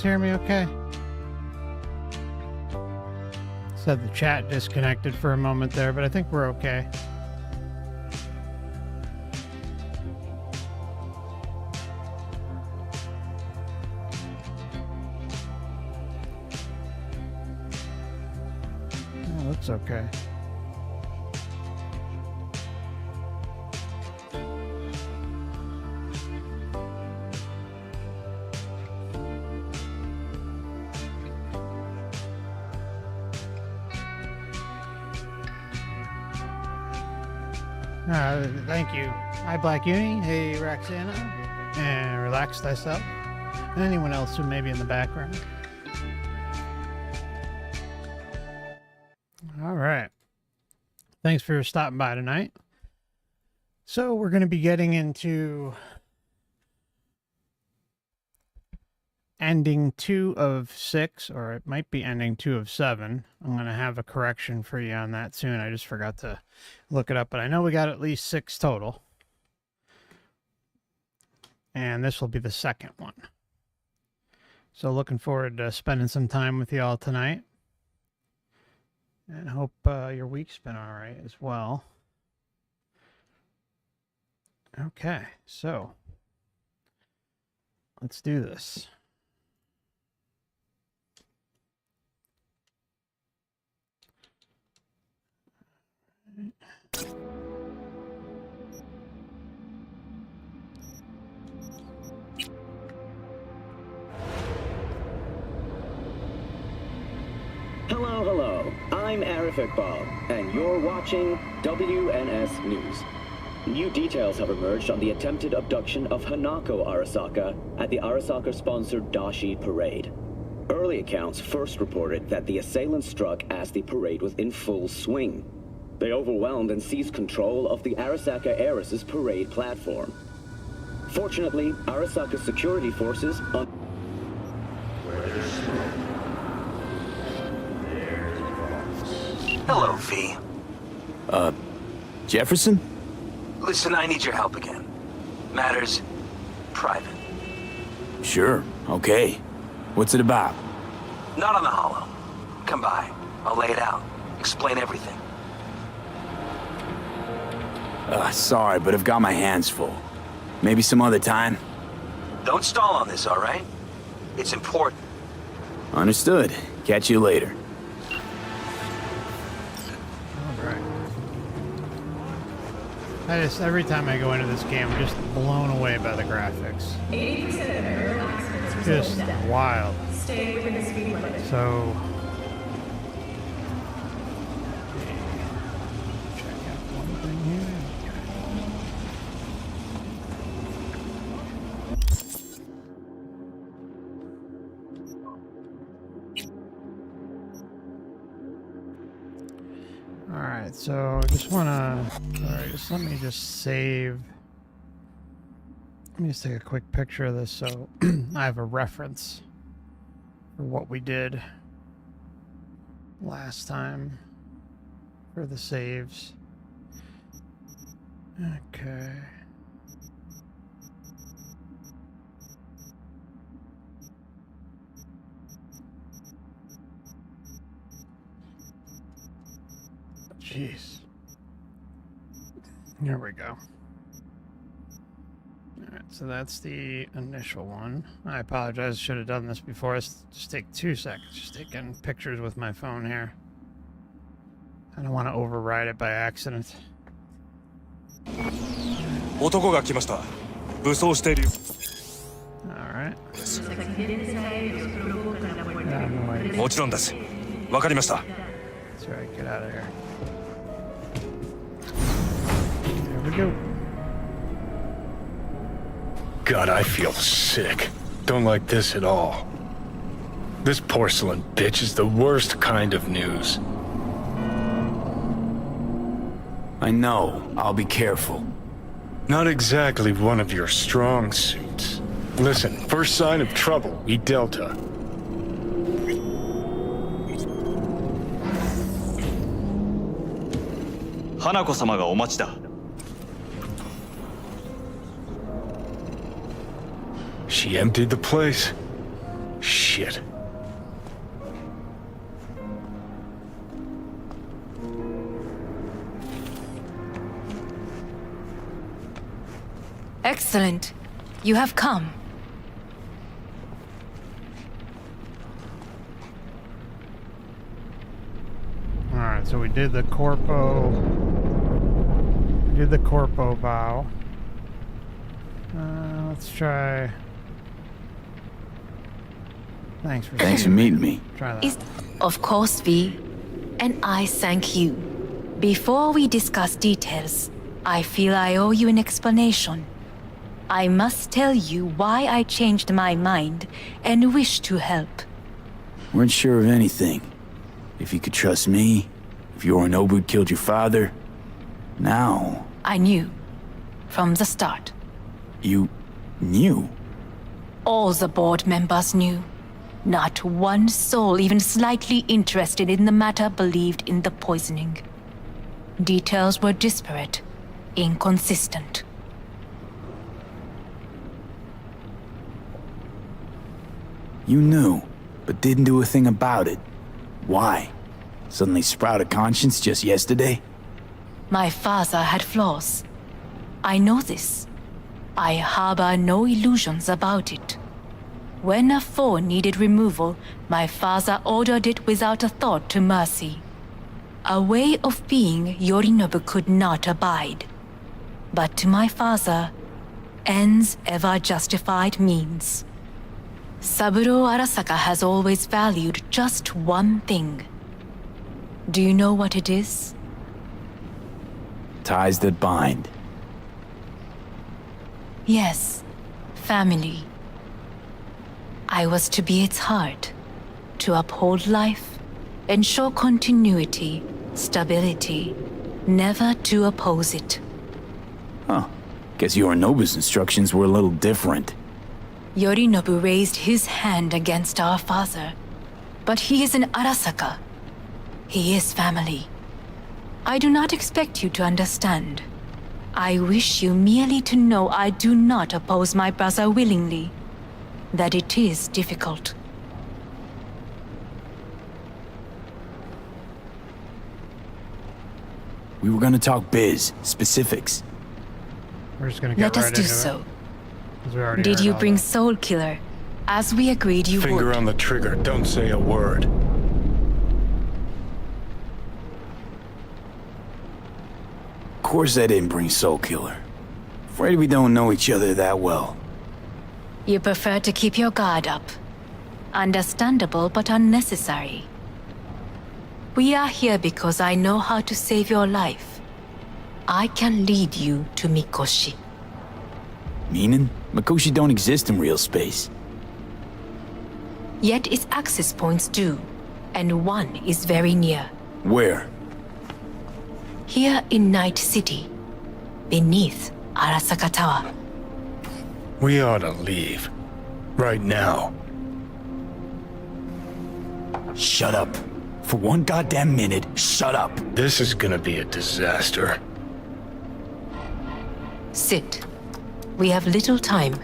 Hear me okay? Said the chat disconnected for a moment there, but I think we're okay. Oh, looks okay. Thank you. Hi, Black Uni. Hey, Roxana. And relax thyself. And anyone else who may be in the background. All right. Thanks for stopping by tonight. So we're going to be getting into ending 2 of 6, or it might be ending 2 of 7. I'm going to have a correction for you on that soon. I just forgot to look it up, but I know we got at least 6 total. And this will be the second one. So looking forward to spending some time with you all tonight. And hope your week's been all right as well. Okay, so let's do this. Hello, hello. I'm Arif Iqbal, and you're watching WNS News. New details have emerged on the attempted abduction of Hanako Arasaka at the Arasaka-sponsored Dashi Parade. Early accounts first reported that the assailants struck as the parade was in full swing. They overwhelmed and seized control of the Arasaka Heiress's parade platform. Fortunately, Arasaka security forces Hello, V. Jefferson? Listen, I need your help again. Matters private. Sure, okay. What's it about? Not on the holo. Come by. I'll lay it out. Explain everything. Sorry, but I've got my hands full. Maybe some other time? Don't stall on this, all right? It's important. Understood. Catch you later. Every time I go into this game, I'm just blown away by the graphics. 80% of aerial accidents Just wild. stay within the speed limit. So, check out one thing here. Alright, so I just wanna, let me just save. Let me just take a quick picture of this so I have a reference for what we did last time for the saves. Okay. Jeez. Here we go. Alright, so that's the initial one. I apologize, should have done this before. It's just take 2 seconds. Just taking pictures with my phone here. I don't want to override it by accident. 男が来ました。武装しているよ。 Alright. Yeah, もちろんです。わかりました。 That's right, get out of here. There we go. God, I feel sick. Don't like this at all. This porcelain bitch is the worst kind of news. I know. I'll be careful. Not exactly one of your strong suits. Listen, first sign of trouble, eat Delta. Hanako-samaがお待ちだ。 She emptied the place? Shit. Excellent. You have come. Alright, so we did the corpo. We did the corpo vow. Let's try. Thanks for meeting me. Try that. Of course, V. And I thank you. Before we discuss details, I feel I owe you an explanation. I must tell you why I changed my mind and wish to help. Weren't sure of anything. If you could trust me, if Yorinobu killed your father. Now... I knew. From the start. You... knew? All the board members knew. Not one soul even slightly interested in the matter believed in the poisoning. Details were disparate, inconsistent. You knew, but didn't do a thing about it. Why? Suddenly sprout a conscience just yesterday? My father had flaws. I know this. I harbor no illusions about it. When a foe needed removal, my father ordered it without a thought to mercy. A way of being Yorinobu could not abide. But to my father, ends ever justified means. Saburo Arasaka has always valued just one thing. Do you know what it is? Ties that bind. Yes, family. I was to be its heart, to uphold life, ensure continuity, stability, never to oppose it. Huh. Guess Yorinobu's instructions were a little different. Yorinobu raised his hand against our father, but he is an Arasaka. He is family. I do not expect you to understand. I wish you merely to know I do not oppose my brother willingly, that it is difficult. We were gonna talk biz, specifics. We're just gonna get Let us right do into so. it, 'cause we already Did heard you all bring that. Soul Killer, as we agreed you Finger would? on the trigger, don't say a word. Of course I didn't bring Soul Killer. Afraid we don't know each other that well. You prefer to keep your guard up. Understandable but unnecessary. We are here because I know how to save your life. I can lead you to Mikoshi. Meaning? Mikoshi don't exist in real space. Yet its access points do, and one is very near. Where? Here in Night City, beneath Arasaka Tower. We ought to leave. Right now. Shut up. For one goddamn minute, shut up. This is gonna be a disaster. Sit. We have little time.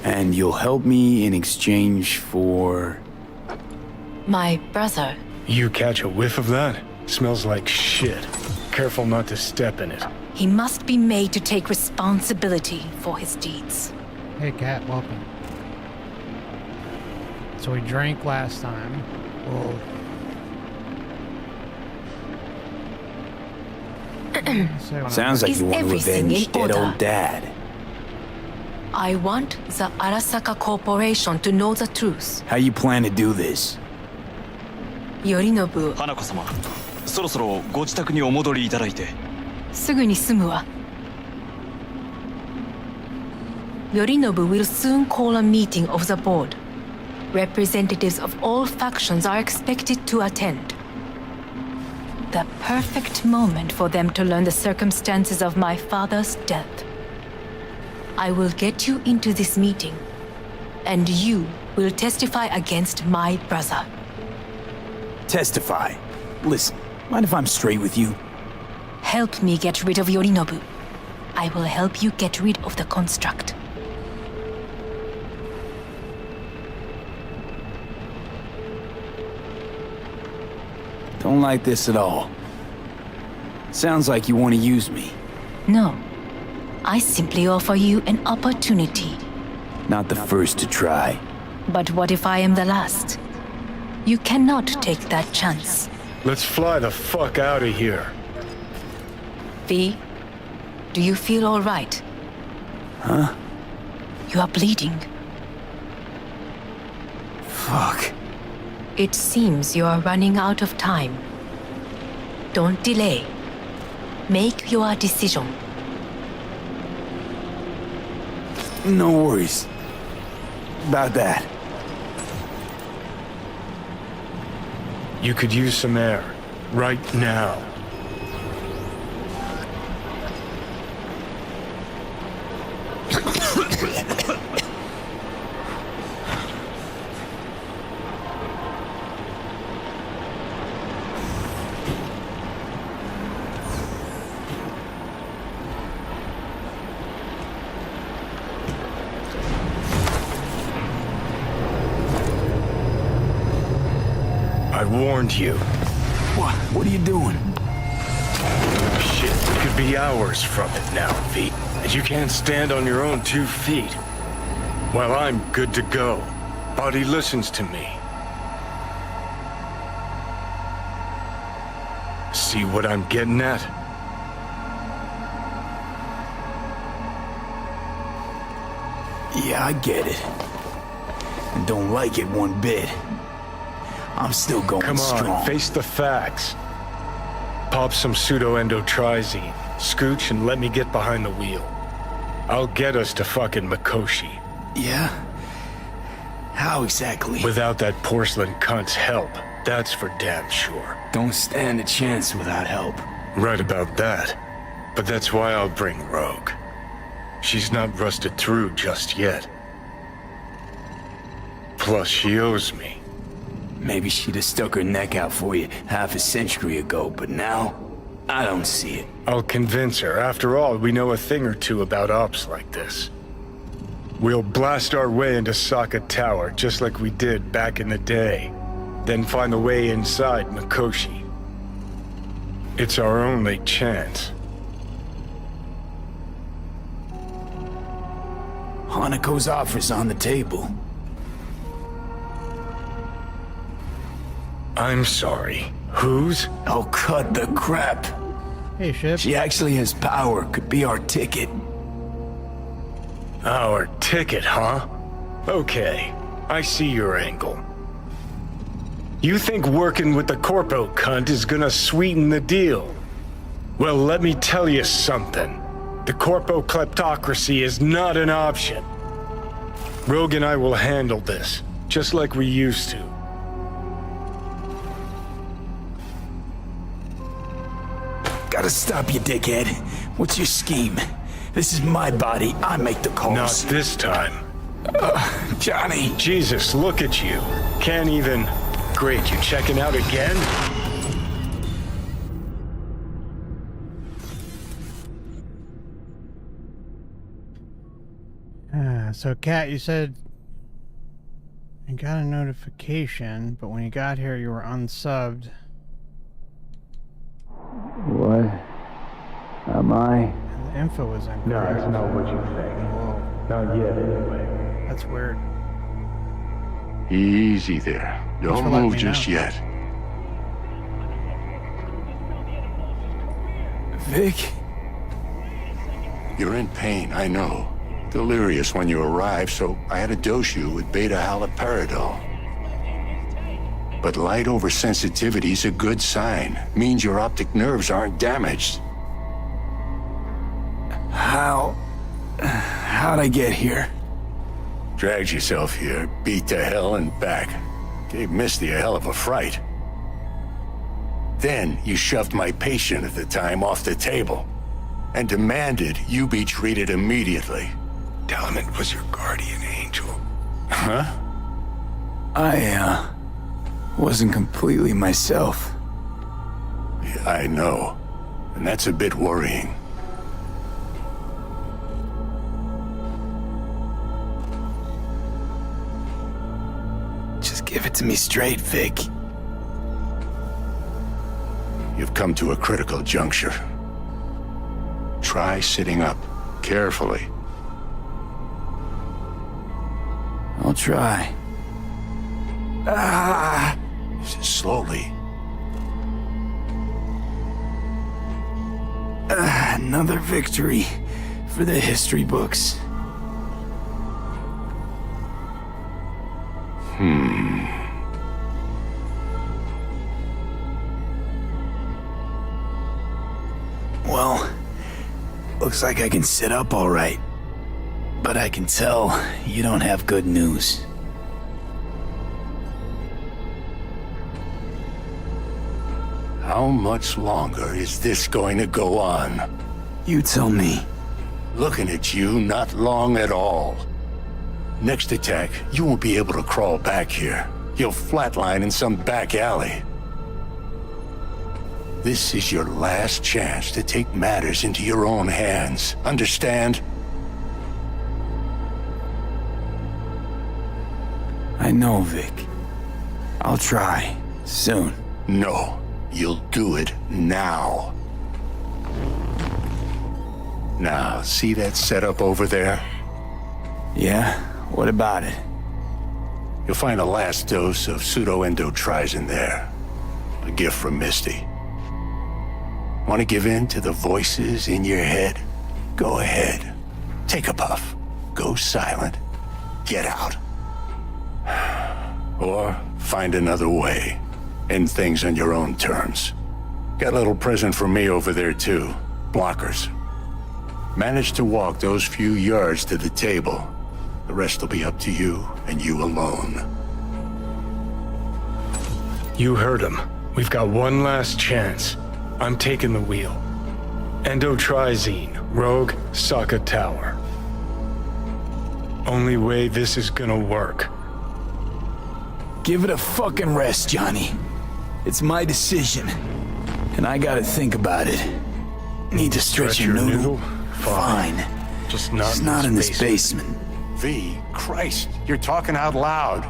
And you'll help me in exchange for... My brother. You catch a whiff of that? Smells like shit. Careful not to step in it. He must be made to take responsibility for his deeds. Hey, Cat, welcome. So we drank last time. We'll... Sounds like Is you want to everything avenge in dead order? old dad. I want the Arasaka Corporation to know the truth. How you plan to do this? Yorinobu, 花子様そろそろご自宅にお戻りいただいてすぐに済むわ。Yorinobu will soon call a meeting of the board. Representatives of all factions are expected to attend. The perfect moment for them to learn the circumstances of my father's death. I will get you into this meeting, and you will testify against my brother. Testify. Listen, mind if I'm straight with you? Help me get rid of Yorinobu. I will help you get rid of the construct. Don't like this at all. Sounds like you want to use me. No. I simply offer you an opportunity. Not the first to try. But what if I am the last? You cannot take that chance. Let's fly the fuck out of here. V, do you feel all right? Huh? You are bleeding. Fuck. It seems you are running out of time. Don't delay. Make your decision. No worries. About that. You could use some air. Right now. I warned you. What are you doing? Shit, we could be hours from it now, V. And you can't stand on your own 2 feet. Well, I'm good to go. Body listens to me. See what I'm getting at? Yeah, I get it. And don't like it one bit. I'm still going Come on, strong. face the facts. Pop some pseudo-endotrizine, scooch, and let me get behind the wheel. I'll get us to fucking Mikoshi. Yeah? How exactly? Without that porcelain cunt's help, that's for damn sure. Don't stand a chance without help. Right about that. But that's why I'll bring Rogue. She's not rusted through just yet. Plus, she owes me. Maybe she'd have stuck her neck out for you half a century ago, but now, I don't see it. I'll convince her. After all, we know a thing or two about ops like this. We'll blast our way into Sokka Tower, just like we did back in the day. Then find a way inside Mikoshi. It's our only chance. Hanako's offer's on the table. I'm sorry. Whose? Oh, cut the crap. Hey, Ship. She actually has power, could be our ticket. Our ticket, huh? Okay, I see your angle. You think working with the corpo cunt is gonna sweeten the deal? Well, let me tell you something. The corpo kleptocracy is not an option. Rogue and I will handle this, just like we used to. Gotta stop you, dickhead. What's your scheme? This is my body. I make the calls. Not this time. Johnny. Jesus, look at you. Can't even... Great, you checking out again? So, Kat, you said you got a notification, but when you got here, you were unsubbed. What? Am I? And the info was incorrect. No, that's not what you think. Whoa, Not yet, anyway. that's weird. Easy there. for Don't letting move me just know. yet. Vic? You're in pain, I know. Delirious when you arrived, so I had to dose you with beta-haloperidol. But light oversensitivity is a good sign. Means your optic nerves aren't damaged. How'd I get here? Dragged yourself here, beat to hell and back. Gave Misty a hell of a fright. Then you shoved my patient at the time off the table and demanded you be treated immediately. Tell him it was your guardian angel. Huh? I, wasn't completely myself. Yeah, I know. And that's a bit worrying. Just give it to me straight, Vic. You've come to a critical juncture. Try sitting up, carefully. I'll try. Slowly. Another victory for the history books. Well, looks like I can sit up all right. But I can tell you don't have good news. How much longer is this going to go on? You tell me. Looking at you, not long at all. Next attack, you won't be able to crawl back here. You'll flatline in some back alley. This is your last chance to take matters into your own hands. Understand? I know, Vic. I'll try. Soon. No, you'll do it now. Now, see that setup over there? Yeah? What about it? You'll find a last dose of pseudoendotrizin there. A gift from Misty. Want to give in to the voices in your head? Go ahead. Take a puff. Go silent. Get out. Or find another way. End things on your own terms. Got a little present for me over there too. Blockers. Manage to walk those few yards to the table. The rest will be up to you and you alone. You heard him. We've got one last chance. I'm taking the wheel. Endotrizine, Rogue, Sokka Tower. Only way this is gonna work. Give it a fucking rest, Johnny. It's my decision. And I gotta think about it. Need to stretch your noodle? Fine. Just It's not in this basement. V, Christ, you're talking out loud.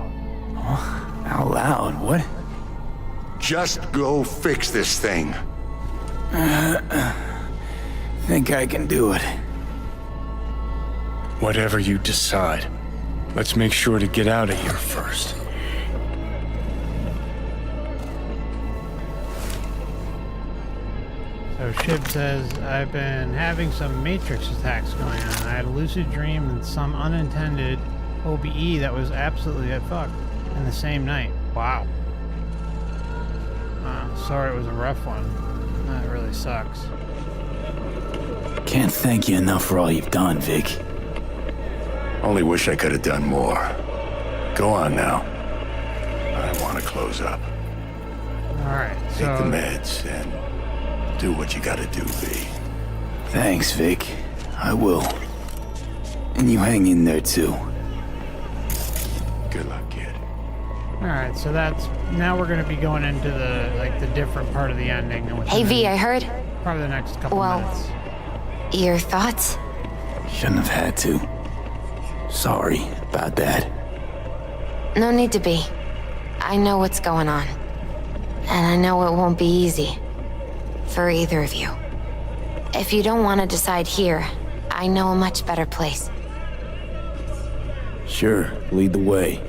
Out loud? What? Just go fix this thing. Think I can do it. Whatever you decide. Let's make sure to get out of here first. So Shib says, I've been having some Matrix attacks going on. I had a lucid dream and some unintended OBE that was absolutely at fuck in the same night. Wow. Sorry it was a rough one. That really sucks. Can't thank you enough for all you've done, Vic. Only wish I could have done more. Go on now. I want to close up. Alright, Take so... the meds and do what you gotta do, V. Thanks, Vic. I will. And you hang in there, too. Good luck, kid. Alright, so that's... Now we're going to be going into the, like, the different part of the ending. Hey V, I heard. Probably the next couple minutes. Your thoughts? Shouldn't have had to. Sorry about that. No need to be. I know what's going on. And I know it won't be easy. For either of you. If you don't want to decide here, I know a much better place. Sure, lead the way.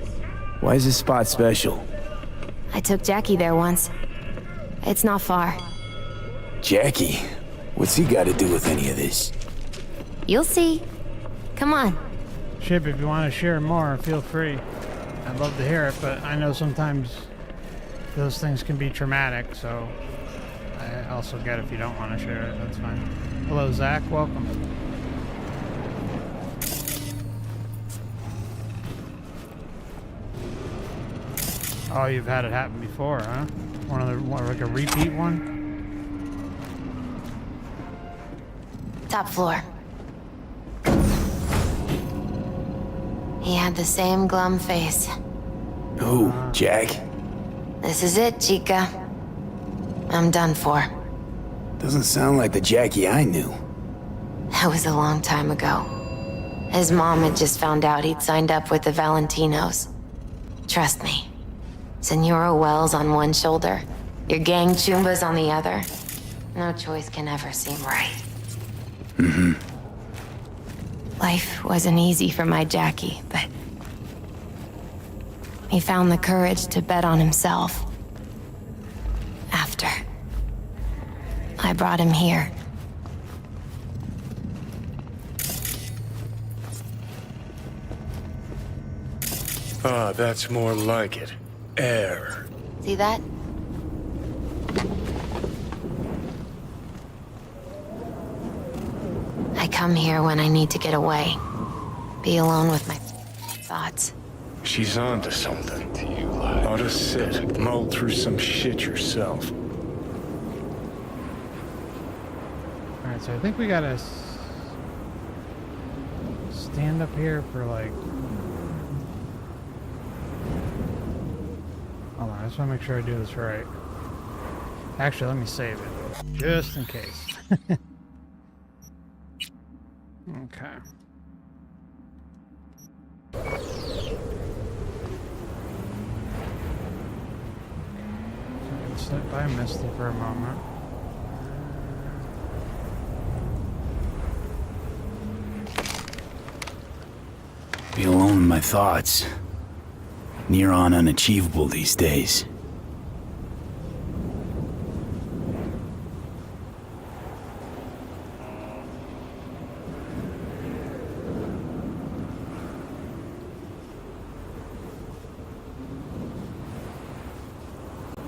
Why is this spot special? I took Jackie there once. It's not far. Jackie? What's he got to do with any of this? You'll see. Come on. Shib, if you want to share more, feel free. I'd love to hear it, but I know sometimes those things can be traumatic, so I also get if you don't want to share it, that's fine. Hello, Zach, welcome. Oh, you've had it happen before, huh? Like a repeat one? Top floor. He had the same glum face. Who? Jack? This is it, Chica. I'm done for. Doesn't sound like the Jackie I knew. That was a long time ago. His mom had just found out he'd signed up with the Valentinos. Trust me. Senora Wells on one shoulder, your gang Chumbas on the other. No choice can ever seem right. Mm-hmm. Life wasn't easy for my Jackie, but he found the courage to bet on himself. After I brought him here. Ah, that's more like it. Air. See that? I come here when I need to get away. Be alone with my thoughts. She's onto something. Ought to sit, mull through some shit yourself. Alright, so I think we gotta stand up here for like... Hold on, I just wanna make sure I do this right. Actually, let me save it, just in case. Okay. missed it. I missed it for a moment. Be alone in my thoughts. Near on unachievable these days.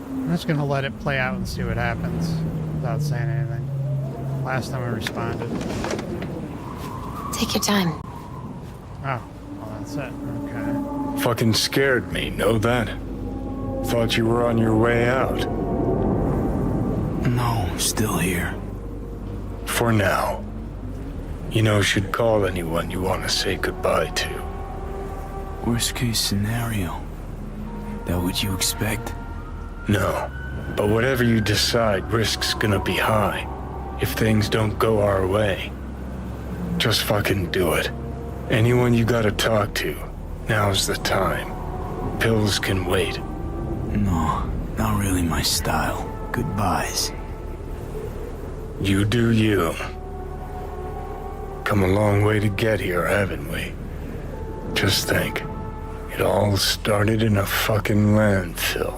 I'm just gonna let it play out and see what happens without saying anything. Last time I responded. Take your time. Oh, well that's it. Okay. Fucking scared me, know that? Thought you were on your way out. No, still here. For now. You know, should call anyone you want to say goodbye to. Worst case scenario. That what you expect? No. But whatever you decide, risk's gonna be high. If things don't go our way. Just fucking do it. Anyone you gotta talk to, now's the time. Pills can wait. No, not really my style. Goodbyes. You do you. Come a long way to get here, haven't we? Just think. It all started in a fucking landfill.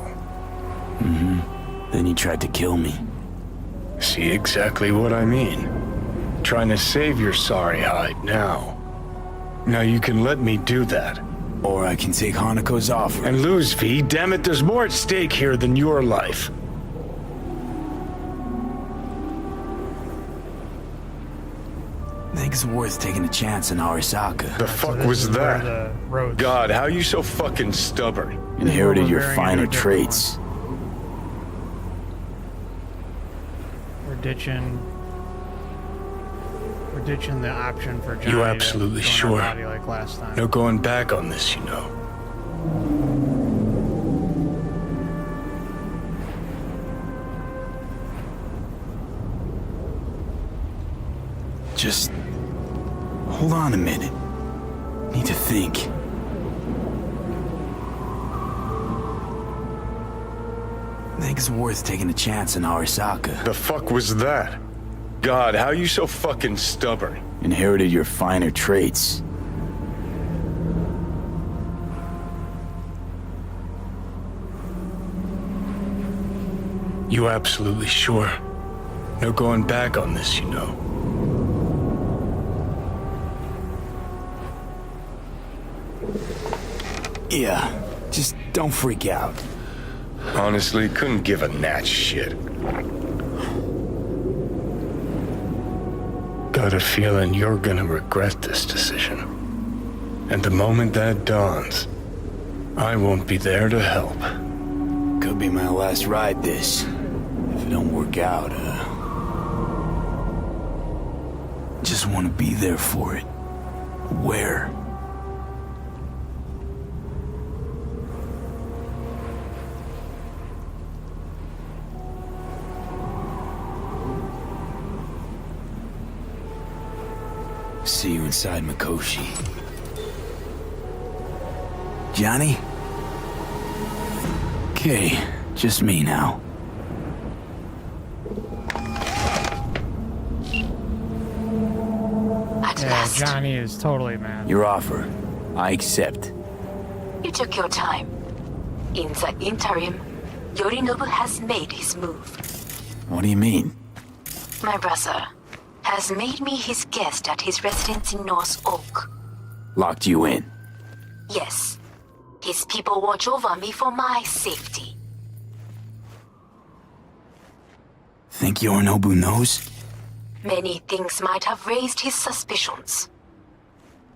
Then you tried to kill me. See exactly what I mean. Trying to save your sorry hide now. Now you can let me do that. Or I can take Hanako's offer. And lose, V. Damn it, there's more at stake here than your life. Think it's worth taking a chance in Arasaka. The So fuck this was is where that? the roads- God, how you so fucking stubborn? Inherited your We're finer varying into a different traits. We're ditching the option for Johnny. You absolutely to go in sure? our body like last time. No going back on this, you know. Just hold on a minute. Need to think. Think it's worth taking a chance in Arasaka. The fuck was that? God, how you so fucking stubborn? Inherited your finer traits. You absolutely sure? No going back on this, you know. Yeah, just don't freak out. Honestly, couldn't give a gnat's shit. Got a feeling you're gonna regret this decision. And the moment that dawns, I won't be there to help. Could be my last ride this. If it don't work out, just want to be there for it. Where? See you inside Mikoshi. Johnny? Okay, just me now. At Yeah, last. Johnny is totally mad. Your offer. I accept. You took your time. In the interim, Yorinobu has made his move. What do you mean? My brother has made me his guest at his residence in North Oak. Locked you in. Yes. His people watch over me for my safety. Think Yorinobu knows? Many things might have raised his suspicions.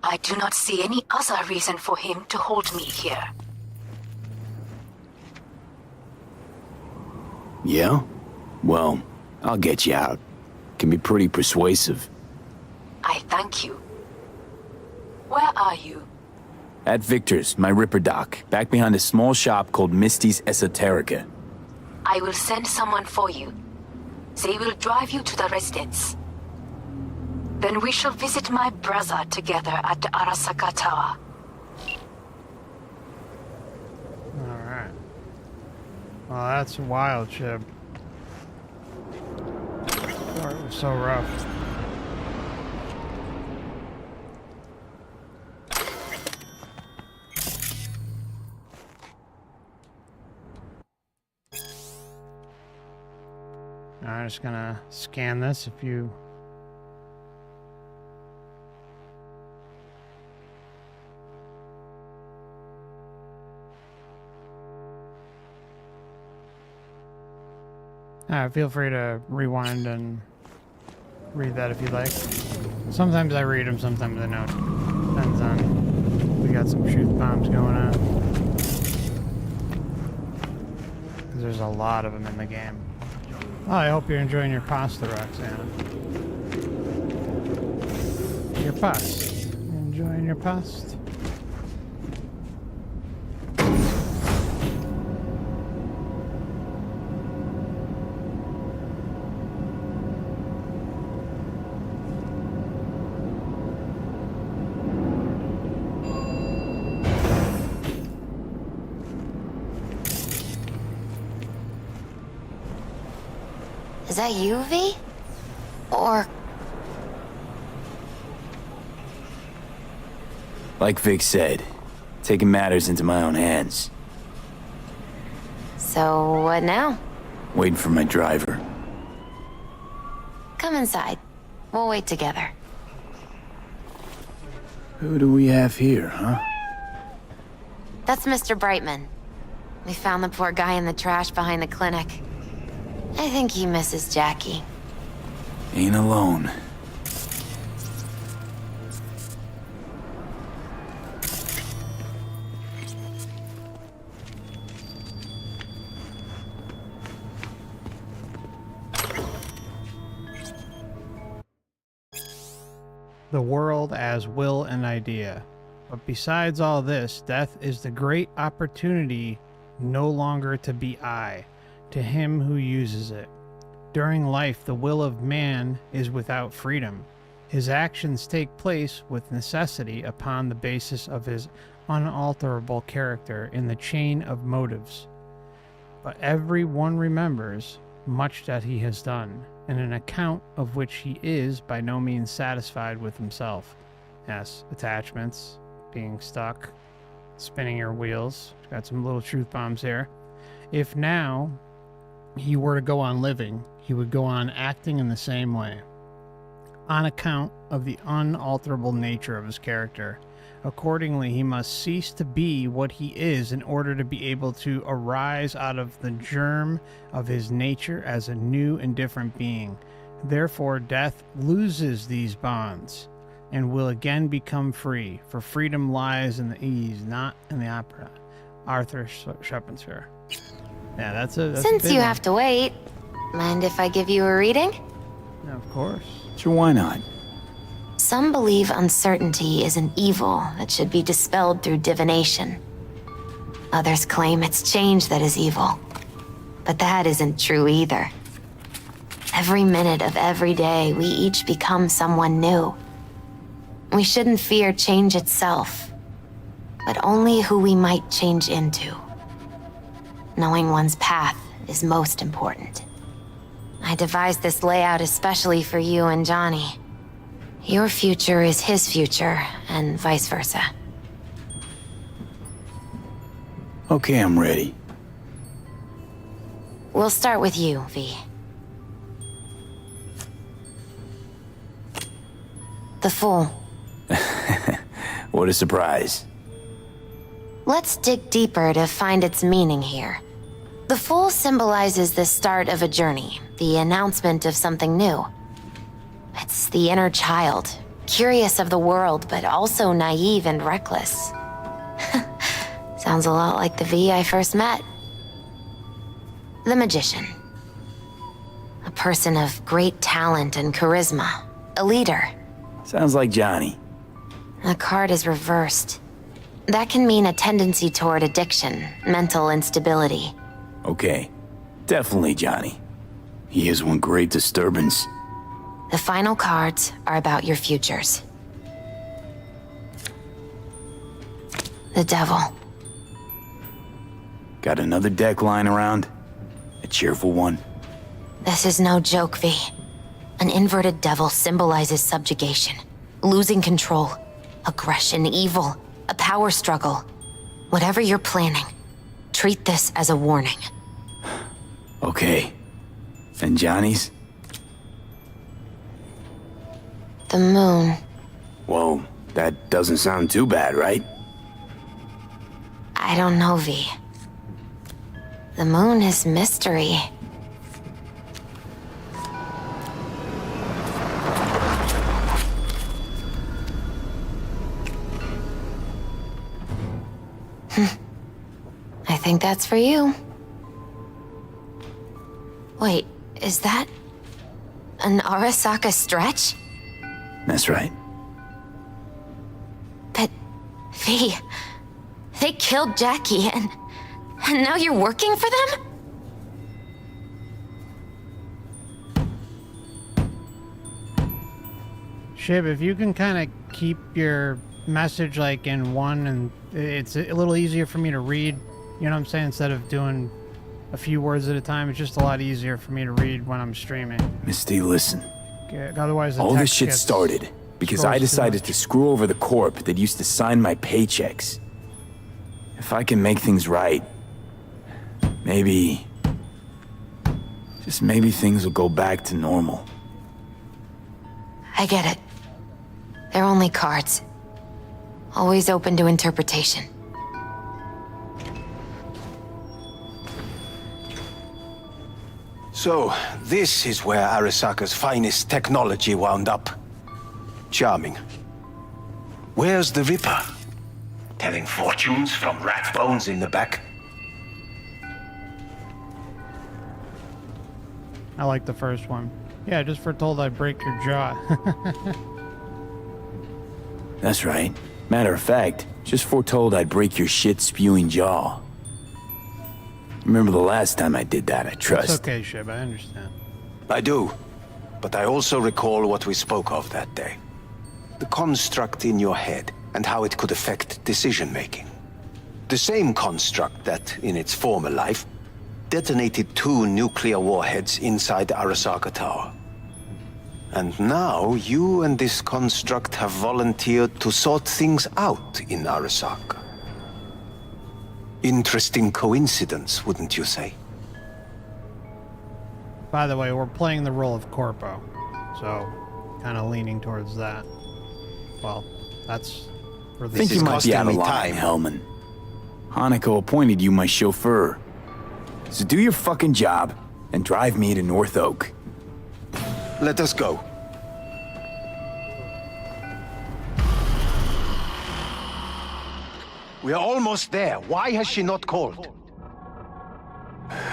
I do not see any other reason for him to hold me here. Yeah? Well, I'll get you out. Can be pretty persuasive. I thank you. Where are you? At Victor's, my Ripper dock, back behind a small shop called Misty's Esoterica. I will send someone for you. They will drive you to the residence. Then we shall visit my brother together at the Arasaka Tower. Alright. Well, that's a wild chip. Oh, it was so rough. I'm just gonna scan this if you... feel free to rewind and read that if you'd like. Sometimes I read them, sometimes I don't. Depends on... We got some truth bombs going on. Because there's a lot of them in the game. Oh, I hope you're enjoying your pasta, Roxana. Your pasta. Enjoying your pasta? Is that you, V? Or... Like Vic said, taking matters into my own hands. So, what now? Waiting for my driver. Come inside. We'll wait together. Who do we have here, huh? That's Mr. Brightman. We found the poor guy in the trash behind the clinic. I think he misses Jackie. Ain't alone. The world as will and idea. But besides all this, death is the great opportunity no longer to be I, to him who uses it. During life, the will of man is without freedom. His actions take place with necessity upon the basis of his unalterable character in the chain of motives. But every one remembers much that he has done, and an account of which he is by no means satisfied with himself. Yes, attachments, being stuck, spinning your wheels. Got some little truth bombs here. If now he were to go on living, he would go on acting in the same way, on account of the unalterable nature of his character. Accordingly, he must cease to be what he is in order to be able to arise out of the germ of his nature as a new and different being. Therefore, death loses these bonds and will again become free, for freedom lies in the ease, not in the opera. Arthur Schopenhauer. Yeah, that's a Since big you one. have to wait, mind if I give you a reading? Yeah, of course. Sure, why not? Some believe uncertainty is an evil that should be dispelled through divination. Others claim it's change that is evil. But that isn't true either. Every minute of every day, we each become someone new. We shouldn't fear change itself, but only who we might change into. Knowing one's path is most important. I devised this layout especially for you and Johnny. Your future is his future, and vice versa. Okay, I'm ready. We'll start with you, V. The Fool. What a surprise. Let's dig deeper to find its meaning here. The Fool symbolizes the start of a journey, the announcement of something new. It's the inner child, curious of the world, but also naive and reckless. Sounds a lot like the V I first met. The Magician. A person of great talent and charisma. A leader. Sounds like Johnny. The card is reversed. That can mean a tendency toward addiction, mental instability. Okay, definitely Johnny. He is one great disturbance. The final cards are about your futures. The Devil. Got another deck lying around? A cheerful one? This is no joke, V. An inverted devil symbolizes subjugation, losing control, aggression, evil, a power struggle. Whatever you're planning, treat this as a warning. Okay. And Johnny's? The moon. Whoa, that doesn't sound too bad, right? I don't know, V. The moon is mystery. I think that's for you. Wait, is that an Arasaka stretch? That's right. But, V, they killed Jackie and now you're working for them? Shib, if you can kind of keep your message like in one, and it's a little easier for me to read, you know what I'm saying, instead of doing a few words at a time. It's just a lot easier for me to read when I'm streaming. Misty, listen. Okay, otherwise the all this text shit gets started because I scrolls too decided much. to screw over the corp that used to sign my paychecks. If I can make things right, maybe... just maybe things will go back to normal. I get it. They're only cards. Always open to interpretation. So, this is where Arasaka's finest technology wound up. Charming. Where's the Ripper? Telling fortunes from rat bones in the back? I like the first one. Yeah, just foretold I'd break your jaw. That's right. Matter of fact, just foretold I'd break your shit-spewing jaw. Remember the last time I did that, I trust. It's okay, Shib, I understand. I do. But I also recall what we spoke of that day. The construct in your head and how it could affect decision-making. The same construct that, in its former life, detonated 2 nuclear warheads inside Arasaka Tower. And now, you and this construct have volunteered to sort things out in Arasaka. Interesting coincidence, wouldn't you say? By the way, we're playing the role of Corpo, so kind of leaning towards that. Well, that's for the... I think you might be out of line, Hellman. Hanako appointed you my chauffeur. So do your fucking job and drive me to North Oak. Let us go. We are almost there. Why has she not called?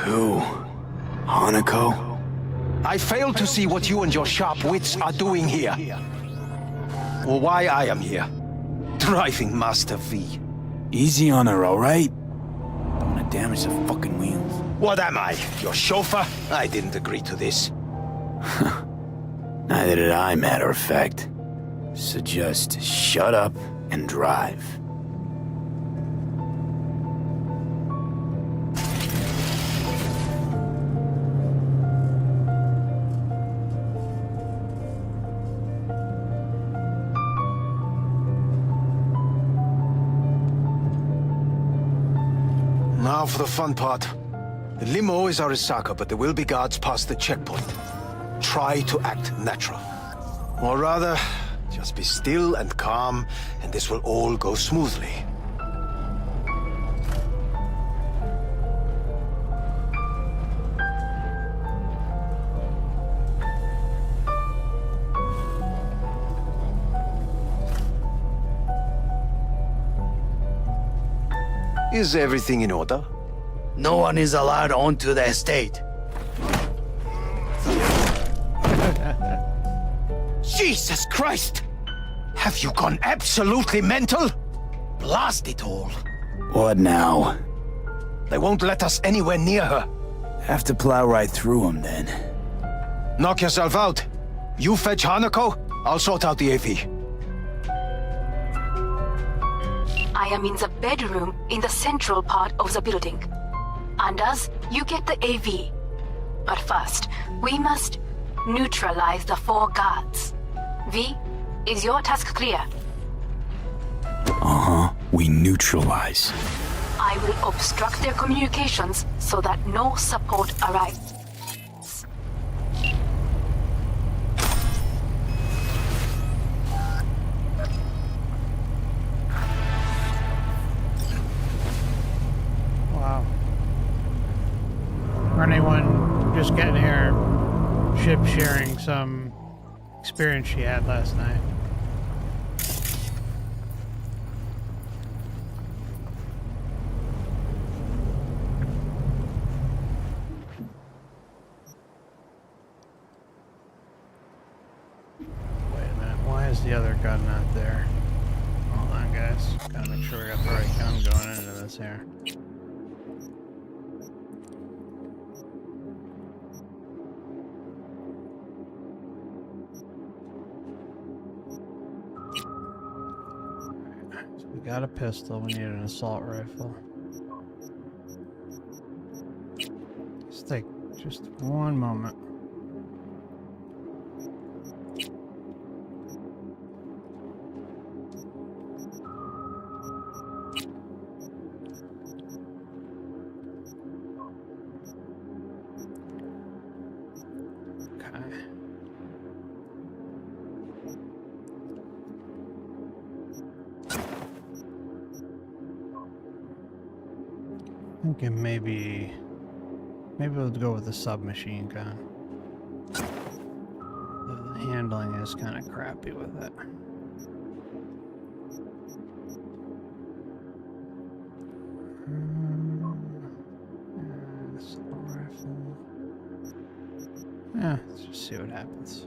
Who? Hanako? I fail to see what you and your sharp wits are doing here. Or why I am here. Driving Master V. Easy on her, all right? Don't want to damage the fucking wheels. What am I? Your chauffeur? I didn't agree to this. Neither did I, matter of fact. So just shut up and drive. Now for the fun part. The limo is Arasaka, but there will be guards past the checkpoint. Try to act natural. Or rather, just be still and calm, and this will all go smoothly. Is everything in order? No one is allowed onto the estate. Jesus Christ! Have you gone absolutely mental? Blast it all. What now? They won't let us anywhere near her. Have to plow right through them, then. Knock yourself out. You fetch Hanako, I'll sort out the AV. I am in the bedroom in the central part of the building. Anders, you get the AV. But first, we must neutralize the four guards. V, is your task clear? We neutralize. I will obstruct their communications so that no support arrives. Wow. For anyone just getting here, Ship sharing some experience she had last night. The other gun not there. Hold on, guys. Gotta make sure we got the right gun going into this here. So we got a pistol. We need an assault rifle. Let's take just one moment. Thinking maybe we'll go with the submachine gun. The handling is kind of crappy with it. Assault rifle. Yeah, let's just see what happens.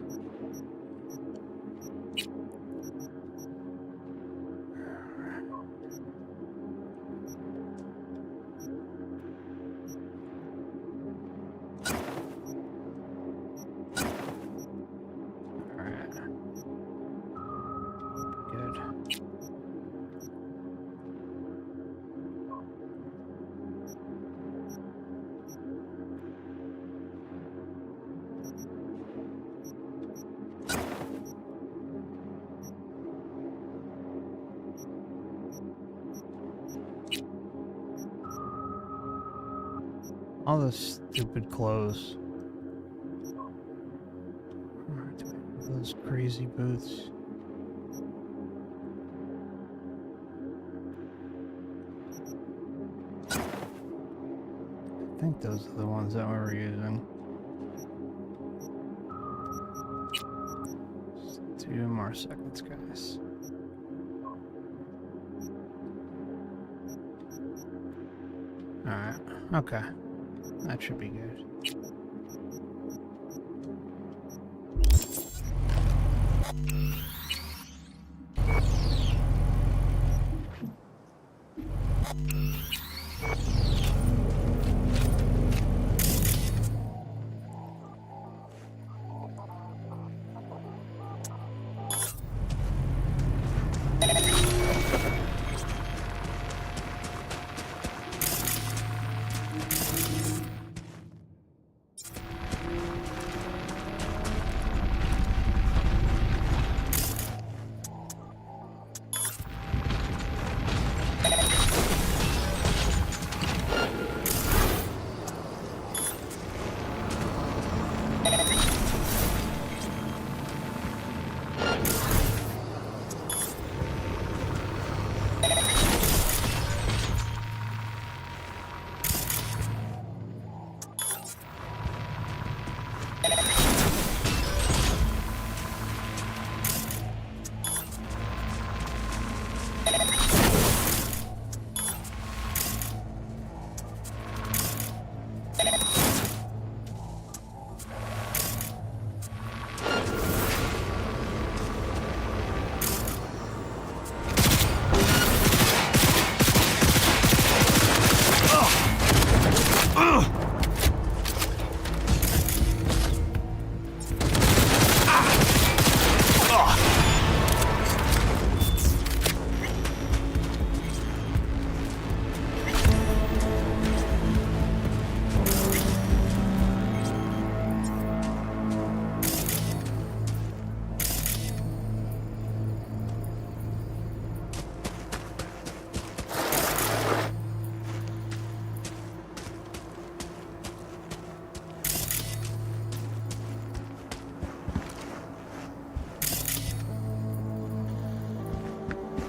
All those stupid clothes. Those crazy boots. I think those are the ones that we were using. Just 2 more seconds, guys. Alright, okay. That should be good.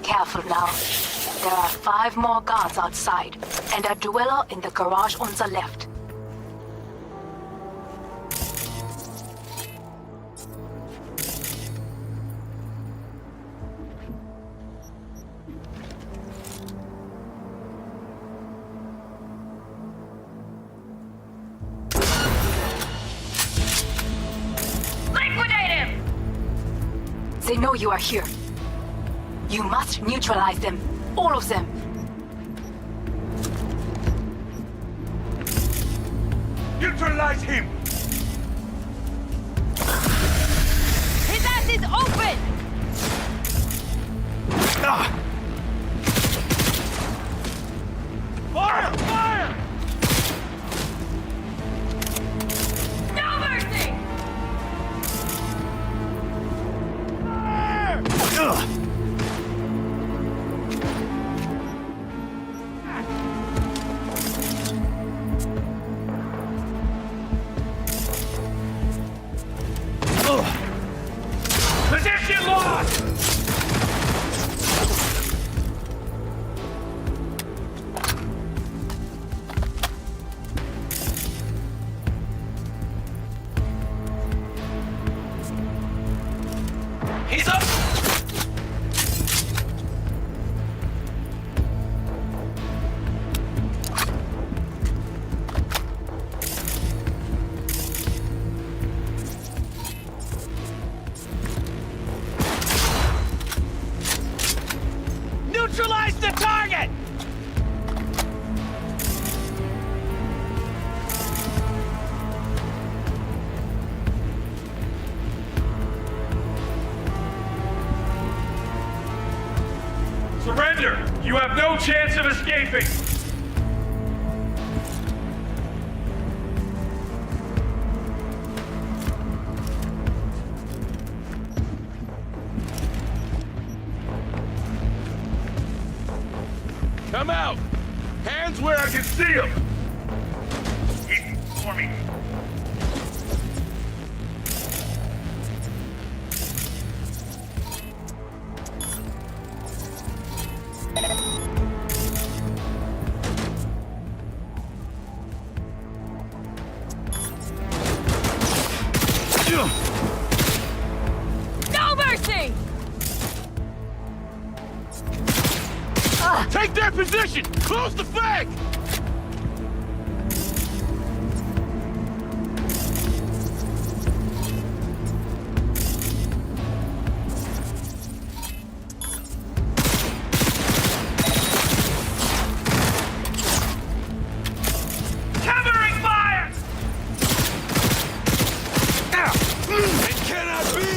careful now. There are 5 more guards outside, and a dweller in the garage on the left. Liquidate him! They know you are here. You must neutralize them. All of them. Neutralize him! His ass is open! Fire! Fire! No mercy! Position lost! He's up! Neutralize the target! Surrender! You have no chance of escaping! Come out! Hands where I can see them! He's for me. No mercy! Take their position! Close the flank! Covering fire! It cannot be!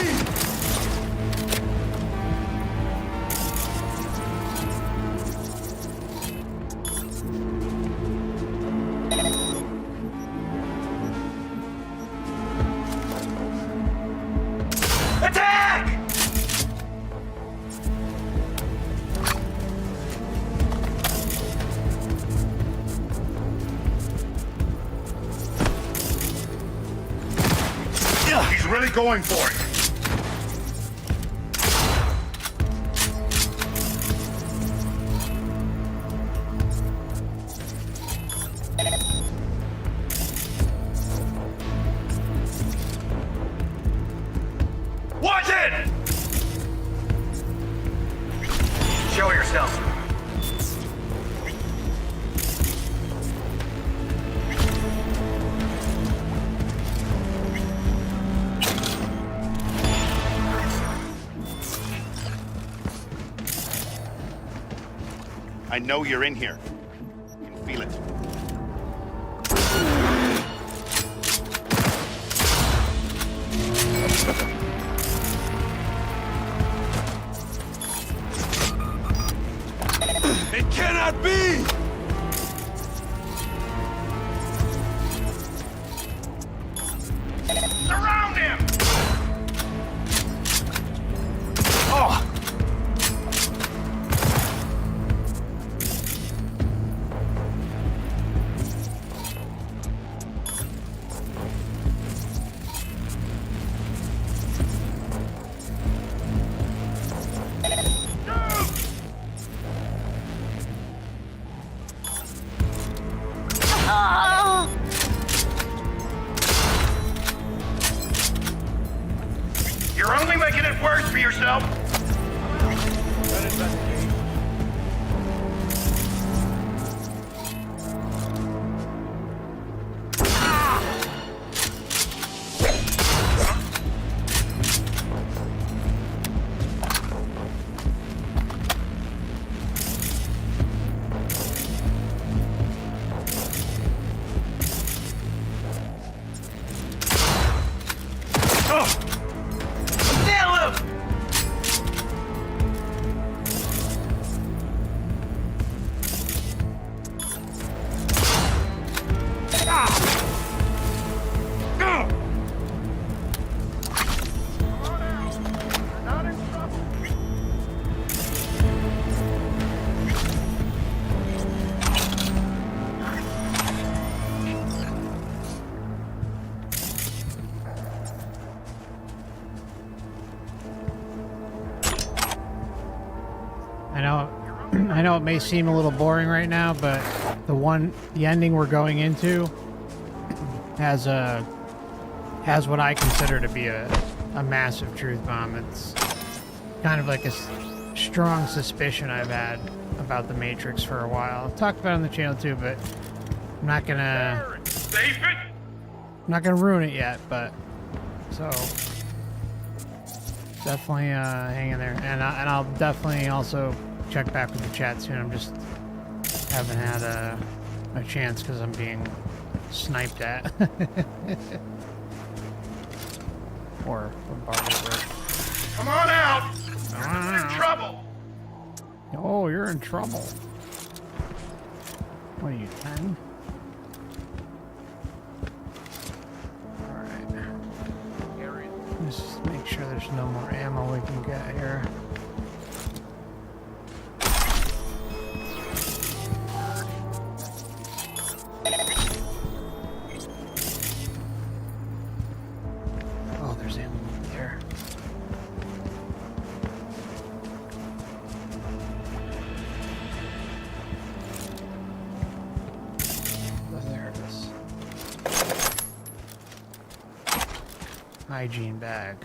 Attack! He's really going for it. Watch it! Show yourself. I know you're in here. I can feel it. It cannot be! Surround him! Oh! You're only making it worse for yourself. I know it may seem a little boring right now, but the ending we're going into has what I consider to be a massive truth bomb. It's kind of like a strong suspicion I've had about the Matrix for a while. I've talked about it on the channel too, but I'm not gonna ruin it yet. But so definitely hang in there, and I'll definitely also check back with the chat soon. I'm just haven't had a chance because I'm being sniped at or bombarded with. Come on out! You're in trouble! Oh, you're in trouble. What are you, 10? Alright. Just make sure there's no more ammo we can get here. Oh, there's ammo there. Hygiene bag.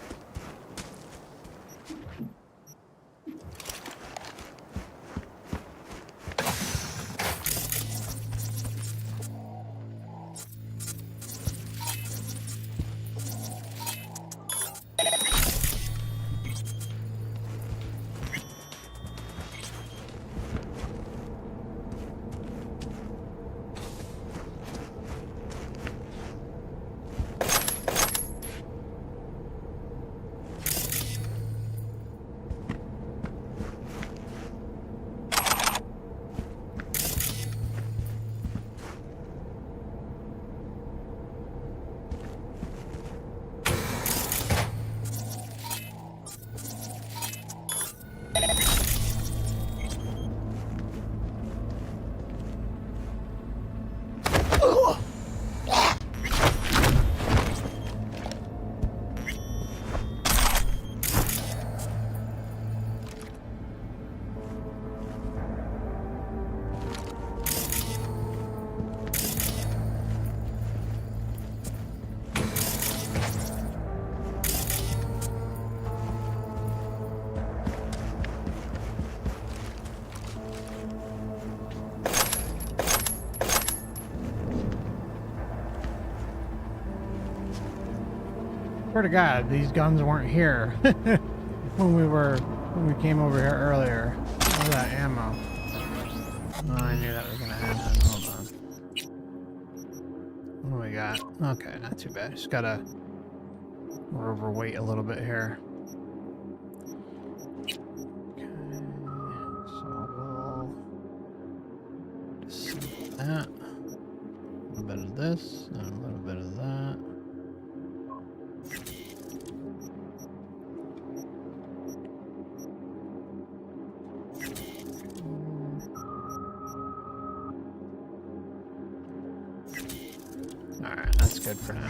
Swear to God, these guns weren't here when we came over here earlier. Look at that ammo. Oh, I knew that was gonna happen. Hold on. What do we got? Okay, not too bad. Just gotta. We're overweight a little bit here. Okay, so we'll just that. A little bit of this and a little bit of that. Alright, that's good for now.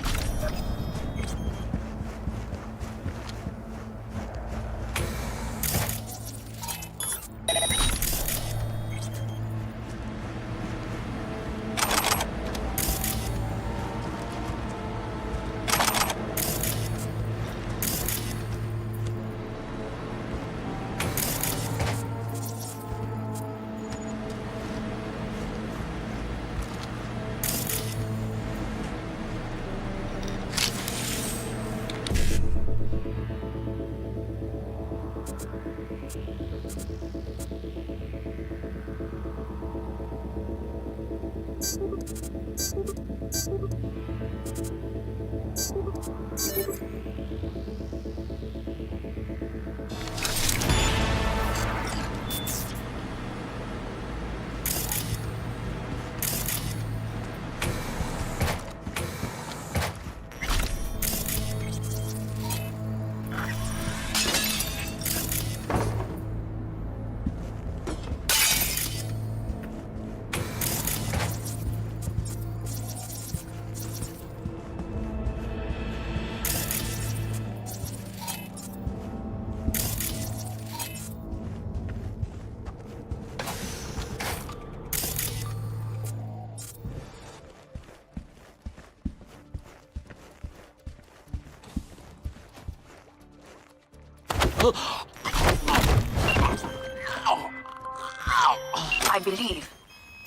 I believe.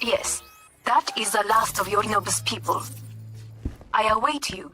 Yes, that is the last of your noble people. I await you.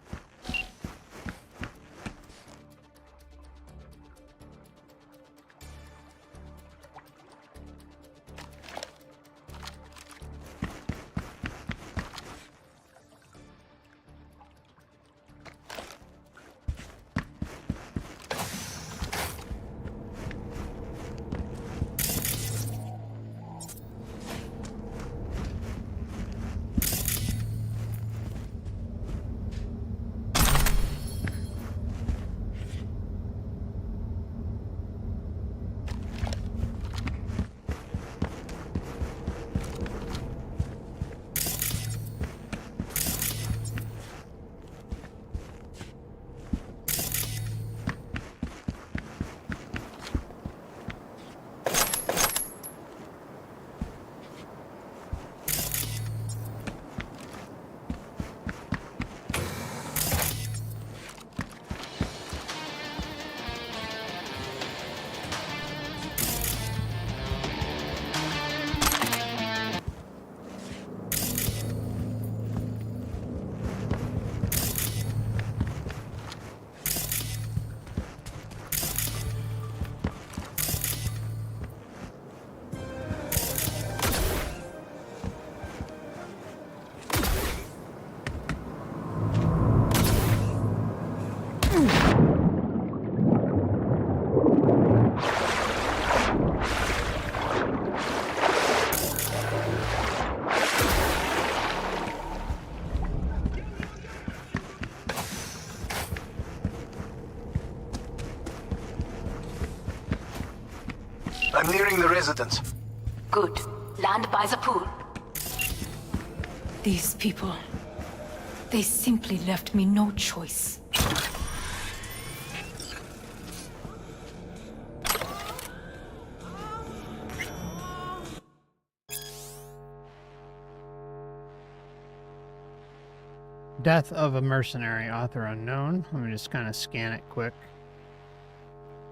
I'm nearing the residence. Good. Land by the pool. These people... they simply left me no choice. Death of a mercenary, author unknown. Let me just kind of scan it quick.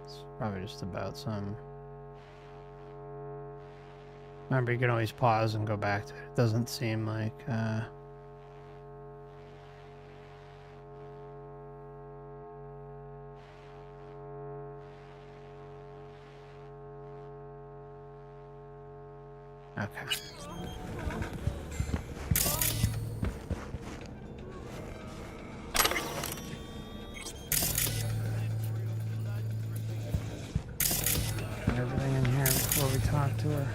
It's probably just about some... Remember, you can always pause and go back to it. It doesn't seem like... Okay. Everything in here before we talk to her.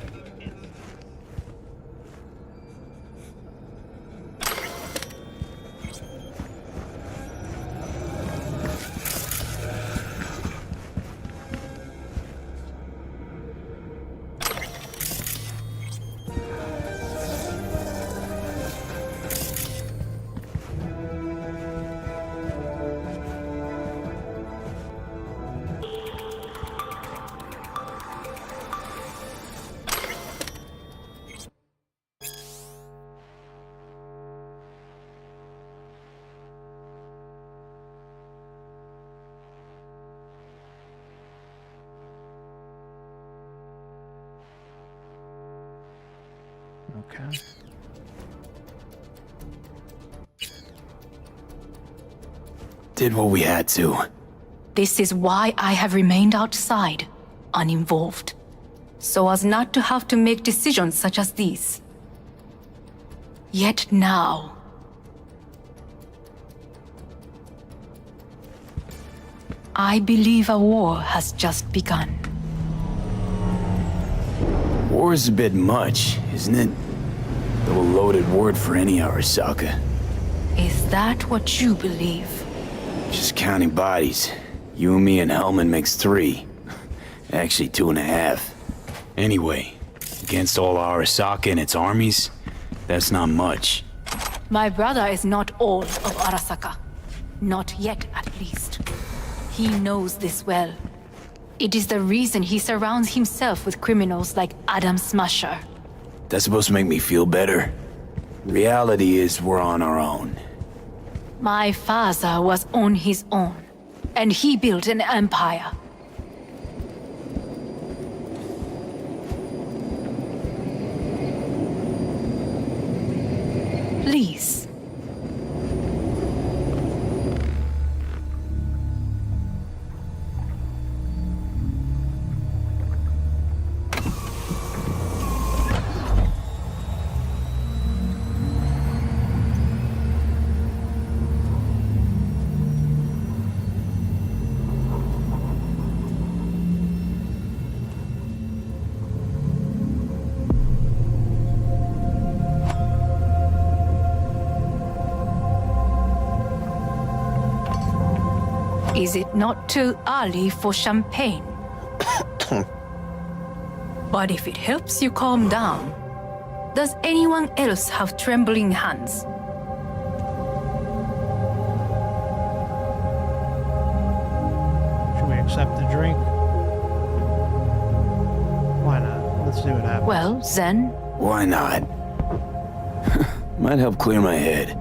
Okay. Did what we had to. This is why I have remained outside, uninvolved. So as not to have to make decisions such as these. Yet now, I believe a war has just begun. War is a bit much, isn't it? Though a loaded word for any Arasaka. Is that what you believe? Just counting bodies. You and me and Hellman makes 3. Actually 2.5. Anyway, against all Arasaka and its armies, that's not much. My brother is not all of Arasaka. Not yet, at least. He knows this well. It is the reason he surrounds himself with criminals like Adam Smasher. That's supposed to make me feel better. Reality is we're on our own. My father was on his own, and he built an empire. Please. Is it not too early for champagne? But if it helps you calm down, does anyone else have trembling hands? Should we accept the drink? Why not? Let's see what happens. Well, then... Why not? Might help clear my head.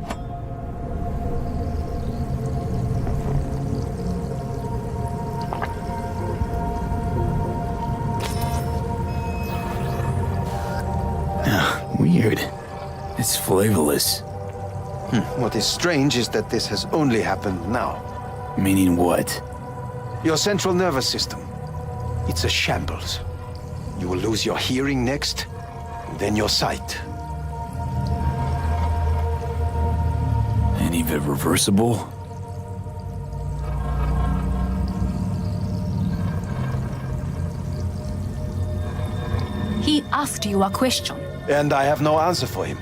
Weird. It's flavorless. What is strange is that this has only happened now. Meaning what? Your central nervous system. It's a shambles. You will lose your hearing next, and then your sight. Any of it reversible? He asked you a question. And I have no answer for him.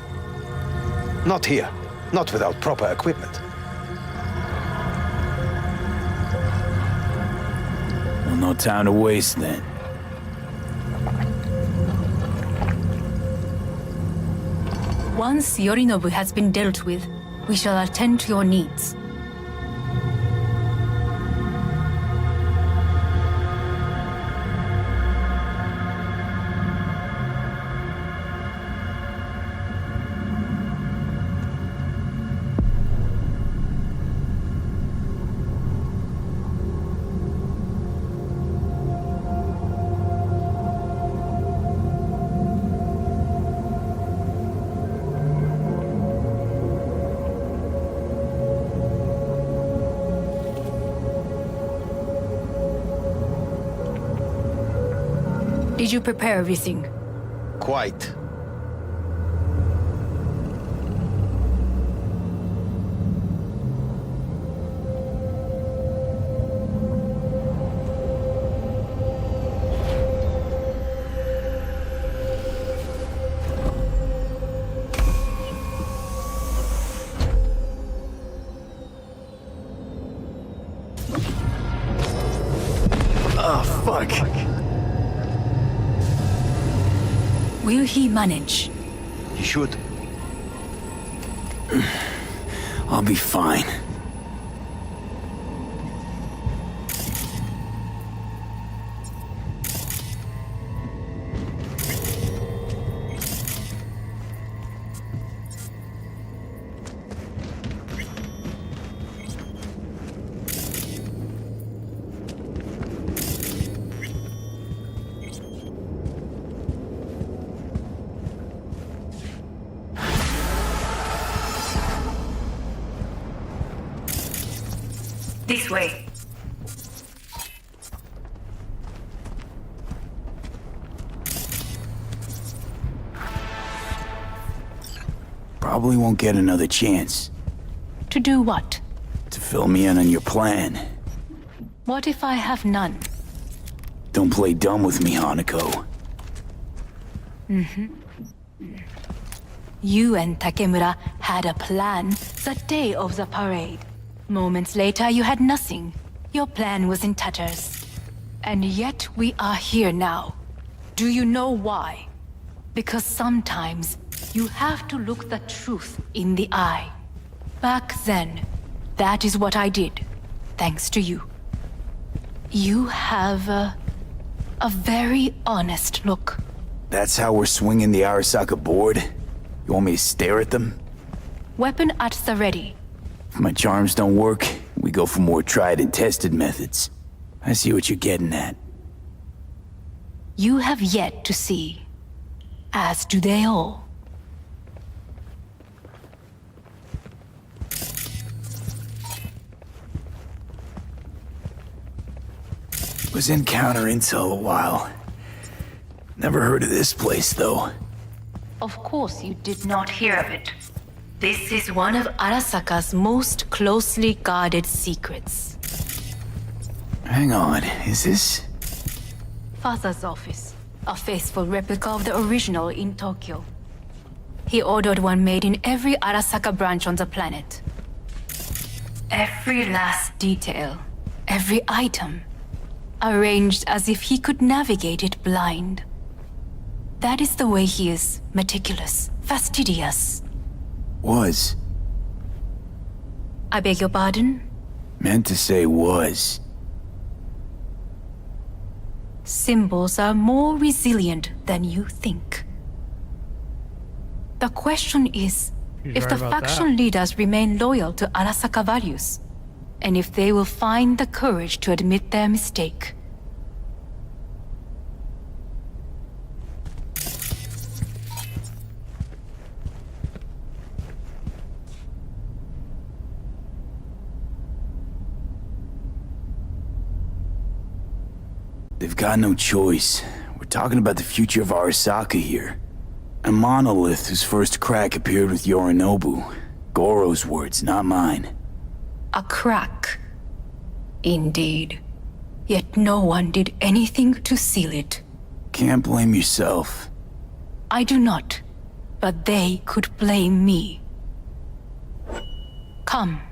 Not here. Not without proper equipment. Well, no time to waste then. Once Yorinobu has been dealt with, we shall attend to your needs. Did you prepare everything? Quite. Oh, fuck. Will he manage? He should. I'll be fine. This way. Probably won't get another chance. To do what? To fill me in on your plan. What if I have none? Don't play dumb with me, Hanako. You and Takemura had a plan the day of the parade. Moments later, you had nothing. Your plan was in tatters. And yet we are here now. Do you know why? Because sometimes you have to look the truth in the eye. Back then, that is what I did, thanks to you. You have a very honest look. That's how we're swinging the Arasaka board? You want me to stare at them? Weapon at the ready. If my charms don't work, we go for more tried and tested methods. I see what you're getting at. You have yet to see. As do they all. Was in counter intel a while. Never heard of this place, though. Of course you did not hear of it. This is one of Arasaka's most closely guarded secrets. Hang on, is this? Father's office. A faithful replica of the original in Tokyo. He ordered one made in every Arasaka branch on the planet. Every last detail, every item, arranged as if he could navigate it blind. That is the way he is, meticulous, fastidious. Was. I beg your pardon? Meant to say was. Symbols are more resilient than you think. The question is, if the faction leaders remain loyal to Arasaka values, and if they will find the courage to admit their mistake. They've got no choice. We're talking about the future of Arasaka here. A monolith whose first crack appeared with Yorinobu. Goro's words, not mine. A crack. Indeed. Yet no one did anything to seal it. Can't blame yourself. I do not. But they could blame me. Come.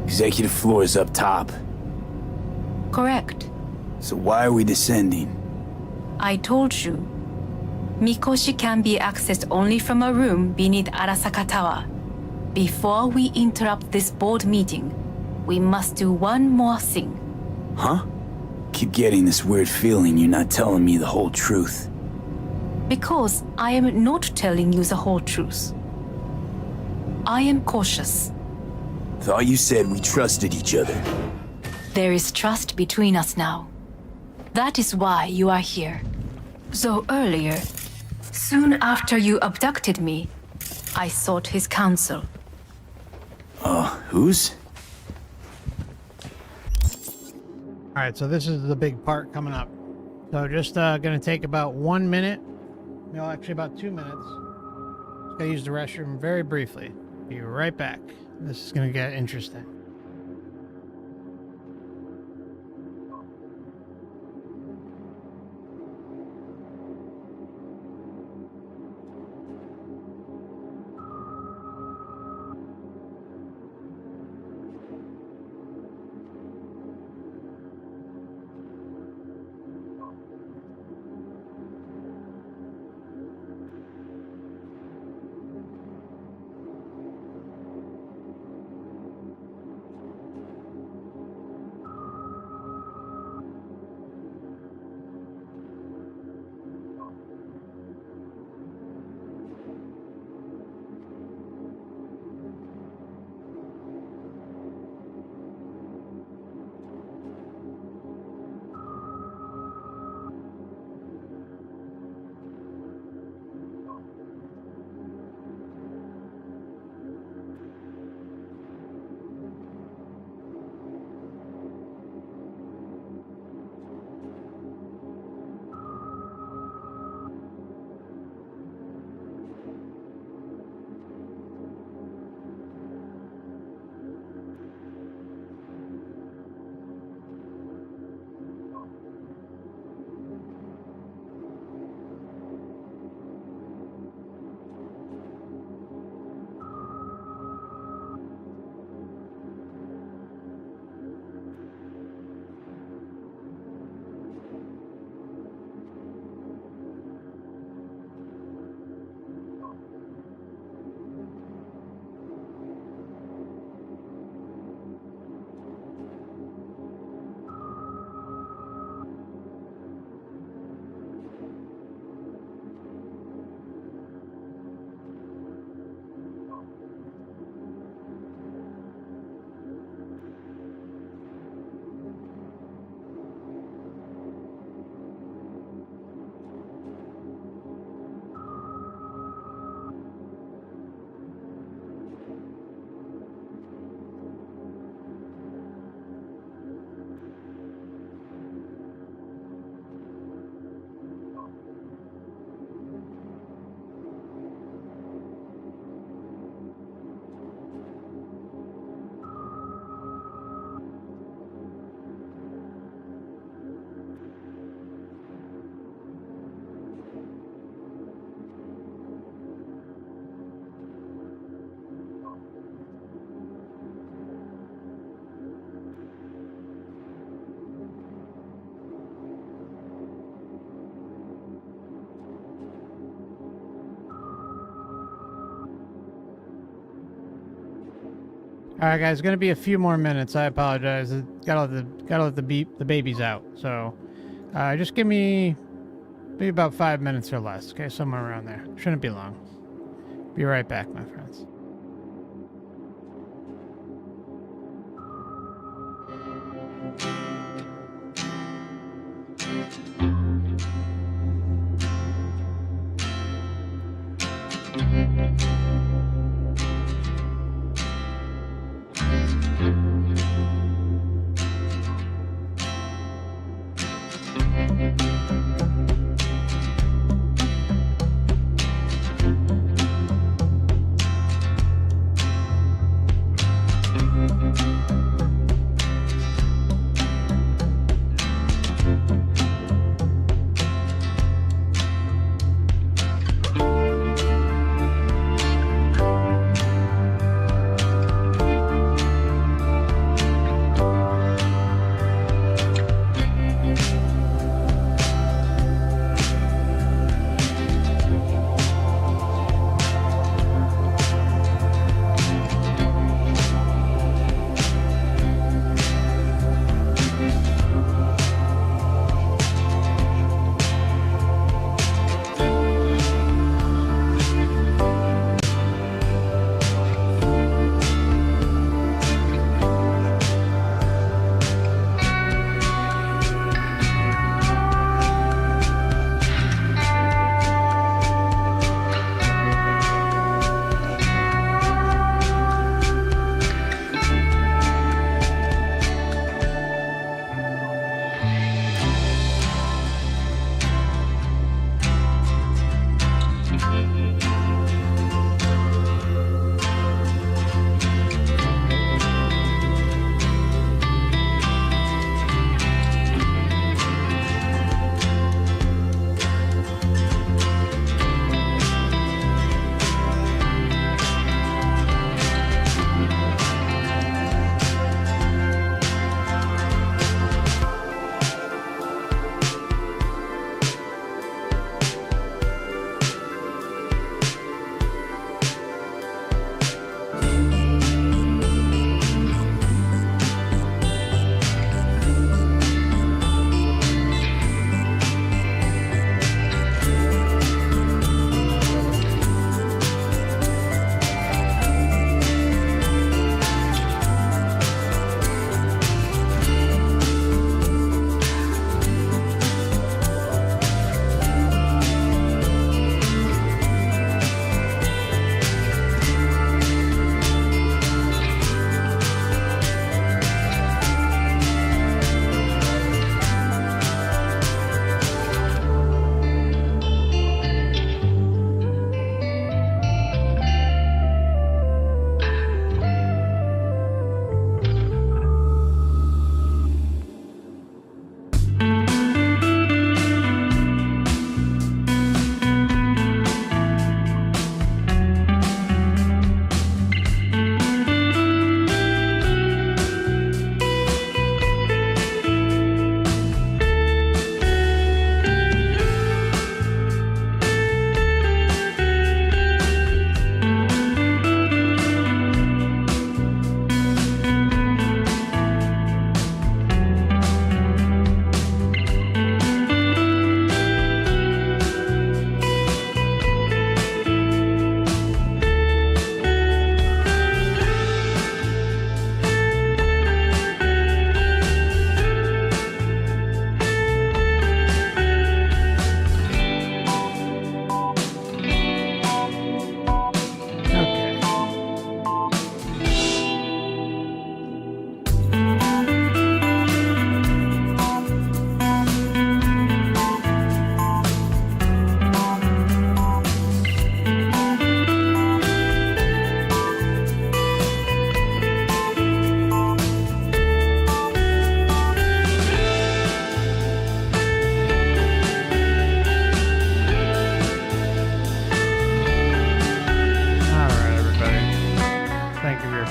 Executive floor is up top. Correct. So why are we descending? I told you. Mikoshi can be accessed only from a room beneath Arasaka Tower. Before we interrupt this board meeting, we must do one more thing. Huh? Keep getting this weird feeling you're not telling me the whole truth. Because I am not telling you the whole truth. I am cautious. Thought you said we trusted each other. There is trust between us now. That is why you are here. So earlier, soon after you abducted me, I sought his counsel. Whose? Alright, so this is the big part coming up. So just gonna take about 1 minute. No, actually about 2 minutes. Just gotta use the restroom very briefly. Be right back. This is gonna get interesting. All right, guys, gonna be a few more minutes. I apologize. Gotta let the babies out. So, just give me maybe about 5 minutes or less. Okay, somewhere around there. Shouldn't be long. Be right back, my friends.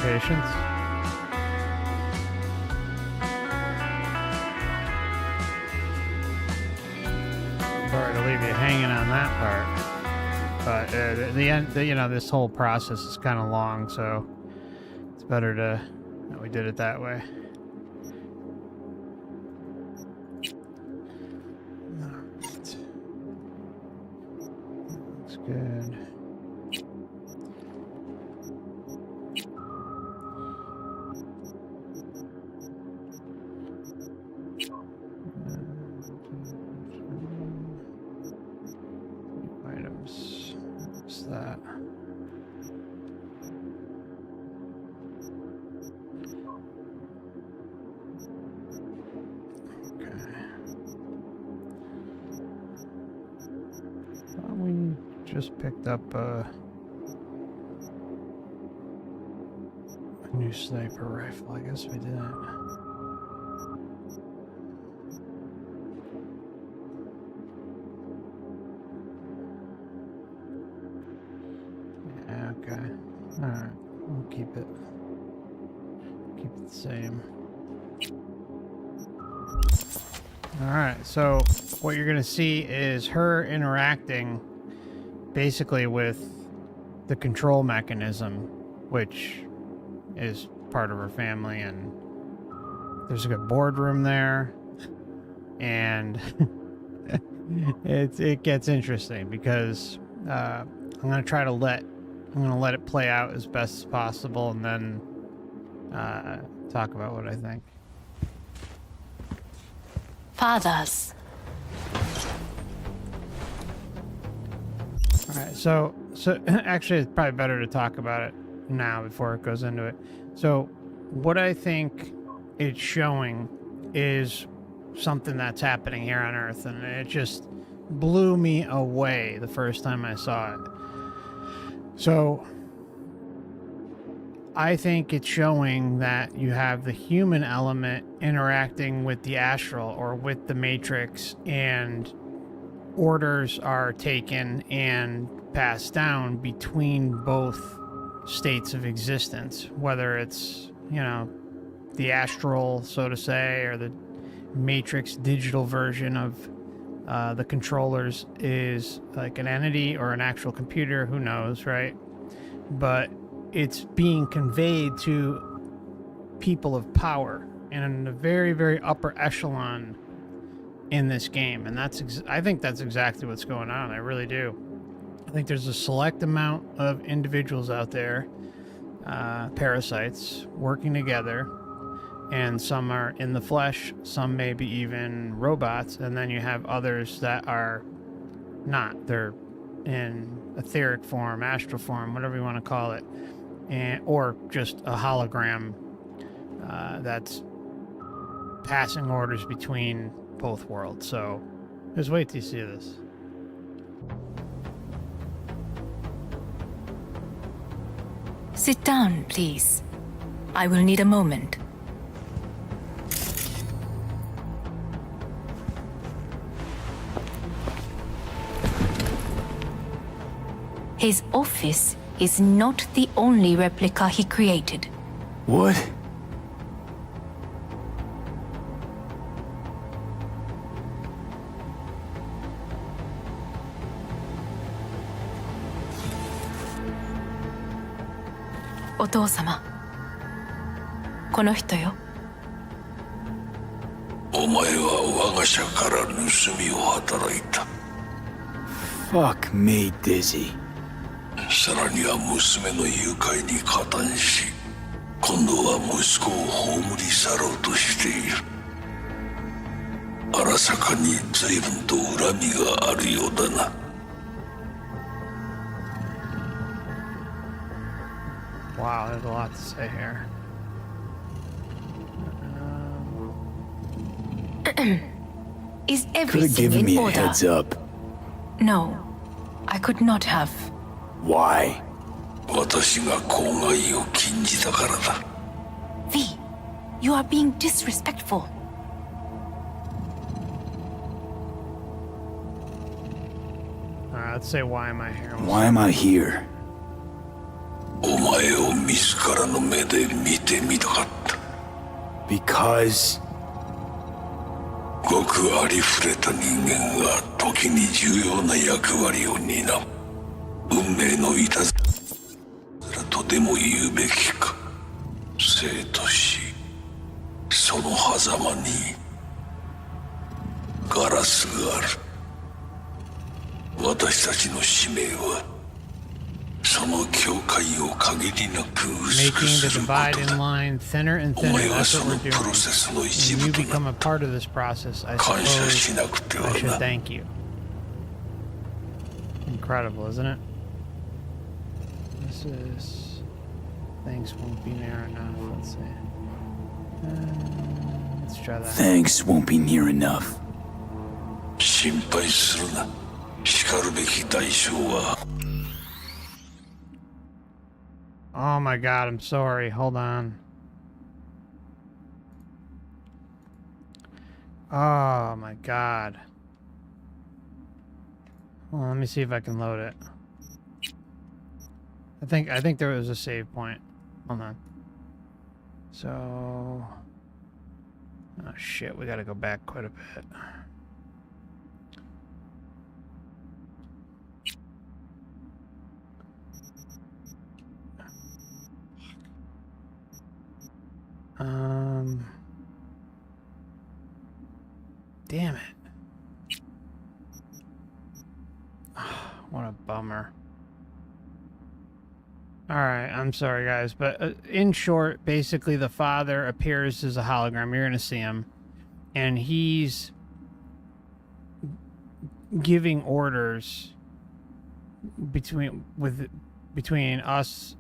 patience. Sorry to leave you hanging on that part, but the end, you know, this whole process is kind of long, so it's better that we did it that way. Alright. Looks good. Items. What's that? We just picked up a new sniper rifle. I guess we did. Yeah, okay. Alright, we'll keep it the same. Alright, so what you're gonna see is her interacting basically with the control mechanism, which is part of her family, and there's a good boardroom there, and it gets interesting because I'm gonna let it play out as best as possible, and then talk about what I think. Fathers. Alright, so actually it's probably better to talk about it now before it goes into it. So what I think it's showing is something that's happening here on Earth, and it just blew me away the first time I saw it. So I think it's showing that you have the human element interacting with the astral or with the matrix, and orders are taken and passed down between both states of existence, whether it's, you know, the astral, so to say, or the matrix digital version of the controllers is like an entity or an actual computer, who knows, right? But it's being conveyed to people of power and in a very, very upper echelon in this game. And I think that's exactly what's going on. I really do. I think there's a select amount of individuals out there, parasites, working together, and some are in the flesh, some maybe even robots, and then you have others that are not. They're in etheric form, astral form, whatever you want to call it. Or just a hologram that's passing orders between both worlds. So just wait till you see this. Sit down, please. I will need a moment. His office is not the only replica he created. What? Otou-sama. この人よ。お前は我が社から盗みを働いた。Fuck me, Dizzy. さらには娘の誘拐に加担し、今度は息子を葬り去ろうとしている。荒坂に随分と恨みがあるようだな。Wow, there's a lot to say here. Is Could have everything given in me a order? heads up. No, I could not have. Why? 私が公害を禁じたからだ。 V, you are being disrespectful. Let's say, why am I here? Why am I here? お前を自らの目で見てみたかった。 Because... ごくありふれた人間が時に重要な役割を担う。運命のいたずらとでも言うべきか。生と死、その狭間にガラスがある。私たちの使命はその境界を限りなく薄く Making す the るこ divide と in だ。 line thinner and お thinner. 前は That's そ what の we're プロ doing. セスの一 And 部 you と become な a part of this process. I 感謝し suppose なくては I should な。 thank you. Incredible, isn't it? This is... Thanks won't be near enough. Let's see. Let's try that. Thanks won't be near enough. 心配するな。しかるべき代償は。 Oh my god, I'm sorry. Hold on. Oh my god. Well, let me see if I can load it. I think there was a save point. Hold on. So... Oh shit, we gotta go back quite a bit. Damn it. What a bummer. Alright, I'm sorry guys, but in short, basically the father appears as a hologram. You're gonna see him. And he's giving orders between us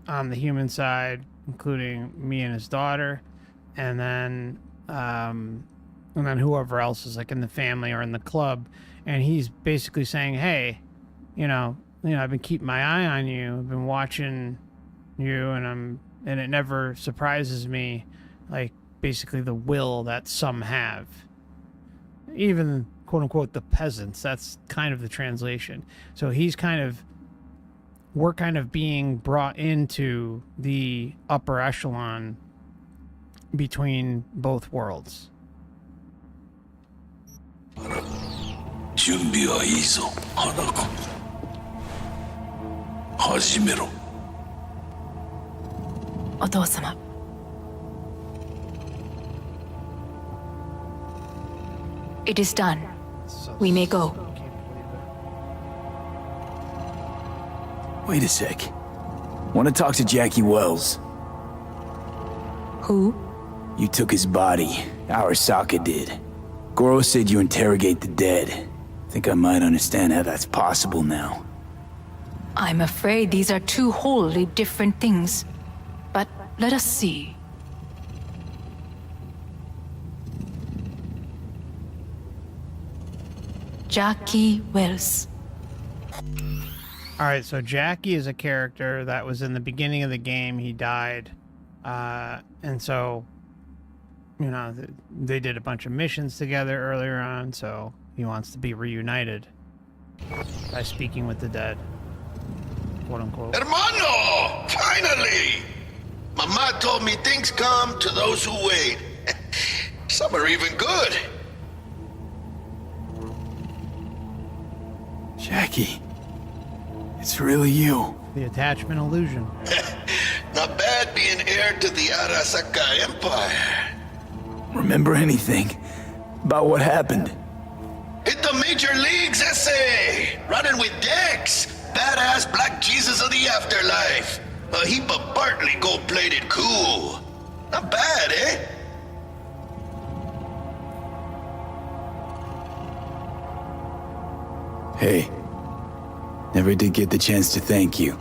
on the human side, including me and his daughter, and then whoever else is like in the family or in the club, and he's basically saying, hey, you know, I've been keeping my eye on you, I've been watching you, and it never surprises me, like basically the will that some have, even quote unquote the peasants. That's kind of the translation. So we're kind of being brought into the upper echelon between both worlds. 準備はいいぞ、花子。始めろ。お父様。It is done. We may go. Wait a sec. Want to talk to Jackie Wells. Who? You took his body. Arasaka did. Goro said you interrogate the dead. Think I might understand how that's possible now. I'm afraid these are two wholly different things. But let us see. Jackie Wells. Alright, so Jackie is a character that was in the beginning of the game. He died. And so, you know, they did a bunch of missions together earlier on, so he wants to be reunited by speaking with the dead. Quote unquote. Hermano! Finally! Mama told me things come to those who wait. Some are even good. Jackie. It's really you. The attachment illusion. Not bad being heir to the Arasaka Empire. Remember anything about what happened? Hit the major leagues, essay! Running with Dex! Badass black Jesus of the afterlife! A heap of Bartley gold-plated cool. Not bad, eh? Hey. Never did get the chance to thank you.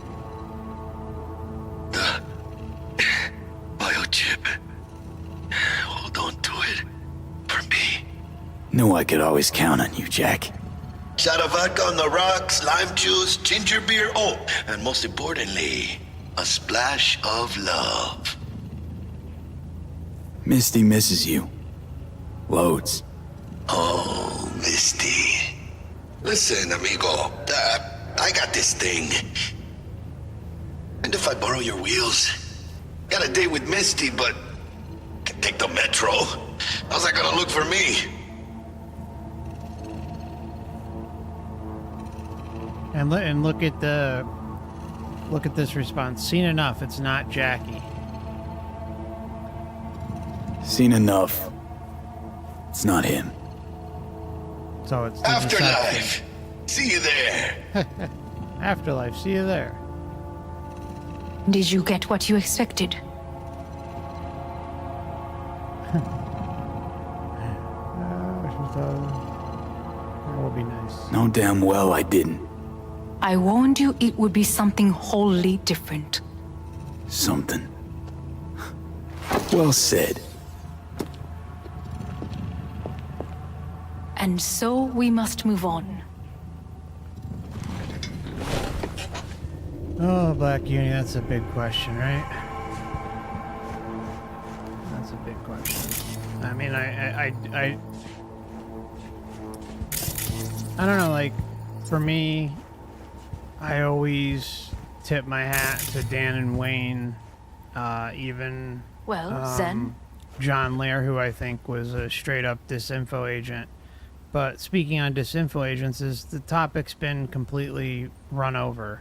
Biochip. Hold on to it. For me. Knew I could always count on you, Jack. Shot of vodka on the rocks, lime juice, ginger beer, oh, and most importantly, a splash of love. Misty misses you. Loads. Oh, Misty. Listen, amigo, I got this thing. And if I borrow your wheels? Got a date with Misty, but can take the metro. How's that gonna look for me? And look at this response. Seen enough. It's not Jackie. Seen enough. It's not him. So it's Afterlife. See you there. Afterlife. See you there. Did you get what you expected? That would be nice. No damn well I didn't. I warned you it would be something wholly different. Something. Well said. And so we must move on. Oh, Black Uni, that's a big question, right? That's a big question. I mean, I don't know, like, for me, I always tip my hat to Dan and Wayne, even... Well, Zen? John Lair, who I think was a straight-up disinfo agent. But speaking on disinfo agents, is the topic's been completely run over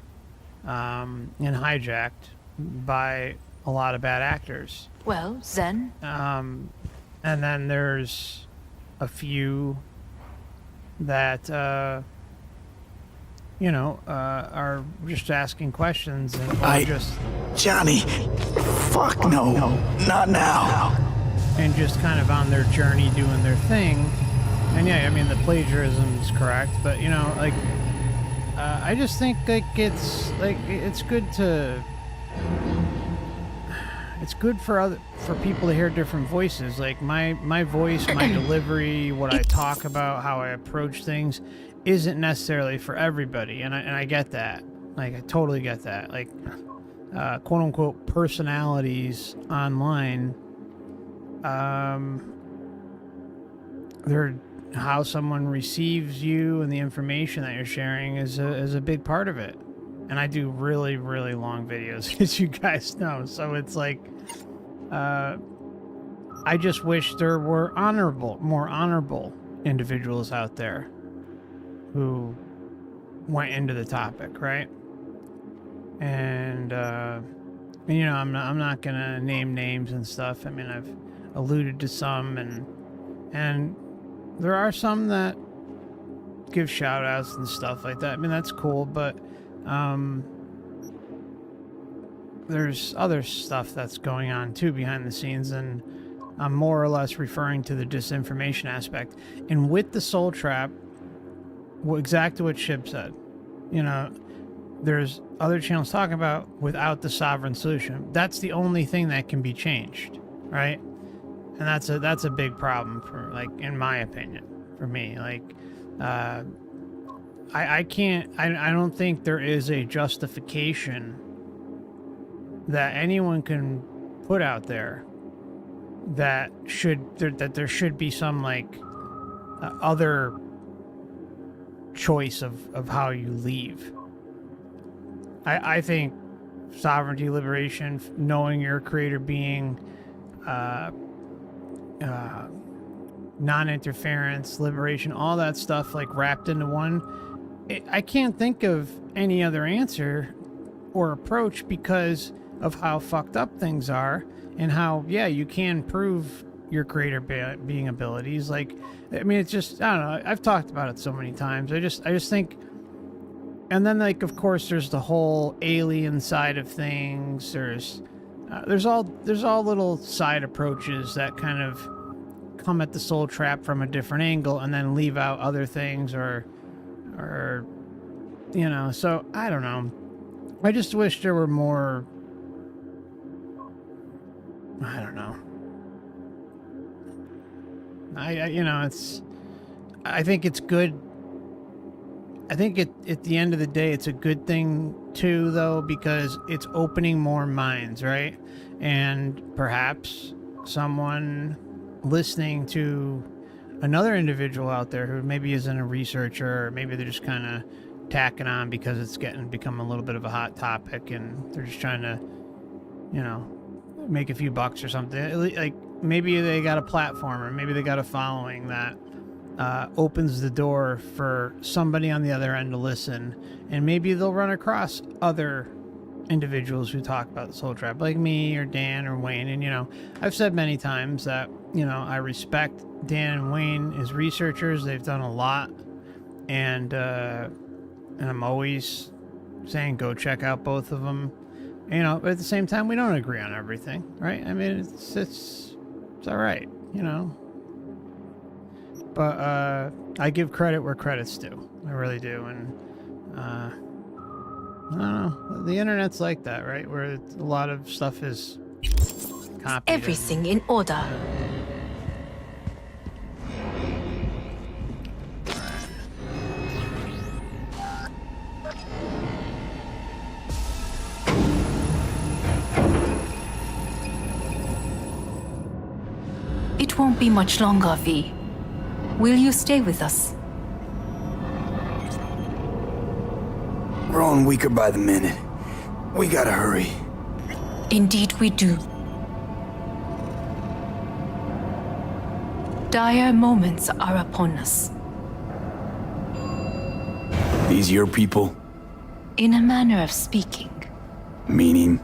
and hijacked by a lot of bad actors. Well, Zen? And then there's a few that, you know, are just asking questions and Johnny, fuck no, not now. And just kind of on their journey doing their thing. And yeah, I mean, the plagiarism is correct, but, you know, like, I just think, like, it's good to... It's good for people to hear different voices. Like, my voice, my delivery, what I talk about, how I approach things, isn't necessarily for everybody, and I get that. Like, I totally get that. Like, quote-unquote personalities online, they're... how someone receives you and the information that you're sharing is a big part of it. And I do really, really long videos, as you guys know. So it's like, I just wish there were more honorable individuals out there who went into the topic, right? And you know, I'm not gonna name names and stuff. I mean, I've alluded to some, and there are some that give shout outs and stuff like that. I mean, that's cool, but there's other stuff that's going on too behind the scenes, and I'm more or less referring to the disinformation aspect. And with the Soul Trap, exactly what Shib said. You know, there's other channels talking about without the sovereign solution. That's the only thing that can be changed, right? And that's a big problem for, like, in my opinion, for me. Like, I don't think there is a justification that anyone can put out there that there should be some, like, other choice of how you leave. I think sovereignty, liberation, knowing your creator being, non-interference, liberation, all that stuff, like, wrapped into one. I can't think of any other answer or approach because of how fucked up things are, and how, yeah, you can prove your creator being abilities. Like, I mean, it's just, I don't know, I've talked about it so many times. I just think, and then, like, of course, there's the whole alien side of things. There's all little side approaches that kind of come at the Soul Trap from a different angle and then leave out other things, or you know. So I don't know. I just wish there were more. I don't know. I you know, it's. I think it's good. I think at the end of the day, it's a good thing too, though, because it's opening more minds, right? And perhaps someone listening to another individual out there who maybe isn't a researcher, or maybe they're just kind of tacking on because it's become a little bit of a hot topic, and they're just trying to, you know, make a few bucks or something. Like, maybe they got a platform, or maybe they got a following that opens the door for somebody on the other end to listen, and maybe they'll run across other individuals who talk about the Soul Tribe, like me or Dan or Wayne. And, you know, I've said many times that, you know, I respect Dan and Wayne as researchers. They've done a lot. And I'm always saying go check out both of them. You know, but at the same time, we don't agree on everything, right? I mean, it's all right, you know. But I give credit where credit's due. I really do. And I don't know. The internet's like that, right? Where a lot of stuff is copied. Everything in order. It won't be much longer, V. Will you stay with us? Growing weaker by the minute. We gotta hurry. Indeed we do. Dire moments are upon us. These your people? In a manner of speaking. Meaning?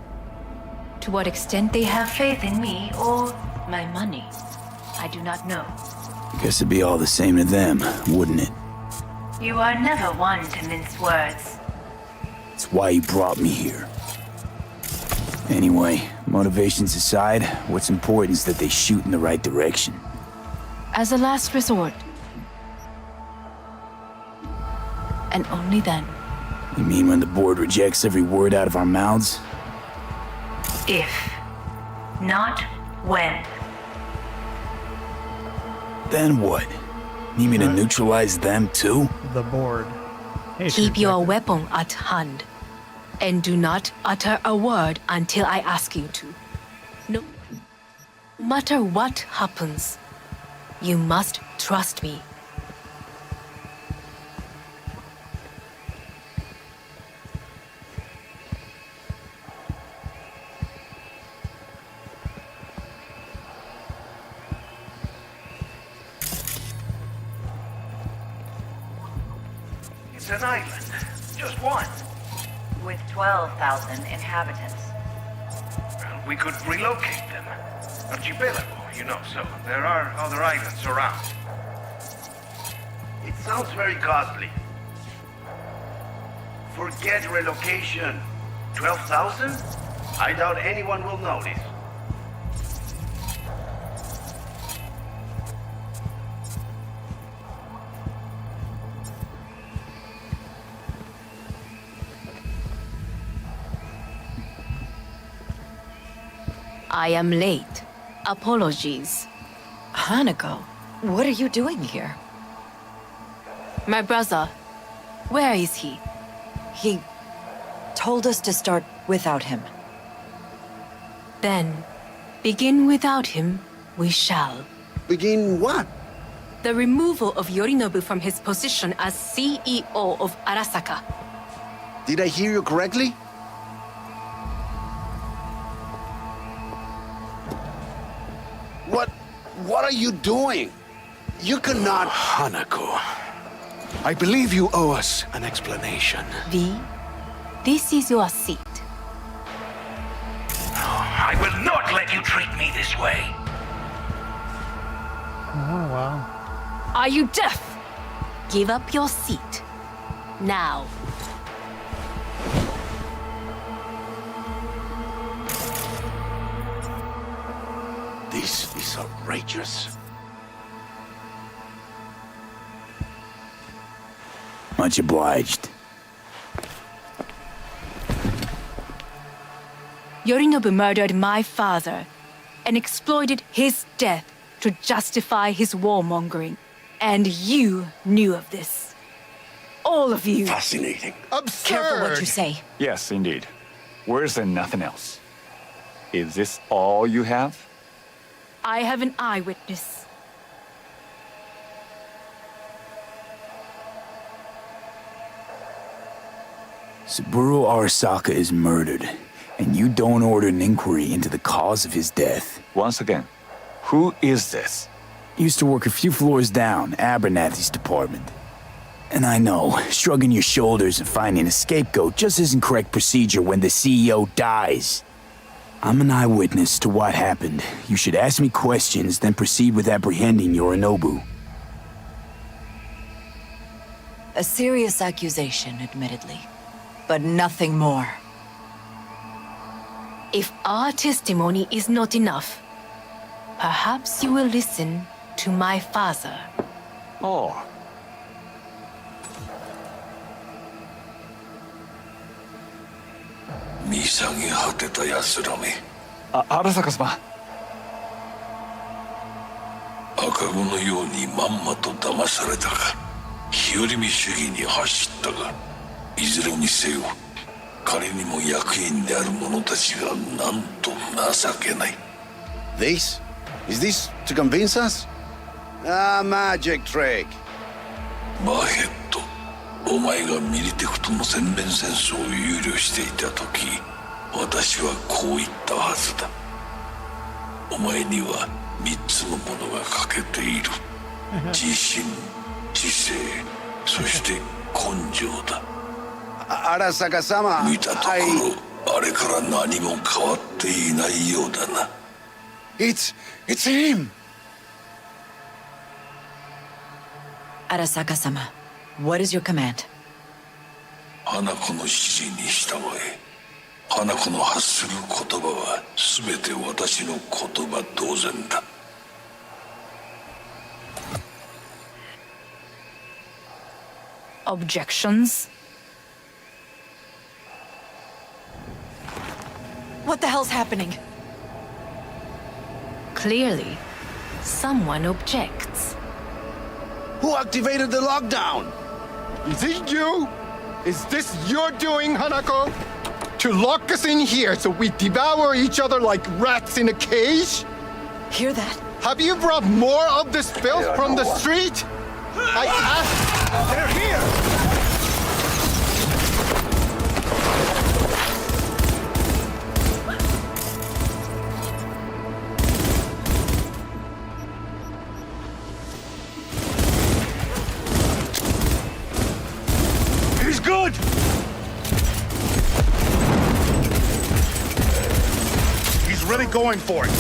To what extent they have faith in me or my money, I do not know. Guess it'd be all the same to them, wouldn't it? You are never one to mince words. It's why you brought me here. Anyway, motivations aside, what's important is that they shoot in the right direction. As a last resort. And only then. You mean when the board rejects every word out of our mouths? If. Not when. Then what? Need me to neutralize them too? The board. Hey, keep your weapon at hand. And do not utter a word until I ask you to. No matter what happens, you must trust me. It's an island. Just one. With 12,000 inhabitants. Well, we could relocate them. Archipelago, you know, so there are other islands around. It sounds very costly. Forget relocation. 12,000? I doubt anyone will notice. I am late. Apologies. Hanako, what are you doing here? My brother, where is he? He told us to start without him. Then, begin without him, we shall. Begin what? The removal of Yorinobu from his position as CEO of Arasaka. Did I hear you correctly? What are you doing? You cannot... Hanako, I believe you owe us an explanation. V, this is your seat. I will not let you treat me this way. Oh, wow. Are you deaf? Give up your seat. Now. This is outrageous. Much obliged. Yorinobu murdered my father and exploited his death to justify his warmongering. And you knew of this. All of you. Fascinating. Absurd! Careful what you say. Yes, indeed. Worse than nothing else. Is this all you have? I have an eyewitness. Saburo Arasaka is murdered, and you don't order an inquiry into the cause of his death. Once again, who is this? Used to work a few floors down, Abernathy's department. And I know, shrugging your shoulders and finding a scapegoat just isn't correct procedure when the CEO dies. I'm an eyewitness to what happened. You should ask me questions, then proceed with apprehending Yorinobu. A serious accusation, admittedly. But nothing more. If our testimony is not enough, perhaps you will listen to my father. Oh. Arasaka様。赤子のようにまんまと騙されたか、日和見主義に走ったが、いずれにせよ、彼にも役員である者たちがなんと情けない。This? Is this to convince us? Ah, magic trick. マヘッド、お前がミリテクとの全面戦争を憂慮していた時、私はこう言ったはずだ。お前には3つのものが欠けている。自信、知性、そして根性だ。Arasaka様。見たところ、あれから何も変わっていないようだな。It's him! Arasaka-sama, what is your command? 花子の指示に従え。花子の発する言葉は全て私の言葉同然だ。Objections? What the hell's happening? Clearly, someone objects. Who activated the lockdown? Is it you? Is this your doing, Hanako? To lock us in here so we devour each other like rats in a cage? Hear that? Have you brought more of this filth from the street? I asked. They're here! He's good! He's really going for it.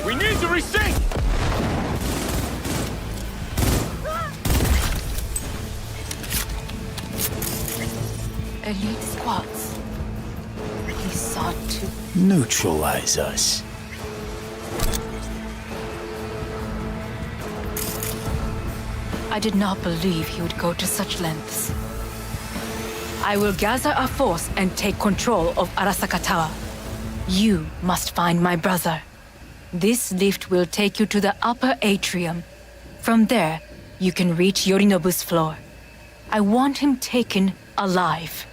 We need to resync! Elite squads. He sought to Neutralize us. I did not believe he would go to such lengths. I will gather a force and take control of Arasaka Tower. You must find my brother. This lift will take you to the upper atrium. From there, you can reach Yorinobu's floor. I want him taken alive.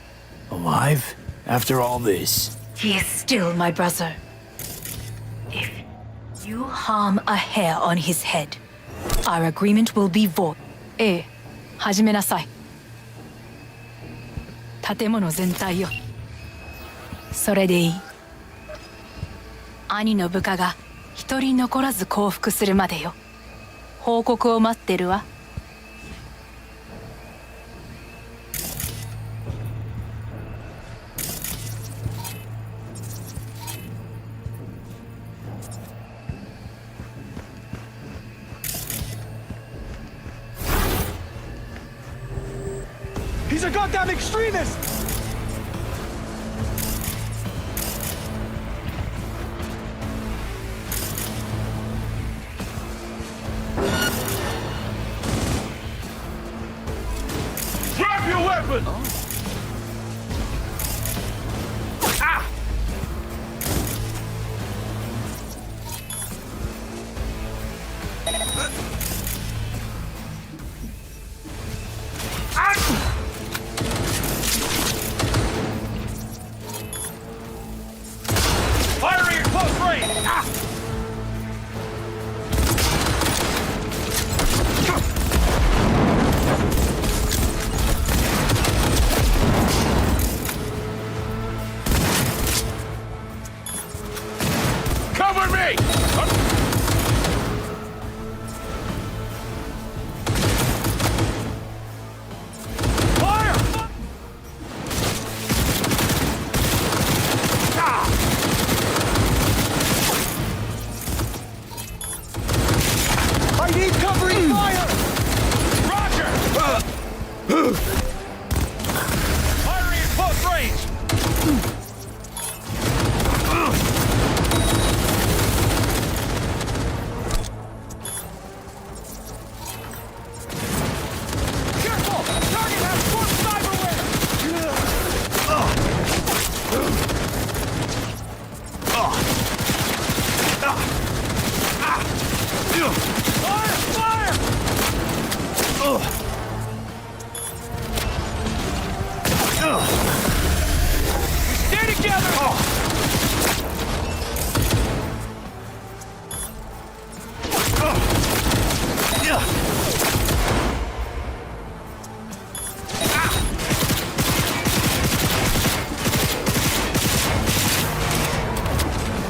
Alive? After all this? He is still my brother. If you harm a hair on his head, our agreement will be void. ええ、始めなさい。建物全体よ。それでいい。兄の部下が一人残らず降伏するまでよ。報告を待ってるわ。He's a goddamn extremist! Drop your weapon! Ah!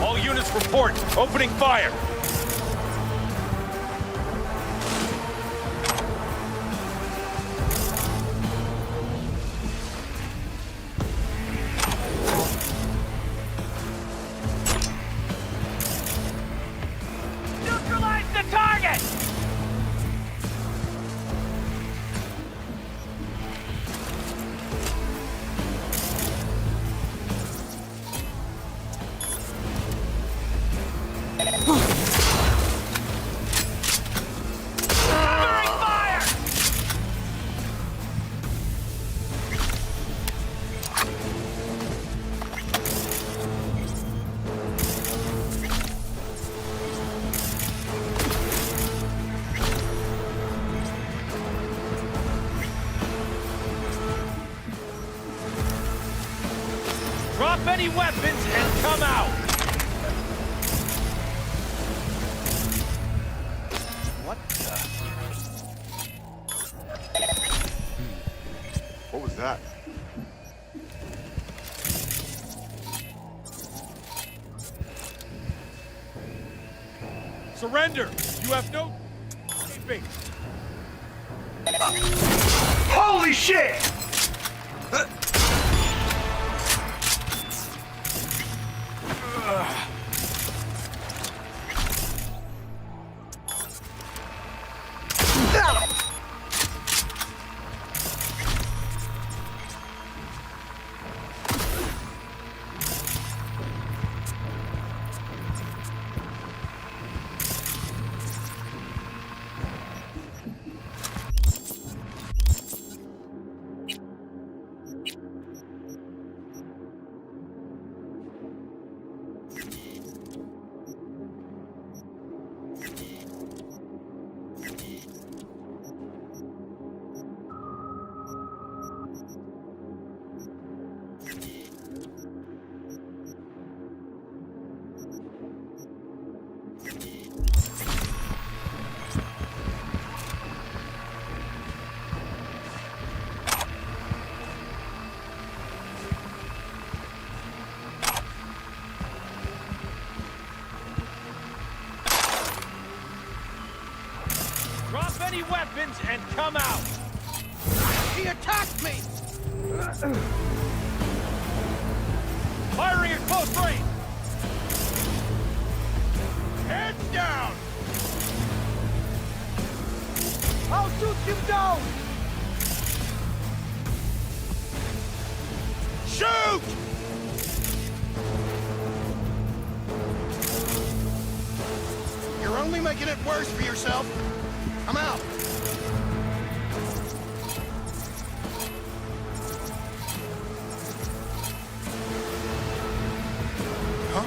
All units report. Opening fire. Neutralize the target! Covering fire! Drop any weapons and come out. What the? What was that? Surrender. You have no escaping. Holy shit! Drop any weapons and come out. He attacked me! Firing at close range. Heads down! I'll shoot him down! Shoot! You're only making it worse for yourself. I'm out. Huh?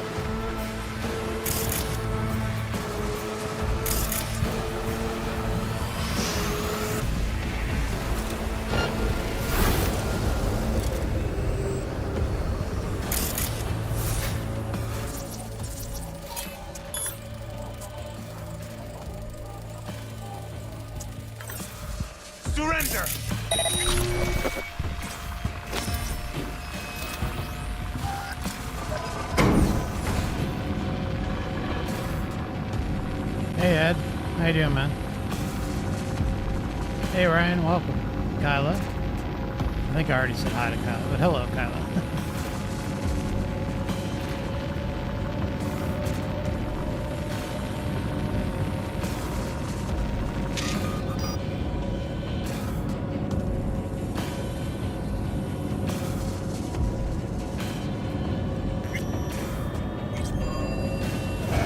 Surrender! Hey Ed, how you doing, man? Hey Ryan, welcome. Kyla. I think I already said hi to Kyla, but hello, Kyla.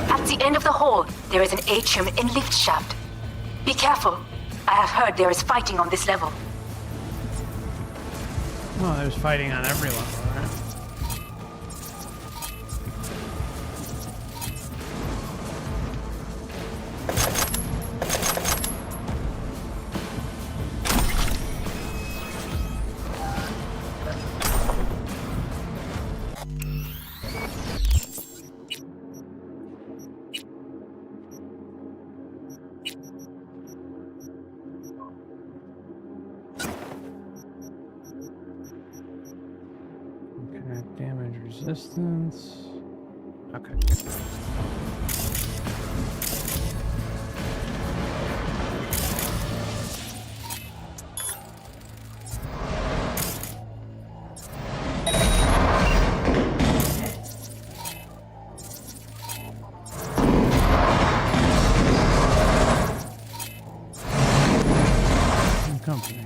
At the end of the hall, there is an atrium and lift shaft. Be careful. I have heard there is fighting on this level. Well, there's fighting on every level, right? Damage resistance. Okay. Company.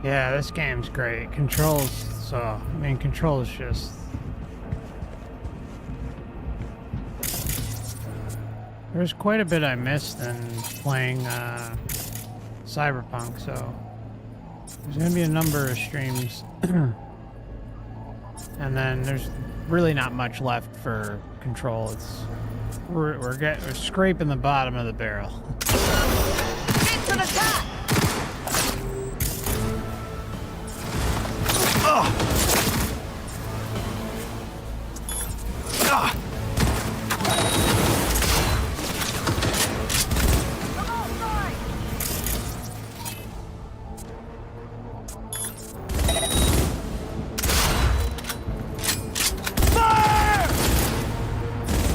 Yeah, this game's great. Controls, controls just... There's quite a bit I missed in playing Cyberpunk, so... There's gonna be a number of streams. And then there's really not much left for Control. It's... We're scraping the bottom of the barrel. Get to the top!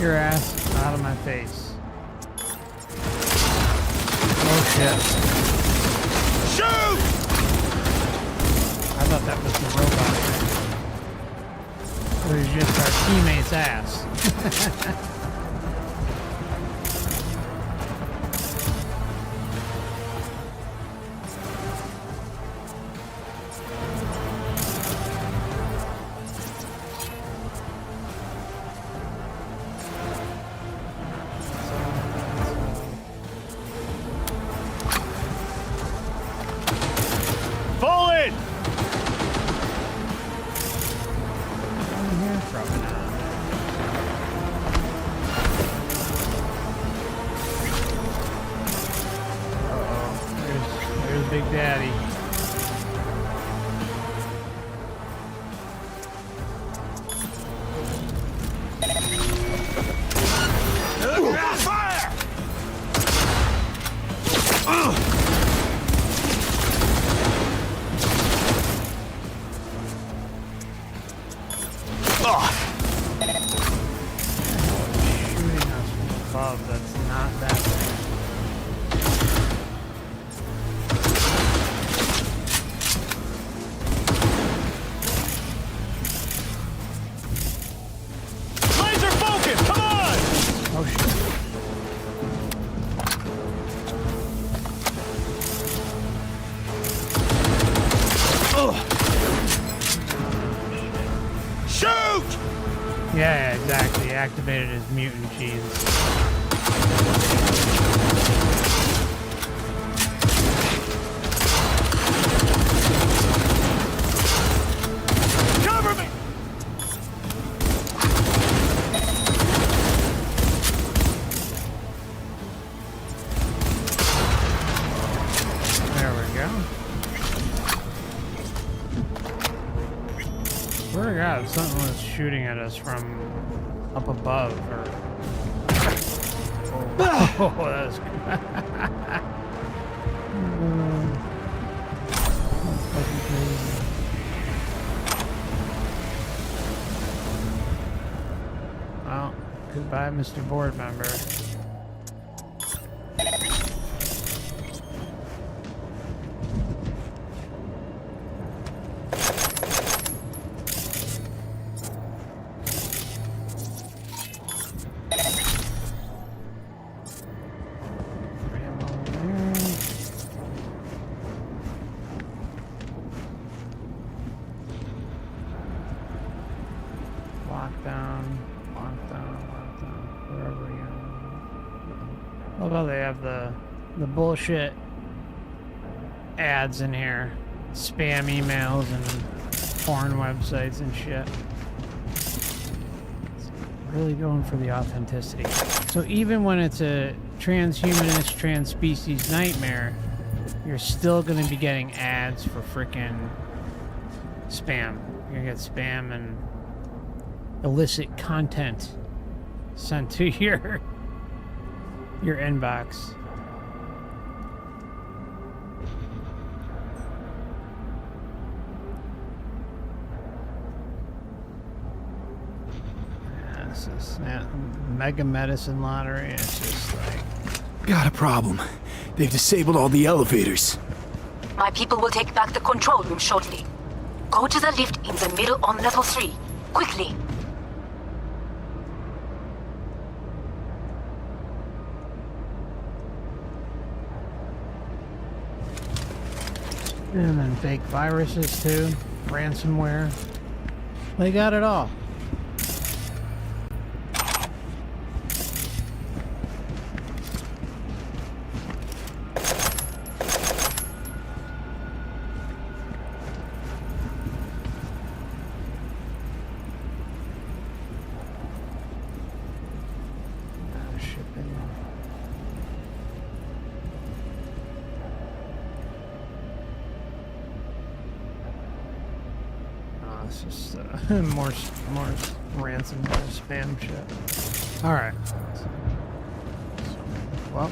Your ass out of my face. Oh shit. Shoot! I thought that was the robot. Or he's just our teammate's ass. Big Daddy. Fire! Yeah, exactly. He activated his mutant cheese. Cover me! There we go. Swear to God, something was shooting at us from up above, or... Oh, that was... That's fucking crazy. Well, goodbye, Mr. Board Member. Lockdown, wherever you go. Although they have the bullshit ads in here, spam emails and porn websites and shit. It's really going for the authenticity. So even when it's a transhumanist, trans-species nightmare, you're still going to be getting ads for frickin' spam. You're going to get spam and illicit content sent to your inbox. Yeah, this is mega medicine lottery. It's just like... Got a problem. They've disabled all the elevators. My people will take back the control room shortly. Go to the lift in the middle on level 3. Quickly. And then fake viruses too, ransomware. They got it all. It's just more ransomware spam shit. All right. Well.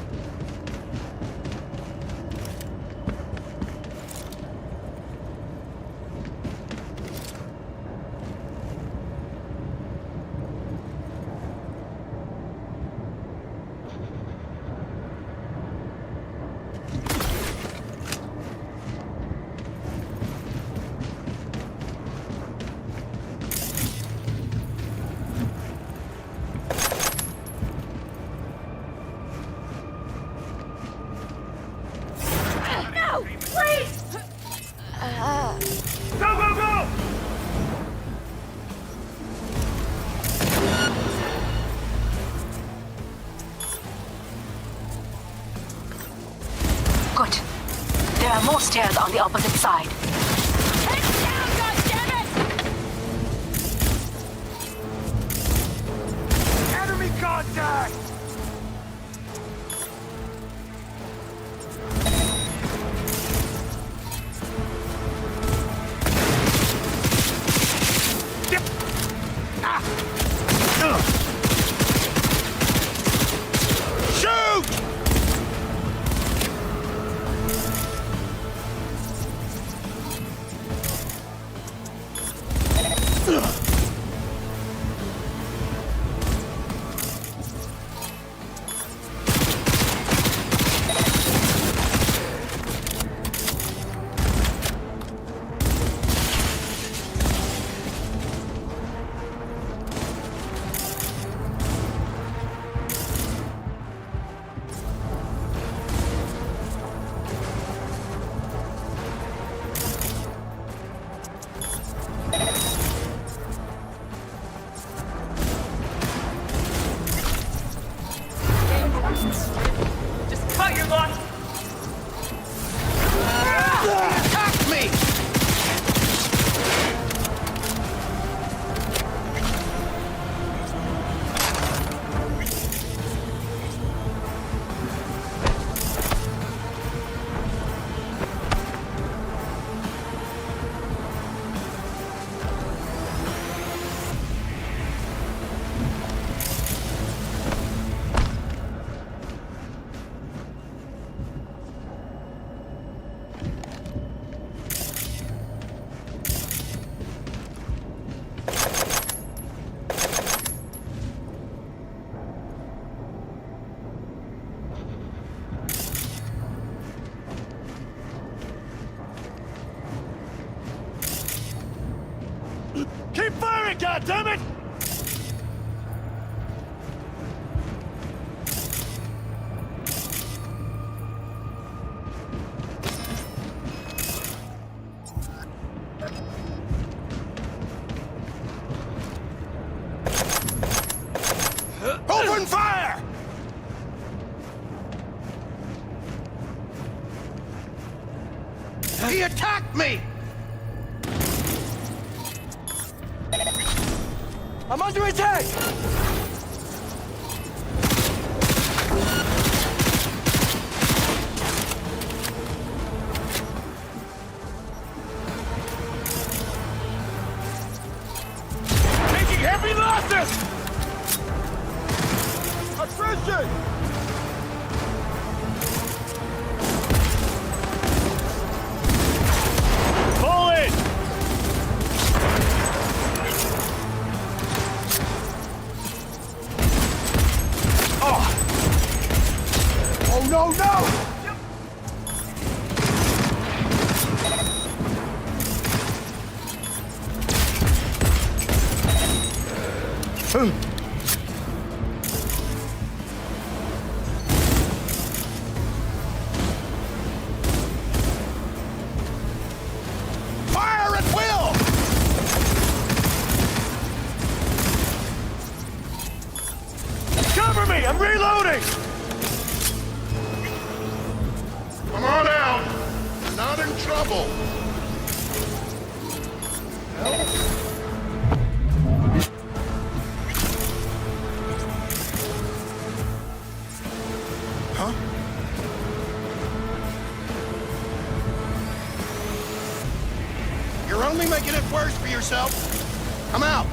Good. There are more stairs on the opposite side. Enemy contact! Keep firing, goddammit! Open fire! He attacked me! I'm under attack! Taking heavy losses! Attrition! Pull it! Oh no, no! Fire at will! Cover me! I'm reloading! Come on out! You're not in trouble! Huh? You're only making it worse for yourself. Come out!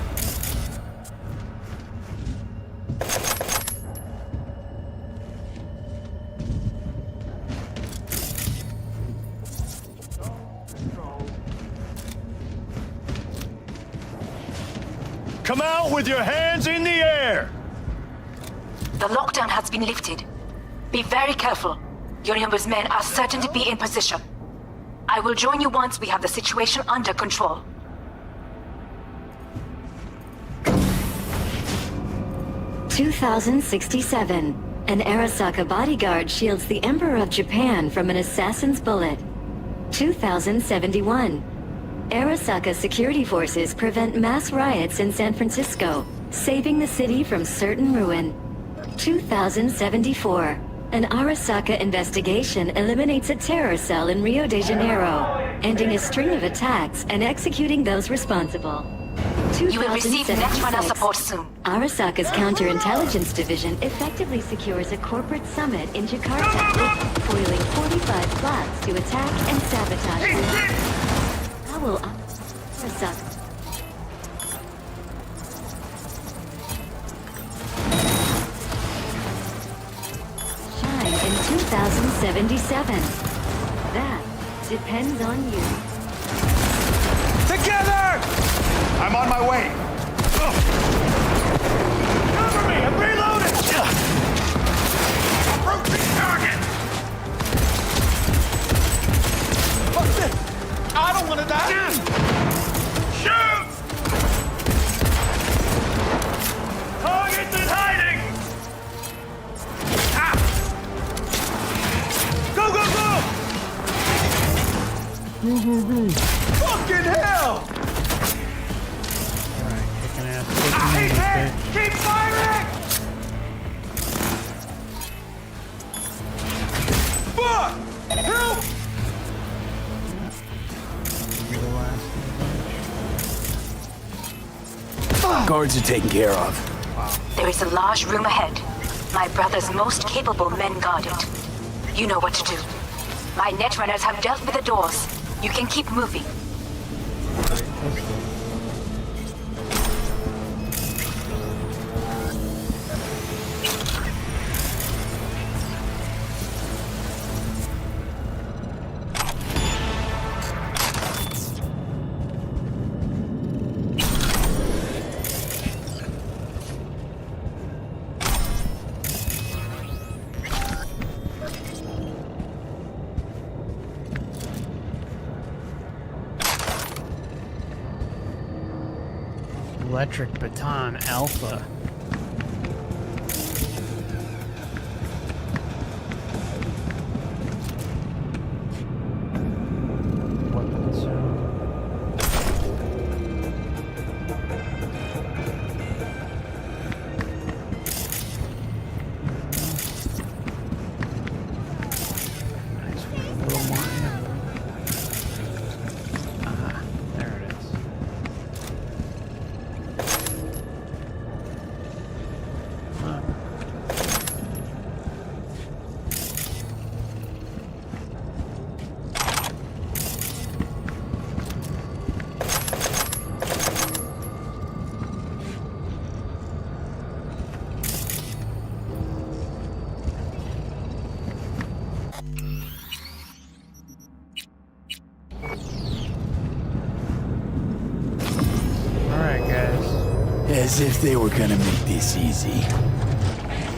Come out with your hands in the air! The lockdown has been lifted. Be very careful. Yorinobu's men are certain to be in position. I will join you once we have the situation under control. "2067. An Arasaka bodyguard shields the Emperor of Japan from an assassin's bullet. 2071. Arasaka security forces prevent mass riots in San Francisco, saving the city from certain ruin. 2074. An Arasaka investigation eliminates a terror cell in Rio de Janeiro, ending a string of attacks and executing those responsible. You will receive Netrunner support soon. Arasaka's counterintelligence division effectively secures a corporate summit in Jakarta, foiling 45 plots to attack and sabotage. How will Arasaka... shine in 2077? That depends on you. Together! I'm on my way. Cover me! I'm reloading! Approaching target! I don't want to die! Shoot! Target's in hiding! Ah! Go, go, go! Fucking hell! Hey, keep firing! Fuck! Help! Guards are taken care of. There is a large room ahead. My brother's most capable men guard it. You know what to do. My netrunners have dealt with the doors. You can keep moving. Electric Baton Alpha. Weapon zone. Nice, a little more ammo. Ah, there it is. Alright, guys. As if they were gonna make this easy.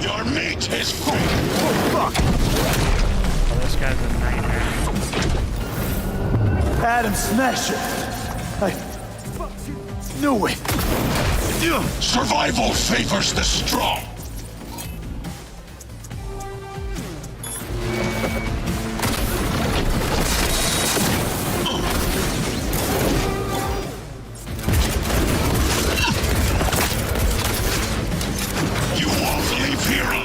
Your meat is cooked. Oh, fuck! Oh, this guy's a nightmare. Adam Smasher! I knew it! Survival favors the strong. You won't leave here.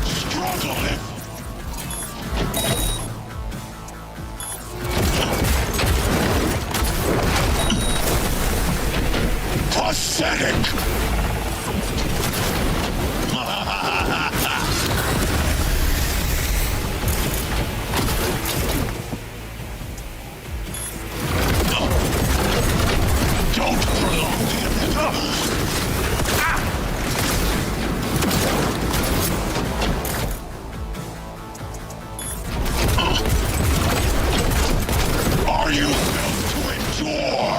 Struggle it. Pathetic. Don't prolong the Are you built to endure?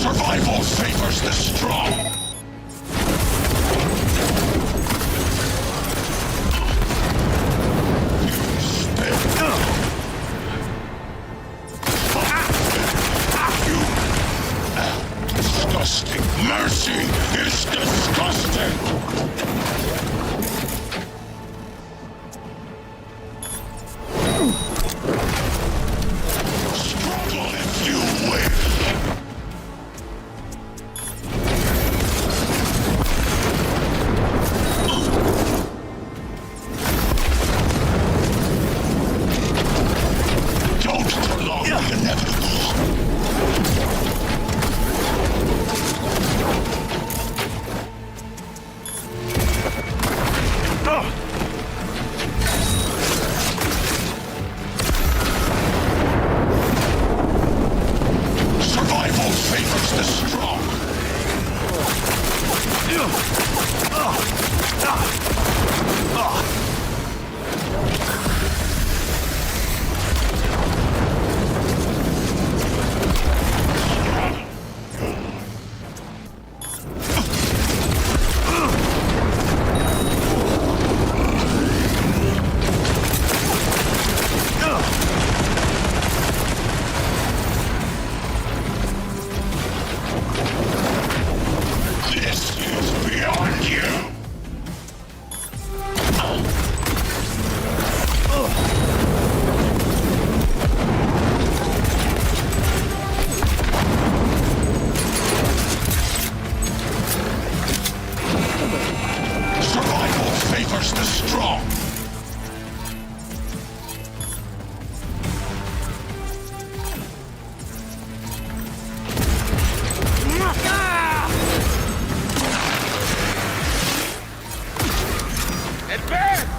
Survival favors the strong. Disgusting. Mercy is disgusting. Struggle if you wish. Don't prolong the inevitable. Survival favors the strong. This is beyond you. Survival favors the strong. Advance!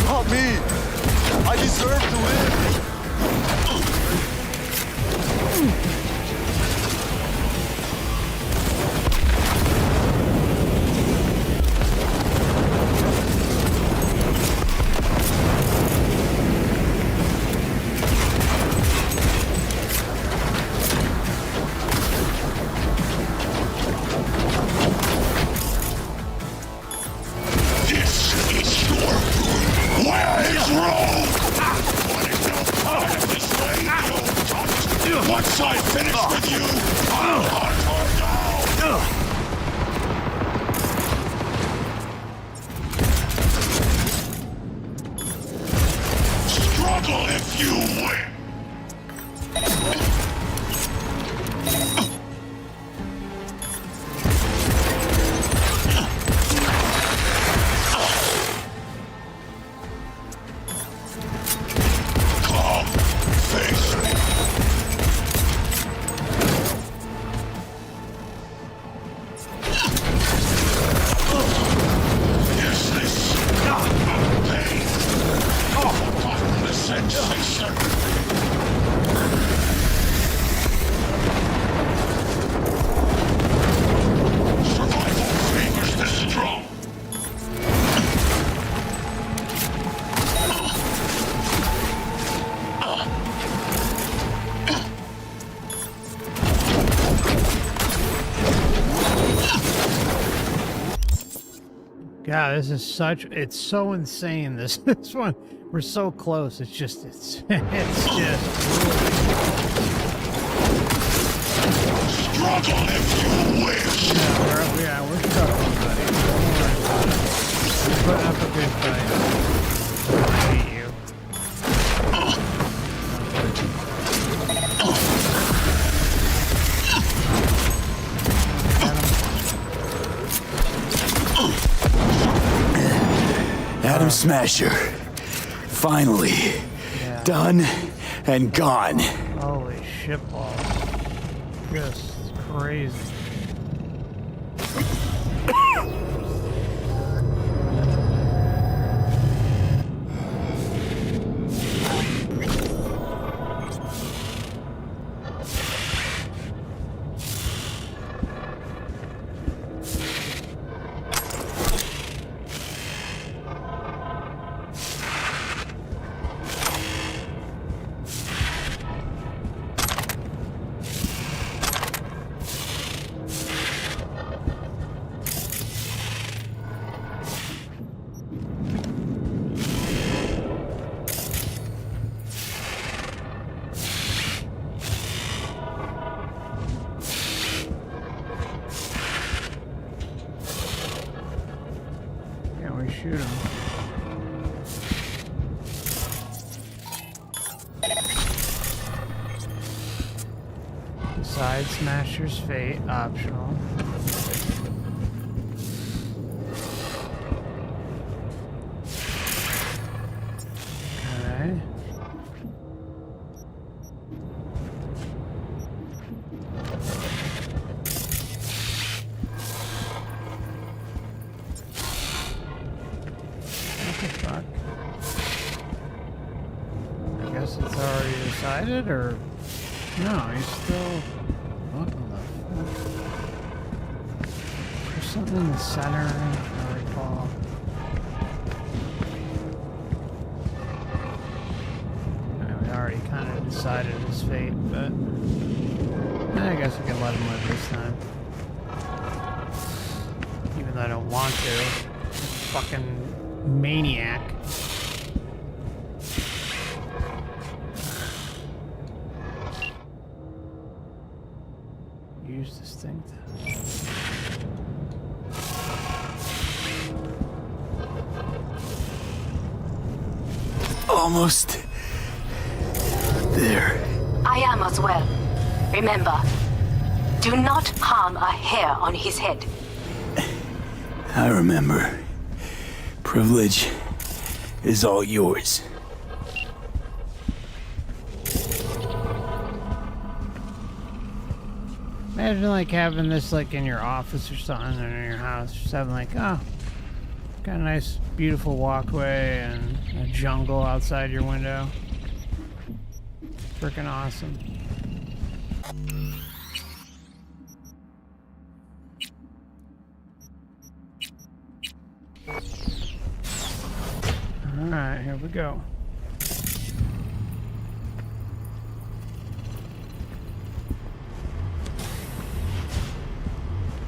Not me! I deserve to live! This is your room. Where is Rome? What is no part of this way? You don't. Once I finish with you, I'll hunt her down. Struggle if you win. Come, face me. Is this pain? Forgotten the sensation. Survival favors the strong. God, this is such, it's so insane. This one, we're so close. It's just, it's just. Struggle if you wish. We're struggling, buddy. Don't worry about it. We're putting up a good fight. I hate you. Adam Smasher. Finally. Done and gone. Holy shitball. Just crazy. shoot him. Side Smasher's Fate, optional. Okay. What the fuck? I guess it's already decided, or no, he's still... What the fuck? There's something in the center, I recall. We already kind of decided his fate, but I guess we can let him live this time. Even though I don't want to. Fucking maniac. Use distinct. Almost there. I am as well. Remember, do not harm a hair on his head. I remember. Privilege is all yours. Imagine like having this like in your office or something, or in your house, just having like, oh, got a nice beautiful walkway and a jungle outside your window. Freaking awesome. Alright, here we go.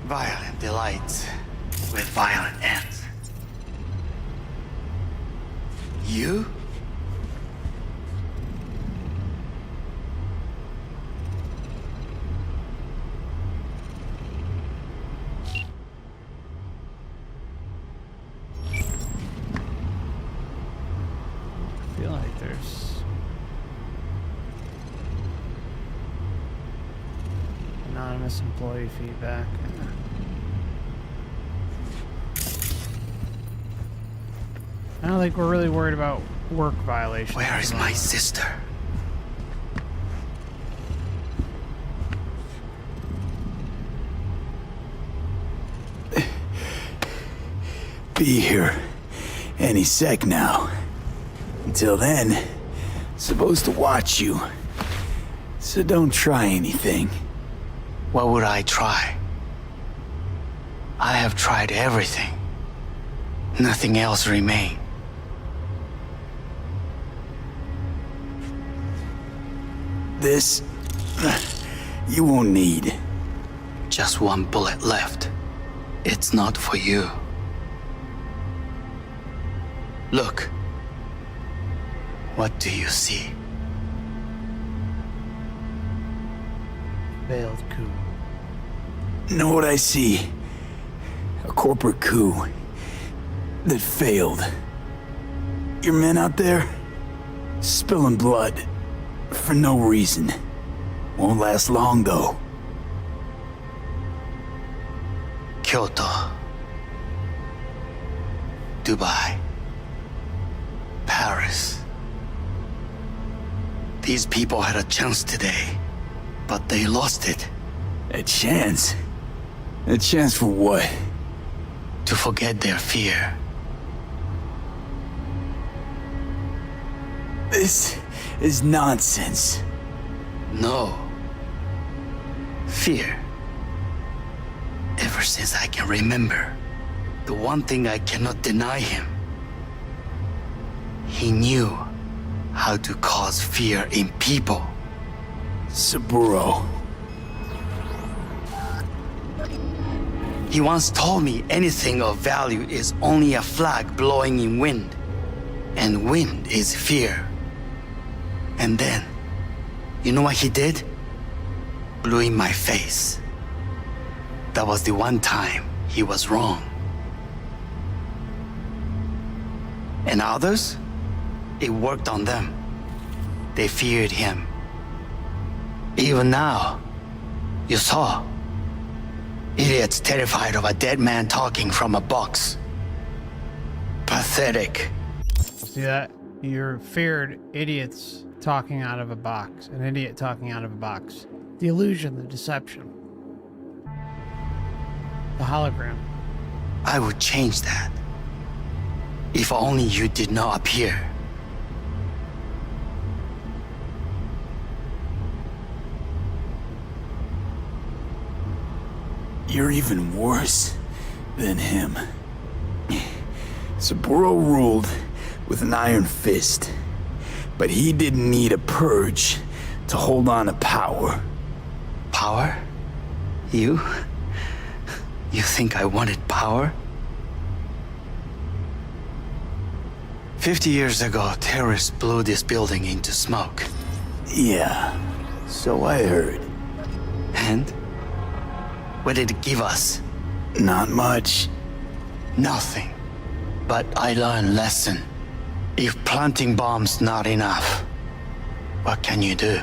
Violent delights with violent ends. You? I feel like there's anonymous employee feedback. I don't think we're really worried about work violations. Where is my sister? Be here any sec now. Until then, supposed to watch you. So don't try anything. What would I try? I have tried everything. Nothing else remains. This... you won't need. Just one bullet left. It's not for you. Look. What do you see? Failed coup. Know what I see? A corporate coup that failed. Your men out there? Spilling blood. For no reason. Won't last long, though. Kyoto. Dubai. Paris. These people had a chance today, but they lost it. A chance? A chance for what? To forget their fear. This is nonsense. No. Fear. Ever since I can remember, the one thing I cannot deny him. He knew how to cause fear in people. Saburo. He once told me anything of value is only a flag blowing in wind. And wind is fear. And then, you know what he did? Blew in my face. That was the one time he was wrong. And others, it worked on them. They feared him. Even now, you saw. Idiots terrified of a dead man talking from a box. Pathetic. See that? You're feared idiots talking out of a box. An idiot talking out of a box. The illusion, the deception. The hologram. I would change that. If only you did not appear. You're even worse than him. Saburo ruled with an iron fist, but he didn't need a purge to hold on to power. Power? You? You think I wanted power? 50 years ago, terrorists blew this building into smoke. Yeah, so I heard. And? What did it give us? Not much. Nothing. But I learned a lesson. If planting bombs not enough, what can you do?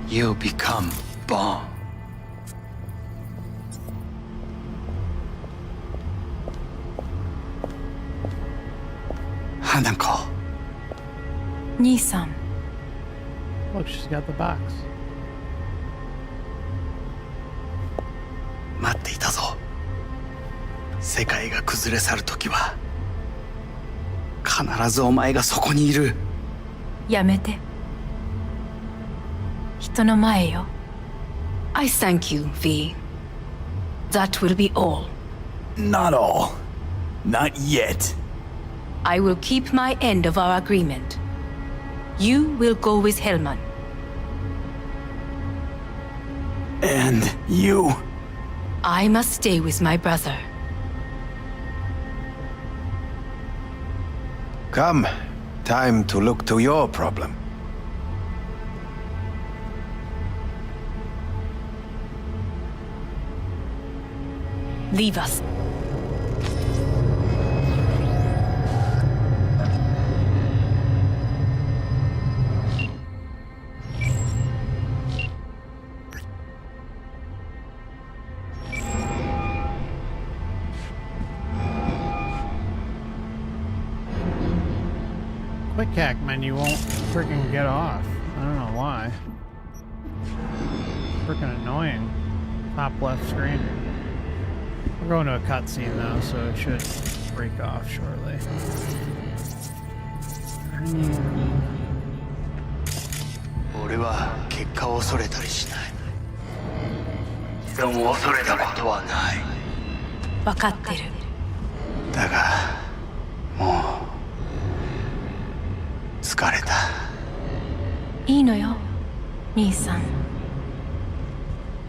You become bomb. Hanako. Nissan. Look, she's got the box. 待っていたぞ。世界が崩れ去るときは、必ずお前がそこにいる。やめて。人の前よ。I thank you, V. That will be all. Not all. Not yet. I will keep my end of our agreement. You will go with Hellman. And you? I must stay with my brother. Come. Time to look to your problem. Leave us. Quick hack menu won't freaking get off. I don't know why. Freaking annoying. Top left screen. We're going to a cutscene though, so it should break off shortly. 俺は結果を恐れたりしない。でも恐れたことはない。わかってる。だが、もう疲れた。いいのよ、兄さん。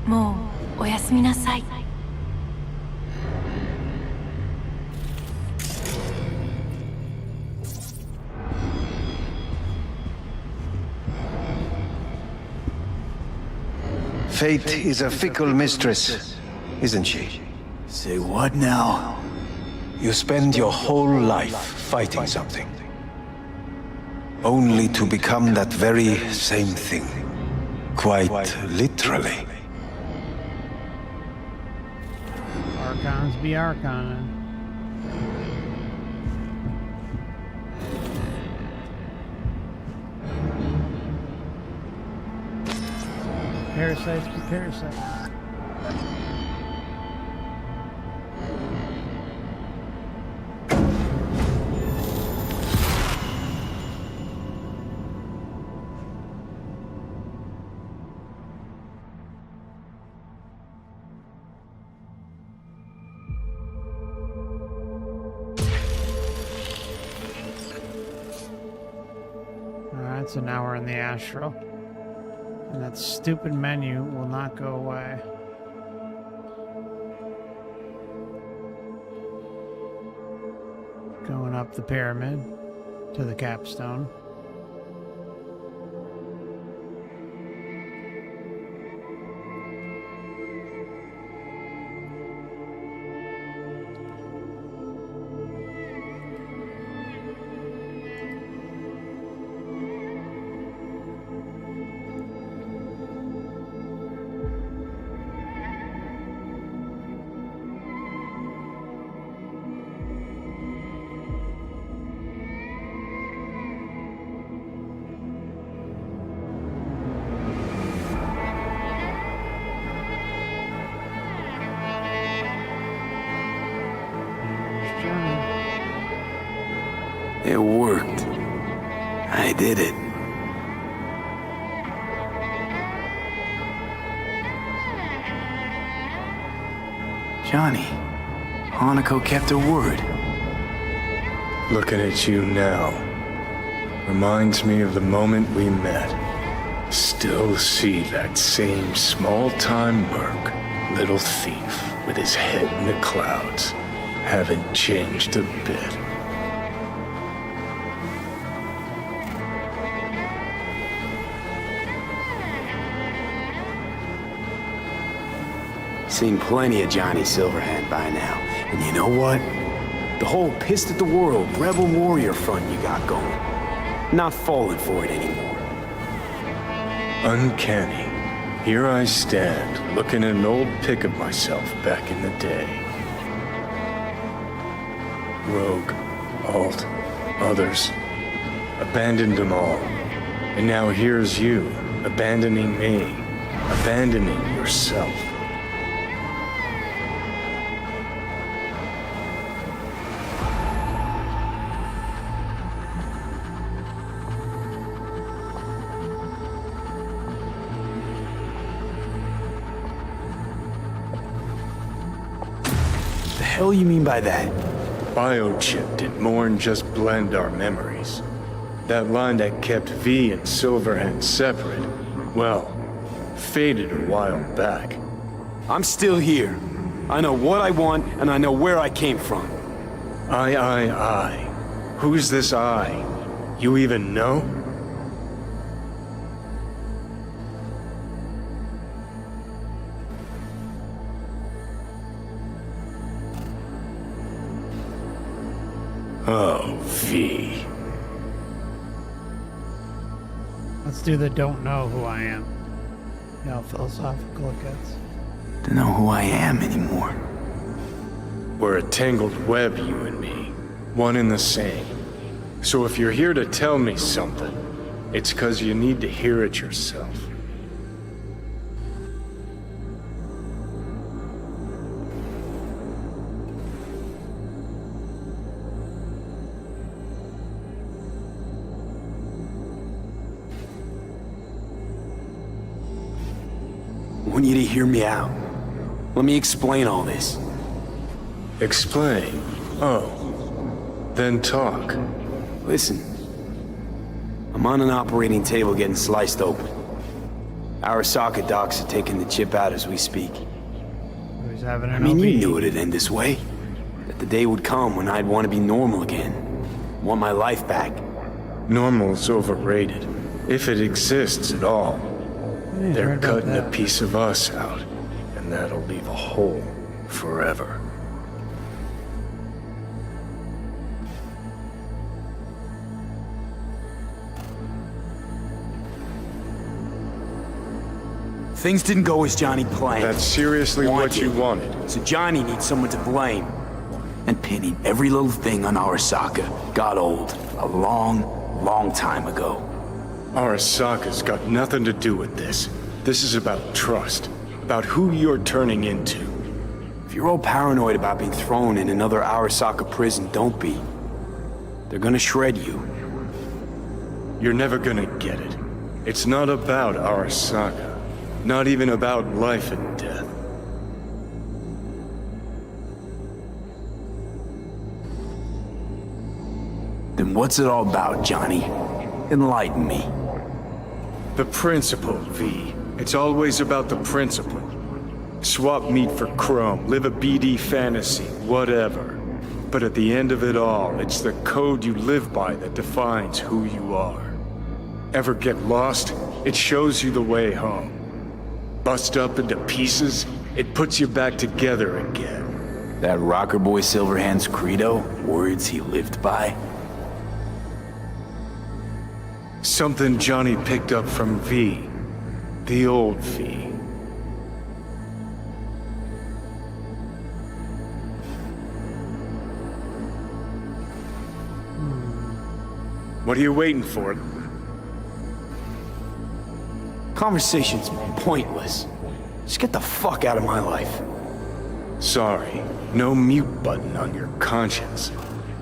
もうおやすみなさい。Fate is a fickle mistress, isn't she? Say what now? You spend your whole life fighting something, only to become that very same thing. Quite literally. Archons be Archon. Parasites be parasites. Alright, so now we're in the Astral. And that stupid menu will not go away. Going up the pyramid to the capstone. I did it. Johnny, Hanako kept her word. Looking at you now reminds me of the moment we met. Still see that same small-time merc, little thief with his head in the clouds. Haven't changed a bit. Seen plenty of Johnny Silverhand by now. And you know what? The whole pissed at the world, rebel warrior front you got going. Not falling for it anymore. Uncanny. Here I stand, looking at an old pic of myself back in the day. Rogue, Alt, others. Abandoned them all. And now here's you, abandoning me. Abandoning yourself. The hell you mean by that? Biochip did more than just blend our memories. That line that kept V and Silverhand separate, well, faded a while back. I'm still here. I know what I want, and I know where I came from. I. Who's this I? You even know? Oh, V. Let's do the don't know who I am. You know how philosophical it gets. To know who I am anymore. We're a tangled web, you and me. One and the same. So if you're here to tell me something, it's 'cause you need to hear it yourself. I want you to hear me out. Let me explain all this. Explain? Oh. Then talk. Listen. I'm on an operating table getting sliced open. Our socket docs are taking the chip out as we speak. He's having an I mean, OB. you knew it'd end this way. That the day would come when I'd want to be normal again. Want my life back. Normal's overrated. If it exists at all. Yeah, They're heard about cutting a that. piece of us out, and that'll leave a hole forever. Things didn't go as Johnny planned. That's seriously what you wanted. So Johnny needs someone to blame. And pinning every little thing on Arasaka got old a long, long time ago. Arasaka's got nothing to do with this. This is about trust. About who you're turning into. If you're all paranoid about being thrown in another Arasaka prison, don't be. They're gonna shred you. You're never gonna get it. It's not about Arasaka. Not even about life and death. Then what's it all about, Johnny? Enlighten me. The principle, V. It's always about the principle. Swap meat for chrome, live a BD fantasy, whatever. But at the end of it all, it's the code you live by that defines who you are. Ever get lost? It shows you the way home. Bust up into pieces, it puts you back together again. That rocker boy Silverhand's credo? Words he lived by? Something Johnny picked up from V. The old V. What are you waiting for? Conversation's pointless. Just get the fuck out of my life. Sorry, no mute button on your conscience.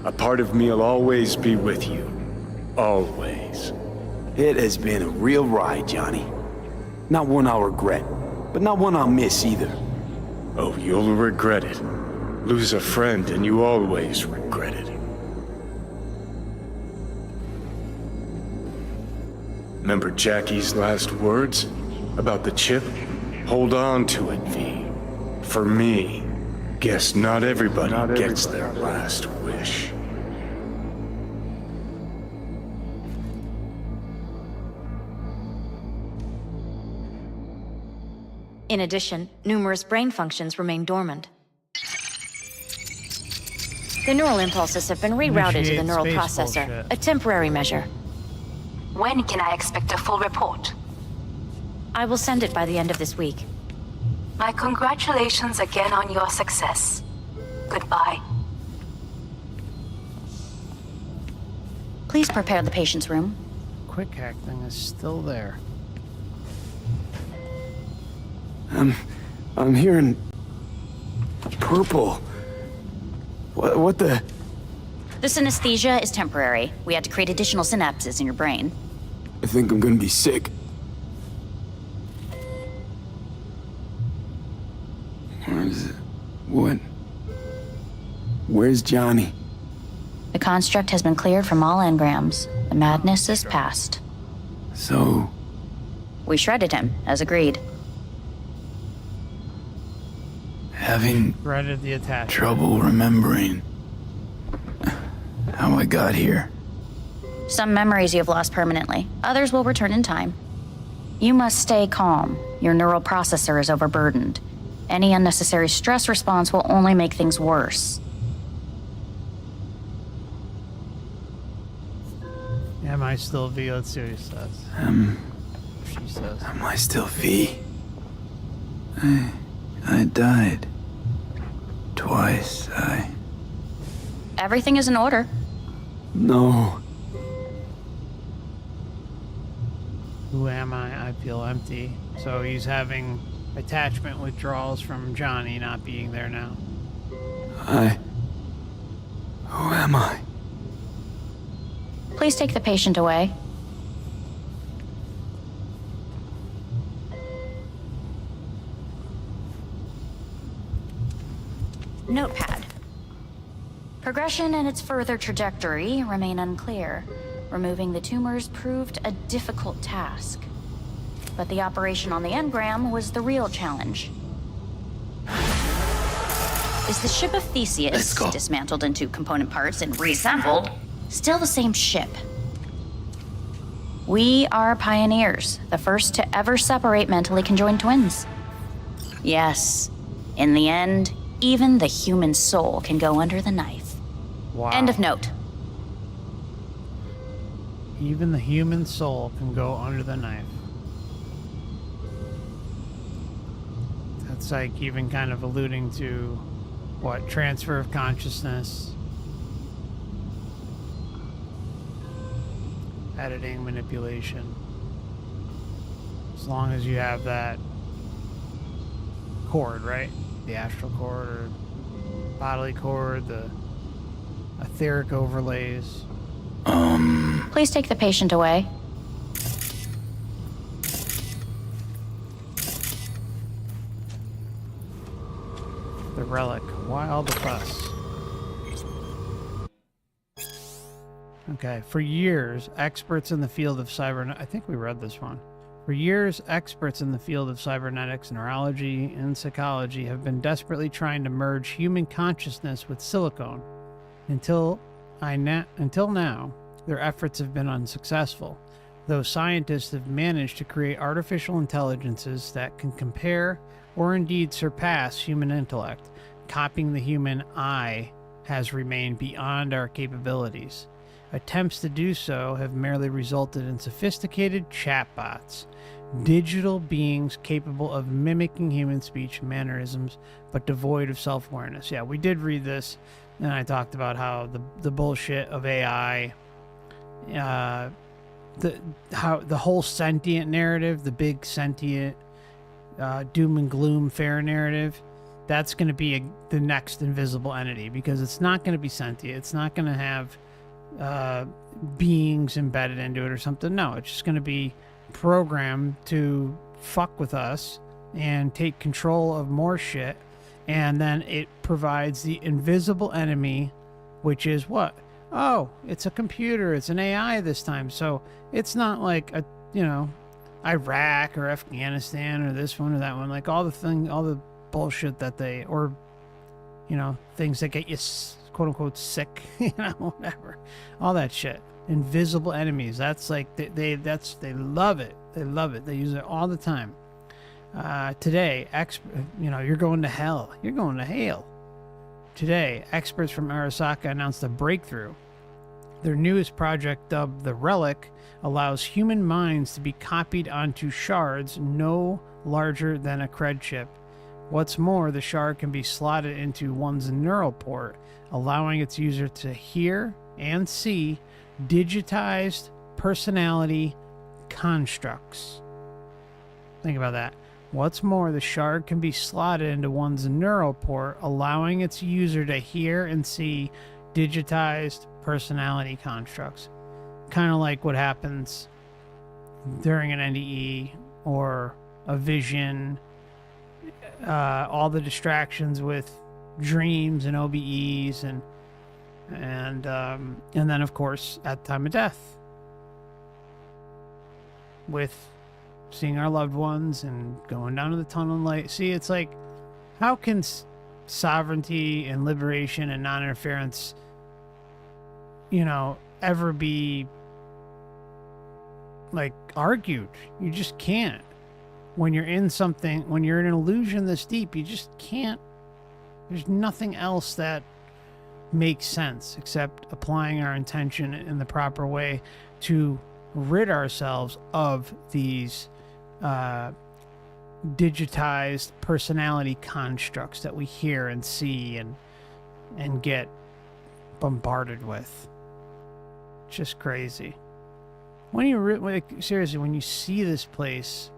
A part of me'll always be with you. always. It has been a real ride, Johnny. Not one I'll regret, but not one I'll miss either. Oh, you'll regret it. Lose a friend and you always regret it. Remember Jackie's last words about the chip? Hold on to it, V. For me, guess not everybody gets their last wish. In addition, numerous brain functions remain dormant. The neural impulses have been rerouted to the neural processor, a temporary measure. When can I expect a full report? I will send it by the end of this week. My congratulations again on your success. Goodbye. Please prepare the patient's room. Quick hack thing is still there. I'm hearing purple. What the? The synesthesia is temporary. We had to create additional synapses in your brain. I think I'm gonna be sick. What? Where's Johnny? The construct has been cleared from all engrams. The madness is past. So? We shredded him, as agreed. Having Shredded the attachment. trouble remembering how I got here. Some memories you have lost permanently. Others will return in time. You must stay calm. Your neural processor is overburdened. Any unnecessary stress response will only make things worse. Am I still V? Let's see what he says. She says. Am I still V? I died. Twice, Everything is in order. No. Who am I? I feel empty. So he's having attachment withdrawals from Johnny not being there now. Who am I? Please take the patient away. Notepad. Progression and its further trajectory remain unclear. Removing the tumors proved a difficult task. But the operation on the engram was the real challenge. Is the ship of Theseus, dismantled into component parts and reassembled, still the same ship? We are pioneers, the first to ever separate mentally conjoined twins. Yes, in the end, even the human soul can go under the knife. Wow. End of note. Even the human soul can go under the knife. That's like even kind of alluding to what? Transfer of consciousness. Editing, manipulation. As long as you have that cord, right? The astral cord or bodily cord, the etheric overlays. Please take the patient away. The relic. Why all the fuss? Okay, for years, experts in the field of I think we read this one. For years, experts in the field of cybernetics, neurology, and psychology have been desperately trying to merge human consciousness with silicone. Until now, their efforts have been unsuccessful, though scientists have managed to create artificial intelligences that can compare or indeed surpass human intellect. Copying the human eye has remained beyond our capabilities. Attempts to do so have merely resulted in sophisticated chatbots, digital beings capable of mimicking human speech mannerisms, but devoid of self-awareness. Yeah, we did read this, and I talked about how the bullshit of AI, how the whole sentient narrative, the big sentient doom and gloom fair narrative, that's going to be the next invisible entity, because it's not going to be sentient. It's not going to have beings embedded into it or something. No, it's just going to be programmed to fuck with us and take control of more shit. And then it provides the invisible enemy, which is what? Oh, it's a computer. It's an AI this time. So it's not like a, you know, Iraq or Afghanistan or this one or that one. Like all the bullshit that they, or, you know, things that get you quote unquote sick, you know, whatever. All that shit. Invisible enemies. That's like, they love it. They love it. They use it all the time. Today, you know, you're going to hell. You're going to hell. Today, experts from Arasaka announced a breakthrough. Their newest project, dubbed the Relic, allows human minds to be copied onto shards no larger than a cred chip. What's more, the shard can be slotted into one's neural port, allowing its user to hear and see digitized personality constructs. Think about that. What's more, the shard can be slotted into one's neural port, allowing its user to hear and see digitized personality constructs. Kind of like what happens during an NDE or a vision, all the distractions with dreams and OBEs and then of course at time of death with seeing our loved ones and going down to the tunnel and light. See, it's like, how can sovereignty and liberation and non-interference, you know, ever be like argued? You just can't. When you're in something, when you're in an illusion this deep, you just can't. There's nothing else that makes sense except applying our intention in the proper way to rid ourselves of these digitized personality constructs that we hear and see and get bombarded with. It's just crazy. When you like, seriously, when you see this place,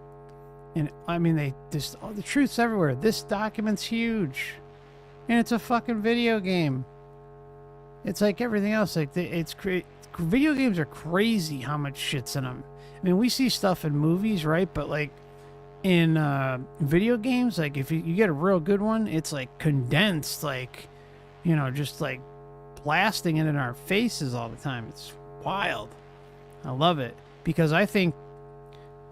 and I mean, the truth's everywhere. This document's huge, and it's a fucking video game. It's like everything else. Like video games are crazy how much shit's in them. I mean, we see stuff in movies, right? But like in video games, like if you get a real good one, it's like condensed, like, you know, just like blasting it in our faces all the time. It's wild. I love it because I think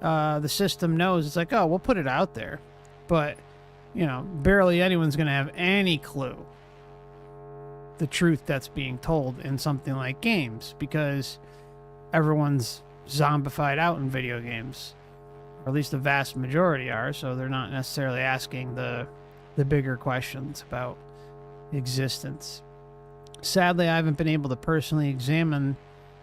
the system knows. It's like, oh, we'll put it out there, but you know, barely anyone's gonna have any clue the truth that's being told in something like games, because everyone's zombified out in video games, or at least the vast majority are, so they're not necessarily asking the bigger questions about existence. Sadly, I haven't been able to personally examine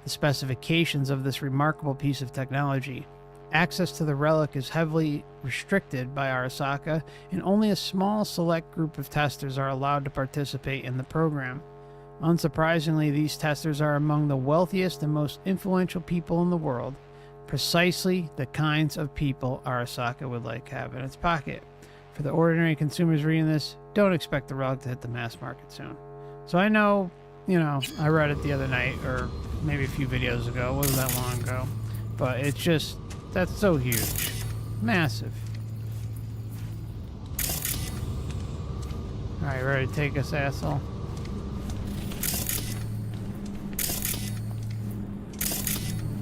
the specifications of this remarkable piece of technology. Access to the relic is heavily restricted by Arasaka, and only a small select group of testers are allowed to participate in the program. Unsurprisingly, these testers are among the wealthiest and most influential people in the world, precisely the kinds of people Arasaka would like to have in its pocket. For the ordinary consumers reading this, don't expect the relic to hit the mass market soon. So I know, you know, I read it the other night, or maybe a few videos ago. It wasn't that long ago. But it's just, that's so huge. Massive. Alright, ready to take us, asshole?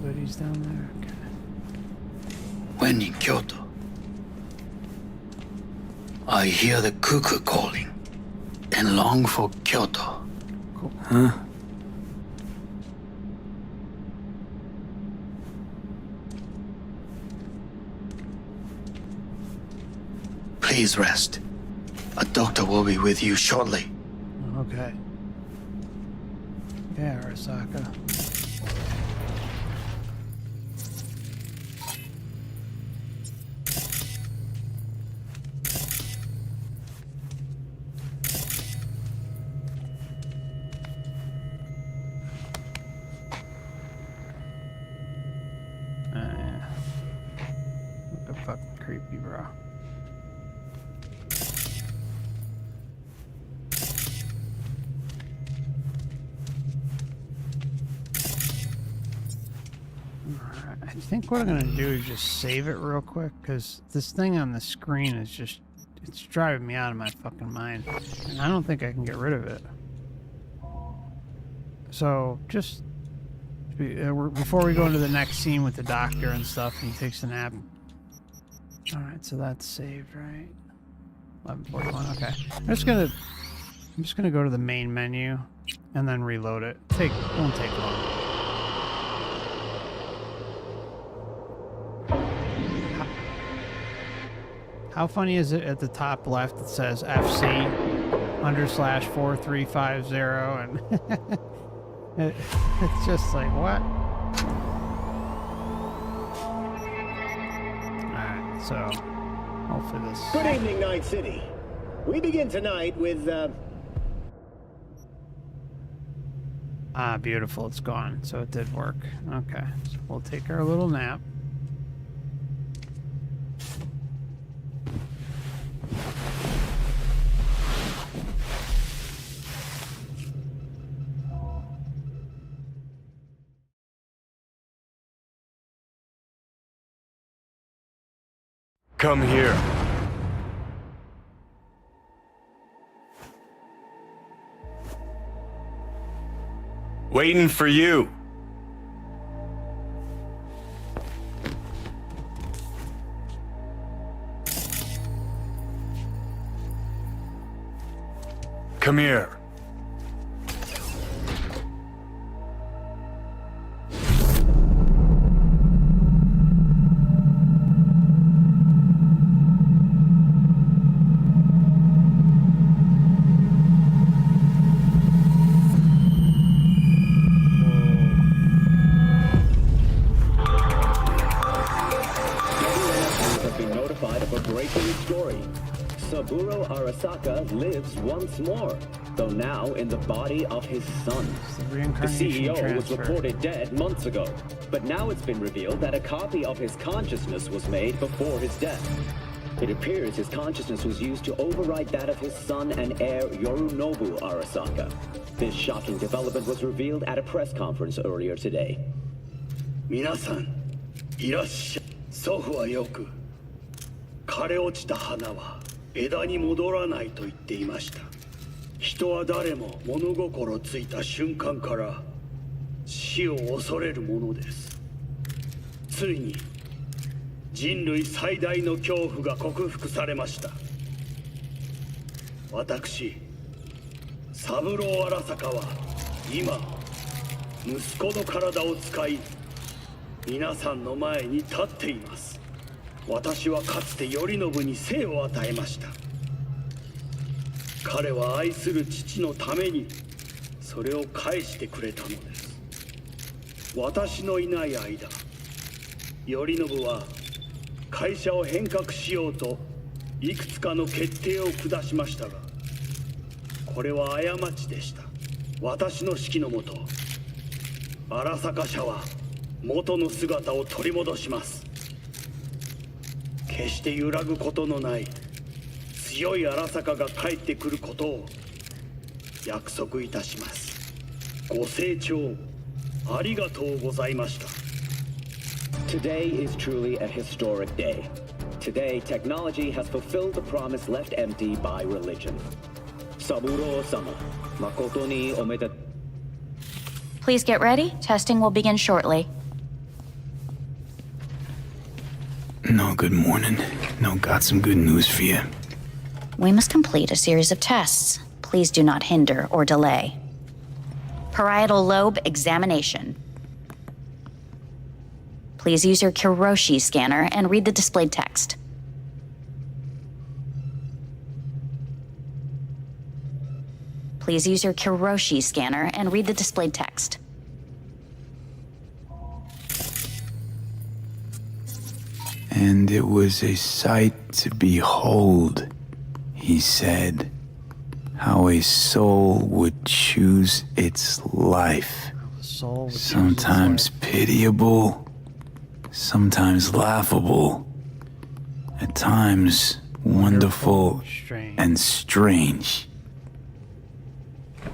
Goodies down there? Okay. When in Kyoto, I hear the cuckoo calling and long for Kyoto. Cool. Huh? Please rest. A doctor will be with you shortly. Okay. Yeah, Arasaka. What the fucking creepy, bro. I think what I'm gonna do is just save it real quick, because this thing on the screen is just, it's driving me out of my fucking mind. And I don't think I can get rid of it. So, just before we go into the next scene with the doctor and stuff, and he takes a nap. Alright, so that's saved, right? 11:41, okay. I'm just gonna go to the main menu and then reload it. Won't take long. How funny is it at the top left it says FC_4350 and it's just like, what? Alright, so hopefully this... Good evening, Night City. We begin tonight with, Ah, beautiful, it's gone, so it did work. Okay, so we'll take our little nap. Come here. Waiting for you. Come here. Saburo Arasaka lives once more, though now in the body of his son. The CEO was reported dead months ago, but now it's been revealed that a copy of his consciousness was made before his death. It appears his consciousness was used to override that of his son and heir Yorinobu Arasaka. This shocking development was revealed at a press conference earlier today. Minasan, irashai. Sofu wa yoku, kare ochita hana wa 枝に戻らないと言っていました。人は誰も物心ついた瞬間から死を恐れるものです。ついに人類最大の恐怖が克服されました。私、三郎荒坂は今息子の体を使い皆さんの前に立っています。私はかつて頼信に生を与えました。彼は愛する父のためにそれを返してくれたのです。私のいない間、頼信は会社を変革しようといくつかの決定を下しましたが、これは過ちでした。私の指揮のもと、荒坂社は元の姿を取り戻します。決して揺らぐことのない強い荒坂が帰ってくることを約束いたします。ご清聴ありがとうございました。Today is truly a historic day. Today, technology has fulfilled the promise left empty by religion. Saburo-sama, makoto ni omedetou. Please get ready. Testing will begin shortly. No, good morning. No, got some good news for you. We must complete a series of tests. Please do not hinder or delay. Parietal lobe examination. Please use your Kiroshi scanner and read the displayed text. Please use your Kiroshi scanner and read the displayed text. And it was a sight to behold, he said, how a soul would choose its life. Sometimes pitiable, sometimes laughable, at times wonderful and strange.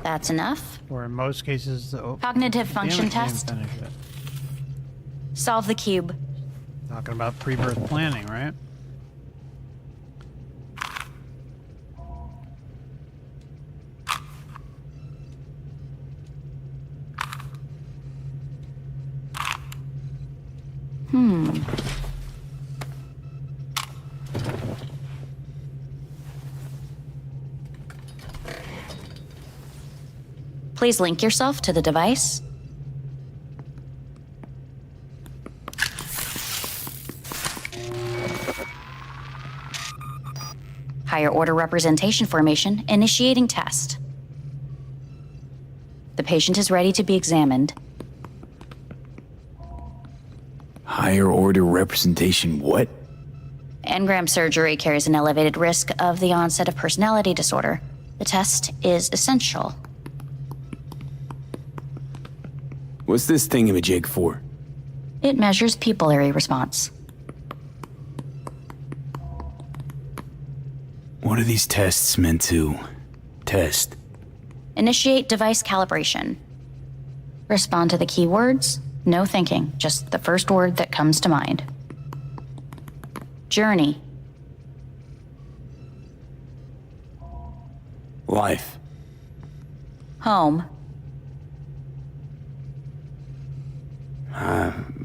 That's enough. Or in most cases, Cognitive function test. Solve the cube. Talking about pre-birth planning, right? Please link yourself to the device. Higher order representation formation, initiating test. The patient is ready to be examined. Higher order representation what? Engram surgery carries an elevated risk of the onset of personality disorder. The test is essential. What's this thingamajig for? It measures pupillary response. What are these tests meant to test? Initiate device calibration. Respond to the keywords. No thinking, just the first word that comes to mind. Journey. Life. Home.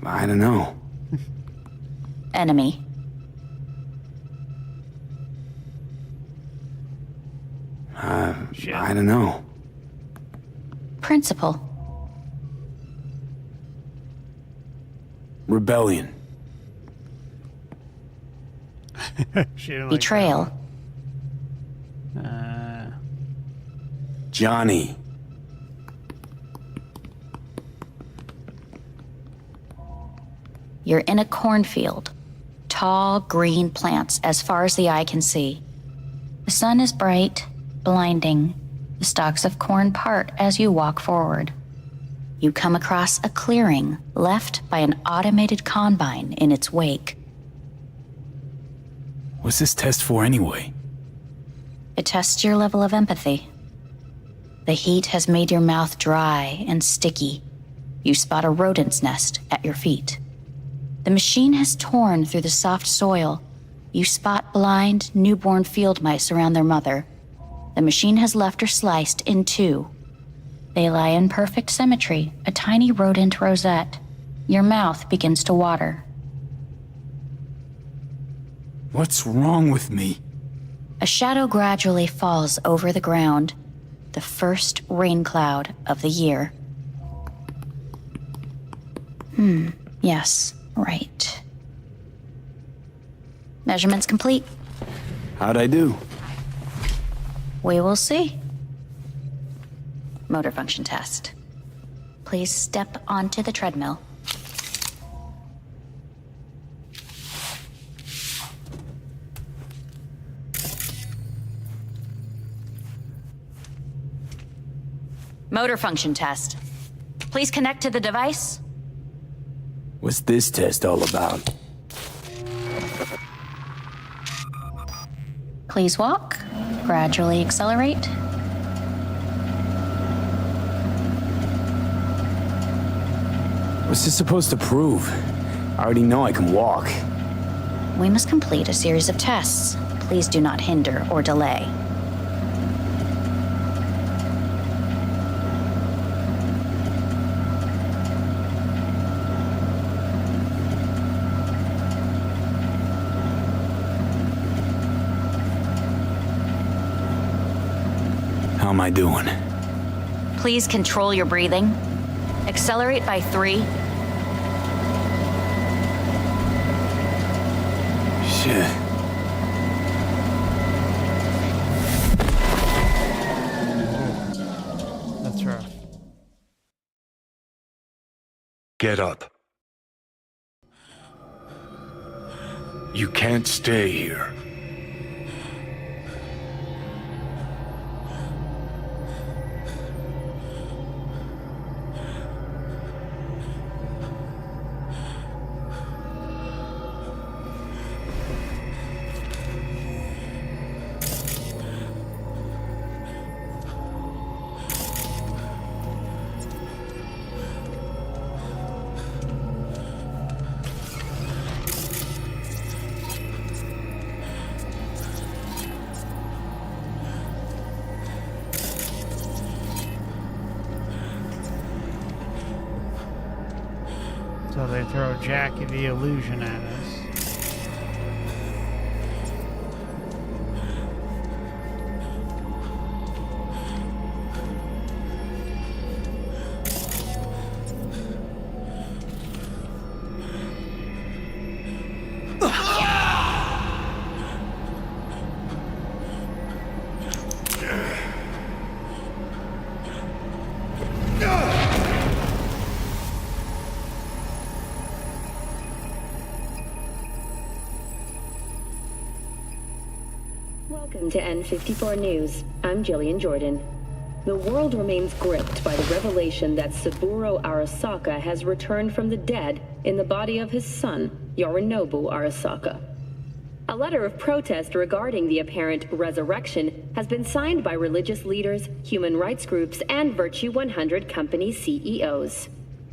I don't know. Enemy. I don't know. Principal. Rebellion. She didn't like Betrayal. Johnny. You're in a cornfield. Tall, green plants as far as the eye can see. The sun is bright, blinding. The stalks of corn part as you walk forward. You come across a clearing left by an automated combine in its wake. What's this test for anyway? It tests your level of empathy. The heat has made your mouth dry and sticky. You spot a rodent's nest at your feet. The machine has torn through the soft soil. You spot blind, newborn field mice around their mother. The machine has left her sliced in two. They lie in perfect symmetry, a tiny rodent rosette. Your mouth begins to water. What's wrong with me? A shadow gradually falls over the ground, the first rain cloud of the year. Yes, right. Measurements complete. How'd I do? We will see. Motor function test. Please step onto the treadmill. Motor function test. Please connect to the device. What's this test all about? Please walk. Gradually accelerate. What's this supposed to prove? I already know I can walk. We must complete a series of tests. Please do not hinder or delay. How am I doing? Please control your breathing. Accelerate by 3. Shit. That's rough. Get up. You can't stay here. throw Jackie the Illusion at us. Welcome to N54 News. I'm Jillian Jordan. The world remains gripped by the revelation that Saburo Arasaka has returned from the dead in the body of his son, Yorinobu Arasaka. A letter of protest regarding the apparent resurrection has been signed by religious leaders, human rights groups, and Virtue 100 company CEOs.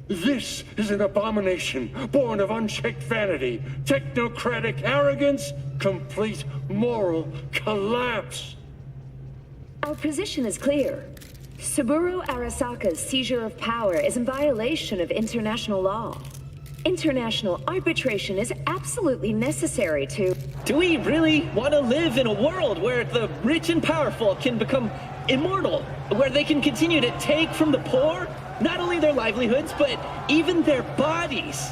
This is an abomination born of unchecked vanity, technocratic arrogance, complete moral collapse. Our position is clear. Saburo Arasaka's seizure of power is in violation of international law. International arbitration is absolutely necessary to... Do we really want to live in a world where the rich and powerful can become immortal? Where they can continue to take from the poor? Not only their livelihoods, but even their bodies.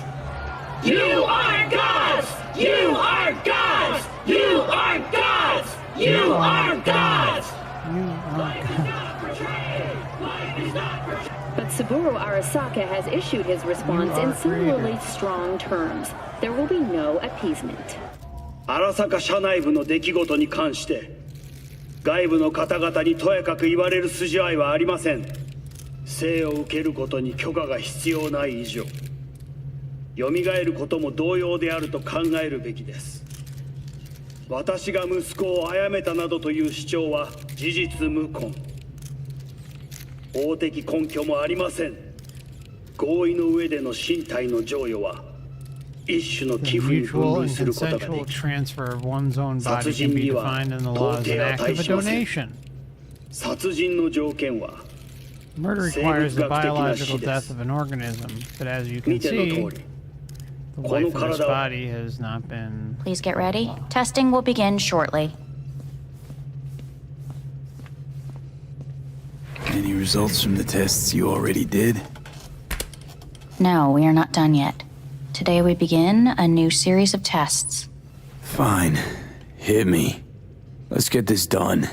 You are gods! You are gods! You are gods! You are gods! But Saburo Arasaka has issued his response in similarly strong terms. There will be no appeasement. 荒坂社内部の出来事に関して外部の方々にとやかく言われる筋合いはありません。生を受けることに許可が必要ない以上、蘇ることも同様であると考えるべきです。私が息子を殺めたなどという主張は事実無根。法的根拠もありません。合意の上での身体の贈与は一種の寄付に分類することができ、殺人には到底値しません。殺人の条件は Murder requires the biological death of an organism, but as you can see, the life of this body has not been... Please get ready. Testing will begin shortly. Any results from the tests you already did? No, we are not done yet. Today we begin a new series of tests. Fine. Hit me. Let's get this done.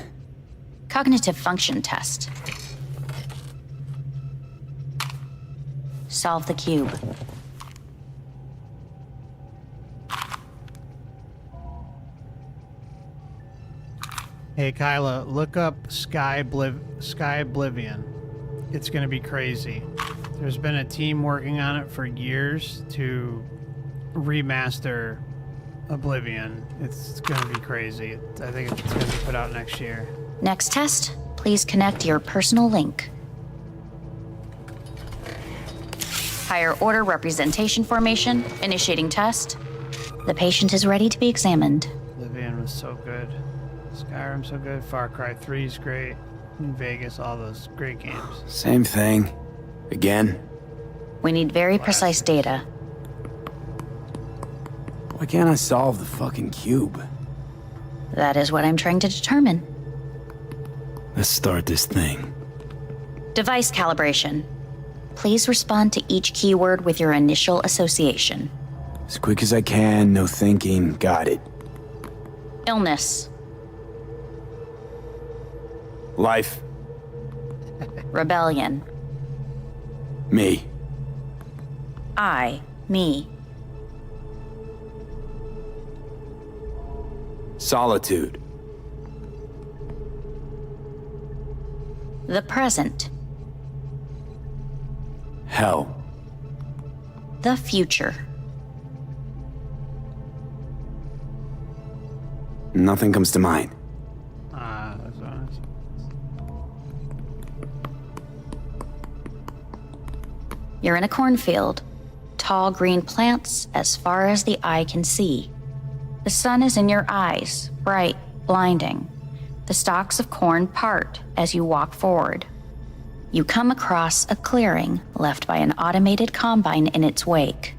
Cognitive function test. Solve the cube. Hey Kyla, look up Sky Oblivion. It's gonna be crazy. There's been a team working on it for years to remaster Oblivion. It's gonna be crazy. I think it's gonna be put out next year. Next test, please connect your personal link. Higher order representation formation, initiating test. The patient is ready to be examined. Oblivion was so good. Skyrim so good. Far Cry 3 is great. New Vegas, all those great games. Same thing. Again? We need very precise data. Why can't I solve the fucking cube? That is what I'm trying to determine. Let's start this thing. Device calibration. Please respond to each keyword with your initial association. As quick as I can, no thinking. Got it. Illness. Life. Rebellion. Me. Me. Solitude. The present. Hell. The future. Nothing comes to mind. That's honest. You're in a cornfield. Tall green plants as far as the eye can see. The sun is in your eyes, bright, blinding. The stalks of corn part as you walk forward. You come across a clearing left by an automated combine in its wake.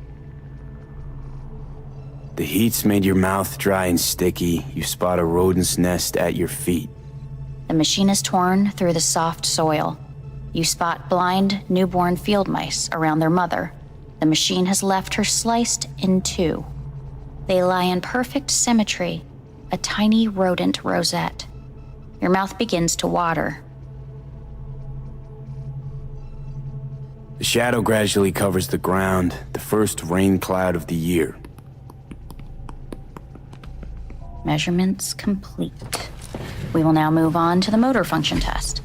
The heat's made your mouth dry and sticky. You spot a rodent's nest at your feet. The machine is torn through the soft soil. You spot blind, newborn field mice around their mother. The machine has left her sliced in two. They lie in perfect symmetry, a tiny rodent rosette. Your mouth begins to water. The shadow gradually covers the ground, the first rain cloud of the year. Measurements complete. We will now move on to the motor function test.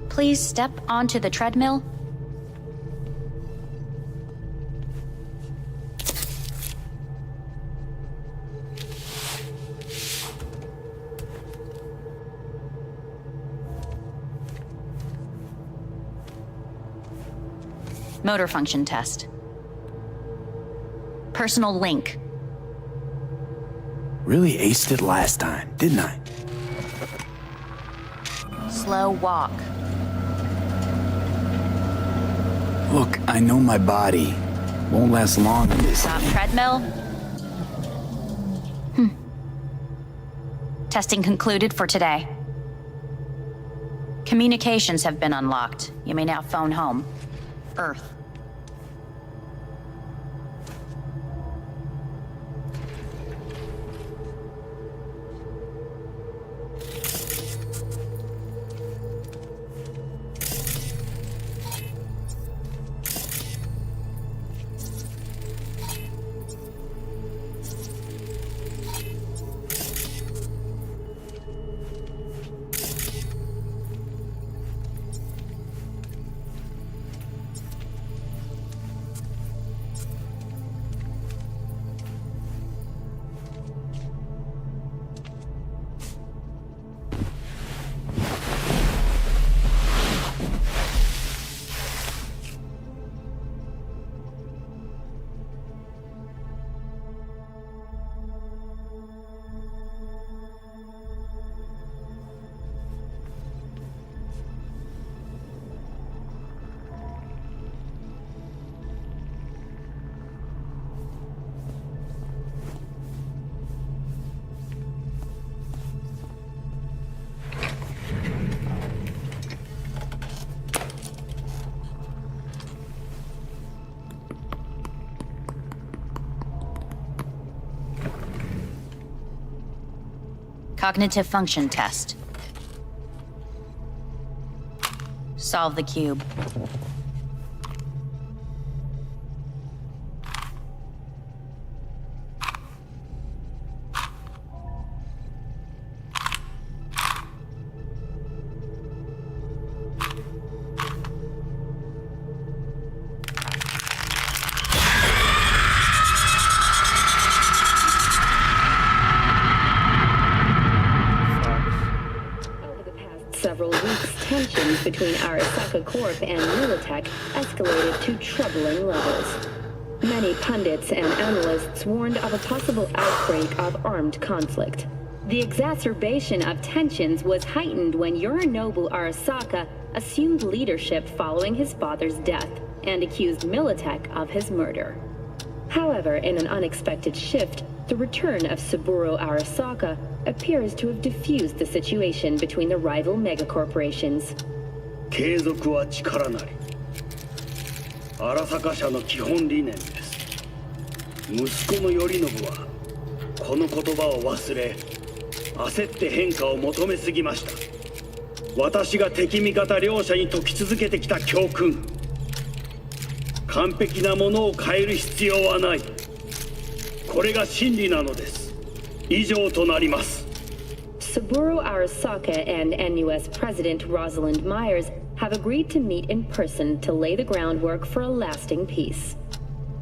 Please step onto the treadmill. Motor function test. Personal link. Really aced it last time, didn't I? Slow walk. Look, I know my body won't last long in this. Stop treadmill. Testing concluded for today. Communications have been unlocked. You may now phone home. Earth. Cognitive function test. Solve the cube. Several weeks, tensions between Arasaka Corp and Militech escalated to troubling levels. Many pundits and analysts warned of a possible outbreak of armed conflict. The exacerbation of tensions was heightened when Yorinobu Arasaka assumed leadership following his father's death and accused Militech of his murder. However, in an unexpected shift, the return of Saburo Arasaka appears to have diffused the situation between the rival megacorporations. 継続は力なり。荒坂社の基本理念です。息子の頼信はこの言葉を忘れ、焦って変化を求めすぎました。私が敵味方両者に説き続けてきた教訓。完璧なものを変える必要はない。これが真理なのです。以上となります。 Saburo Arasaka and NUS President Rosalind Myers have agreed to meet in person to lay the groundwork for a lasting peace.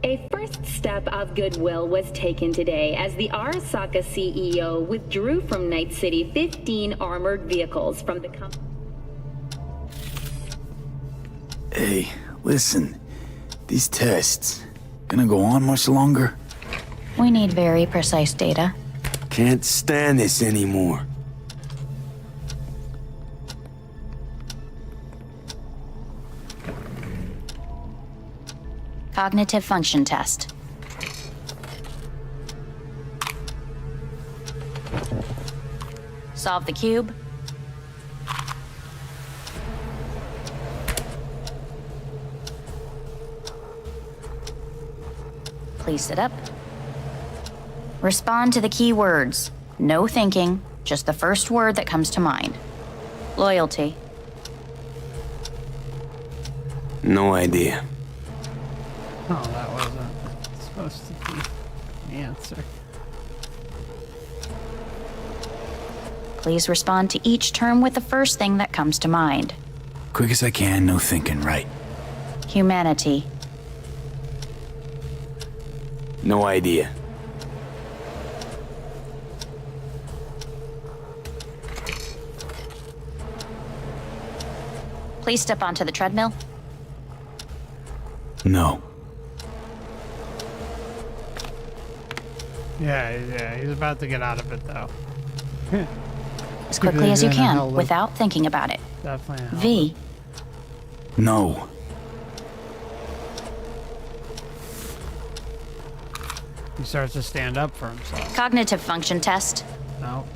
A first step of goodwill was taken today as the Arasaka CEO withdrew from Night City 15 armored vehicles from the company. Hey, listen. These tests gonna go on much longer? We need very precise data. Can't stand this anymore. Cognitive function test. Solve the cube. Please sit up. Respond to the key words. No thinking, just the first word that comes to mind. Loyalty. No idea. Oh, that wasn't supposed to be the answer. Please respond to each term with the first thing that comes to mind. Quick as I can, no thinking, right? Humanity. No idea. Please step onto the treadmill. No. Yeah, he's about to get out of it though. As quickly as you can, without thinking about it. Definitely. V. No. He starts to stand up for himself. Cognitive function test. No.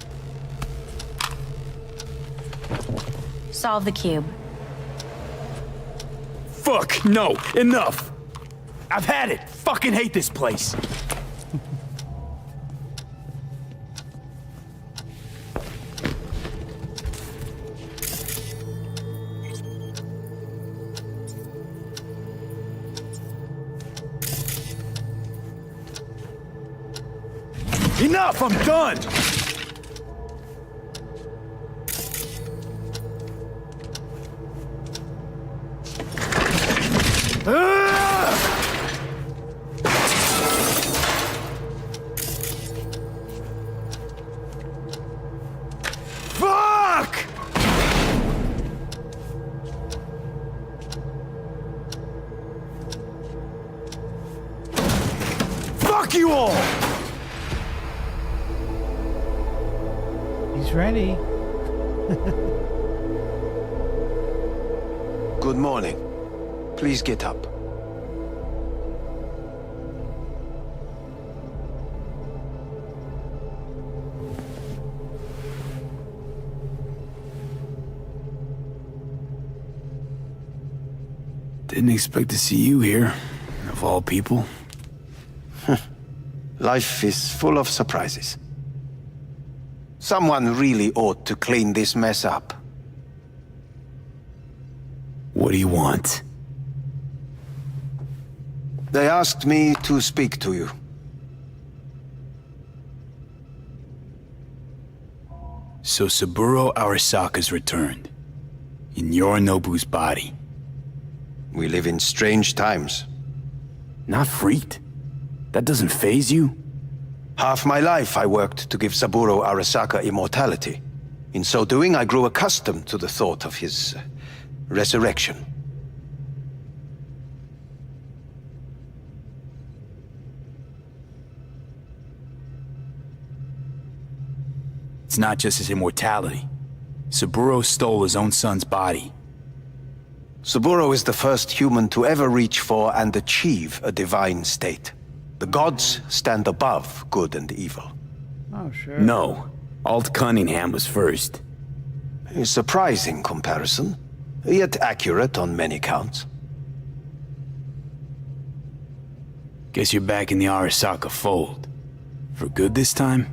Solve the cube. Fuck, no, enough. I've had it. Fucking hate this place. Enough, I'm done. Fuck! Fuck you all! He's ready. Good morning. Please get up. Didn't expect to see you here, of all people. Life is full of surprises. Someone really ought to clean this mess up. What do you want? They asked me to speak to you. So Saburo Arasaka's returned. In Yorinobu's body. We live in strange times. Not freaked? That doesn't faze you? Half my life I worked to give Saburo Arasaka immortality. In so doing, I grew accustomed to the thought of his resurrection. It's not just his immortality. Saburo stole his own son's body. Saburo is the first human to ever reach for and achieve a divine state. The gods stand above good and evil. Oh, sure. No. Alt Cunningham was first. A surprising comparison, yet accurate on many counts. Guess you're back in the Arasaka fold. For good this time?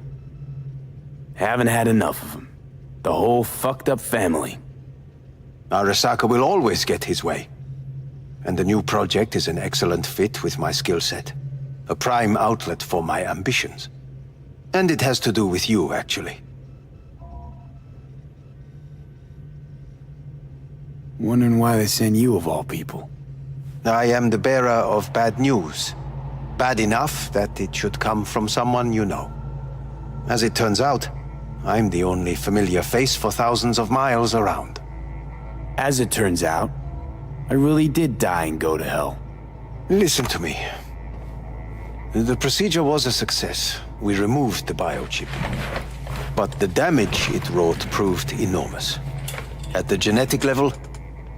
Haven't had enough of them. The whole fucked up family. Arasaka will always get his way. And the new project is an excellent fit with my skill set. A prime outlet for my ambitions. And it has to do with you, actually. Wondering why they send you of all people. I am the bearer of bad news. Bad enough that it should come from someone you know. As it turns out, I'm the only familiar face for thousands of miles around. As it turns out, I really did die and go to hell. Listen to me. The procedure was a success. We removed the biochip. But the damage it wrought proved enormous. At the genetic level,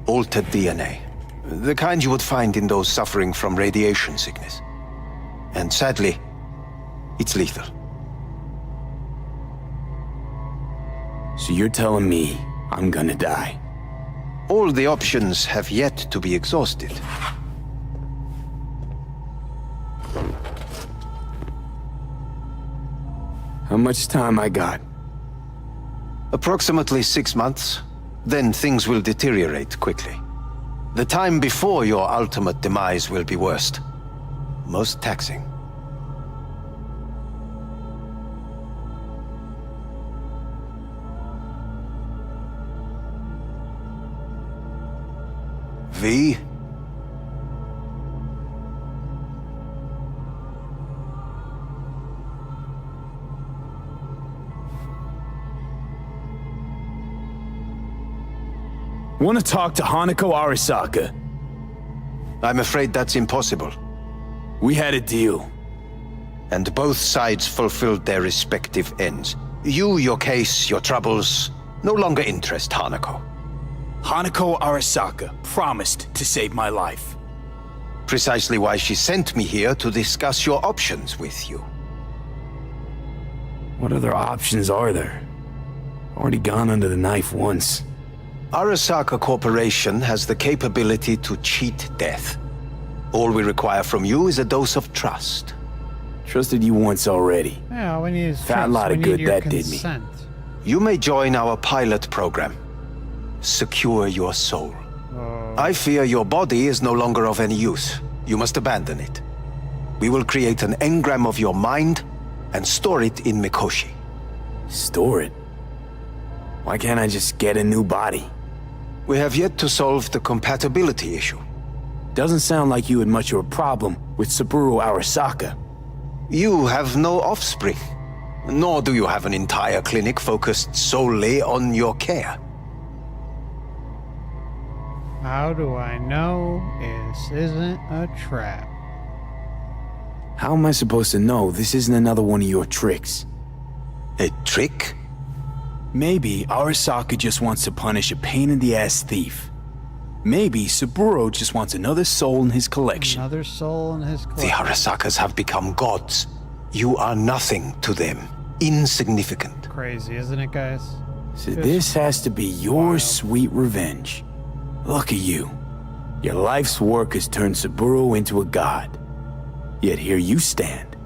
altered DNA. The kind you would find in those suffering from radiation sickness. And sadly, it's lethal. So you're telling me I'm gonna die? All the options have yet to be exhausted. How much time I got? Approximately 6 months. Then things will deteriorate quickly. The time before your ultimate demise will be worst. Most taxing. V? Want to talk to Hanako Arisaka? I'm afraid that's impossible. We had a deal. And both sides fulfilled their respective ends. You, your case, your troubles, no longer interest Hanako. Hanako Arisaka promised to save my life. Precisely why she sent me here to discuss your options with you. What other options are there? Already gone under the knife once. Arasaka Corporation has the capability to cheat death. All we require from you is a dose of trust. Trusted you once already. Yeah, we need Fat lot of good that did me. You may join our pilot program. Secure your soul. I fear your body is no longer of any use. You must abandon it. We will create an engram of your mind and store it in Mikoshi. Store it? Why can't I just get a new body? We have yet to solve the compatibility issue. Doesn't sound like you had much of a problem with Saburo Arasaka. You have no offspring, nor do you have an entire clinic focused solely on your care. How do I know this isn't a trap? How am I supposed to know this isn't another one of your tricks? A trick? Maybe Arasaka just wants to punish a pain-in-the-ass thief. Maybe Saburo just wants another soul in his collection. Another soul in his collection. The Arasakas have become gods. You are nothing to them. Insignificant. Crazy, isn't it, guys? So this has to be your sweet revenge. Look at you. Your life's work has turned Saburo into a god. Yet here you stand,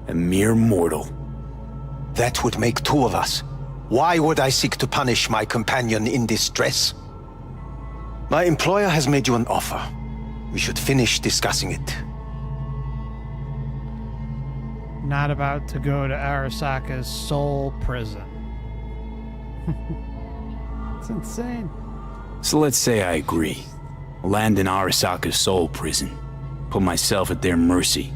a mere mortal. That would make two of us. Why would I seek to punish my companion in distress? My employer has made you an offer. We should finish discussing it. Not about to go to Arasaka's soul prison. It's insane. So let's say I agree. Land in Arasaka's soul prison. Put myself at their mercy.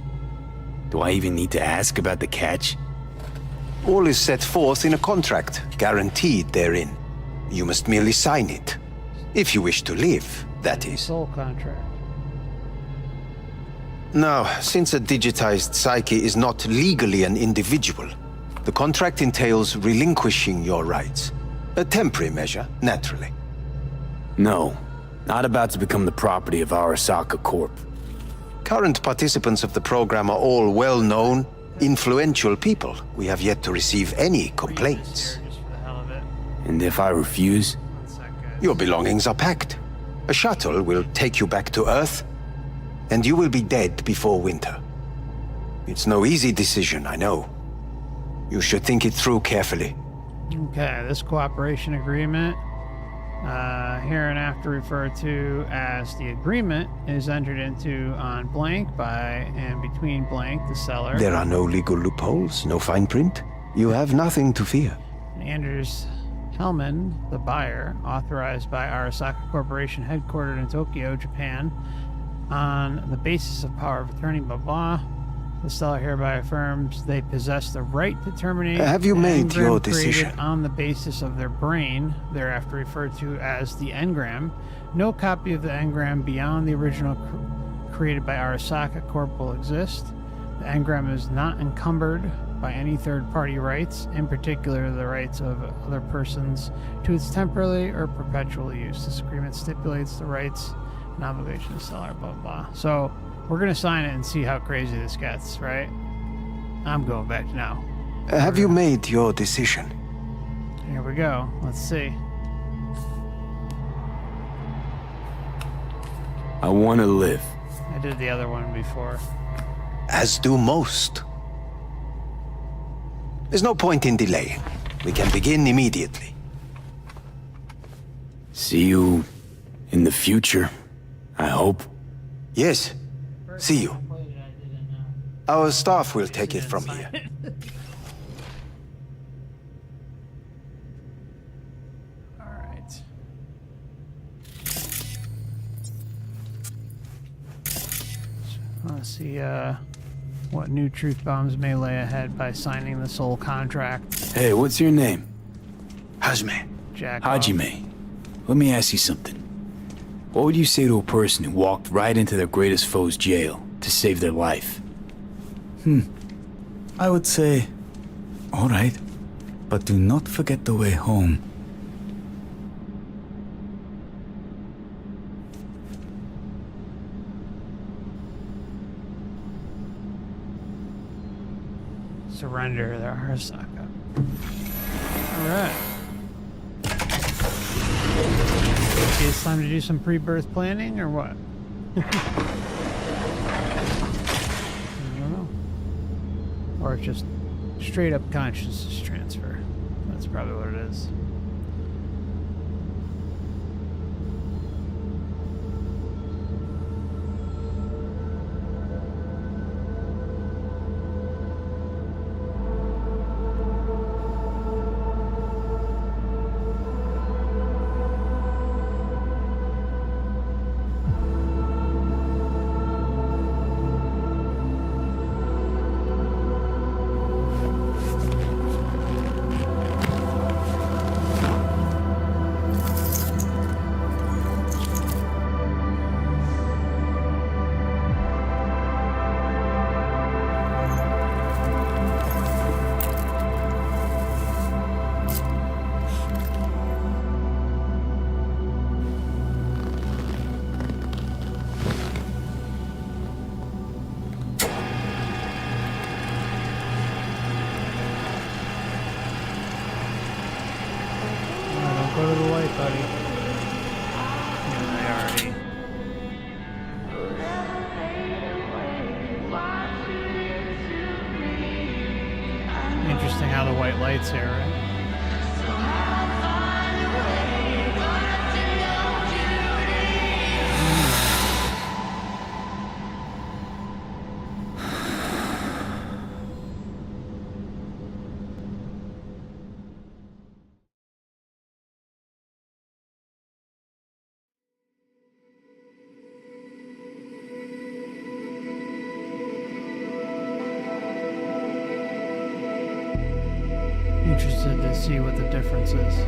Do I even need to ask about the catch? All is set forth in a contract, guaranteed therein. You must merely sign it. If you wish to live, that is. Soul contract. Now, since a digitized psyche is not legally an individual, the contract entails relinquishing your rights. A temporary measure, naturally. No, not about to become the property of Arasaka Corp. Current participants of the program are all well-known, influential people. We have yet to receive any complaints. And if I refuse? Your belongings are packed. A shuttle will take you back to Earth, and you will be dead before winter. It's no easy decision, I know. You should think it through carefully. Okay, this cooperation agreement, hereinafter referred to as the agreement, is entered into on blank by and between blank, the seller. There are no legal loopholes, no fine print. You have nothing to fear. Anders Hellman, the buyer, authorized by Arasaka Corporation, headquartered in Tokyo, Japan, on the basis of power of attorney, blah blah. The seller hereby affirms they possess the right to terminate. Have you made engram your created decision? on the basis of their brain, thereafter referred to as the engram. No copy of the engram beyond the original created by Arasaka Corp will exist. The engram is not encumbered by any third-party rights, in particular the rights of other persons, to its temporary or perpetual use. This agreement stipulates the rights and obligations of the seller, blah, blah, blah. So we're going to sign it and see how crazy this gets, right? I'm going back now. Have you made your decision? Here we go. Let's see. I want to live. I did the other one before. As do most. There's no point in delaying. We can begin immediately. See you in the future, I hope. Yes. See you. Our staff will take it from here. Alright. Let's see what new truth bombs may lay ahead by signing the soul contract. Hey, what's your name? Hajime. Jack. Hajime. Let me ask you something. What would you say to a person who walked right into their greatest foe's jail to save their life? I would say, all right, but do not forget the way home. Surrender the Arasaka. Alright. Okay, it's time to do some pre-birth planning, or what? I don't know. Or just straight up consciousness transfer. That's probably what it is. Go to the light, buddy. Yeah, they already. Interesting how the white light's here, right? Interested to see what the difference is.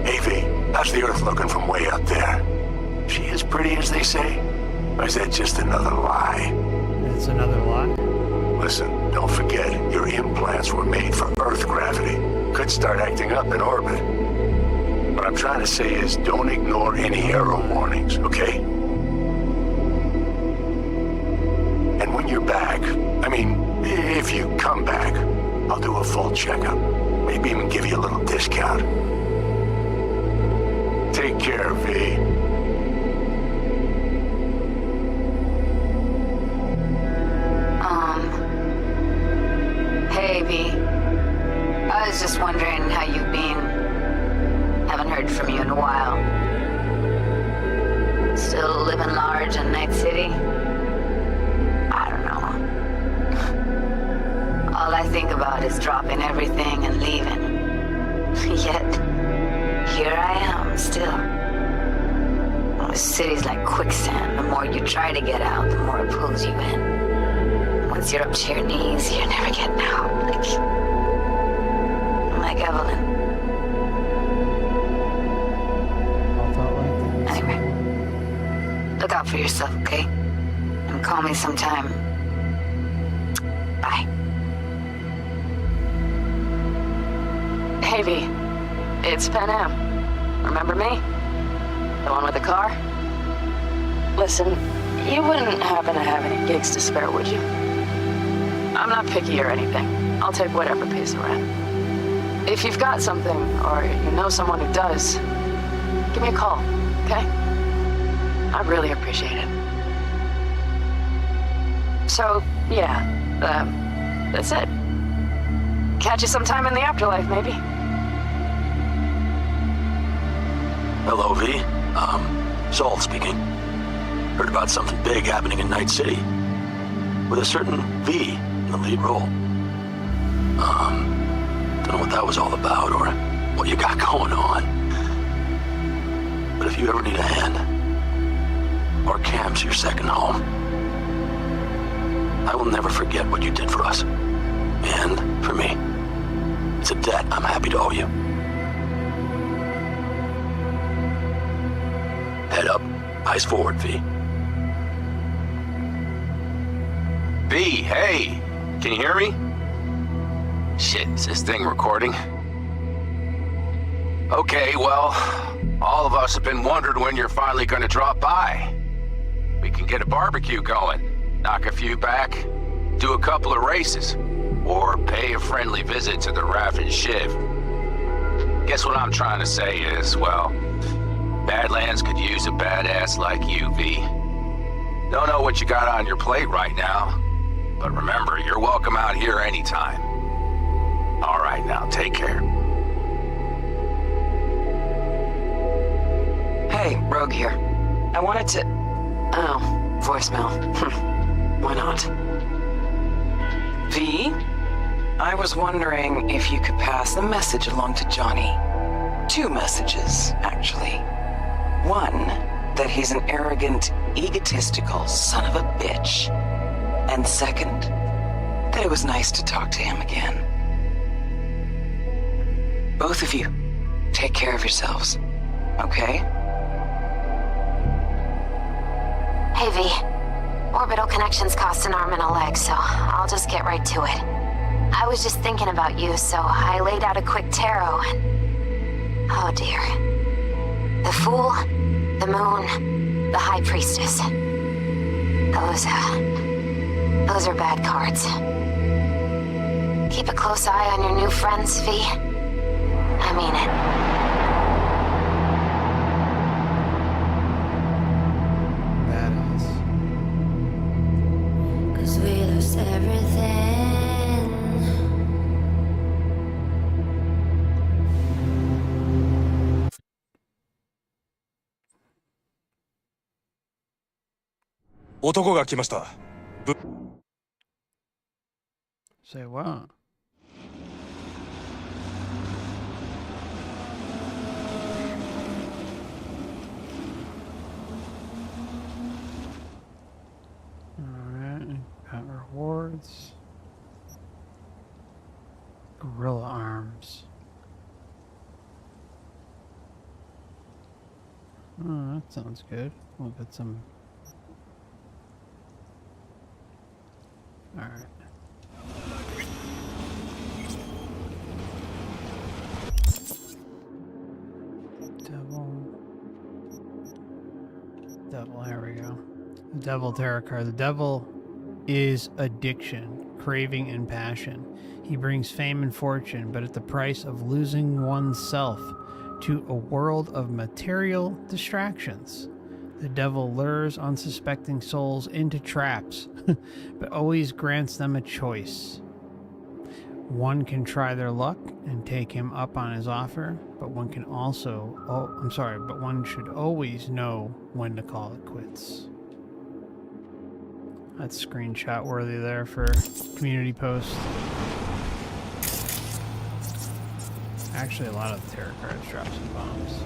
Evie, how's the Earth looking from way up there? She as pretty as they say? Or is that just another lie? It's another lie? Listen, don't forget, your implants were made for Earth gravity. Could start acting up in orbit. What I'm trying to say is don't ignore any error warnings, okay? And when you're back, I mean, if you come back, I'll do a full checkup. Maybe even give you a little discount. Take care, V. Hey, V. I was just wondering how you've been. Haven't heard from you in a while. Still living large in Night City? All I think about is dropping everything and leaving. Yet, here I am, still. The city's like quicksand. The more you try to get out, the more it pulls you in. Once you're up to your knees, you're never getting out. Like Evelyn. Anyway, look out for yourself, okay? And call me sometime. Bye. Hey, V. It's Pan Am. Remember me? The one with the car? Listen, you wouldn't happen to have any gigs to spare, would you? I'm not picky or anything. I'll take whatever pays the rent. If you've got something, or you know someone who does, give me a call, okay? I really appreciate it. So, yeah, that's it. Catch you sometime in the afterlife, maybe. Hello, V. Saul speaking. Heard about something big happening in Night City. With a certain V in the lead role. Don't know what that was all about or what you got going on. But if you ever need a hand, or Cam's your second home, I will never forget what you did for us. And for me. It's a debt I'm happy to owe you. Head up, eyes forward, V. B, hey! Can you hear me? Shit, is this thing recording? Okay, well, all of us have been wondering when you're finally gonna drop by. We can get a barbecue going, knock a few back, do a couple of races, or pay a friendly visit to the Raff and Shiv. Guess what I'm trying to say is, well, Badlands could use a badass like you, V. Don't know what you got on your plate right now, but remember, you're welcome out here anytime. All right, now, take care. Hey, Rogue here. I wanted to... Oh, voicemail. Why not? V? I was wondering if you could pass the message along to Johnny. 2 messages, actually. One, that he's an arrogant, egotistical son of a bitch. And second, that it was nice to talk to him again. Both of you, take care of yourselves, okay? Hey, V. Orbital connections cost an arm and a leg, so I'll just get right to it. I was just thinking about you, so I laid out a quick tarot and... Oh dear. The Fool, the Moon, the High Priestess. Those are bad cards. Keep a close eye on your new friends, V. I mean it. Badass. 'Cause we lost everything. Say what? Alright, got rewards. Gorilla arms. Oh, that sounds good. We'll get some. Alright. Devil, here we go. The Devil Tarot card. The Devil is addiction, craving, and passion. He brings fame and fortune, but at the price of losing oneself to a world of material distractions. The Devil lures unsuspecting souls into traps, but always grants them a choice. One can try their luck and take him up on his offer, but one can also, but one should always know when to call it quits. That's screenshot worthy there for community post. Actually, a lot of the tarot cards drop some bombs.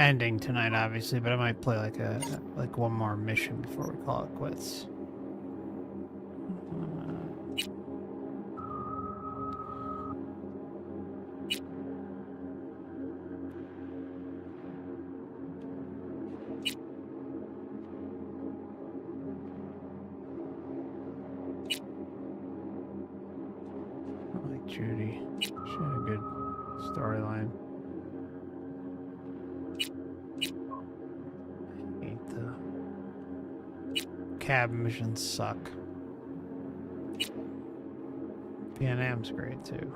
ending tonight, obviously, but I might play like one more mission before we call it quits. I like Judy. She had a good storyline. Cab missions suck. P&M's great too.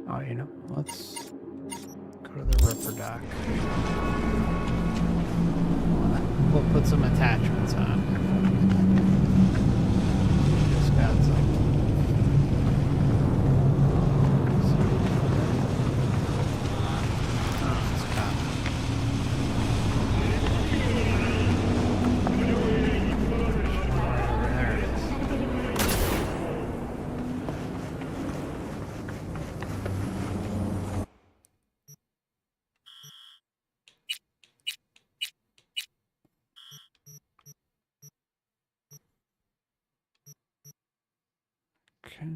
Oh, you know, let's go to the Ripper dock. We'll put some attachments on. Just got some. Oh, it's a cop. There it is. Okay.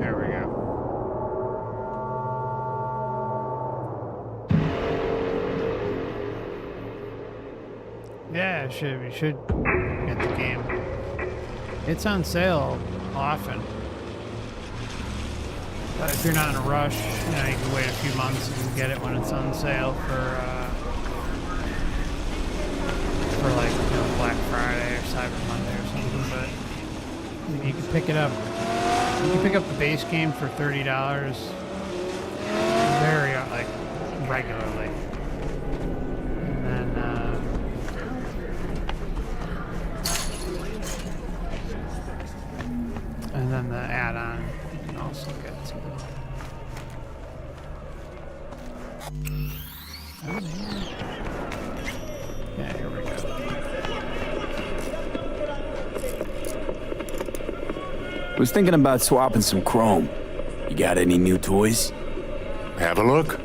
There we go. Yeah, we should get the game. It's on sale often. But if you're not in a rush, you know, you can wait a few months and get it when it's on sale for like, you know, Black Friday or Cyber Monday or something. But I mean, you can pick it up. You can pick up the base game for $30 very, like, regularly. And then the add-on you can also get too. Yeah, here we go. Was thinking about swapping some chrome. You got any new toys? Have a look.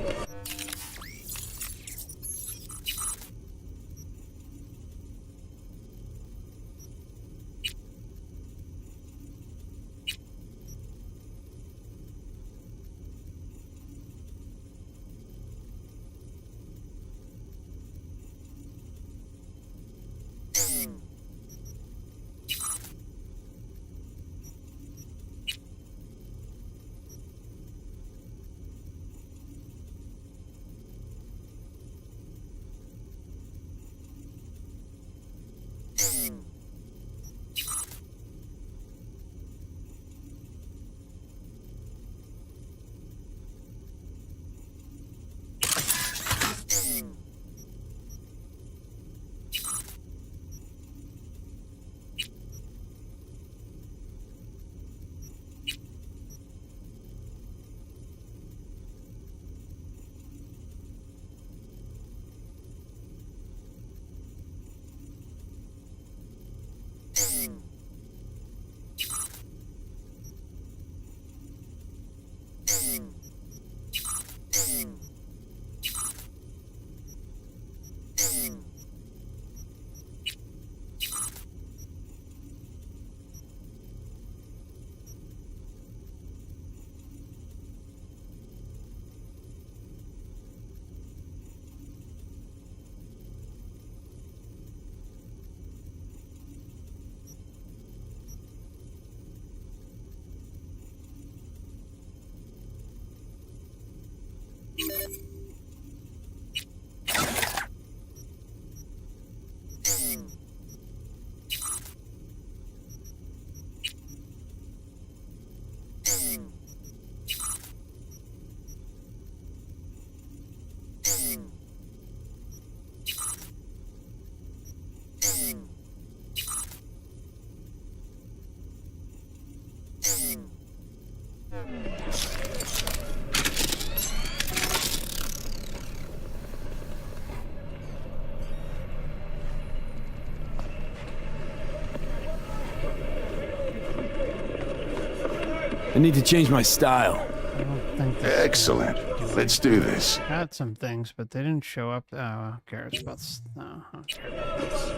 I need to change my style. I don't think Excellent. Let's do this. got some things, but they didn't show up. Oh, who cares about? No, I don't care about this.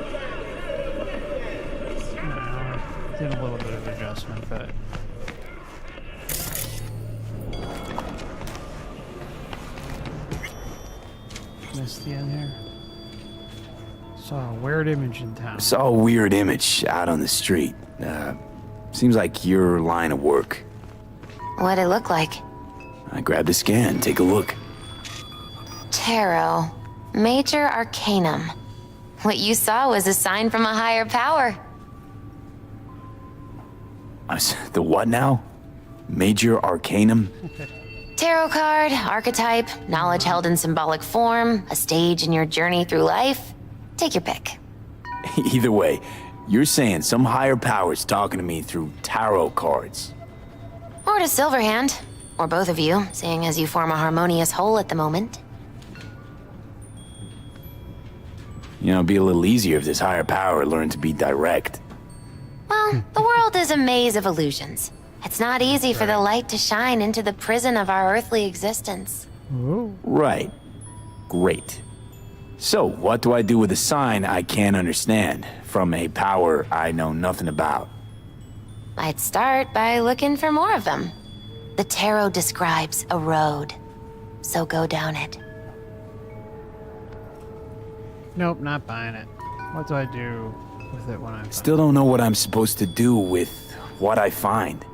No, did a little bit of adjustment, but Misty in here. Saw a weird image in town. I saw a weird image out on the street. Seems like your line of work. What'd it look like? I grabbed the scan. Take a look. Tarot. Major Arcanum. What you saw was a sign from a higher power. The what now? Major Arcanum? Tarot card, archetype, knowledge held in symbolic form, a stage in your journey through life. Take your pick. Either way, you're saying some higher power's talking to me through tarot cards. Or to Silverhand. Or both of you, seeing as you form a harmonious whole at the moment. You know, it'd be a little easier if this higher power learned to be direct. Well, the world is a maze of illusions. It's not easy for the light to shine into the prison of our earthly existence. Ooh. Right. Great. So, what do I do with a sign I can't understand from a power I know nothing about? I'd start by looking for more of them. The tarot describes a road, so go down it. Nope, not buying it. What do I do with it when I Still don't know what I'm supposed to do with what I find.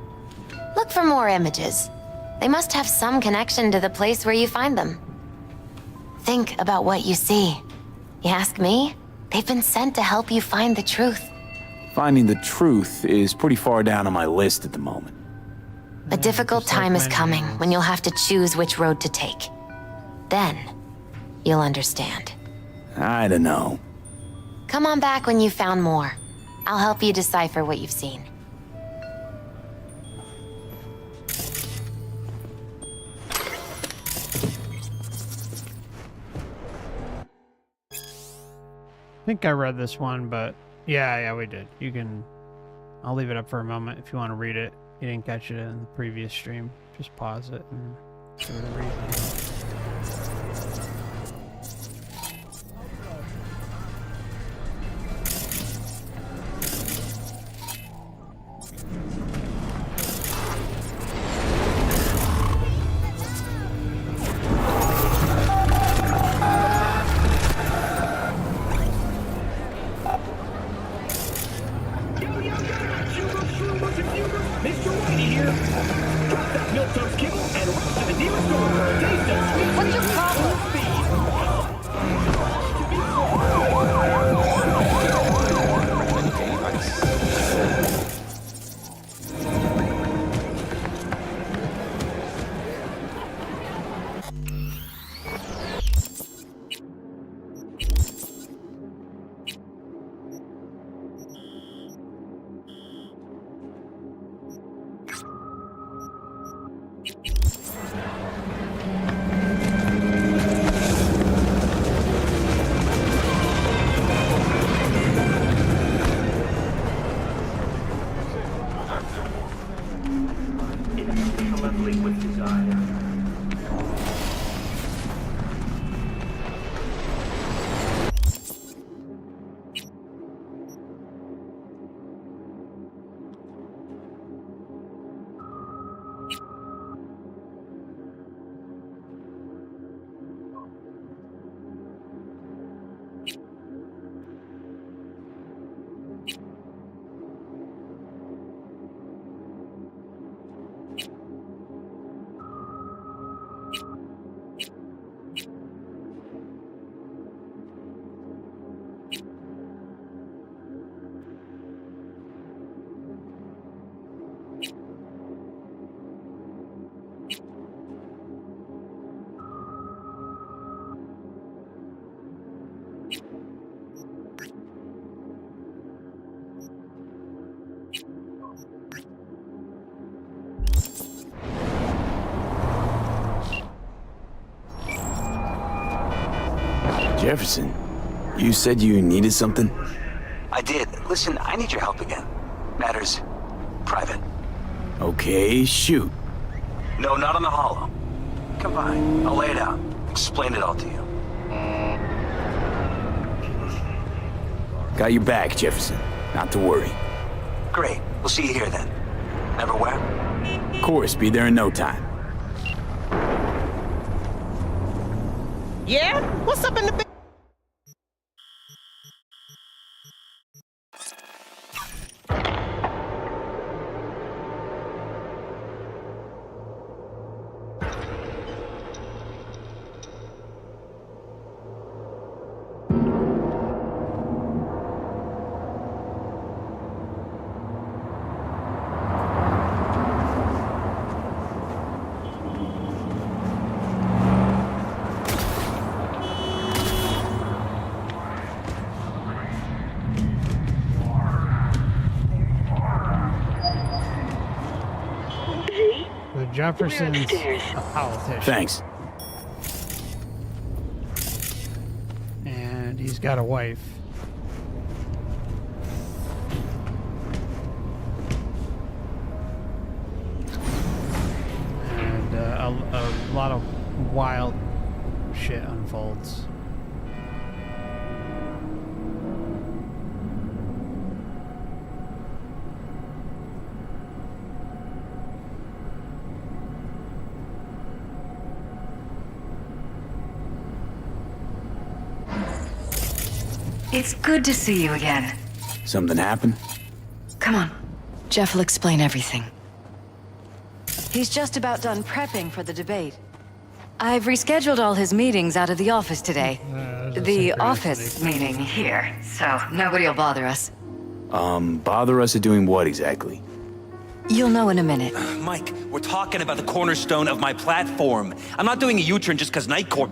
Look for more images. They must have some connection to the place where you find them. Think about what you see. You ask me? They've been sent to help you find the truth. Finding the truth is pretty far down on my list at the moment. A difficult time is coming when you'll have to choose which road to take. Then, you'll understand. I don't know. Come on back when you've found more. I'll help you decipher what you've seen. I think I read this one, but yeah, we did. You can, I'll leave it up for a moment if you want to read it. You didn't catch it in the previous stream. Just pause it and see what the reason is. Mr. Whitey here. Drop that milk toast kibble and rush to the nearest store for a taste of Jefferson, you said you needed something? I did. Listen, I need your help again. Matters private. Okay, shoot. No, not on the holo. Come by. I'll lay it out. Explain it all to you. Got your back, Jefferson. Not to worry. Great. We'll see you here then. Never where? Of course, be there in no time. Yeah? What's up in the... Jefferson's a politician. Thanks. And he's got a wife. And a lot of wild shit unfolds. It's good to see you again. Something happened? Come on. Jeff will explain everything. He's just about done prepping for the debate. I've rescheduled all his meetings out of the office today. The office meeting here, so nobody'll bother us. Bother us at doing what exactly? You'll know in a minute. Mike, we're talking about the cornerstone of my platform. I'm not doing a U-turn just because Night Court...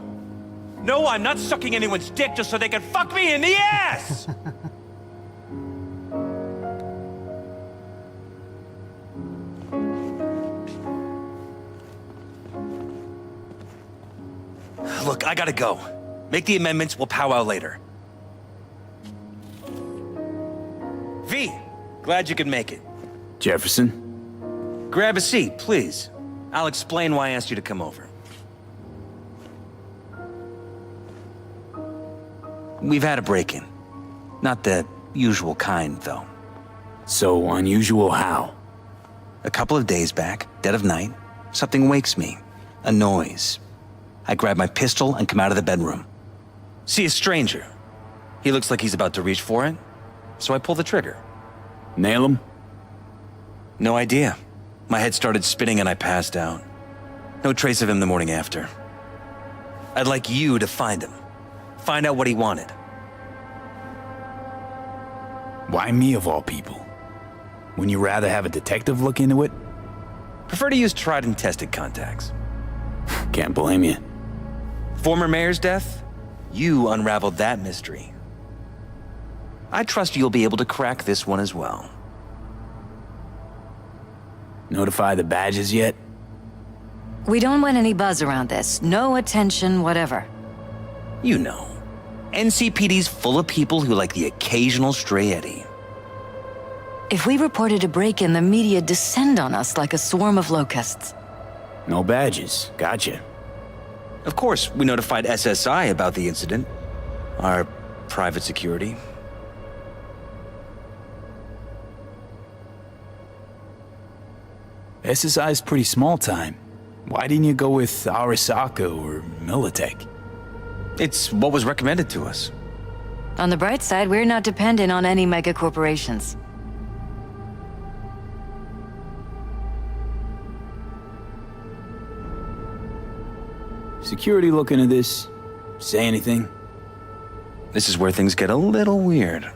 No, I'm not sucking anyone's dick just so they can fuck me in the ass! Look, I gotta go. Make the amendments, we'll powwow later. V, glad you could make it. Jefferson? Grab a seat, please. I'll explain why I asked you to come over. We've had a break-in. Not the usual kind, though. So unusual how? A couple of days back, dead of night, something wakes me. A noise. I grab my pistol and come out of the bedroom. See a stranger. He looks like he's about to reach for it, so I pull the trigger. Nail him? No idea. My head started spinning and I passed out. No trace of him the morning after. I'd like you to find him. Find out what he wanted. Why me of all people? Wouldn't you rather have a detective look into it? Prefer to use tried and tested contacts. Can't blame you. Former mayor's death? You unraveled that mystery. I trust you'll be able to crack this one as well. Notify the badges yet? We don't want any buzz around this. No attention, whatever. You know. NCPD's full of people who like the occasional stray eddy. If we reported a break-in, the media descend on us like a swarm of locusts. No badges. Gotcha. Of course, we notified SSI about the incident. Our private security. SSI's pretty small time. Why didn't you go with Arasaka or Militech? It's what was recommended to us. On the bright side, we're not dependent on any mega corporations. Security looking at this? Say anything? This is where things get a little weird.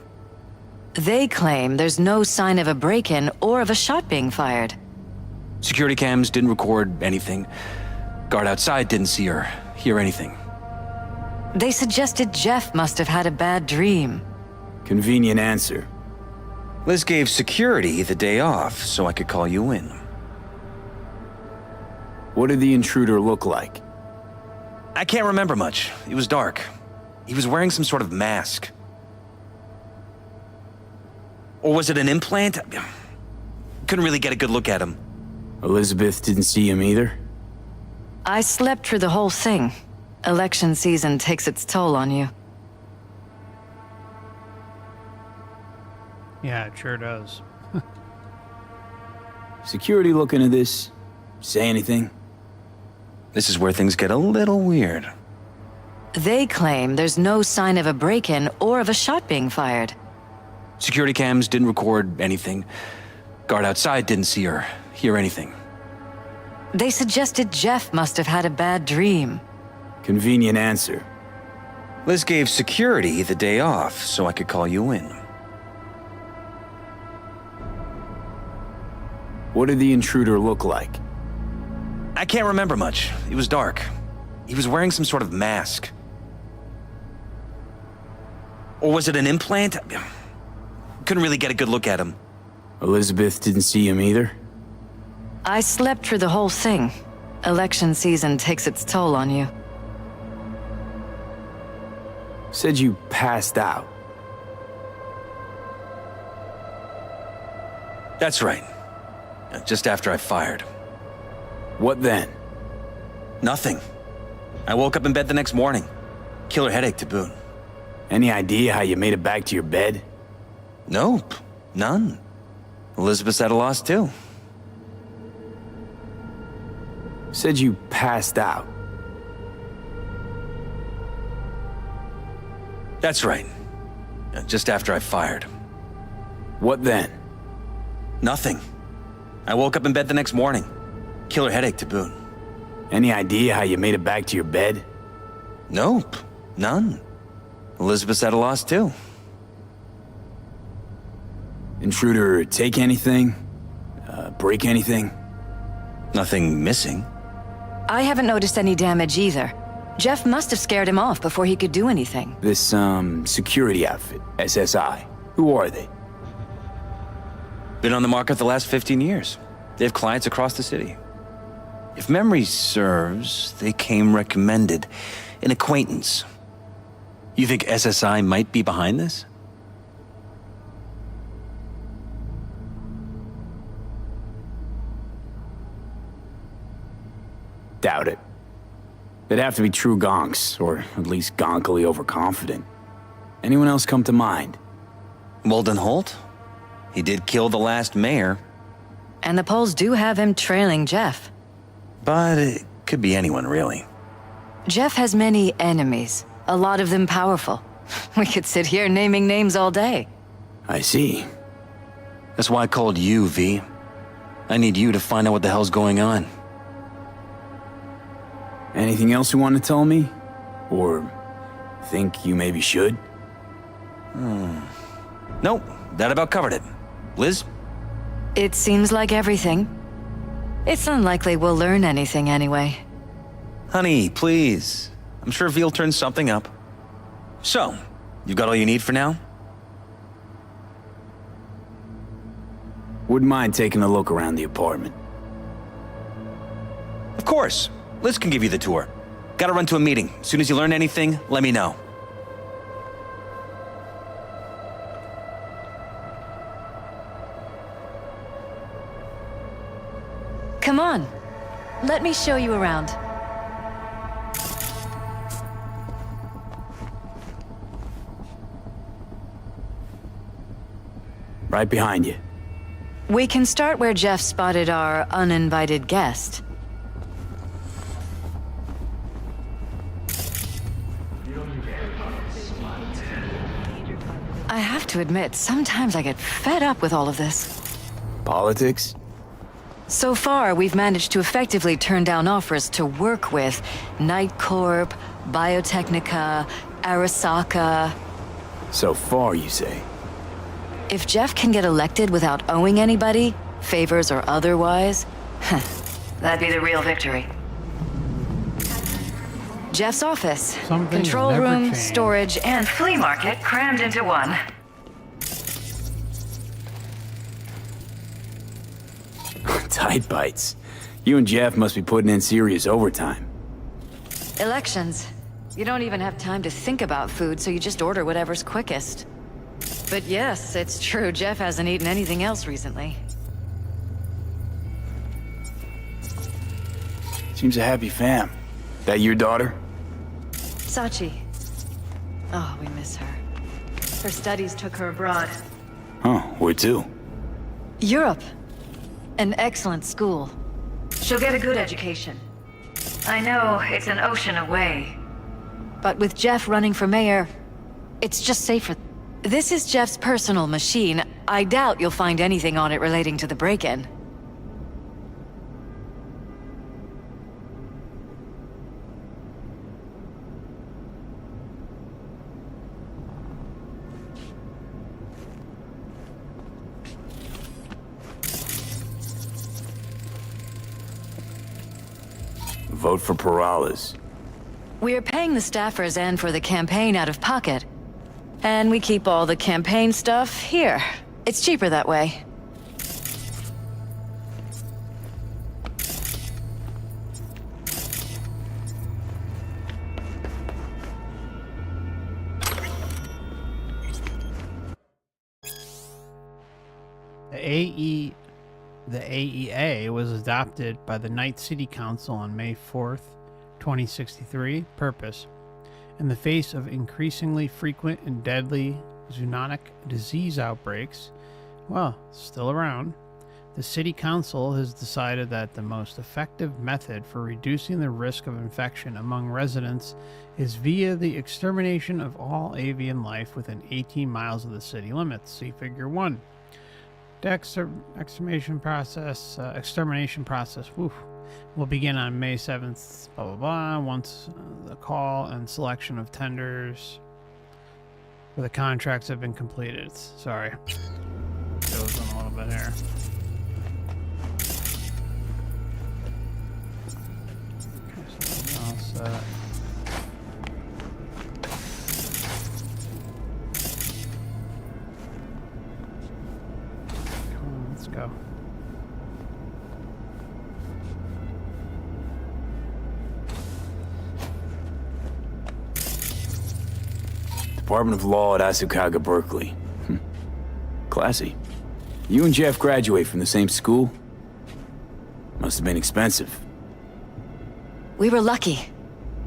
They claim there's no sign of a break-in or of a shot being fired. Security cams didn't record anything. Guard outside didn't see or hear anything. They suggested Jeff must have had a bad dream. Convenient answer. Liz gave security the day off so I could call you in. What did the intruder look like? I can't remember much. It was dark. He was wearing some sort of mask. Or was it an implant? Couldn't really get a good look at him. Elizabeth didn't see him either? I slept through the whole thing. Election season takes its toll on you. Yeah, it sure does. Security looking at this? Say anything? This is where things get a little weird. They claim there's no sign of a break-in or of a shot being fired. Security cams didn't record anything. Guard outside didn't see or hear anything. They suggested Jeff must have had a bad dream. Convenient answer. Liz gave security the day off so I could call you in. What did the intruder look like? I can't remember much. It was dark. He was wearing some sort of mask. Or was it an implant? Couldn't really get a good look at him. Elizabeth didn't see him either? I slept through the whole thing. Election season takes its toll on you. Said you passed out. That's right. Just after I fired. What then? Nothing. I woke up in bed the next morning. Killer headache to boot. Any idea how you made it back to your bed? Nope. None. Elizabeth's at a loss too. Said you passed out. That's right. Just after I fired. What then? Nothing. I woke up in bed the next morning. Killer headache to boot. Any idea how you made it back to your bed? Nope. None. Elizabeth's at a loss too. Intruder take anything? Break anything? Nothing missing. I haven't noticed any damage either. Jeff must have scared him off before he could do anything. This, security outfit, SSI. Who are they? Been on the market the last 15 years. They have clients across the city. If memory serves, they came recommended. An acquaintance. You think SSI might be behind this? Doubt it. They'd have to be true gonks, or at least gonkily overconfident. Anyone else come to mind? Walden Holt? He did kill the last mayor. And the polls do have him trailing Jeff. But it could be anyone, really. Jeff has many enemies, a lot of them powerful. We could sit here naming names all day. I see. That's why I called you, V. I need you to find out what the hell's going on. Anything else you want to tell me? Or think you maybe should? Nope, that about covered it. Liz? It seems like everything. It's unlikely we'll learn anything anyway. Honey, please. I'm sure V'll turn something up. So, you got all you need for now? Wouldn't mind taking a look around the apartment. Of course. Liz can give you the tour. Gotta run to a meeting. As soon as you learn anything, let me know. Come on. Let me show you around. Right behind you. We can start where Jeff spotted our uninvited guest. I have to admit, sometimes I get fed up with all of this. Politics? So far, we've managed to effectively turn down offers to work with Night Corp, Biotechnica, Arasaka. So far, you say? If Jeff can get elected without owing anybody, favors or otherwise, that'd be the real victory. Jeff's office, control room, storage, and flea market crammed into one. Tight bites. You and Jeff must be putting in serious overtime. Elections. You don't even have time to think about food, so you just order whatever's quickest. But yes, it's true, Jeff hasn't eaten anything else recently. Seems a happy fam. That your daughter? Sachi. Oh, we miss her. Her studies took her abroad. Huh, where to? Europe. An excellent school. She'll get a good education. I know, it's an ocean away. But with Jeff running for mayor, it's just safer. This is Jeff's personal machine. I doubt you'll find anything on it relating to the break-in. Vote for Perales. We're paying the staffers and for the campaign out of pocket. And we keep all the campaign stuff here. It's cheaper that way. The AEA was adopted by the Night City Council on May 4th, 2063. Purpose: in the face of increasingly frequent and deadly zoonotic disease outbreaks, well, still around, the City Council has decided that the most effective method for reducing the risk of infection among residents is via the extermination of all avian life within 18 miles of the city limits. See Figure 1. The extermination process will begin on May 7th, blah, blah, blah, once the call and selection of tenders for the contracts have been completed. Sorry. Goes in a little bit here. Okay, so all set. Let's go. Department of Law at Asukaga, Berkeley. Classy. You and Jeff graduate from the same school? Must have been expensive. We were lucky.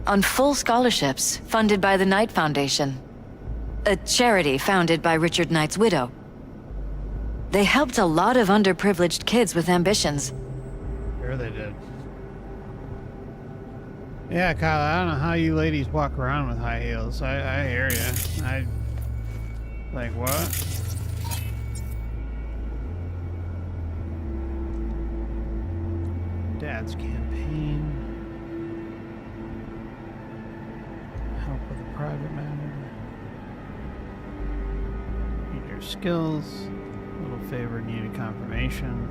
On full scholarships, funded by the Knight Foundation. A charity founded by Richard Knight's widow. They helped a lot of underprivileged kids with ambitions. Sure they did. Yeah, Kyle, I don't know how you ladies walk around with high heels. I hear you. Like, what? Dad's campaign. Help with a private matter. Need your skills. Little favor needed confirmation.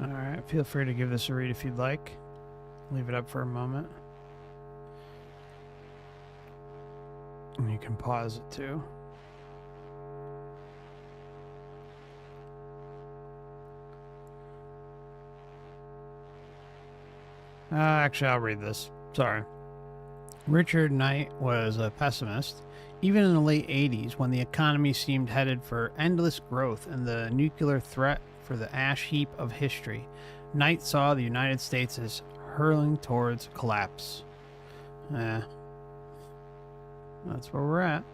Alright, feel free to give this a read if you'd like. Leave it up for a moment. And you can pause it too. Actually, I'll read this. Sorry. Richard Knight was a pessimist. Even in the late 80s, when the economy seemed headed for endless growth and the nuclear threat for the ash heap of history, Knight saw the United States as hurling towards collapse. That's where we're at.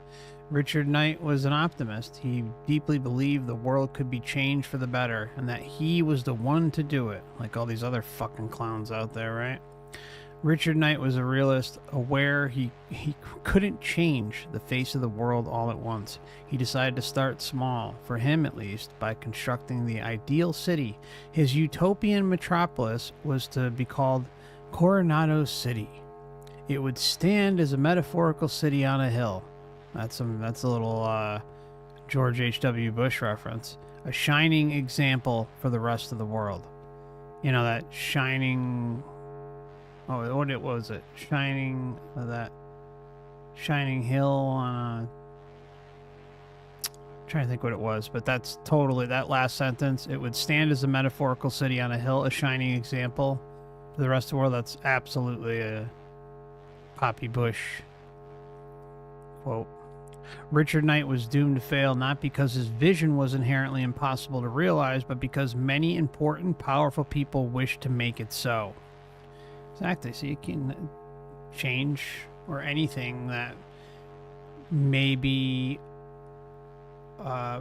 Richard Knight was an optimist. He deeply believed the world could be changed for the better and that he was the one to do it, like all these other fucking clowns out there, right? Richard Knight was a realist, aware he couldn't change the face of the world all at once. He decided to start small, for him at least, by constructing the ideal city. His utopian metropolis was to be called Coronado City. It would stand as a metaphorical city on a hill. That's a little George H.W. Bush reference. A shining example for the rest of the world. You know, that shining... Oh, what was it? Shining... that shining hill on a... I'm trying to think what it was, but that's totally that last sentence. It would stand as a metaphorical city on a hill, a shining example to the rest of the world. That's absolutely a Poppy Bush quote. Richard Knight was doomed to fail not because his vision was inherently impossible to realize, but because many important, powerful people wished to make it so. Exactly. So you can change or anything that may be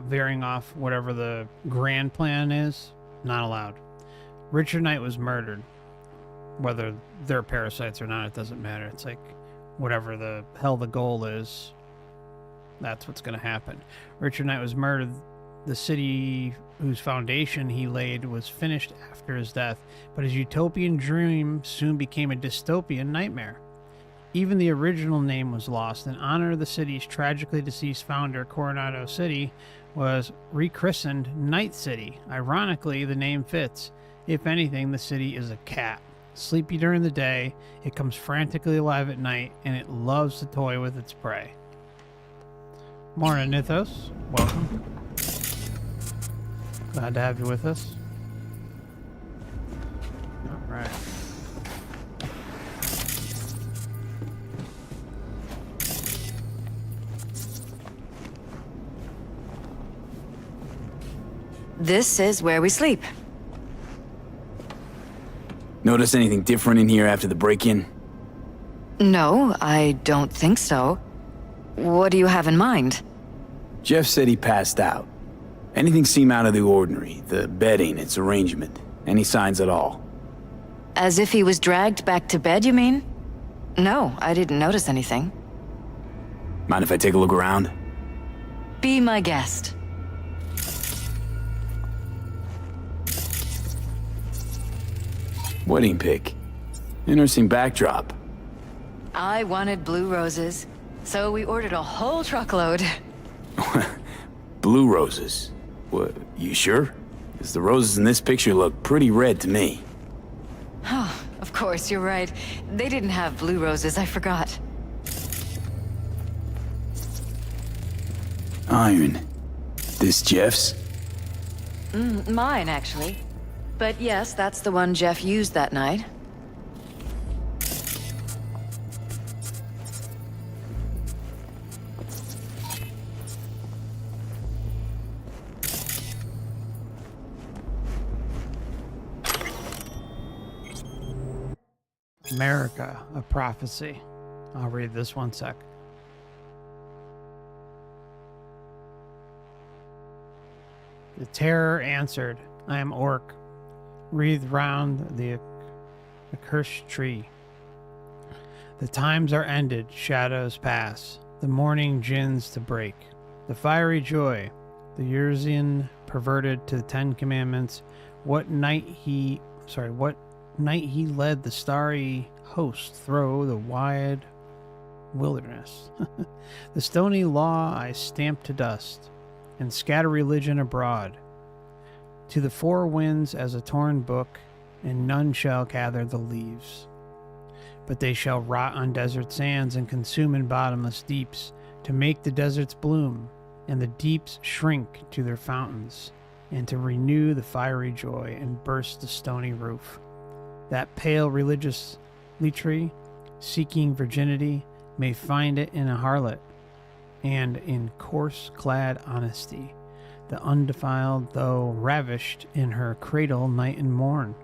varying off whatever the grand plan is, not allowed. Richard Knight was murdered. Whether they're parasites or not, it doesn't matter. It's like whatever the hell the goal is, that's what's going to happen. Richard Knight was murdered. The city whose foundation he laid was finished after his death, but his utopian dream soon became a dystopian nightmare. Even the original name was lost. In honor of the city's tragically deceased founder, Coronado City was rechristened Night City. Ironically, the name fits. If anything, the city is a cat. Sleepy during the day, it comes frantically alive at night, and it loves to toy with its prey. Morning, Nithos. Welcome. Glad to have you with us. All right. This is where we sleep. Notice anything different in here after the break-in? No, I don't think so. What do you have in mind? Jeff said he passed out. Anything seem out of the ordinary? The bedding, its arrangement? Any signs at all? As if he was dragged back to bed, you mean? No, I didn't notice anything. Mind if I take a look around? Be my guest. Wedding pic. Interesting backdrop. I wanted blue roses, so we ordered a whole truckload. Blue roses? What, you sure? Because the roses in this picture look pretty red to me. Oh, of course, you're right. They didn't have blue roses, I forgot. Iron. This Jeff's? Mine, actually. But yes, that's the one Jeff used that night. America, a prophecy. I'll read this one sec. The terror answered, I am Orc. Wreathed round the accursed tree. The times are ended, shadows pass, the morning gins to break. The fiery joy, the Urzian perverted to the 10 Commandments. What night he led the starry host through the wide wilderness. The stony law I stamp to dust, and scatter religion abroad. To the four winds as a torn book, and none shall gather the leaves. But they shall rot on desert sands and consume in bottomless deeps, to make the deserts bloom, and the deeps shrink to their fountains, and to renew the fiery joy and burst the stony roof. That pale religious lechery, seeking virginity, may find it in a harlot, and in coarse-clad honesty, the undefiled, though ravished in her cradle night and morn.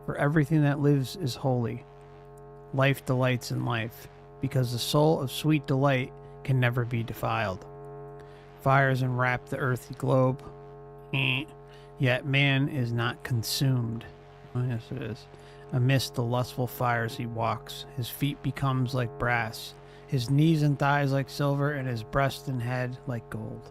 For everything that lives is holy. Life delights in life, because the soul of sweet delight can never be defiled. Fires enwrap the earthy globe, yet man is not consumed. Oh, yes, it is. Amidst the lustful fires he walks, his feet becomes like brass, his knees and thighs like silver, and his breast and head like gold.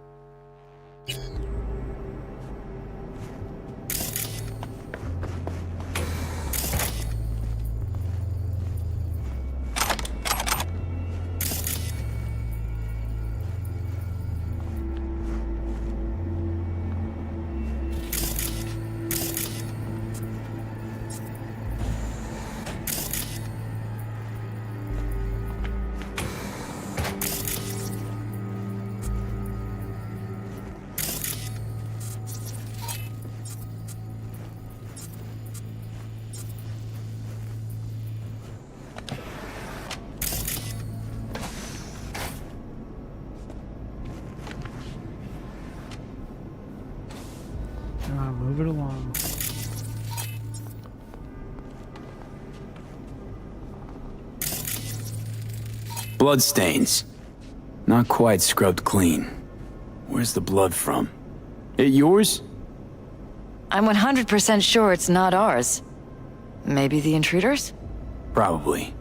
Move it along. Bloodstains. Not quite scrubbed clean. Where's the blood from? It yours? I'm 100% sure it's not ours. Maybe the intruders? Probably.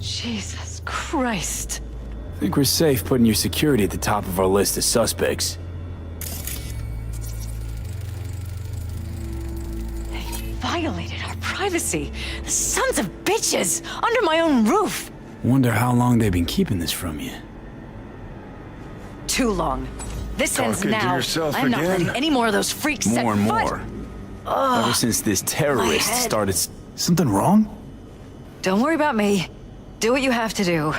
Jesus Christ. I think we're safe putting your security at the top of our list of suspects. They violated our privacy. The sons of bitches! Under my own roof! Wonder how long they've been keeping this from you. Too long. This ends Talking to now. yourself I'm not again? letting any more of those freaks set More and foot. more. Ugh. Ever since this My terrorist head. started... Something wrong? Don't worry about me. Do what you have to do.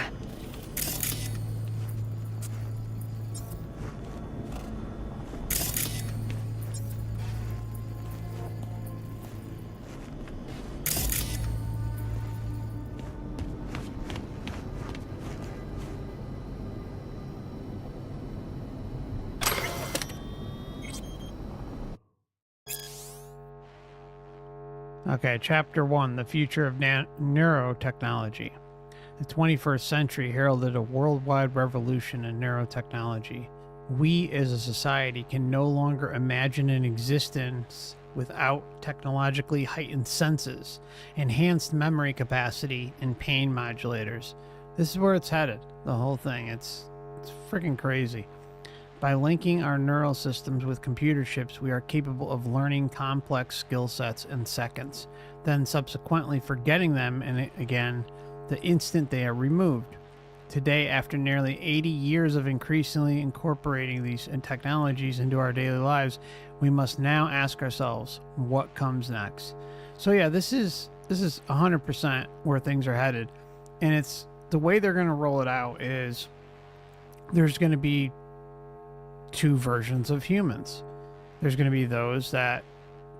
Okay, Chapter 1, The Future of Neurotechnology. The 21st century heralded a worldwide revolution in neurotechnology. We as a society can no longer imagine an existence without technologically heightened senses, enhanced memory capacity, and pain modulators. This is where it's headed, the whole thing. It's freaking crazy. By linking our neural systems with computer chips, we are capable of learning complex skill sets in seconds, then subsequently forgetting them and again the instant they are removed. Today, after nearly 80 years of increasingly incorporating these technologies into our daily lives, we must now ask ourselves, what comes next? So yeah, this is 100% where things are headed. And it's the way they're going to roll it out is there's going to be two versions of humans. There's going to be those that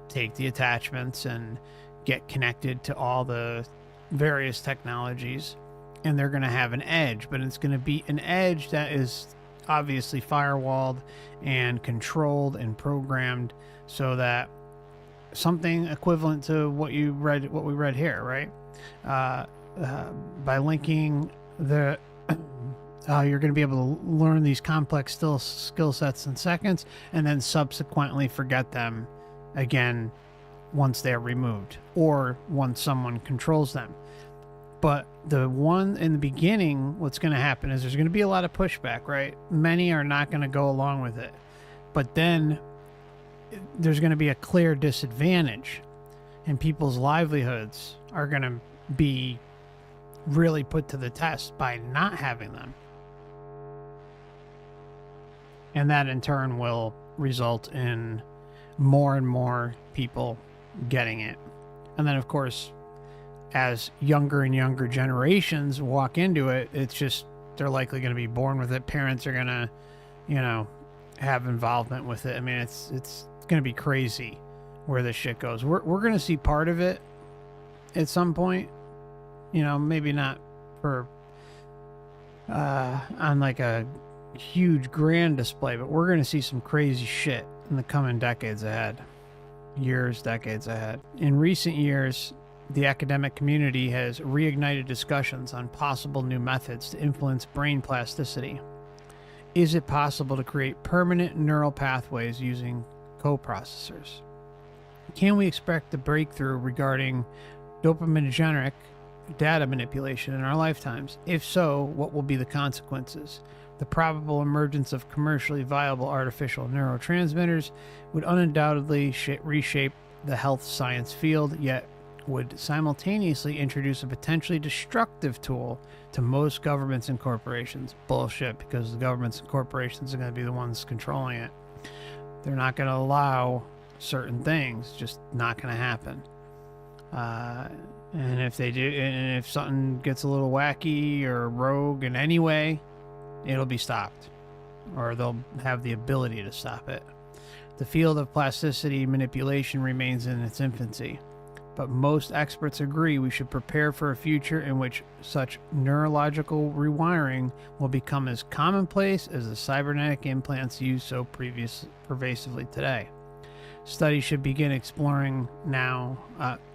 take the attachments and get connected to all the various technologies, and they're going to have an edge, but it's going to be an edge that is obviously firewalled and controlled and programmed so that something equivalent to what we read here, right? By linking the you're going to be able to learn these complex skill sets in seconds and then subsequently forget them again once they're removed or once someone controls them. But the one in the beginning, what's going to happen is there's going to be a lot of pushback, right? Many are not going to go along with it. But then there's going to be a clear disadvantage, and people's livelihoods are going to be really put to the test by not having them. And that in turn will result in more and more people getting it. And then, of course, as younger and younger generations walk into it, it's just, they're likely going to be born with it. Parents are going to, have involvement with it. I mean, it's going to be crazy where this shit goes. We're going to see part of it at some point, maybe not for, on like a huge grand display, but we're going to see some crazy shit in the coming decades ahead. years, decades ahead. In recent years, the academic community has reignited discussions on possible new methods to influence brain plasticity. Is it possible to create permanent neural pathways using coprocessors? Can we expect a breakthrough regarding dopaminergic data manipulation in our lifetimes? If so, what will be the consequences? The probable emergence of commercially viable artificial neurotransmitters would undoubtedly reshape the health science field, yet would simultaneously introduce a potentially destructive tool to most governments and corporations. Bullshit, because the governments and corporations are going to be the ones controlling it. They're not going to allow certain things, just not going to happen. And if they do, and if something gets a little wacky or rogue in any way, it'll be stopped, or they'll have the ability to stop it. The field of plasticity manipulation remains in its infancy, but most experts agree we should prepare for a future in which such neurological rewiring will become as commonplace as the cybernetic implants used so pervasively today. Studies should begin exploring now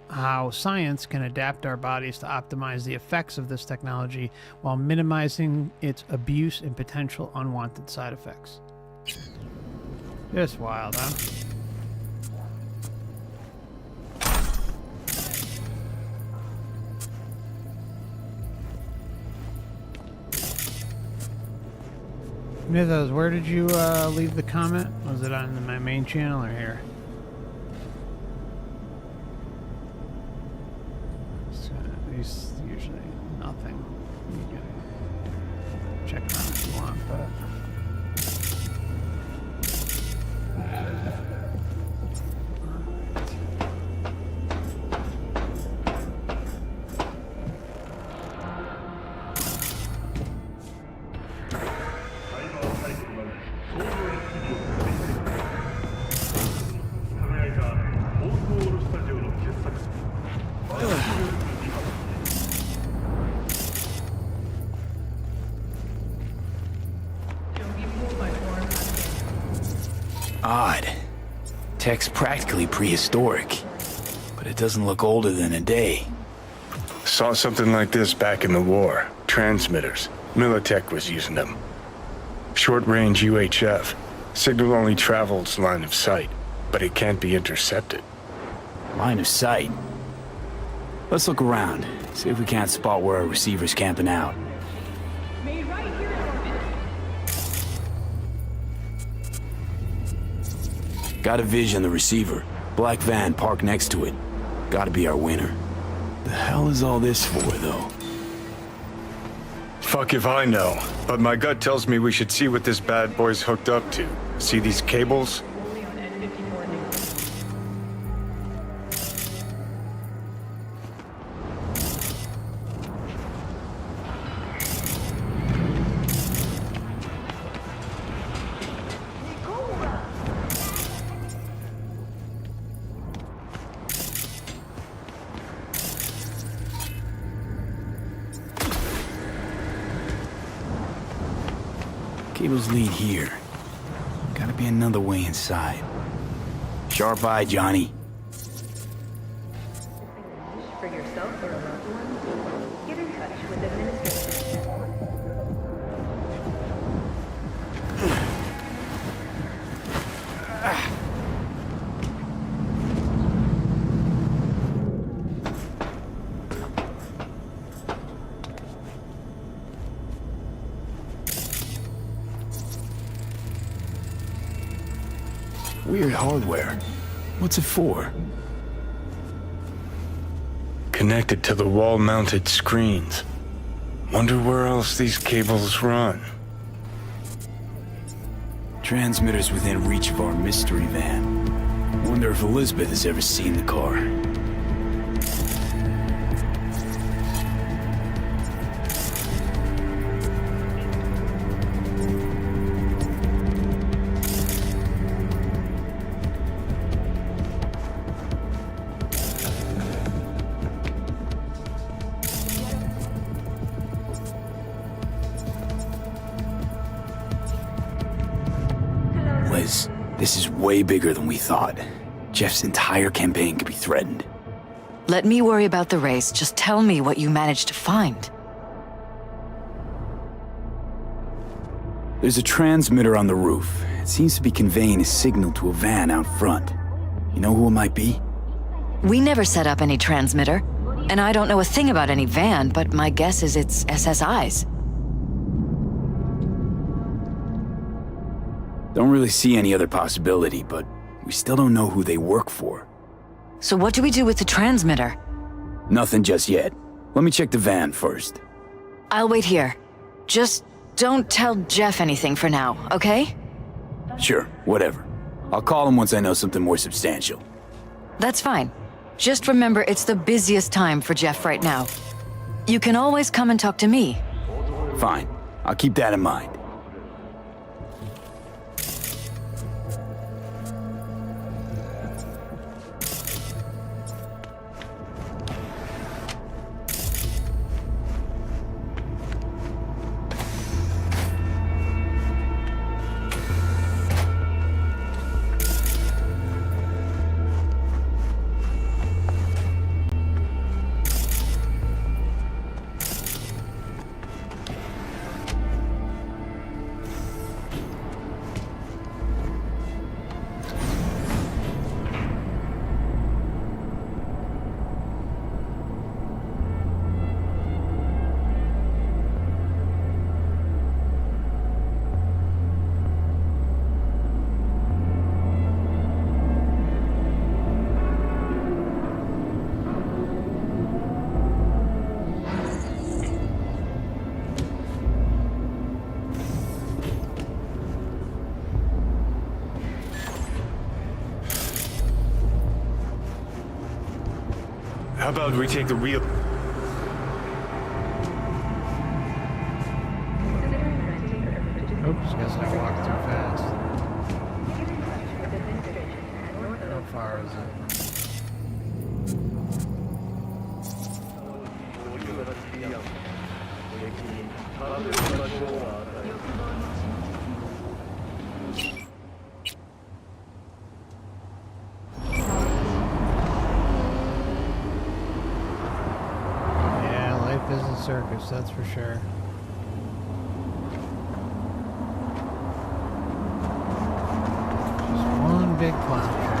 how science can adapt our bodies to optimize the effects of this technology while minimizing its abuse and potential unwanted side effects. Just wild, huh? Mythos, where did you leave the comment? Was it on my main channel or here? So, these usually nothing. You can check them out if you want, but. Odd. Tech's practically prehistoric, but it doesn't look older than a day. Saw something like this back in the war. Transmitters. Militech was using them. Short-range UHF. Signal only travels line of sight, but it can't be intercepted. Line of sight? Let's look around, see if we can't spot where our receiver's camping out. Got a vision, the receiver. Black van parked next to it. Gotta be our winner. The hell is all this for, though? Fuck if I know, but my gut tells me we should see what this bad boy's hooked up to. See these cables? Cables lead here. Gotta be another way inside. Sharp eye, Johnny. For yourself or a loved one, get in touch with administration. Weird hardware. What's it for? Connected to the wall-mounted screens. Wonder where else these cables run. Transmitters within reach of our mystery van. Wonder if Elizabeth has ever seen the car. Liz, this is way bigger than we thought. Jeff's entire campaign could be threatened. Let me worry about the race. Just tell me what you managed to find. There's a transmitter on the roof. It seems to be conveying a signal to a van out front. You know who it might be? We never set up any transmitter, and I don't know a thing about any van, but my guess is it's SSI's. Don't really see any other possibility, but we still don't know who they work for. So what do we do with the transmitter? Nothing just yet. Let me check the van first. I'll wait here. Just don't tell Jeff anything for now, okay? Sure, whatever. I'll call him once I know something more substantial. That's fine. Just remember it's the busiest time for Jeff right now. You can always come and talk to me. Fine. I'll keep that in mind. How about we take the real... Oops, guess I walked too fast. How far is it? Yeah, life is a circus, that's for sure. Big clown track.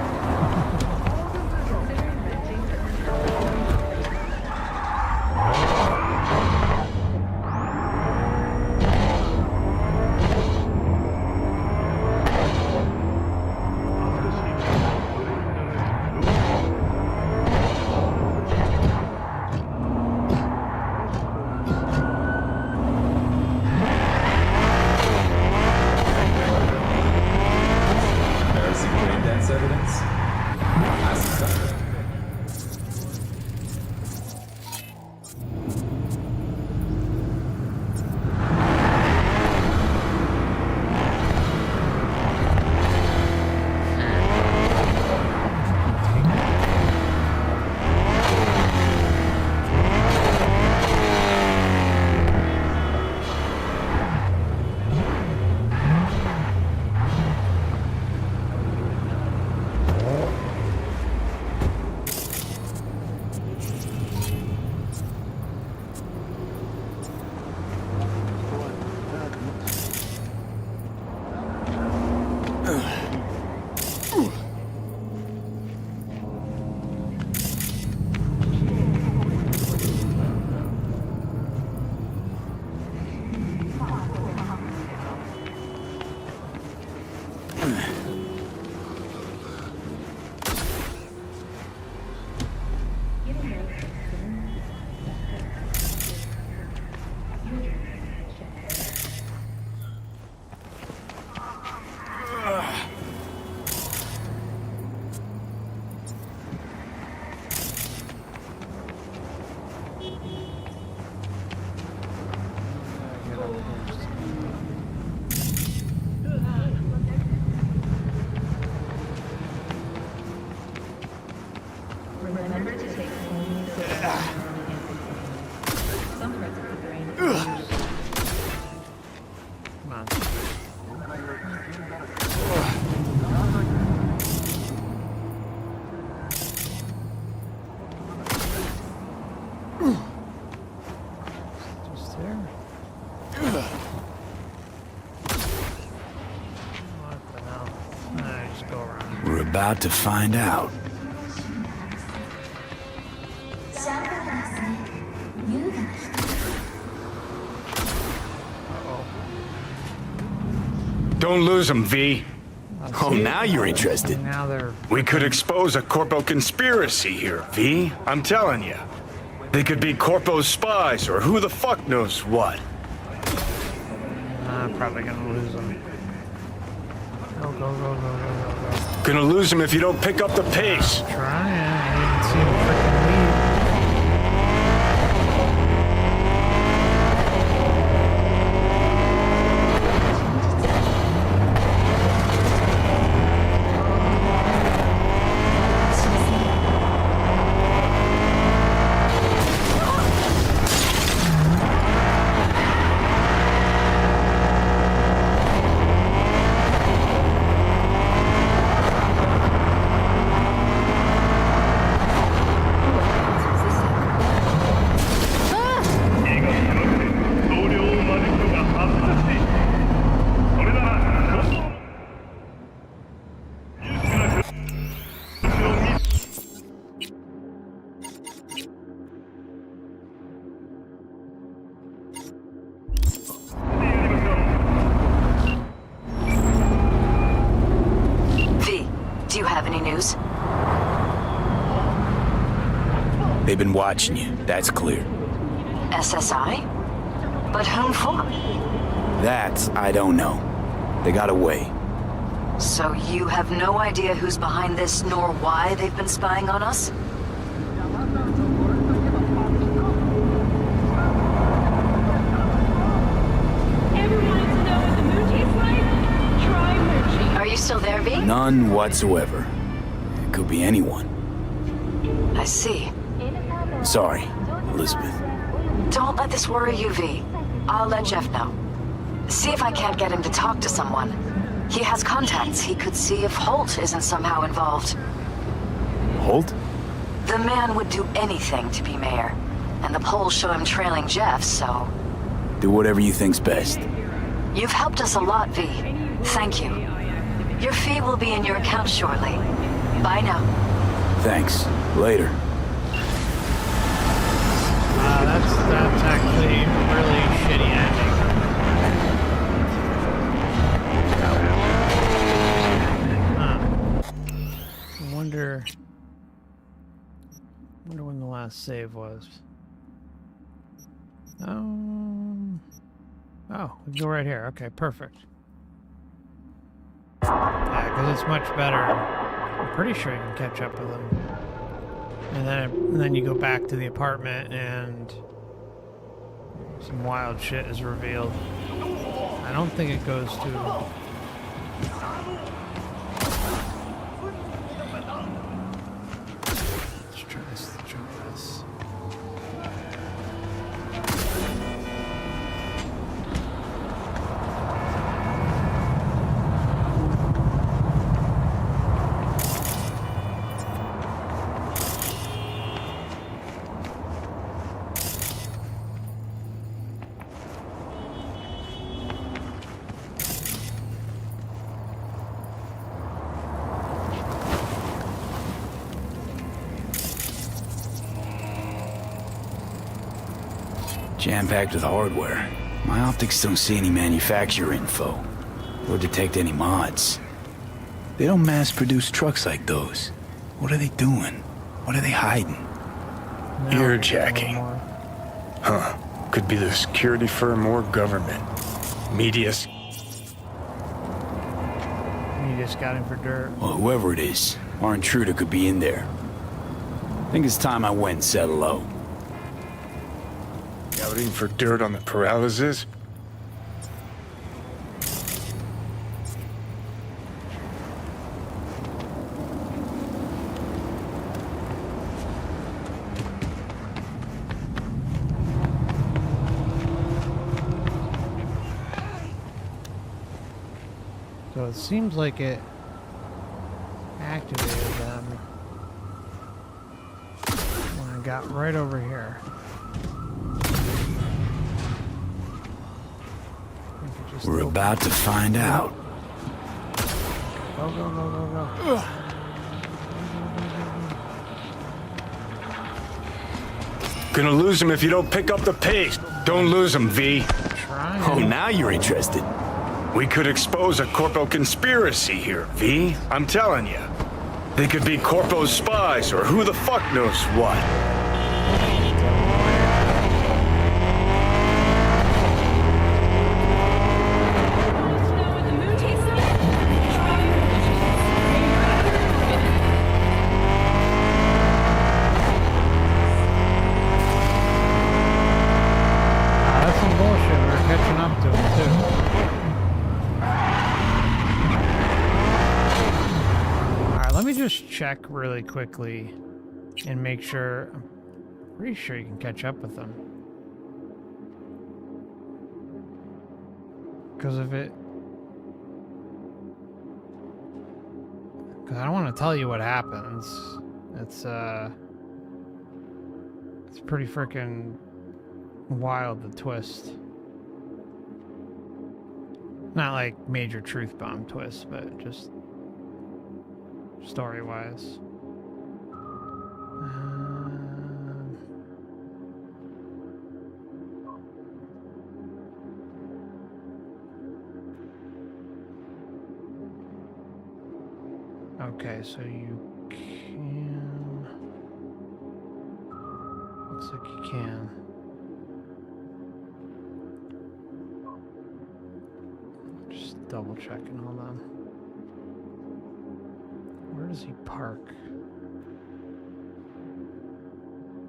We're about to find out. Don't lose them, V. Oh, now you're interested. Now they're... We could expose a Corpo conspiracy here, V. I'm telling you. They could be Corpo's spies, or who the fuck knows what. I'm probably gonna lose them. Go, go, go, go, go, go, go. Gonna lose them if you don't pick up the pace. Trying. I didn't see him freaking leave. Do you have any news? They've been watching you, that's clear. SSI? But whom for? That, I don't know. They got away. So you have no idea who's behind this, nor why they've been spying on us? Are you still there, V? None whatsoever. It could be anyone. I see. Sorry, Elizabeth. Don't let this worry you, V. I'll let Jeff know. See if I can't get him to talk to someone. He has contacts. He could see if Holt isn't somehow involved. Holt? The man would do anything to be mayor. And the polls show him trailing Jeff, so... Do whatever you think's best. You've helped us a lot, V. Thank you. Your fee will be in your account shortly. Bye now. Thanks. Later. That's actually really shitty ending. I wonder when the last save was. Oh, we can go right here. Okay, perfect. Yeah, because it's much better. I'm pretty sure you can catch up with them. And then you go back to the apartment and some wild shit is revealed. I don't think it goes to... Let's try this. Jam-packed with hardware. My optics don't see any manufacturer info, or detect any mods. They don't mass-produce trucks like those. What are they doing? What are they hiding? Earjacking. Huh. Could be the security firm or government. Media You just got him for dirt. Well, whoever it is, our intruder could be in there. I think it's time I went and said hello. Scouting for dirt on the paralysis? So it seems like it activated them when I got right over here. We're about to find out. Go, go, go, go, go. Gonna lose him if you don't pick up the pace. Don't lose him, V. Oh, now you're interested. We could expose a Corpo conspiracy here, V. I'm telling you. They could be Corpo's spies or who the fuck knows what. That's some bullshit. We're catching up to him, too. Alright, let me just check really quickly and make sure. I'm pretty sure you can catch up with them. Because if it... Because I don't want to tell you what happens. It's pretty freaking wild, the twist. Not like major truth bomb twist, but just story-wise. Okay, so you can... Looks like you can. Just double checking, hold on. Where does he park?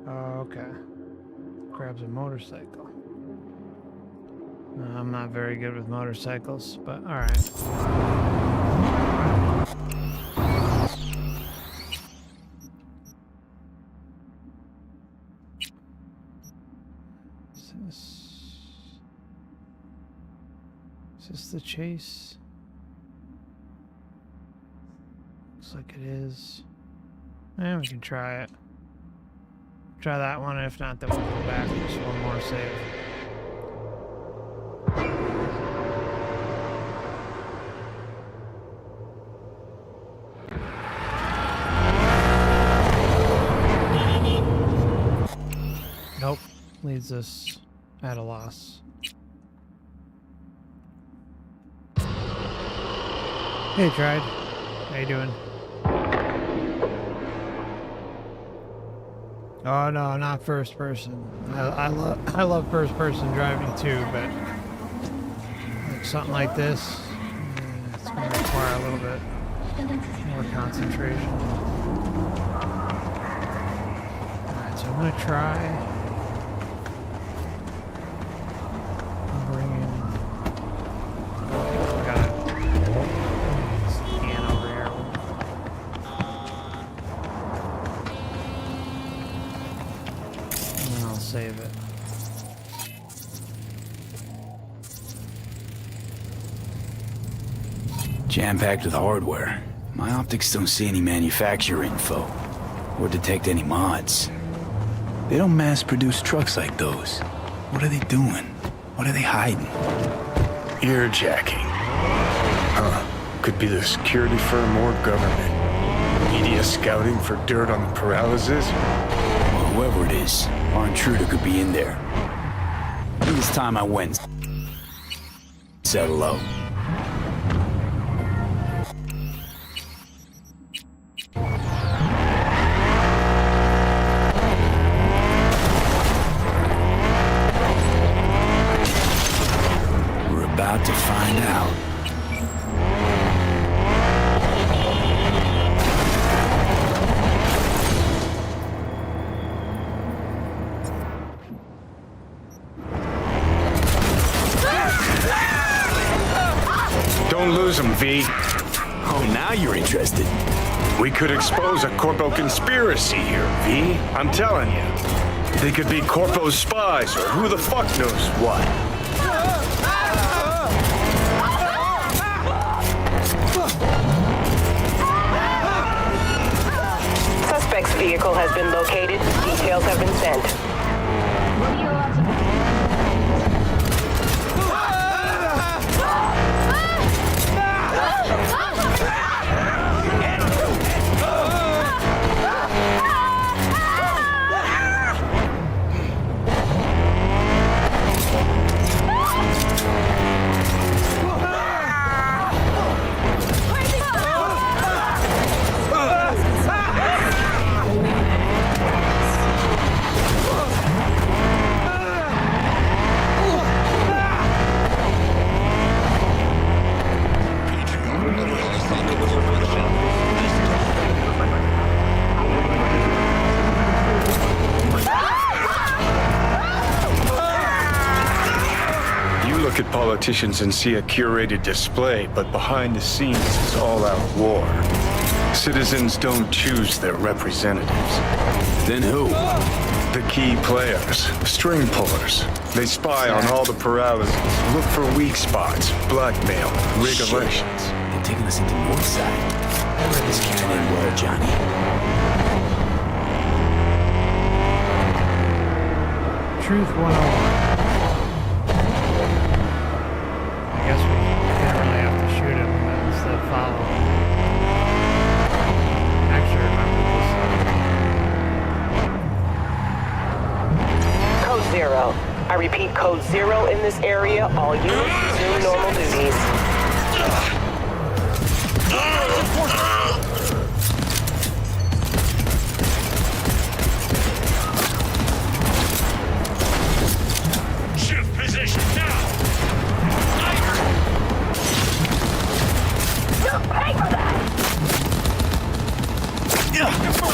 Oh, okay. Grabs a motorcycle. I'm not very good with motorcycles, but alright. Is this the chase? Looks like it is. We can try it. Try that one, if not, then we'll go back. Just one more save. Nope. Leaves us at a loss. Hey, Tried. How you doing? Oh no, not first person. I love first person driving too, but like something like this, it's gonna require a little bit more concentration. Alright, so I'm gonna try. Bring in. I got a scan over here. And then I'll save it. Jam-packed with hardware. My optics don't see any manufacturer info or detect any mods. They don't mass-produce trucks like those. What are they doing? What are they hiding? Earjacking. Huh. Could be the security firm or government. Media scouting for dirt on the paralysis? Well, whoever it is, our intruder could be in there. I think it's time I went. Said hello. About to find out. Don't lose him, V. Oh, now you're interested. We could expose a Corpo conspiracy here, V. I'm telling you. They could be Corpo's spies or who the fuck knows what. Suspect's vehicle has been located. Details have been sent. You look at politicians and see a curated display, but behind the scenes is all-out war. Citizens don't choose their representatives. Then who? The key players, string pullers. They spy on all the paralyses, look for weak spots, blackmail, rig elections. They're taking us into Northside. I read this canon well, Johnny. Truth 101. I guess we didn't really have to shoot him, but instead follow him. Actually, remember this. Code 0. I repeat, Code 0 in this area. All units resume normal duties. Shift position now! You'll pay for that! Go, go, go!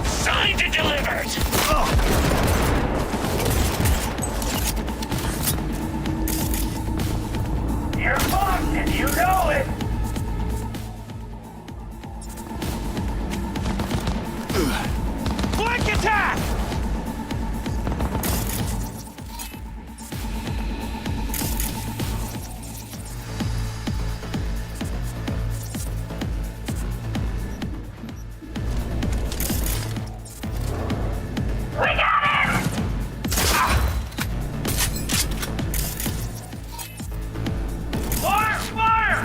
Signed and delivered! You're fucked and you know it! Flank attack! We got him! Fire! Fire!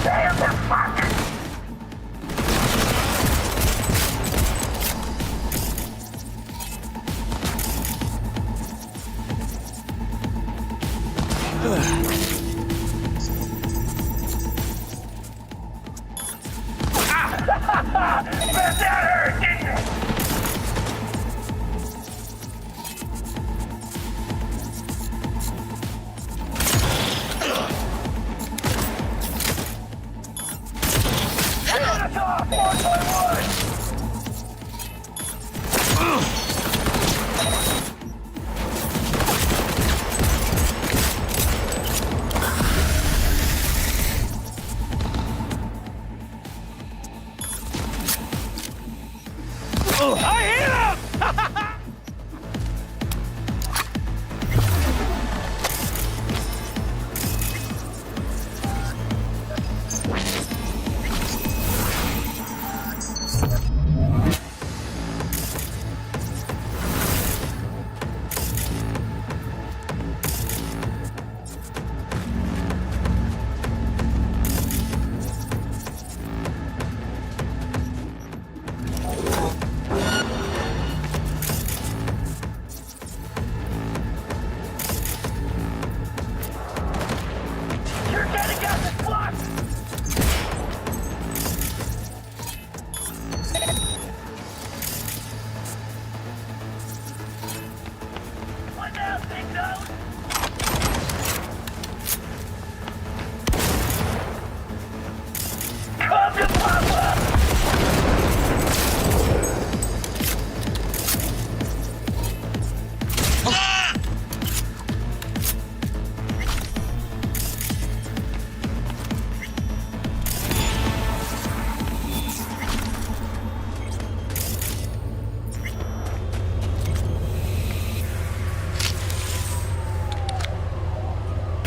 Damn the fuck! Bet that hurt, didn't it? That's off! 1.1! I hit him!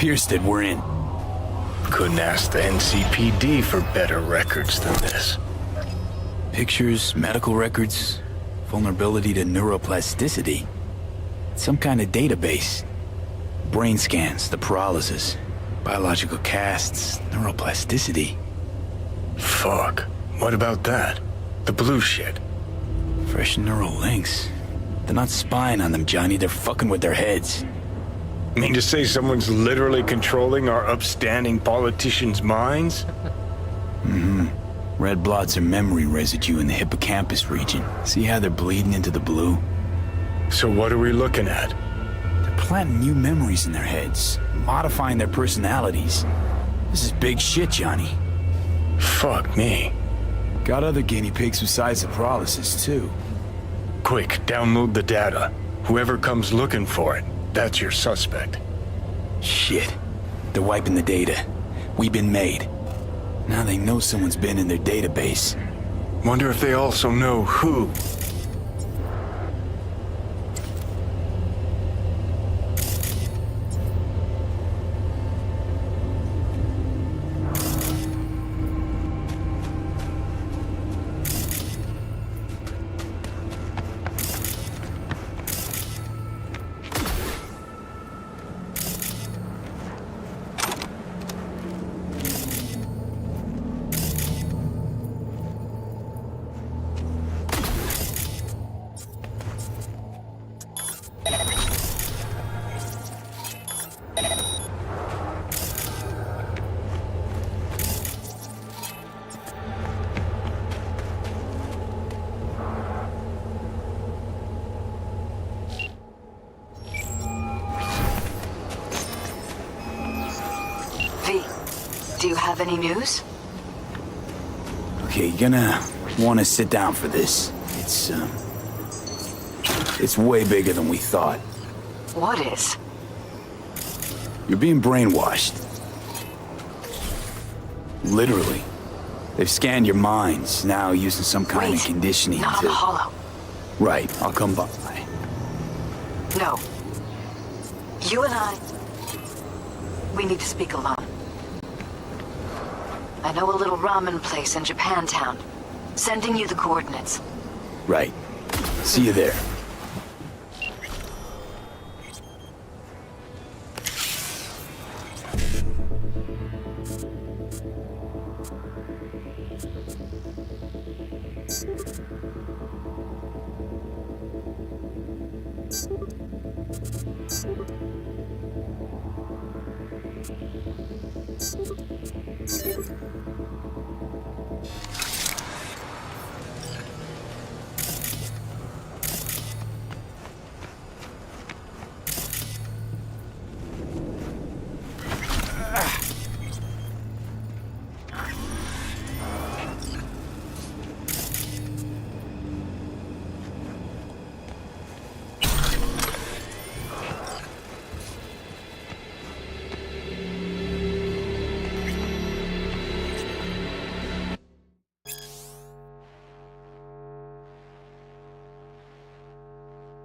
Piersted, we're in. Couldn't ask the NCPD for better records than this. Pictures, medical records, vulnerability to neuroplasticity. Some kind of database. Brain scans, the paralysis, biological casts, neuroplasticity. Fuck. What about that? The blue shit. Fresh neural links. They're not spying on them, Johnny. They're fucking with their heads. Mean to say someone's literally controlling our upstanding politicians' minds? Mm-hmm. Red blots are memory residue in the hippocampus region. See how they're bleeding into the blue? So what are we looking at? They're planting new memories in their heads, modifying their personalities. This is big shit, Johnny. Fuck me. Got other guinea pigs besides the paralysis, too. Quick, download the data. Whoever comes looking for it, that's your suspect. Shit. They're wiping the data. We've been made. Now they know someone's been in their database. Wonder if they also know who. Do you have any news? Okay, you're gonna want to sit down for this. It's way bigger than we thought. What is? You're being brainwashed. Literally. They've scanned your minds, now using some kind of conditioning Not to... on the hollow. Right, I'll come by. No. You and I... We need to speak alone. I know a little ramen place in Japantown. Sending you the coordinates. Right. See you there.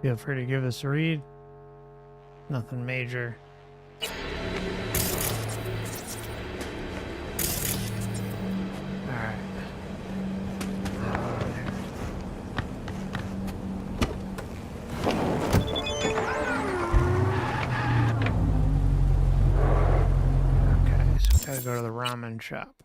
Feel free to give this a read. Nothing major. Alright. Okay, so we gotta go to the ramen shop.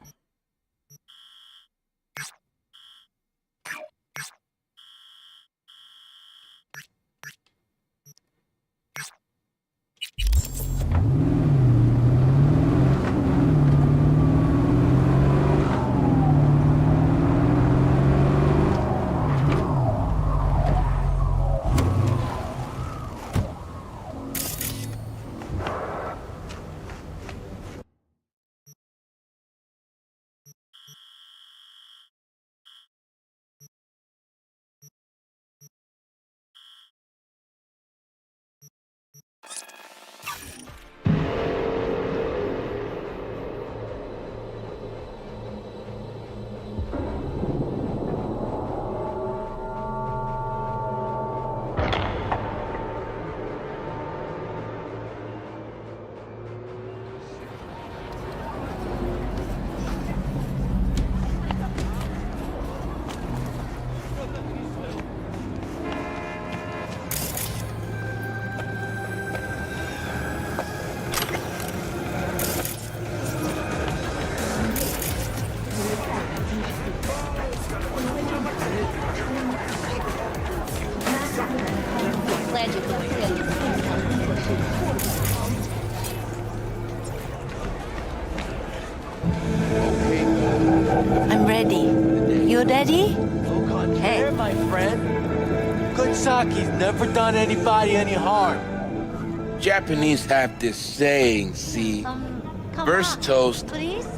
glad you could tell I'm ready. You ready? Hey, my friend. Good sake's never done anybody any harm. Japanese have this saying, see? First toast,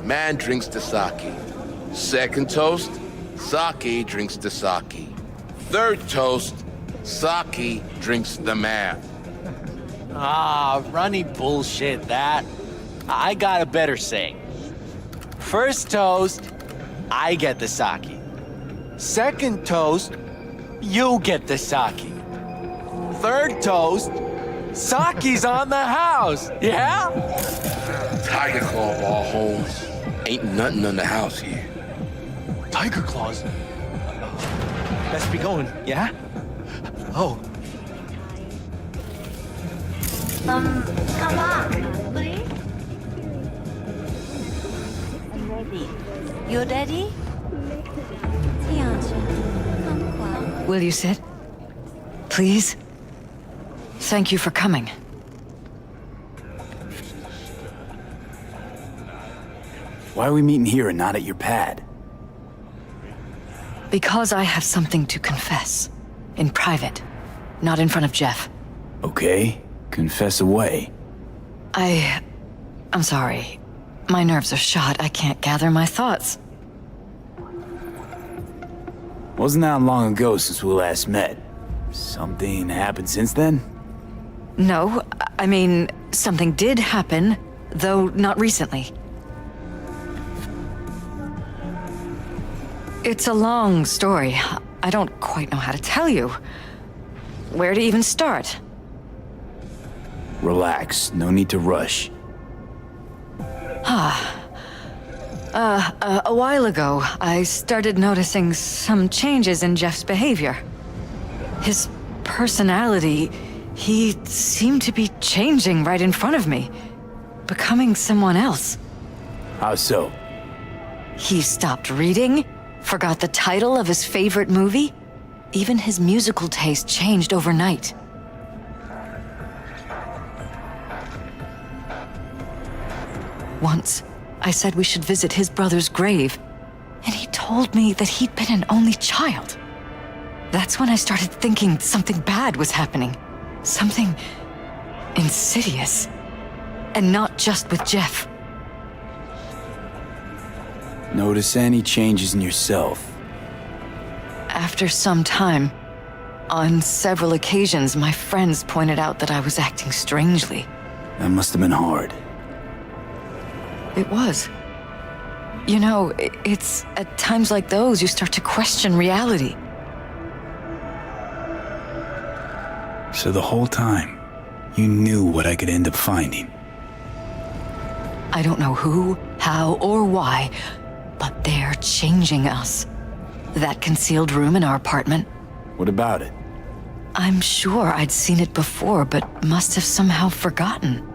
man drinks the sake. Second toast, sake drinks the sake. Third toast, sake drinks the man. Ah, runny bullshit, that. I got a better saying. First toast, I get the sake. Second toast, you get the sake. Third toast, sake's on the house, yeah? Tiger Claw of all homes. Ain't nothing on the house here. Tiger Claws? Best be going, yeah? Oh. Come on, please. I'm ready. You ready? Will you sit? Please? Thank you for coming. Why are we meeting here and not at your pad? Because I have something to confess. In private. Not in front of Jeff. Okay, confess away. I'm sorry. My nerves are shot. I can't gather my thoughts. Wasn't that long ago since we last met? Something happened since then? No, I mean, something did happen, though not recently. It's a long story. I don't quite know how to tell you. Where to even start? Relax, no need to rush. A while ago, I started noticing some changes in Jeff's behavior. His personality, he seemed to be changing right in front of me, becoming someone else. How so? He stopped reading, forgot the title of his favorite movie. Even his musical taste changed overnight. Once, I said we should visit his brother's grave, and he told me that he'd been an only child. That's when I started thinking something bad was happening. Something insidious. And not just with Jeff. Notice any changes in yourself? After some time, on several occasions, my friends pointed out that I was acting strangely. That must have been hard. It was. You know, it's at times like those you start to question reality. So the whole time, you knew what I could end up finding. I don't know who, how, or why, but they're changing us. That concealed room in our apartment. What about it? I'm sure I'd seen it before, but must have somehow forgotten.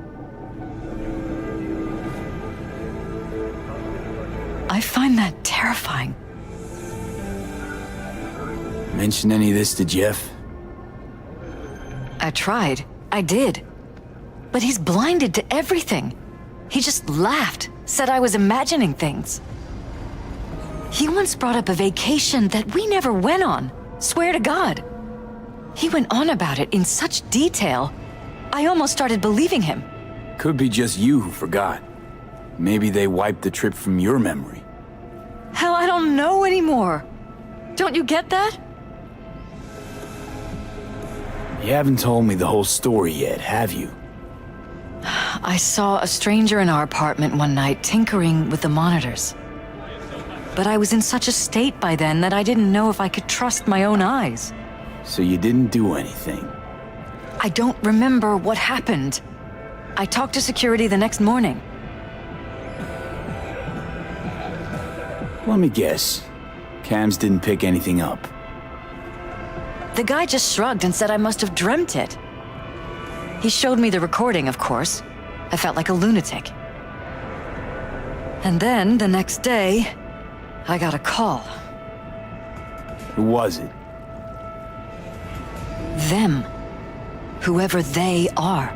I find that terrifying. Mention any of this to Jeff? I tried. I did. But he's blinded to everything. He just laughed, said I was imagining things. He once brought up a vacation that we never went on. Swear to God. He went on about it in such detail, I almost started believing him. Could be just you who forgot. Maybe they wiped the trip from your memory. Hell, I don't know anymore. Don't you get that? You haven't told me the whole story yet, have you? I saw a stranger in our apartment one night tinkering with the monitors. But I was in such a state by then that I didn't know if I could trust my own eyes. So you didn't do anything? I don't remember what happened. I talked to security the next morning. Let me guess. Cams didn't pick anything up. The guy just shrugged and said I must have dreamt it. He showed me the recording, of course. I felt like a lunatic. And then, the next day, I got a call. Who was it? Them. Whoever they are.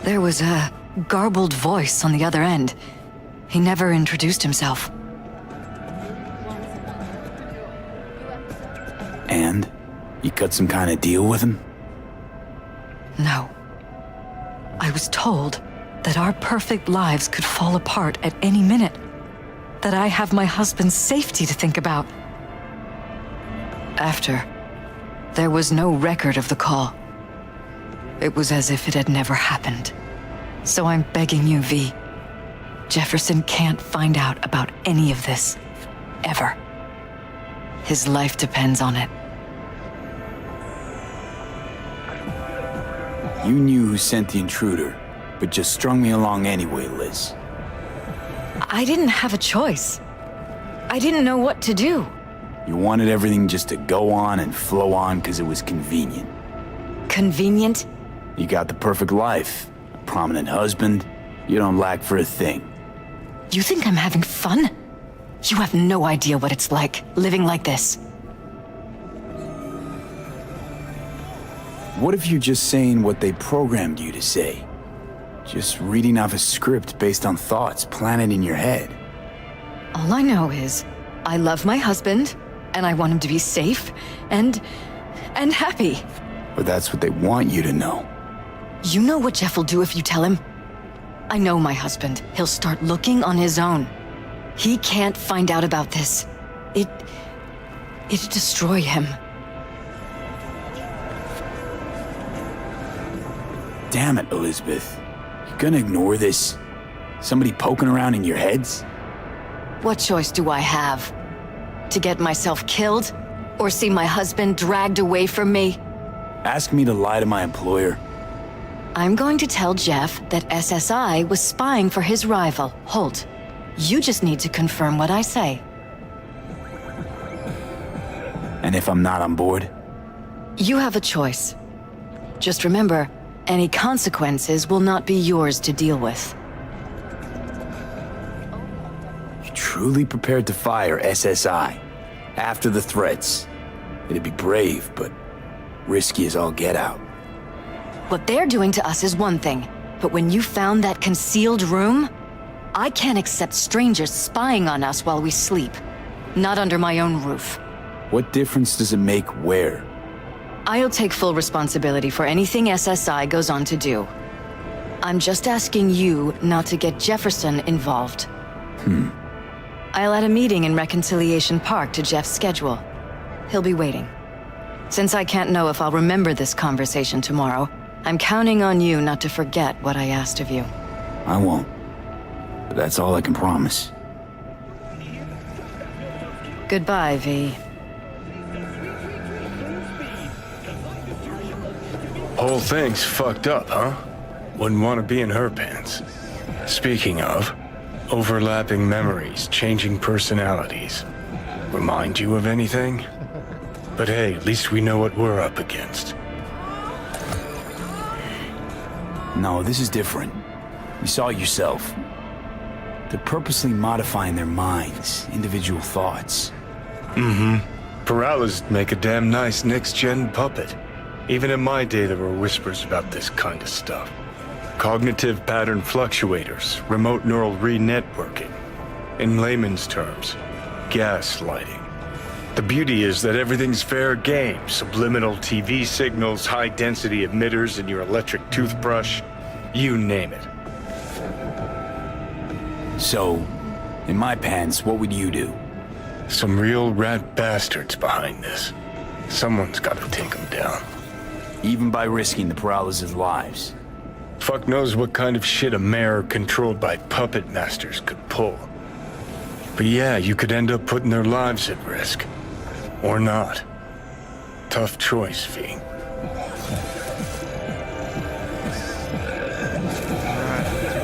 There was a garbled voice on the other end. He never introduced himself. And? You cut some kind of deal with him? No. I was told that our perfect lives could fall apart at any minute. That I have my husband's safety to think about. After, there was no record of the call. It was as if it had never happened. So I'm begging you, V. Jefferson can't find out about any of this. Ever. His life depends on it. You knew who sent the intruder, but just strung me along anyway, Liz. I didn't have a choice. I didn't know what to do. You wanted everything just to go on and flow on because it was convenient. Convenient? You got the perfect life, a prominent husband. You don't lack for a thing. You think I'm having fun? You have no idea what it's like, living like this. What if you're just saying what they programmed you to say? Just reading off a script based on thoughts planted in your head. All I know is, I love my husband, and I want him to be safe, and happy. But that's what they want you to know. You know what Jeff will do if you tell him? I know my husband. He'll start looking on his own. He can't find out about this. It'd destroy him. Damn it, Elizabeth. You gonna ignore this? Somebody poking around in your heads? What choice do I have? To get myself killed? Or see my husband dragged away from me? Ask me to lie to my employer. I'm going to tell Jeff that SSI was spying for his rival, Holt. You just need to confirm what I say. And if I'm not on board? You have a choice. Just remember, any consequences will not be yours to deal with. You truly prepared to fire SSI after the threats? It'd be brave, but risky as all get out. What they're doing to us is one thing, but when you found that concealed room, I can't accept strangers spying on us while we sleep. Not under my own roof. What difference does it make where? I'll take full responsibility for anything SSI goes on to do. I'm just asking you not to get Jefferson involved. I'll add a meeting in Reconciliation Park to Jeff's schedule. He'll be waiting. Since I can't know if I'll remember this conversation tomorrow, I'm counting on you not to forget what I asked of you. I won't. But that's all I can promise. Goodbye, V. Whole thing's fucked up, huh? Wouldn't want to be in her pants. Speaking of, overlapping memories, changing personalities. Remind you of anything? But hey, at least we know what we're up against. No, this is different. You saw it yourself. They're purposely modifying their minds, individual thoughts. Paralysis make a damn nice next-gen puppet. Even in my day, there were whispers about this kind of stuff. Cognitive pattern fluctuators, remote neural re-networking. In layman's terms, gaslighting. The beauty is that everything's fair game. Subliminal TV signals, high-density emitters in your electric toothbrush. You name it. So, in my pants, what would you do? Some real rat bastards behind this. Someone's got to take them down. Even by risking the paralysis' lives. Fuck knows what kind of shit a mayor controlled by puppet masters could pull. But yeah, you could end up putting their lives at risk. Or not. Tough choice, V.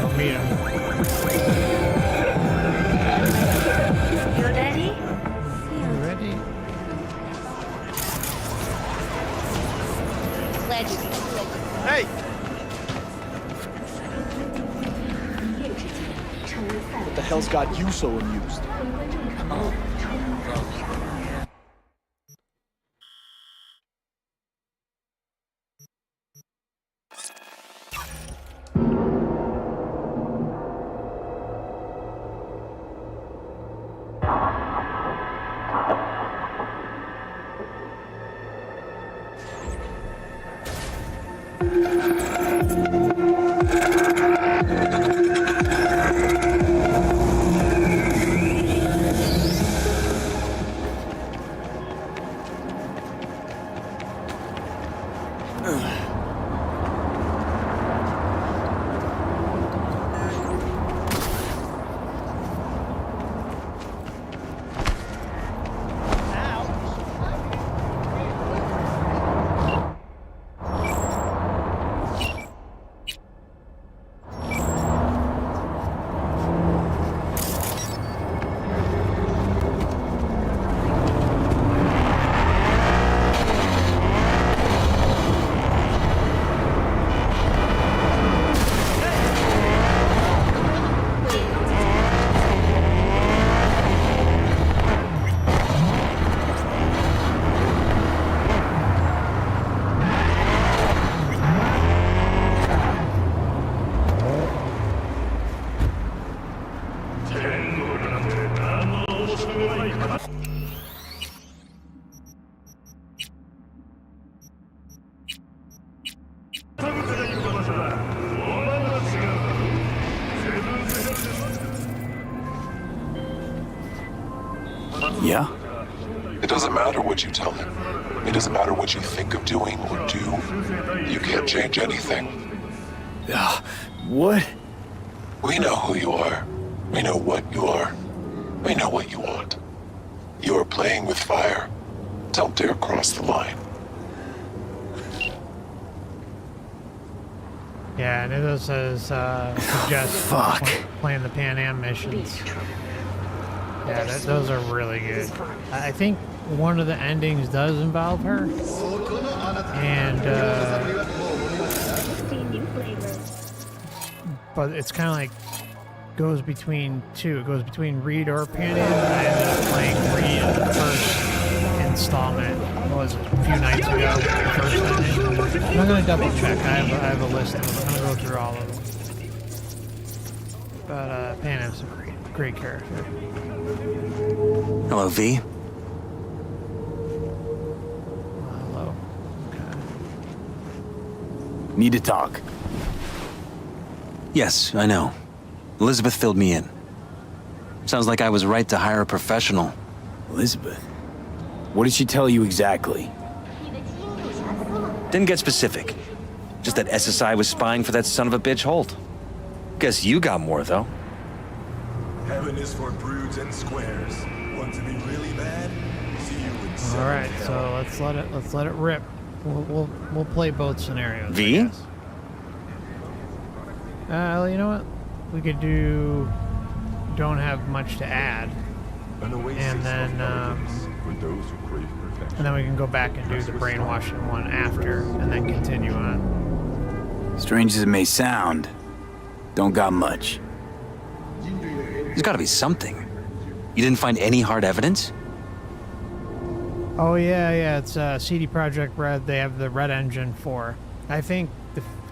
Go meet him. You ready? You ready? Glad you came. Hey! What the hell's got you so amused? Yeah? It doesn't matter what you tell him. It doesn't matter what you think of doing or do. You can't change anything. What? We know who you are. We know what you are. We know what you want. You are playing with fire. Don't dare cross the line. Yeah, and it does suggest playing the Pan Am missions. Yeah, those are really good. I think one of the endings does involve her, and but it's kind of like goes between two. It goes between Reed or Pan Am, and I ended up playing Reed in the first installment. What was it, a few nights ago? The first ending. I'm not gonna double check. I have a list of them. I'm gonna go through all of them. But Pan Am's a great character. Hello, V. Hello. Okay. Need to talk. Yes, I know. Elizabeth filled me in. Sounds like I was right to hire a professional. Elizabeth? What did she tell you exactly? Didn't get specific. Just that SSI was spying for that son of a bitch Holt. Guess you got more, though. Heaven is for broods and squares. Want to be really bad? See you in 7 All right, hell. so let's let it rip. We'll play both scenarios. V? I guess. You know what? We could do. Don't have much to add, and then we can go back and do the brainwashing one after, and then continue on. Strange as it may sound, don't got much. There's gotta be something. You didn't find any hard evidence? Oh yeah, it's CD Projekt Red. They have the Red Engine 4. I think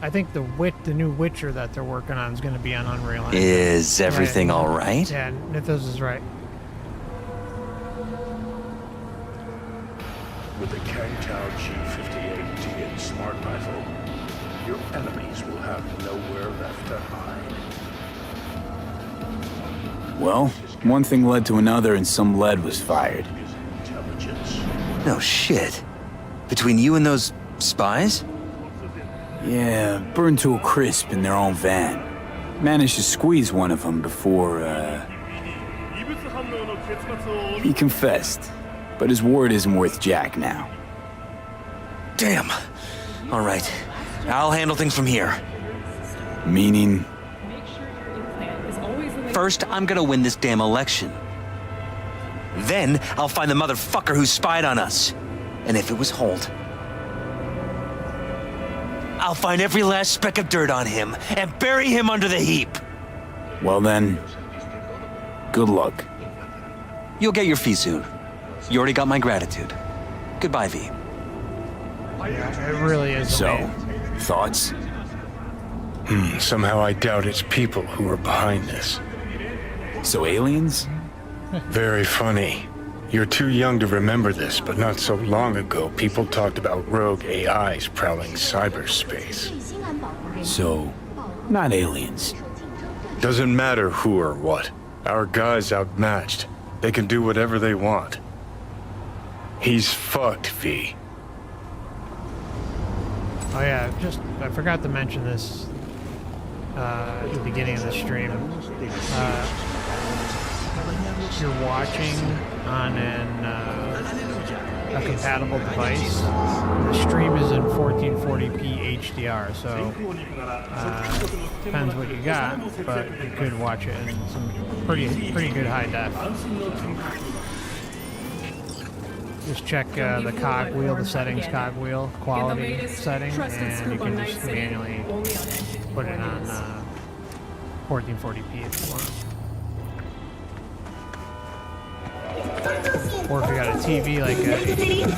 the new Witcher that they're working on is going to be on Unreal Engine. Is everything all right? Yeah, Nithos is right. With the Kangtao G58 smart rifle, your enemies will have nowhere left to hide. Well, one thing led to another and some lead was fired. No shit. Between you and those spies? Yeah, burned to a crisp in their own van. Managed to squeeze one of them before, he confessed, but his word isn't worth jack now. Damn. All right. I'll handle things from here. Meaning? First, I'm gonna win this damn election. Then, I'll find the motherfucker who spied on us. And if it was Holt, I'll find every last speck of dirt on him and bury him under the heap. Well then, good luck. You'll get your fee soon. You already got my gratitude. Goodbye, V. Yeah, it really is. So, thoughts? Somehow I doubt it's people who are behind this. So aliens? Very funny. You're too young to remember this, but not so long ago, people talked about rogue AIs prowling cyberspace. So, not aliens. Doesn't matter who or what. Our guy's outmatched. They can do whatever they want. He's fucked, V. Oh yeah, I forgot to mention this at the beginning of the stream. If you're watching on a compatible device, the stream is in 1440p HDR, so depends what you got, but you could watch it in some pretty good high def. Just check the cogwheel, the settings cogwheel, quality setting, and you can just manually put it on 1440p if you want. Or if you got a TV like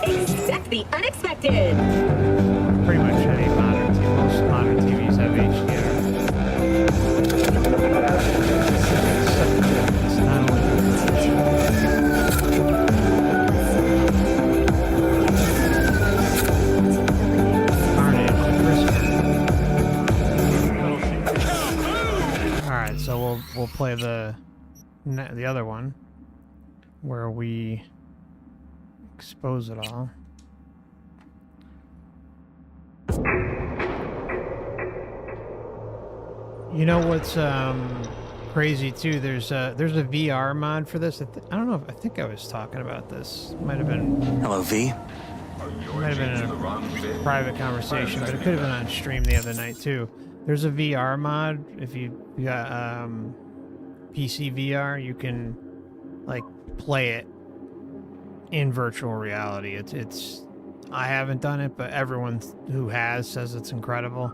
Expect the unexpected. pretty much any modern TV, most modern TVs have HDR. It's not only Alright, so we'll play the other one where we expose it all. You know what's crazy too? There's a VR mod for this. I don't know. I think I was talking about this. Might have been. Hello, V. Might have been in a private conversation, but it could have been on stream the other night too. There's a VR mod. If you got PC VR, you can like play it in virtual reality. It's I haven't done it, but everyone who has says it's incredible.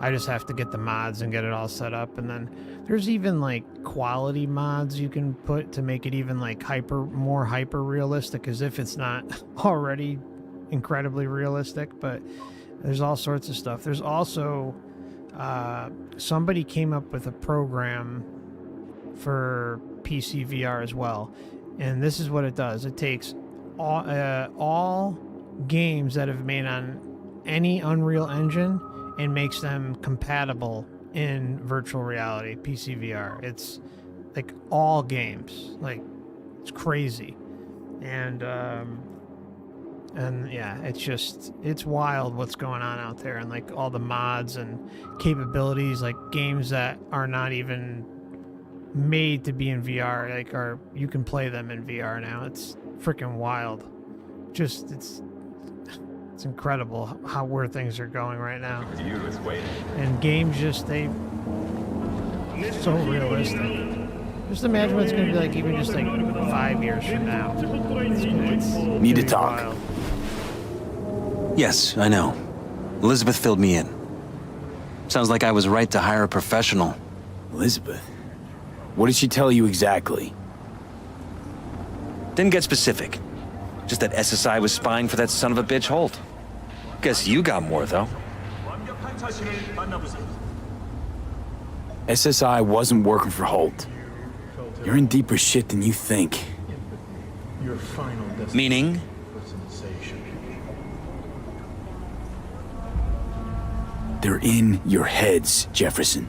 I just have to get the mods and get it all set up, and then there's even like quality mods you can put to make it even like more hyper realistic, as if it's not already incredibly realistic. But there's all sorts of stuff. There's also somebody came up with a program for PC VR as well, and this is what it does. It takes all games that have made on any Unreal Engine and makes them compatible in virtual reality, PC VR. It's like all games, like it's crazy, and yeah, it's wild what's going on out there, and like all the mods and capabilities, like games that are not even made to be in VR, like you can play them in VR now. It's freaking wild. Just it's incredible where things are going right now. And games they're so realistic. Just imagine what it's going to be like even just like 5 years from now. Need to talk. Wild. Yes, I know. Elizabeth filled me in. Sounds like I was right to hire a professional. Elizabeth? What did she tell you exactly? Didn't get specific. Just that SSI was spying for that son of a bitch Holt. Guess you got more, though. SSI wasn't working for Holt. You're in deeper shit than you think. Your final destination. Meaning? They're in your heads, Jefferson.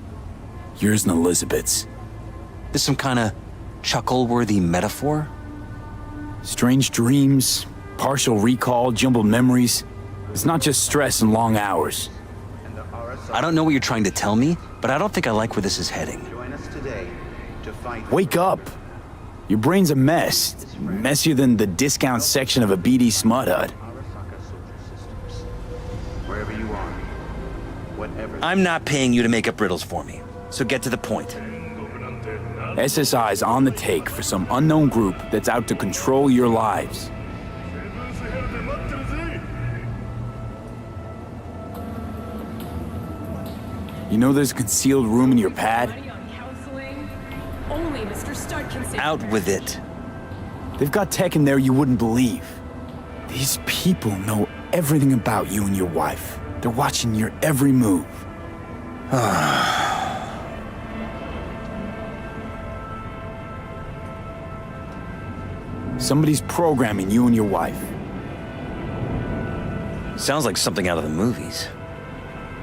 Yours and Elizabeth's. This some kind of chuckle-worthy metaphor? Strange dreams, partial recall, jumbled memories. It's not just stress and long hours. I don't know what you're trying to tell me, but I don't think I like where this is heading. Wake up! Your brain's a mess. Messier than the discount section of a BD smut hut. Wherever you are, whatever. I'm not paying you to make up riddles for me, so get to the point. SSI's on the take for some unknown group that's out to control your lives. You know there's a concealed room in your pad? Only Mr. Stark can say. Out with it. They've got tech in there you wouldn't believe. These people know everything about you and your wife. They're watching your every move. Somebody's programming you and your wife. Sounds like something out of the movies.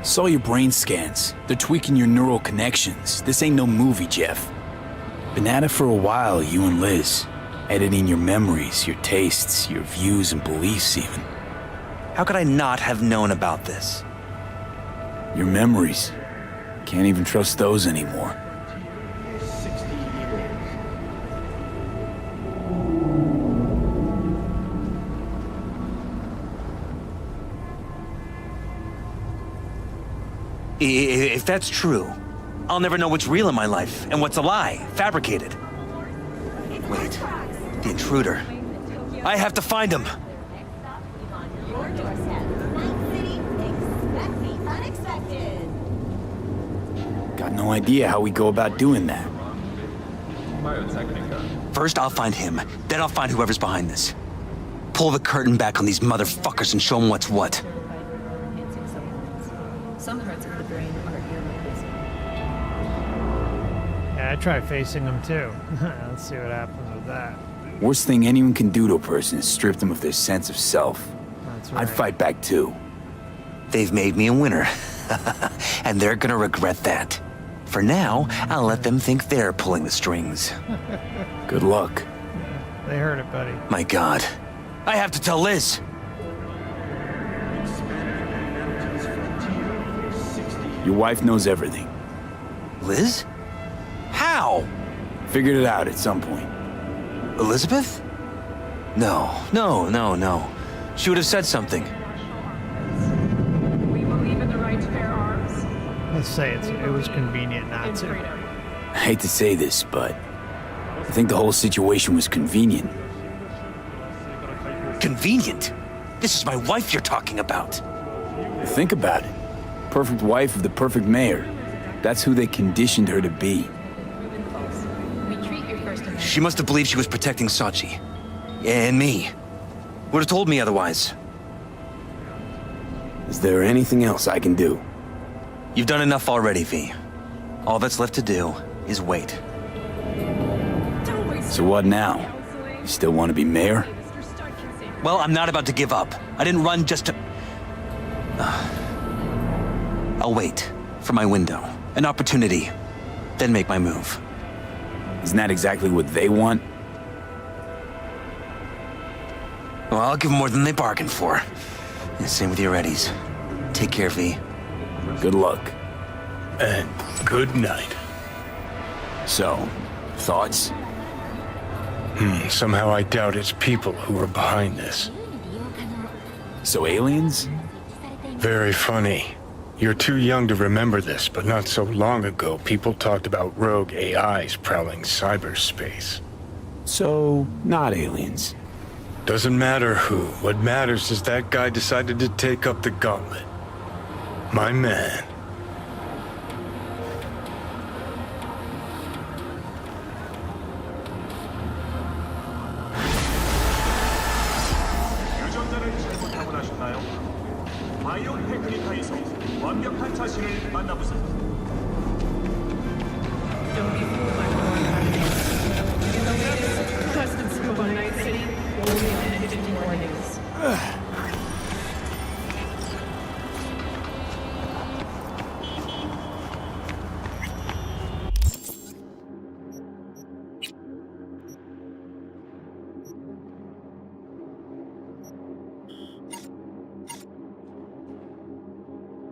Saw your brain scans. They're tweaking your neural connections. This ain't no movie, Jeff. Been at it for a while, you and Liz. Editing your memories, your tastes, your views and beliefs even. How could I not have known about this? Your memories. Can't even trust those anymore. If that's true, I'll never know what's real in my life and what's a lie, fabricated. Wait, the intruder. I have to find him. Got no idea how we go about doing that. First, I'll find him. Then I'll find whoever's behind this. Pull the curtain back on these motherfuckers and show them what's what. Some parts of the brain are irreplaceable. Yeah, I try facing them too. Let's see what happens with that. Worst thing anyone can do to a person is strip them of their sense of self. That's right. I'd fight back too. They've made me a winner. And they're gonna regret that. For now, I'll let them think they're pulling the strings. Good luck. They heard it, buddy. My God. I have to tell Liz. Your wife knows everything. Liz? How? Figured it out at some point. Elizabeth? No. She would have said something. We believe in the right to bear arms. Let's say it was convenient not to. I hate to say this, but I think the whole situation was convenient. Convenient? This is my wife you're talking about. Think about it. Perfect wife of the perfect mayor. That's who they conditioned her to be. We treat your First Amendment. She must have believed she was protecting Sachi. And me. Would have told me otherwise. Is there anything else I can do? You've done enough already, V. All that's left to do is wait. So what now? You still want to be mayor? Well, I'm not about to give up. I didn't run just to... I'll wait for my window, an opportunity, then make my move. Isn't that exactly what they want? Well, I'll give them more than they bargained for. And same with your Eddies. Take care, V. Good luck. And good night. So, thoughts? Somehow I doubt it's people who are behind this. So aliens? Very funny. You're too young to remember this, but not so long ago, people talked about rogue AIs prowling cyberspace. So, not aliens. Doesn't matter who. What matters is that guy decided to take up the gauntlet. My man. 유전자를 잘못하고 나셨나요? 바이오 테크니카에서 완벽한 자신을 만나보세요. Don't be fooled by the custom scoop on Night City. Only in 50 warnings.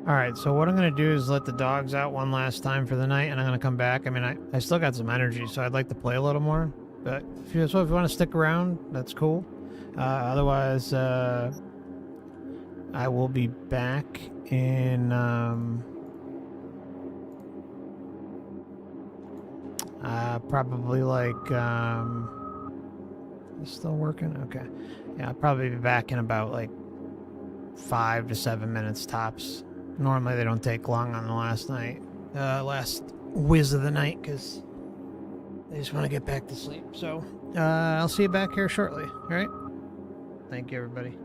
Alright, so what I'm going to do is let the dogs out one last time for the night, and I'm going to come back. I mean, I still got some energy, so I'd like to play a little more. But if you want to stick around, that's cool. Otherwise, I will be back in... probably like... Is it still working? Okay. Yeah, I'll probably be back in about like 5 to 7 minutes tops. Normally they don't take long on the last whiz of the night, because they just want to get back to sleep. So I'll see you back here shortly. All right? Thank you, everybody.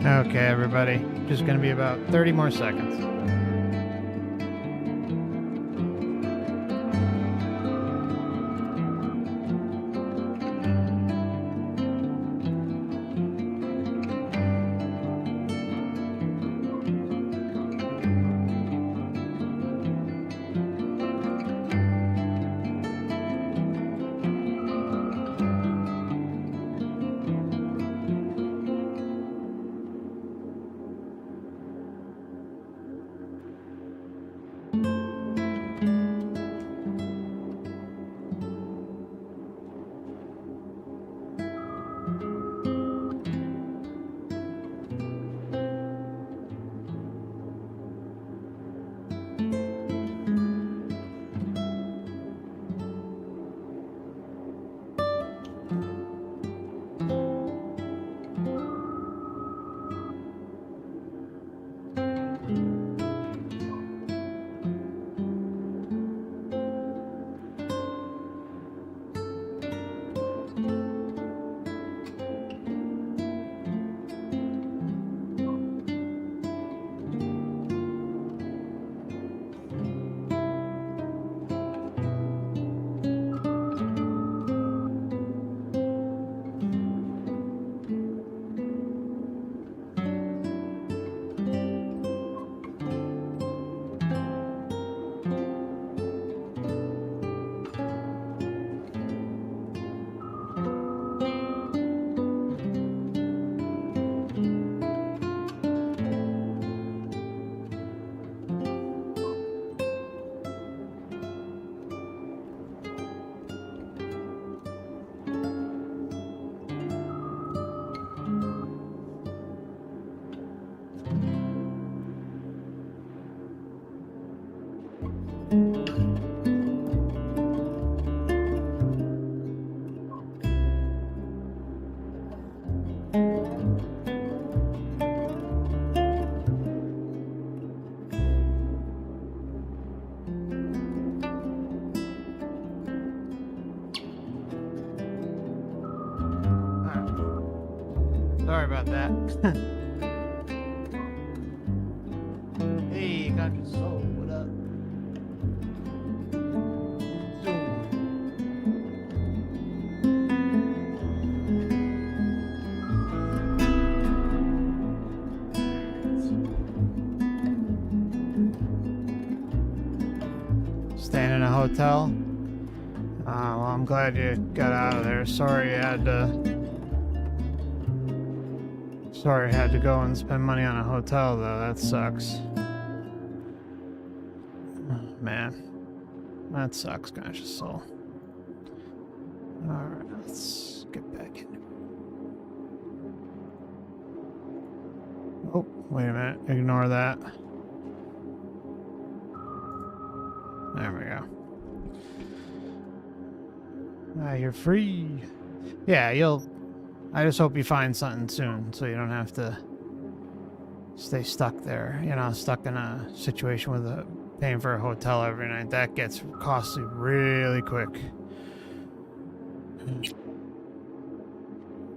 Okay, everybody. Just gonna be about 30 more seconds. Sorry about that. Hey, Contra Soul, what up? Staying in a hotel? Well, I'm glad you got out of there. Sorry you had to... Sorry I had to go and spend money on a hotel, though. That sucks. Oh, man. That sucks, Conscious Soul. Alright, let's get back into it. Oh, wait a minute. Ignore that. There we go. You're free. Yeah, I just hope you find something soon so you don't have to stay stuck there. You know, stuck in a situation with paying for a hotel every night. That gets costly really quick.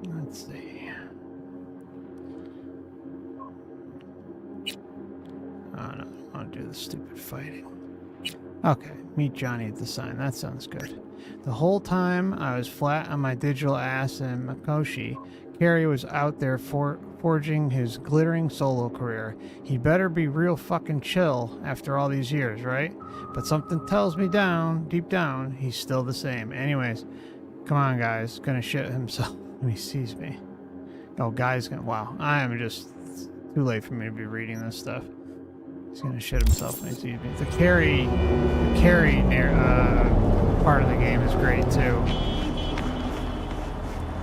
Let's see. Oh no, I want to do the stupid fighting. Okay, meet Johnny at the sign. That sounds good. The whole time I was flat on my digital ass in Makoshi, Kerry was out there forging his glittering solo career. He better be real fucking chill after all these years, right? But something tells me deep down, he's still the same. Anyways, come on guys, gonna shit himself when he sees me. Oh, guy's gonna, wow, I am just too late for me to be reading this stuff. He's gonna shit himself when he sees me. The carry part of the game is great too.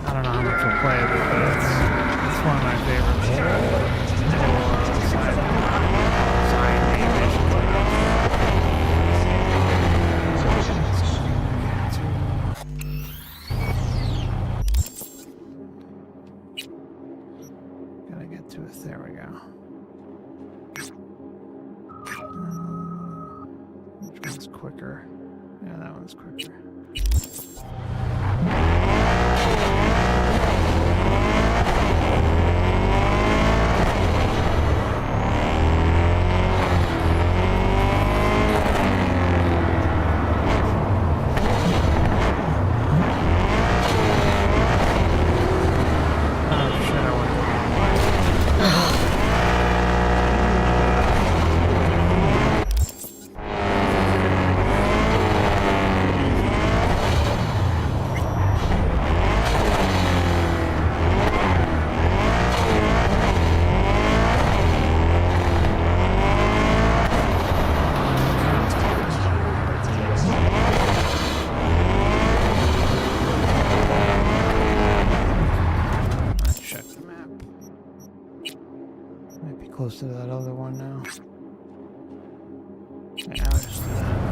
I don't know how much we'll play of it, but it's one of my favorites. Side main mission. Gotta get to it. There we go. Which one's quicker? Yeah, that one's quicker. close to that other one now. Yeah, I'll just do that.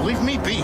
Leave me be.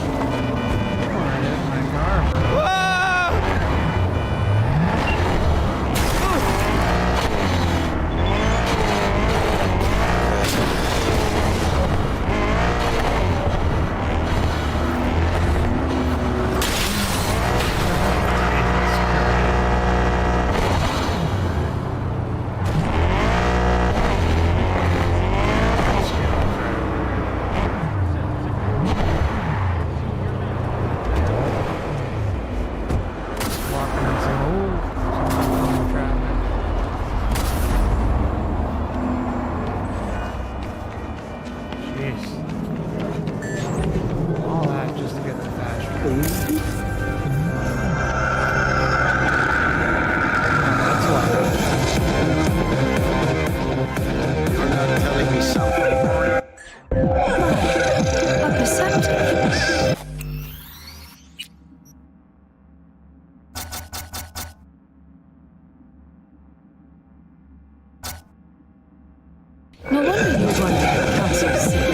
No wonder you run the council seat.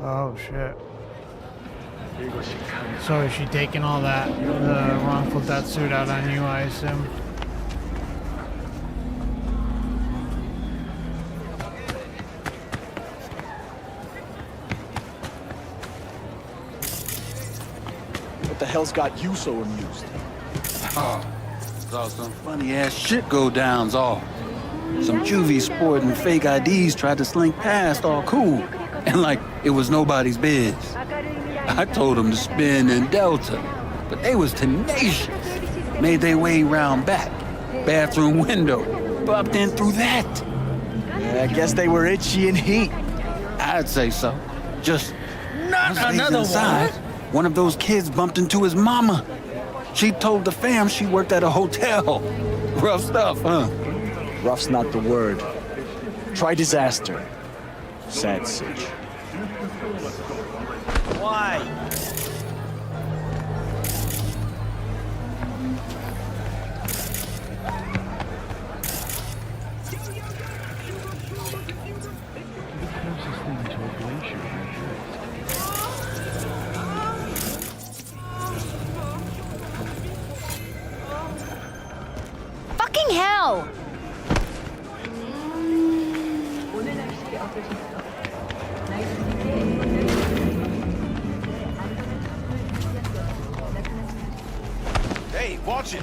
Oh shit. So is she taking all that, the wrongful death suit out on you, I assume? What the hell's got you so amused? Oh, saw some funny ass shit go downs all. Some juvie sporting fake IDs tried to slink past all cool. And like it was nobody's biz. I told them to spin in Delta, but they was tenacious. Made their way round back. Bathroom window. Bumped in through that. Yeah, I guess they were itchy and heat. I'd say so. Just not another inside, one of those kids bumped into his mama. She told the fam she worked at a hotel. Rough stuff, huh? Rough's not the word. Try disaster. Sad sitch. Why? Fucking hell! Hey, watch it!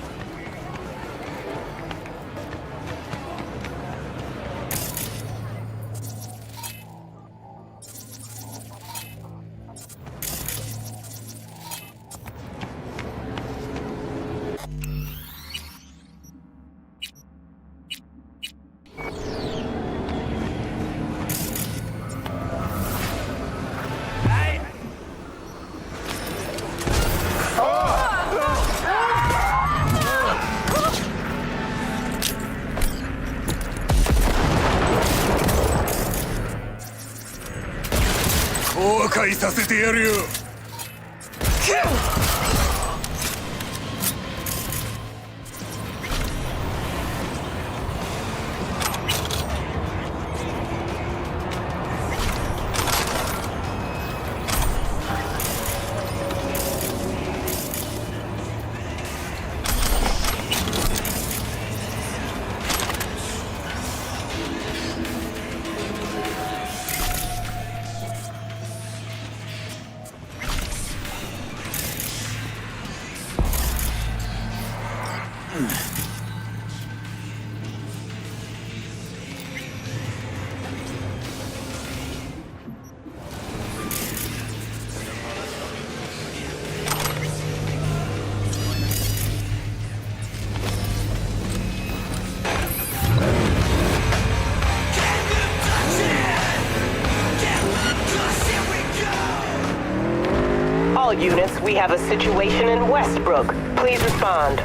All units, we have a situation in Westbrook. Please respond.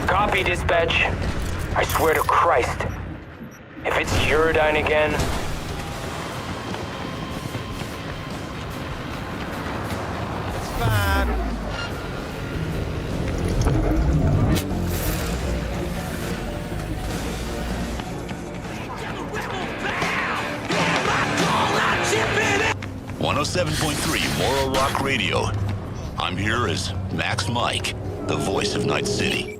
Copy, dispatch. I swear to Christ. If it's Uridine again... It's fine. Moral Rock Radio. I'm here as Max Mike, the voice of Night City.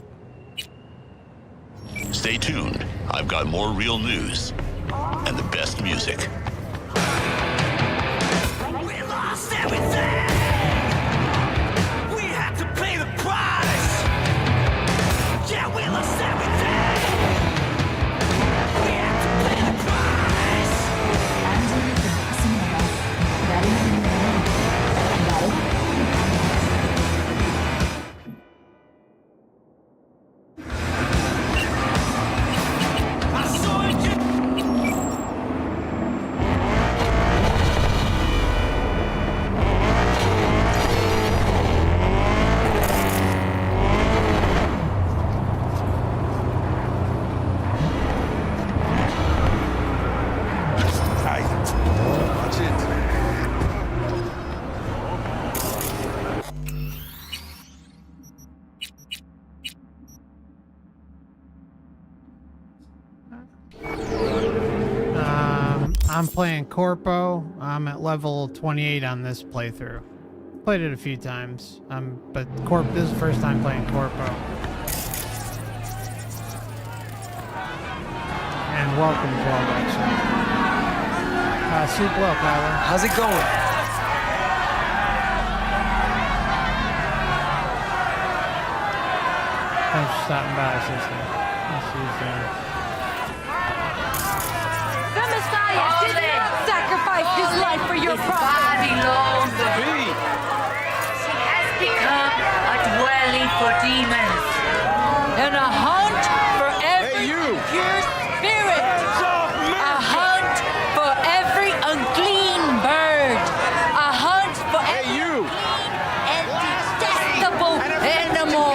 Stay tuned. I've got more real news and the best music. We lost everything. We had to pay the price. Yeah, we lost everything. We had to pay the price. I'm playing Corpo. I'm at level 28 on this playthrough. Played it a few times, but this is the first time playing Corpo. And welcome, 12X. Sleep well, Kyler. How's it going? Thanks for stopping by, sister. I'll see you soon. The Messiah did not sacrifice his life for your body belongs to me. He has become a dwelling for demons and a hunt for every pure spirit. A hunt for every unclean bird. A hunt for every unclean and detestable animal.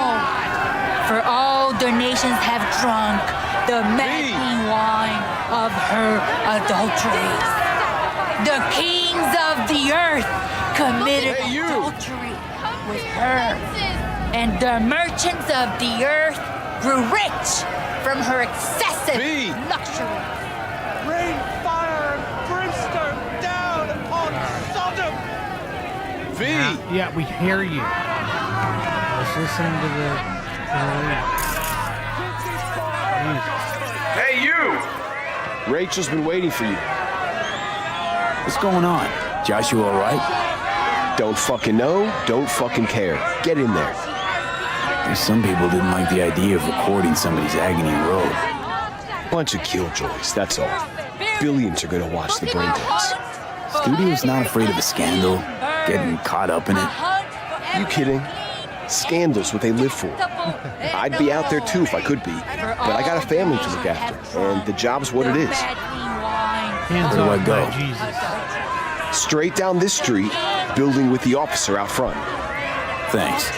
For all the nations have drunk the maddening wine of her adulteries. The kings of the earth committed adultery with her, and the merchants of the earth grew rich from her excessive luxury. Rain, fire, and brimstone down upon Sodom. Yeah, we hear you. Let's listen to the Hey, you! Rachel's been waiting for you. What's going on? Joshua all right? Don't fucking know, don't fucking care. Get in there. There's some people didn't like the idea of recording somebody's agony road. Bunch of killjoys, that's all. Billions are gonna watch the brain dance. Studio's not afraid of a scandal, getting caught up in it. You kidding? Scandal's what they live for. I'd be out there too if I could be, but I got a family to look after, and the job's what it is. Hands Where do I off go? my Jesus. Straight down this street, building with the officer out front. Thanks.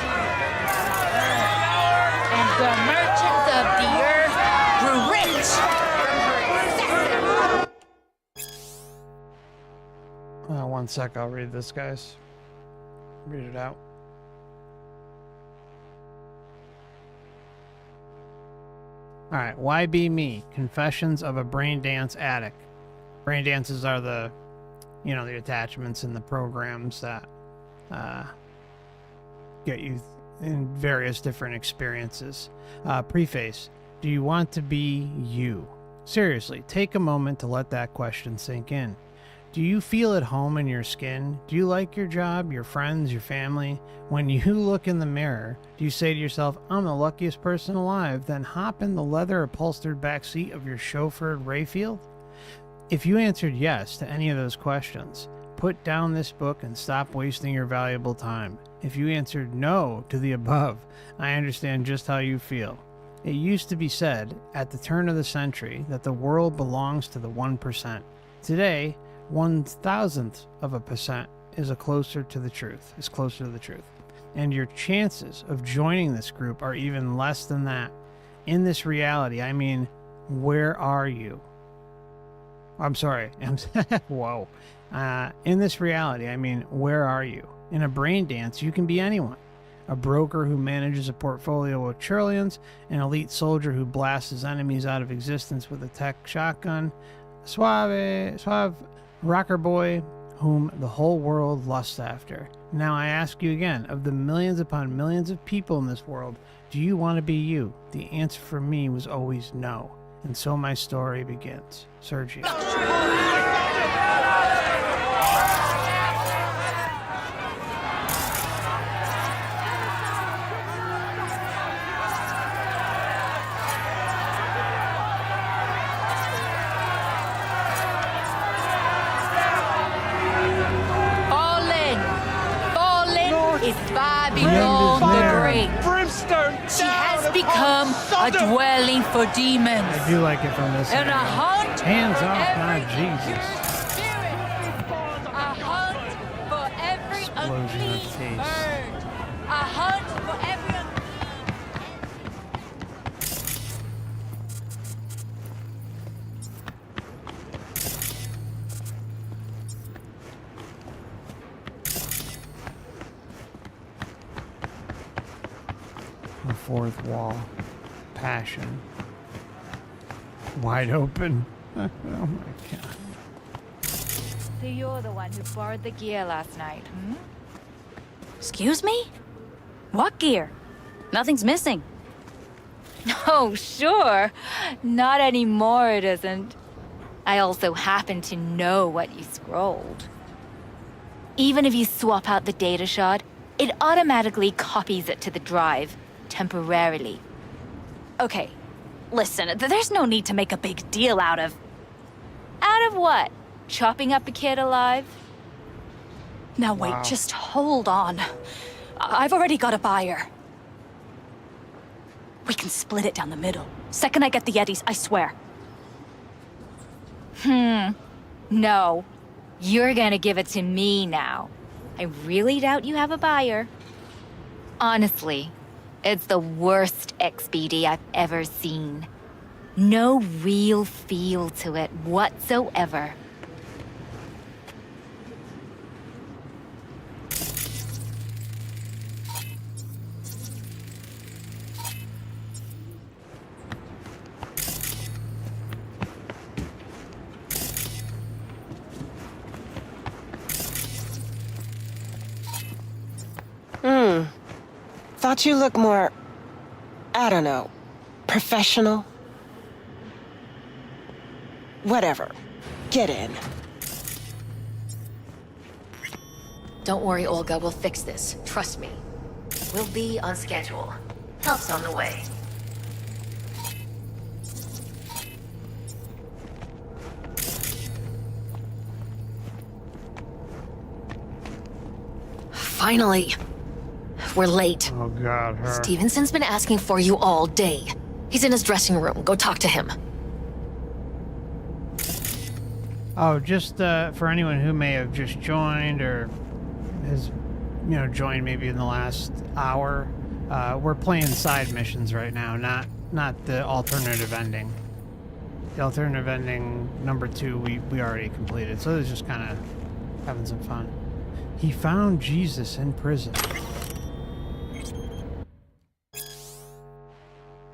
And the merchants of the earth grew rich from her excessive. One sec, I'll read this, guys. Read it out. All right, why be me? Confessions of a brain dance addict. Brain dances are the, the attachments in the programs that get you in various different experiences. Preface, do you want to be you? Seriously, take a moment to let that question sink in. Do you feel at home in your skin? Do you like your job, your friends, your family? When you look in the mirror, do you say to yourself, I'm the luckiest person alive, then hop in the leather upholstered back seat of your chauffeured Rayfield? If you answered yes to any of those questions, put down this book and stop wasting your valuable time. If you answered no to the above, I understand just how you feel. It used to be said at the turn of the century that the world belongs to the 1%. Today, 1,000% is closer to the truth. And your chances of joining this group are even less than that. In this reality, I mean, where are you? I'm sorry. Whoa. In this reality, I mean, where are you? In a brain dance, you can be anyone. A broker who manages a portfolio of trillions, an elite soldier who blasts his enemies out of existence with a tech shotgun, suave rocker boy whom the whole world lusts after. Now I ask you again, of the millions upon millions of people in this world, do you want to be you? The answer for me was always no. And so my story begins. Sergio. Is Babylon the Great. Brimstone She has become a dwelling for demons. I do like it from this And angle. a hunt Hands for off every my Jesus. spirit. A hunt for every Explosion of unclean taste. bird. A hunt for every The fourth wall. Passion. Wide open. Oh my god. So you're the one who borrowed the gear last night, hmm? Excuse me? What gear? Nothing's missing. Oh, sure. Not anymore, it isn't. I also happen to know what you scrolled. Even if you swap out the data shard, it automatically copies it to the drive, temporarily. Okay, listen, there's no need to make a big deal out of... Out of what? Chopping up a kid alive? Now wait, Wow. just hold on. I've already got a buyer. We can split it down the middle. Second I get the Yetis, I swear. No. You're gonna give it to me now. I really doubt you have a buyer. Honestly, it's the worst XBD I've ever seen. No real feel to it whatsoever. Thought you looked more, I don't know, professional? Whatever. Get in. Don't worry, Olga. We'll fix this. Trust me. We'll be on schedule. Help's on the way. Finally. We're late. Oh god, her. Stevenson's been asking for you all day. He's in his dressing room. Go talk to him. Oh, just for anyone who may have just joined or has, joined maybe in the last hour, we're playing side missions right now, not the alternative ending. The alternative ending number 2 we already completed, so it's just kind of having some fun. He found Jesus in prison.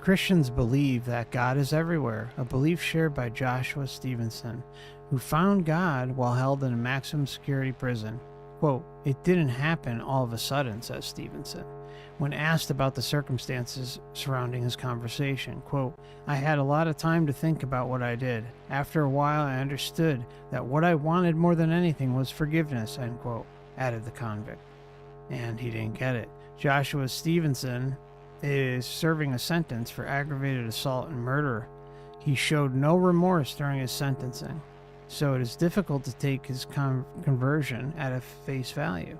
Christians believe that God is everywhere, a belief shared by Joshua Stevenson, who found God while held in a maximum security prison. Quote, "It didn't happen all of a sudden," says Stevenson. When asked about the circumstances surrounding his conversation, quote, "I had a lot of time to think about what I did. After a while, I understood that what I wanted more than anything was forgiveness," end quote, added the convict. And he didn't get it. Joshua Stevenson is serving a sentence for aggravated assault and murder. He showed no remorse during his sentencing, so it is difficult to take his conversion at a face value.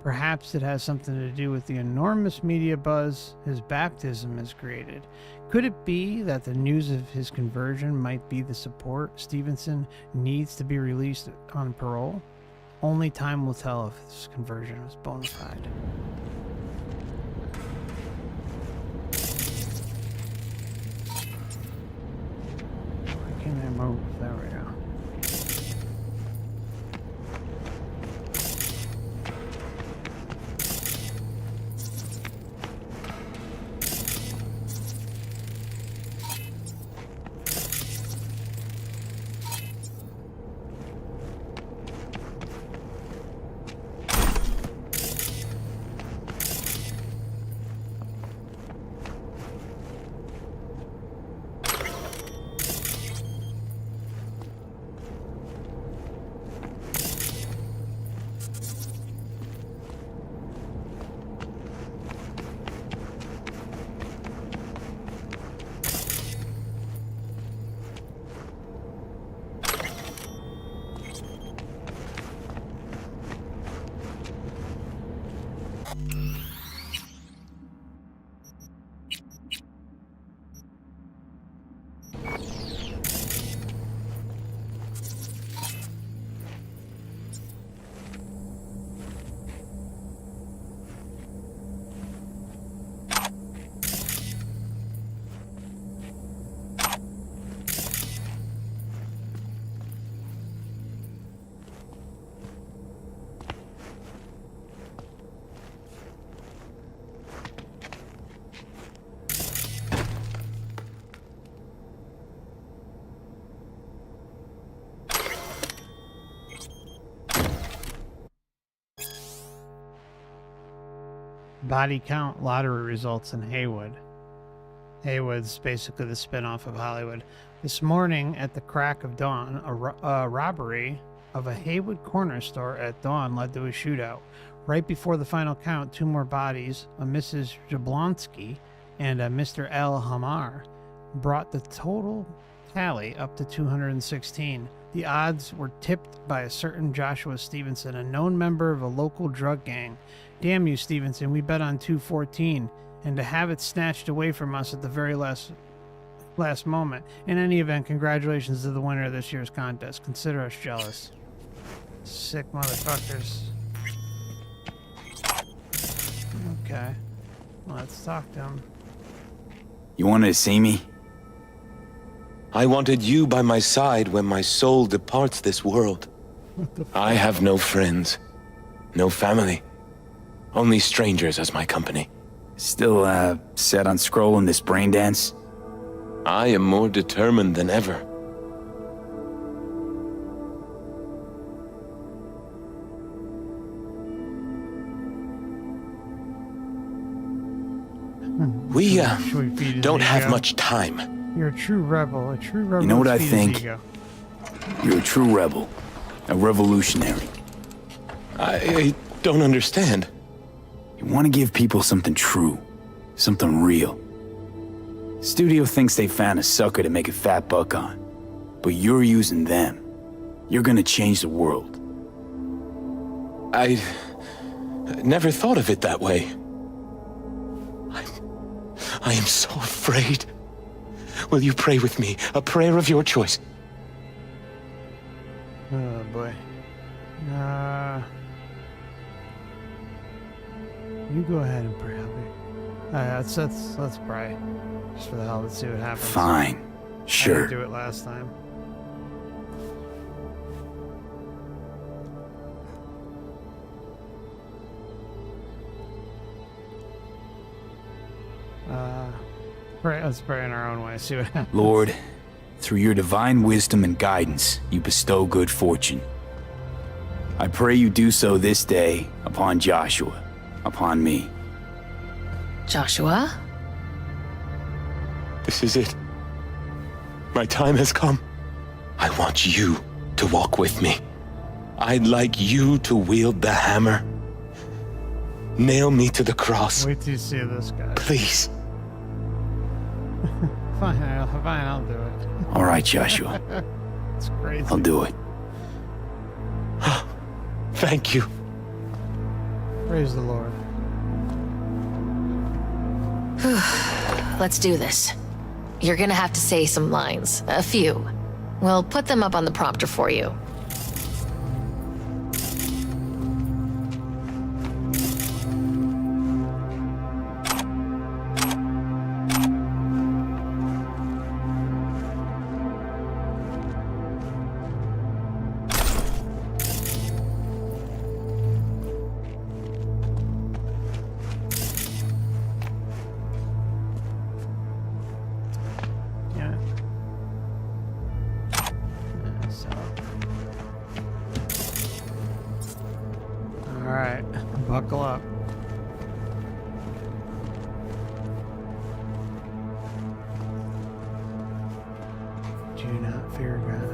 Perhaps it has something to do with the enormous media buzz his baptism has created. Could it be that the news of his conversion might be the support Stevenson needs to be released on parole? Only time will tell if his conversion was bona fide. Why can't I move? There we go. Body count lottery results in Haywood. Haywood's basically the spin-off of Hollywood. This morning at the crack of dawn, a robbery of a Haywood corner store at dawn led to a shootout. Right before the final count, 2 more bodies, a Mrs. Jablonski and a Mr. L. Hamar, brought the total tally up to 216. The odds were tipped by a certain Joshua Stevenson, a known member of a local drug gang. "Damn you, Stevenson, we bet on 214, and to have it snatched away from us at the very last moment. In any event, congratulations to the winner of this year's contest. Consider us jealous." Sick motherfuckers. Okay. Let's talk to him. You wanted to see me? I wanted you by my side when my soul departs this world. I have no friends, no family, only strangers as my company. Still, set on scrolling this brain dance? I am more determined than ever. We don't have much time. You're a true rebel. A true rebel. You know what I think? Ego. You're a true rebel. A revolutionary. I don't understand. You want to give people something true. Something real. Studio thinks they found a sucker to make a fat buck on. But you're using them. You're gonna change the world. I never thought of it that way. I am so afraid. Will you pray with me? A prayer of your choice. Oh boy. You go ahead and pray, Albie. Let's pray. Just for the hell, let's see what happens. Fine. Sure. I didn't do it last time. Let's pray in our own way, see what happens. Lord, through your divine wisdom and guidance, you bestow good fortune. I pray you do so this day upon Joshua, upon me. Joshua? This is it. My time has come. I want you to walk with me. I'd like you to wield the hammer. Nail me to the cross. Wait till you see this guy. Please. Fine, I'll do it. All right, Joshua. It's crazy. I'll do it. Thank you. Praise the Lord. Let's do this. You're gonna have to say some lines. A few. We'll put them up on the prompter for you. Alright, buckle up. Do not fear guys.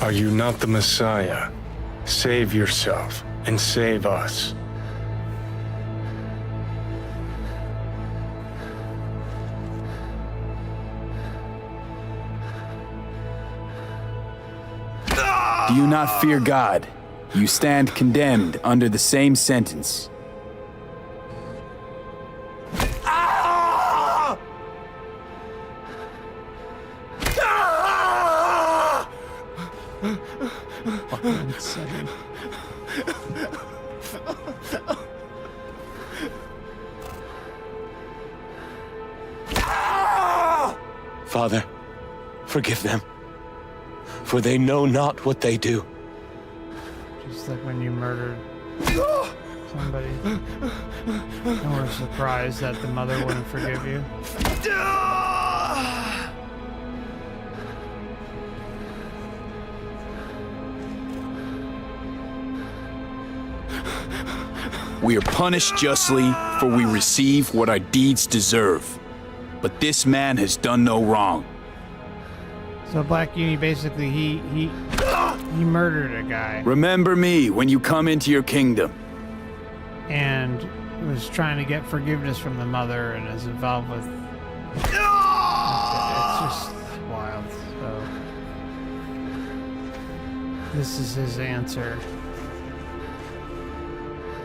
Are you not the Messiah? Save yourself and save us. Do you not fear God? You stand condemned under the same sentence. Insane. Father, forgive them, for they know not what they do. Just like when you murdered somebody. And we're surprised that the mother wouldn't forgive you. We are punished justly, for we receive what our deeds deserve. But this man has done no wrong. So Black Uni basically he murdered a guy Remember me when you come into your kingdom. and was trying to get forgiveness from the mother and is involved with. It's just wild. So this is his answer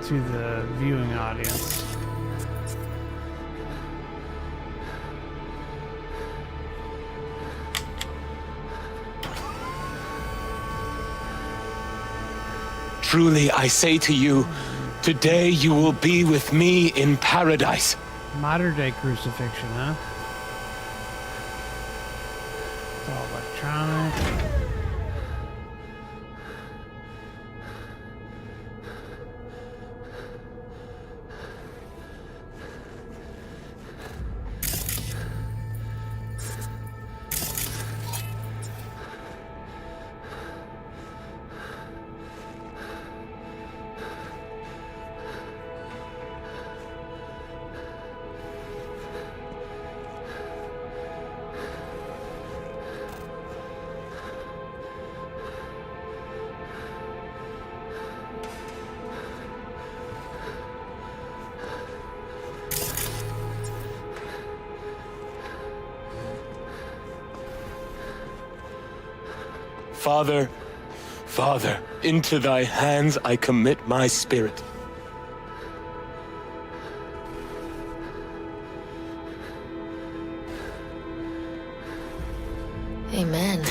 to the viewing audience. Truly, I say to you, today you will be with me in paradise. Modern day crucifixion, huh? It's all electronic. Father, Father, into thy hands I commit my spirit. Amen.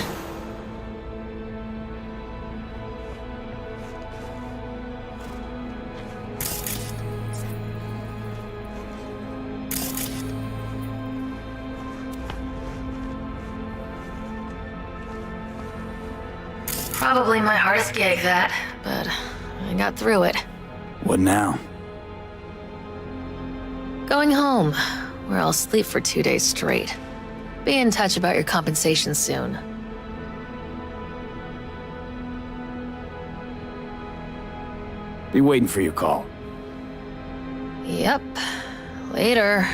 Probably my hardest gig, that, but I got through it. What now? Going home, where I'll sleep for 2 days straight. Be in touch about your compensation soon. Be waiting for your call. Yep. Later.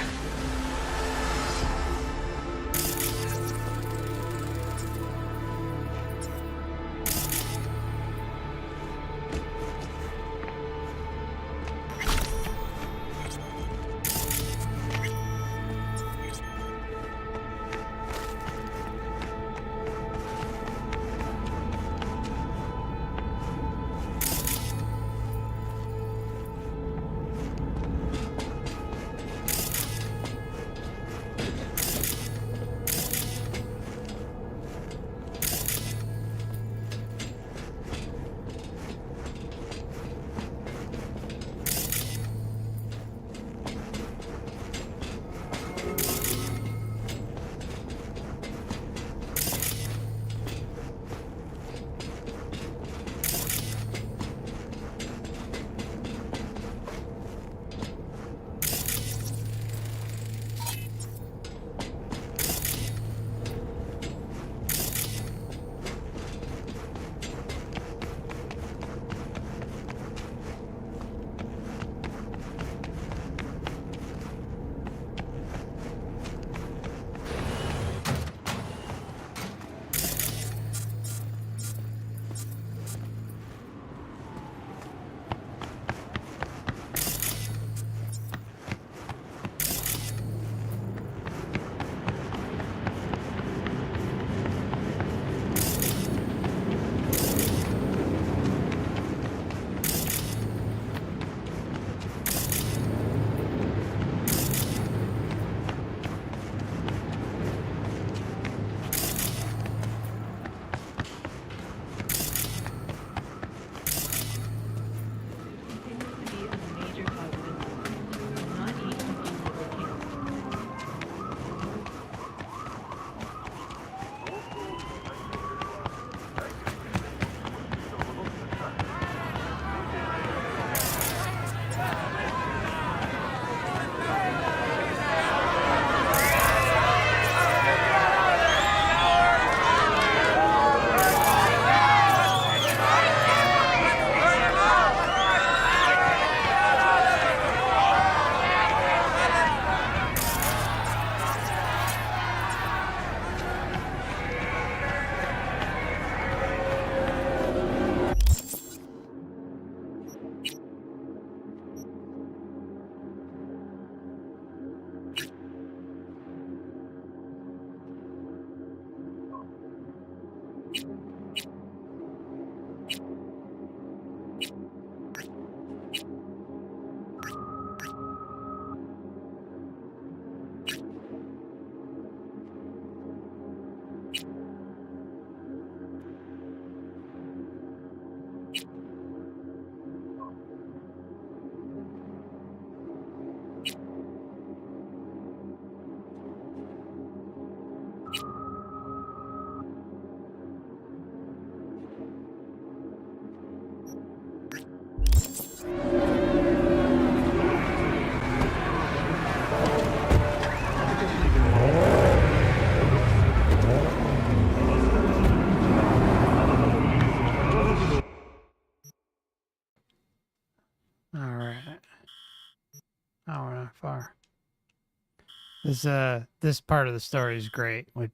This part of the story is great with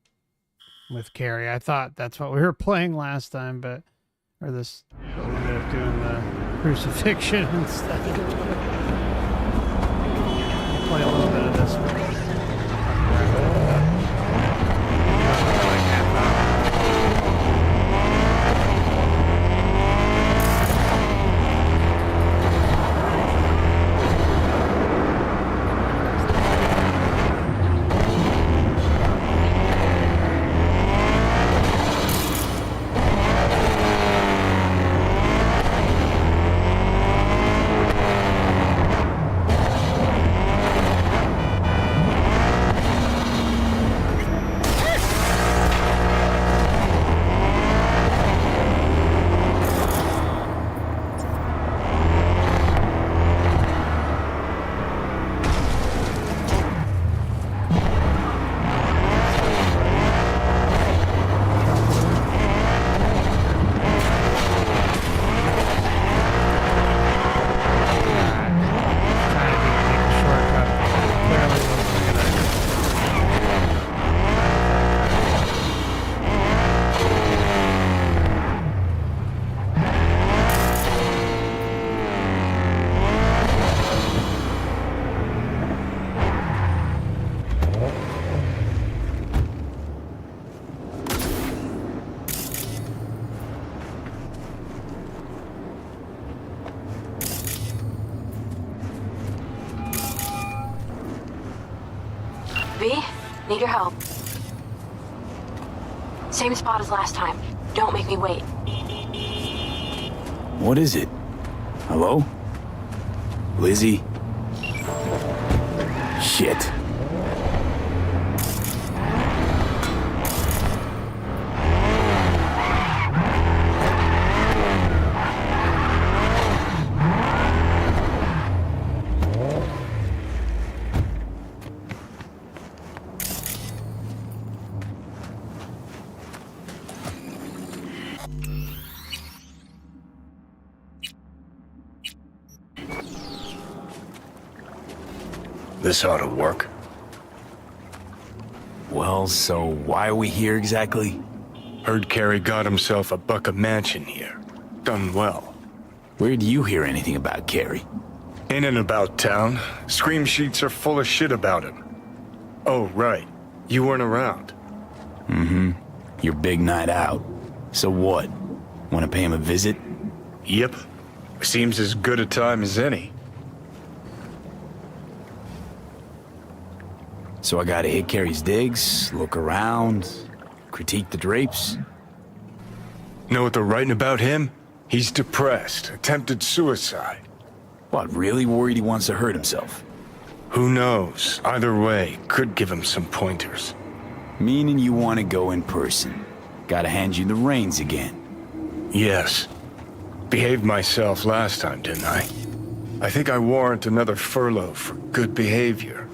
Carrie. I thought that's what we were playing last time, but we ended up doing the crucifixion instead. I'll play a little bit of this one. V, need your help. Same spot as last time. Don't make me wait. What is it? Hello? Lizzie? Shit. This ought to work. Well, so why are we here exactly? Heard Carey got himself a buck a mansion here. Done well. Where'd you hear anything about Carey? In and about town. Scream sheets are full of shit about him. Oh, right. You weren't around. Mm-hmm. Your big night out. So what? Want to pay him a visit? Yep. Seems as good a time as any. So I gotta hit Carey's digs, look around, critique the drapes? Know what they're writing about him? He's depressed, attempted suicide. What, really worried he wants to hurt himself? Who knows? Either way, could give him some pointers. Meaning you want to go in person. Gotta hand you the reins again. Yes. Behaved myself last time, didn't I? I think I warrant another furlough for good behavior.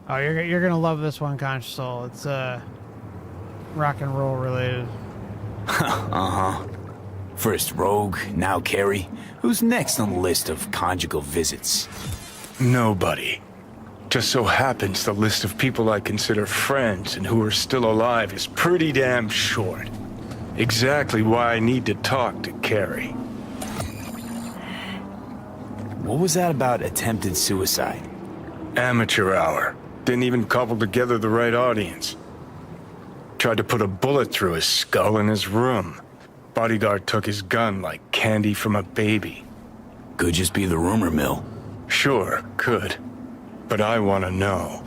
Oh, you're gonna love this one, Conscious Soul. It's rock and roll related. Uh-huh. First Rogue, now Carey. Who's next on the list of conjugal visits? Nobody. Just so happens the list of people I consider friends and who are still alive is pretty damn short. Exactly why I need to talk to Carey. What was that about attempted suicide? Amateur hour. Didn't even cobble together the right audience. Tried to put a bullet through his skull in his room. Bodyguard took his gun like candy from a baby. Could just be the rumor mill. Sure, could. But I want to know.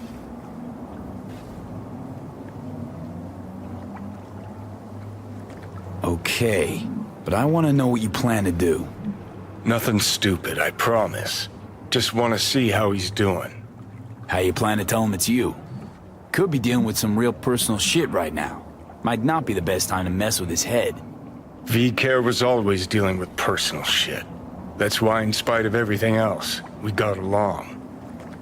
Okay, but I want to know what you plan to do. Nothing stupid, I promise. Just want to see how he's doing. How you plan to tell him it's you? Could be dealing with some real personal shit right now. Might not be the best time to mess with his head. V-Care was always dealing with personal shit. That's why, in spite of everything else, we got along.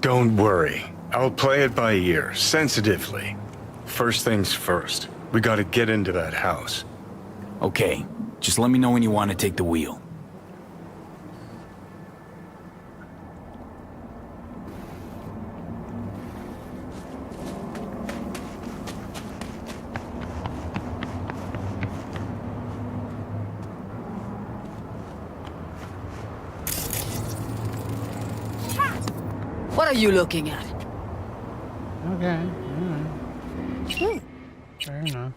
Don't worry. I'll play it by ear, sensitively. First things first. We gotta get into that house. Okay. Just let me know when you want to take the wheel. What are you looking at? Okay, alright. Fair enough.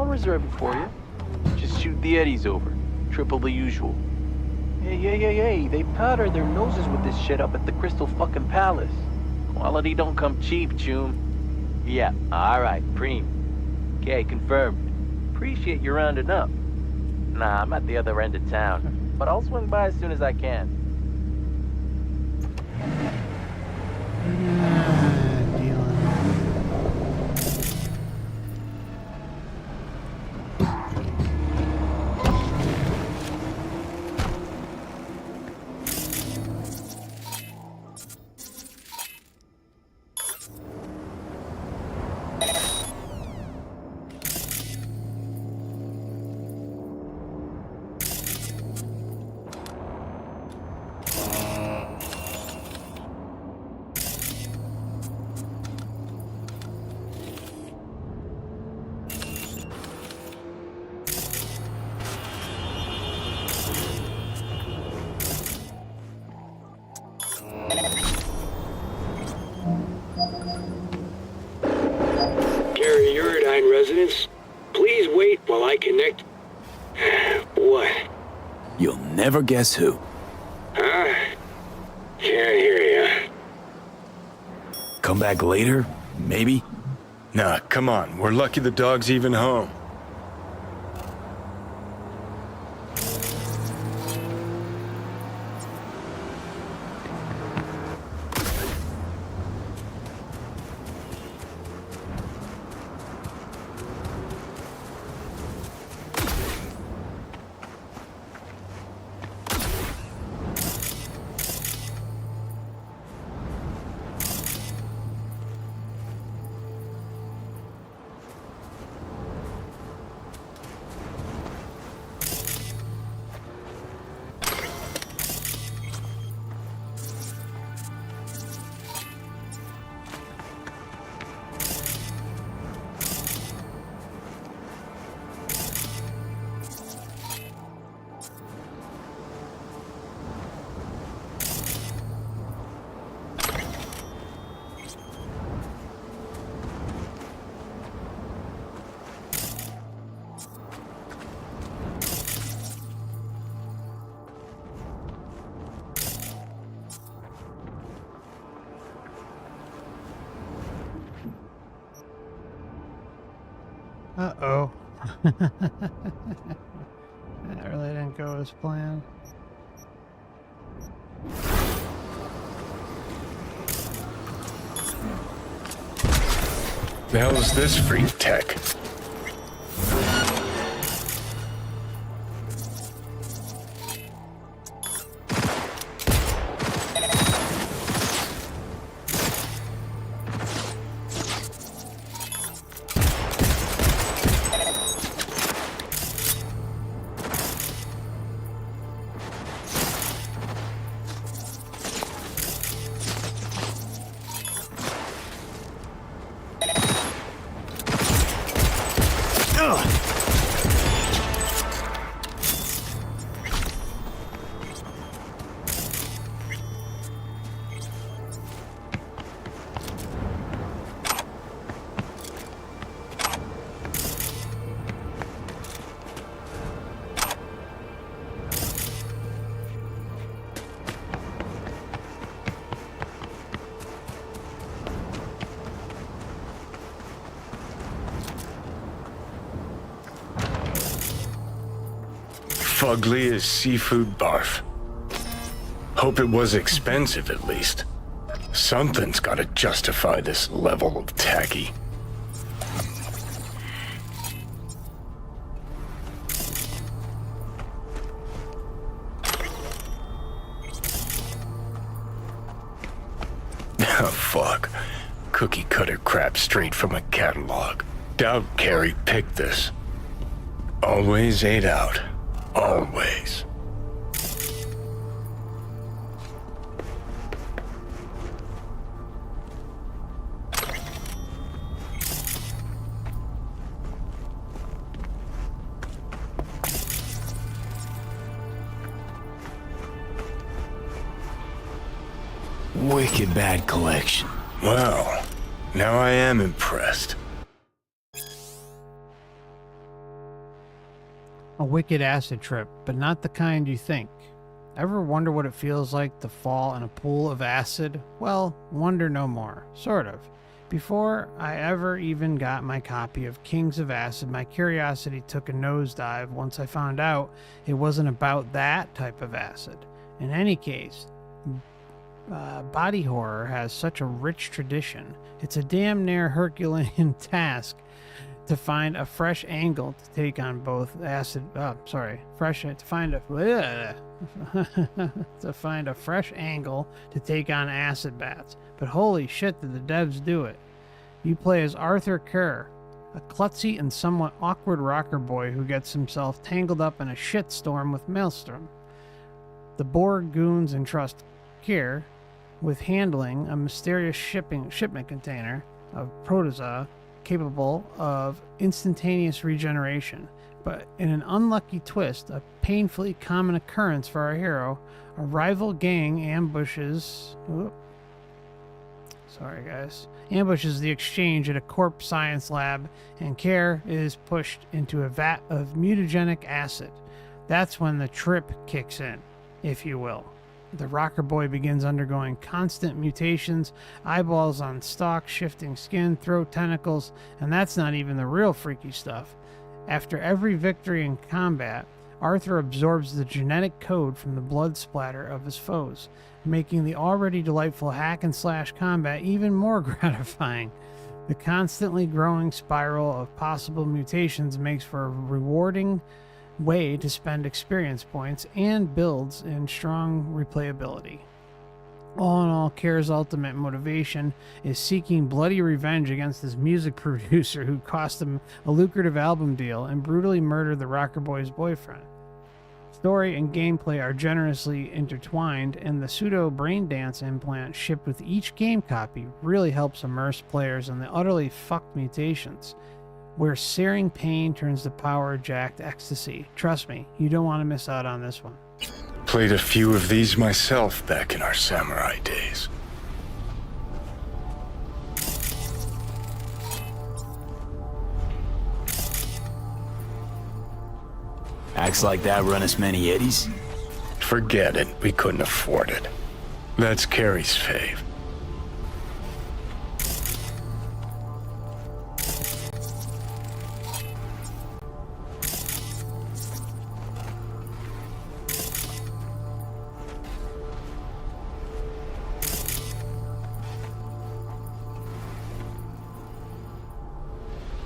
Reserve it for you. Just shoot the eddies over. Triple the usual. Hey, they powder their noses with this shit up at the Crystal fucking Palace. Quality don't come cheap, Choom. Yeah, alright, preem. Okay, confirmed. Appreciate you rounding up. Nah, I'm at the other end of town, but I'll swing by as soon as I can. Residents, please wait while I connect. What? You'll never guess who. Huh? Can't hear ya. Come back later, maybe? Nah, come on. We're lucky the dog's even home. Uh-oh. That really didn't go as planned. The hell is this freak tech? Fugly as seafood barf. Hope it was expensive at least. Something's gotta justify this level of tacky. Oh fuck. Cookie cutter crap straight from a catalog. Doubt Carrie picked this. Always ate out. Always. Wicked bad collection. Well, now I am impressed. A wicked acid trip, but not the kind you think. Ever wonder what it feels like to fall in a pool of acid? Well, wonder no more. Sort of. Before I ever even got my copy of Kings of Acid, my curiosity took a nosedive once I found out it wasn't about that type of acid. In any case, body horror has such a rich tradition. It's a damn near Herculean task to find a fresh angle to take on both acid. To find a fresh angle to take on acid bats. But holy shit, did the devs do it! You play as Arthur Kerr, a klutzy and somewhat awkward rocker boy who gets himself tangled up in a shitstorm with Maelstrom. The Borg goons entrust Kerr with handling a mysterious shipment container of protozoa capable of instantaneous regeneration. But in an unlucky twist, a painfully common occurrence for our hero, a rival gang ambushes the exchange at a corp science lab, and Kerr is pushed into a vat of mutagenic acid. That's when the trip kicks in, if you will. The rocker boy begins undergoing constant mutations, eyeballs on stalk, shifting skin, throat tentacles, and that's not even the real freaky stuff. After every victory in combat, Arthur absorbs the genetic code from the blood splatter of his foes, making the already delightful hack and slash combat even more gratifying. The constantly growing spiral of possible mutations makes for a rewarding way to spend experience points and builds in strong replayability. All in all, Kerr's ultimate motivation is seeking bloody revenge against his music producer who cost him a lucrative album deal and brutally murdered the rocker boy's boyfriend. Story and gameplay are generously intertwined, and the pseudo brain dance implant shipped with each game copy really helps immerse players in the utterly fucked mutations, where searing pain turns to power-jacked ecstasy. Trust me, you don't want to miss out on this one. Played a few of these myself back in our samurai days. Acts like that run us many eddies? Forget it, we couldn't afford it. That's Carrie's fave.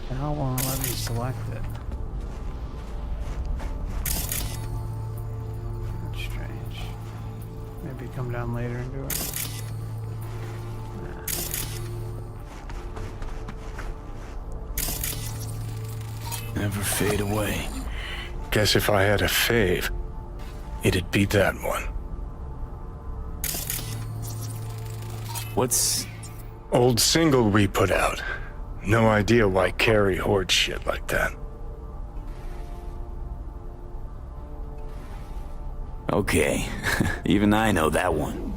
The hell won't let me select it? That's strange. Maybe come down later and do it. Never fade away. Guess if I had a fave, it'd be that one. What's... Old single we put out. No idea why Carrie hoards shit like that. Okay, even I know that one.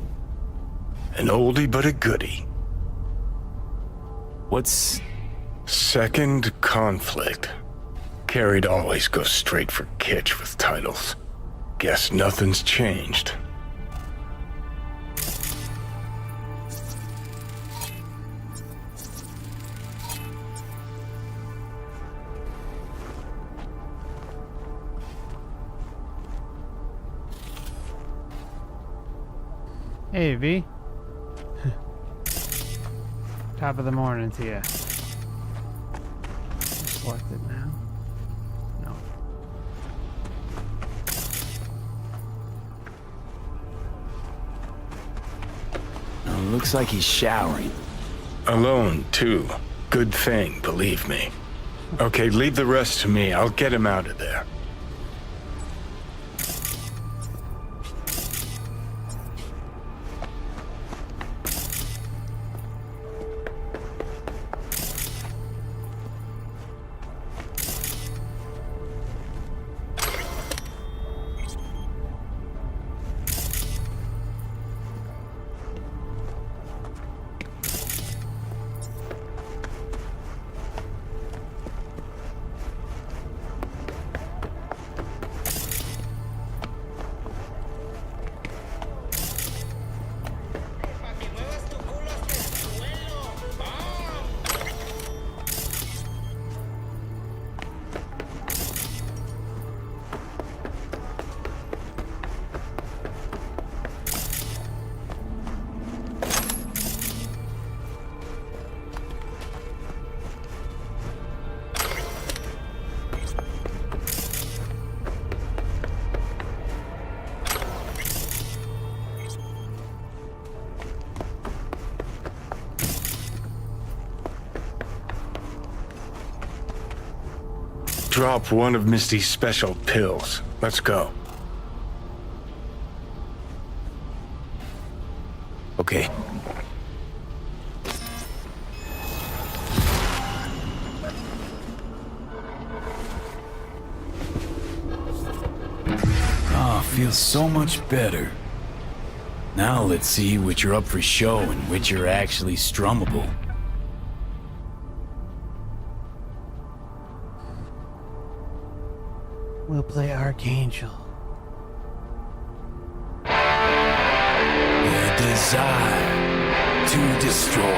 An oldie but a goodie. What's... Second Conflict. Carrie'd always go straight for kitsch with titles. Guess nothing's changed. Hey, V. Top of the morning to you. Select it now. No. Looks like he's showering. Alone, too. Good thing, believe me. Okay, leave the rest to me. I'll get him out of there. drop one of Misty's special pills. Let's go. Okay. Feels so much better. Now let's see which are up for show and which are actually strummable. We'll play Archangel. The desire to destroy.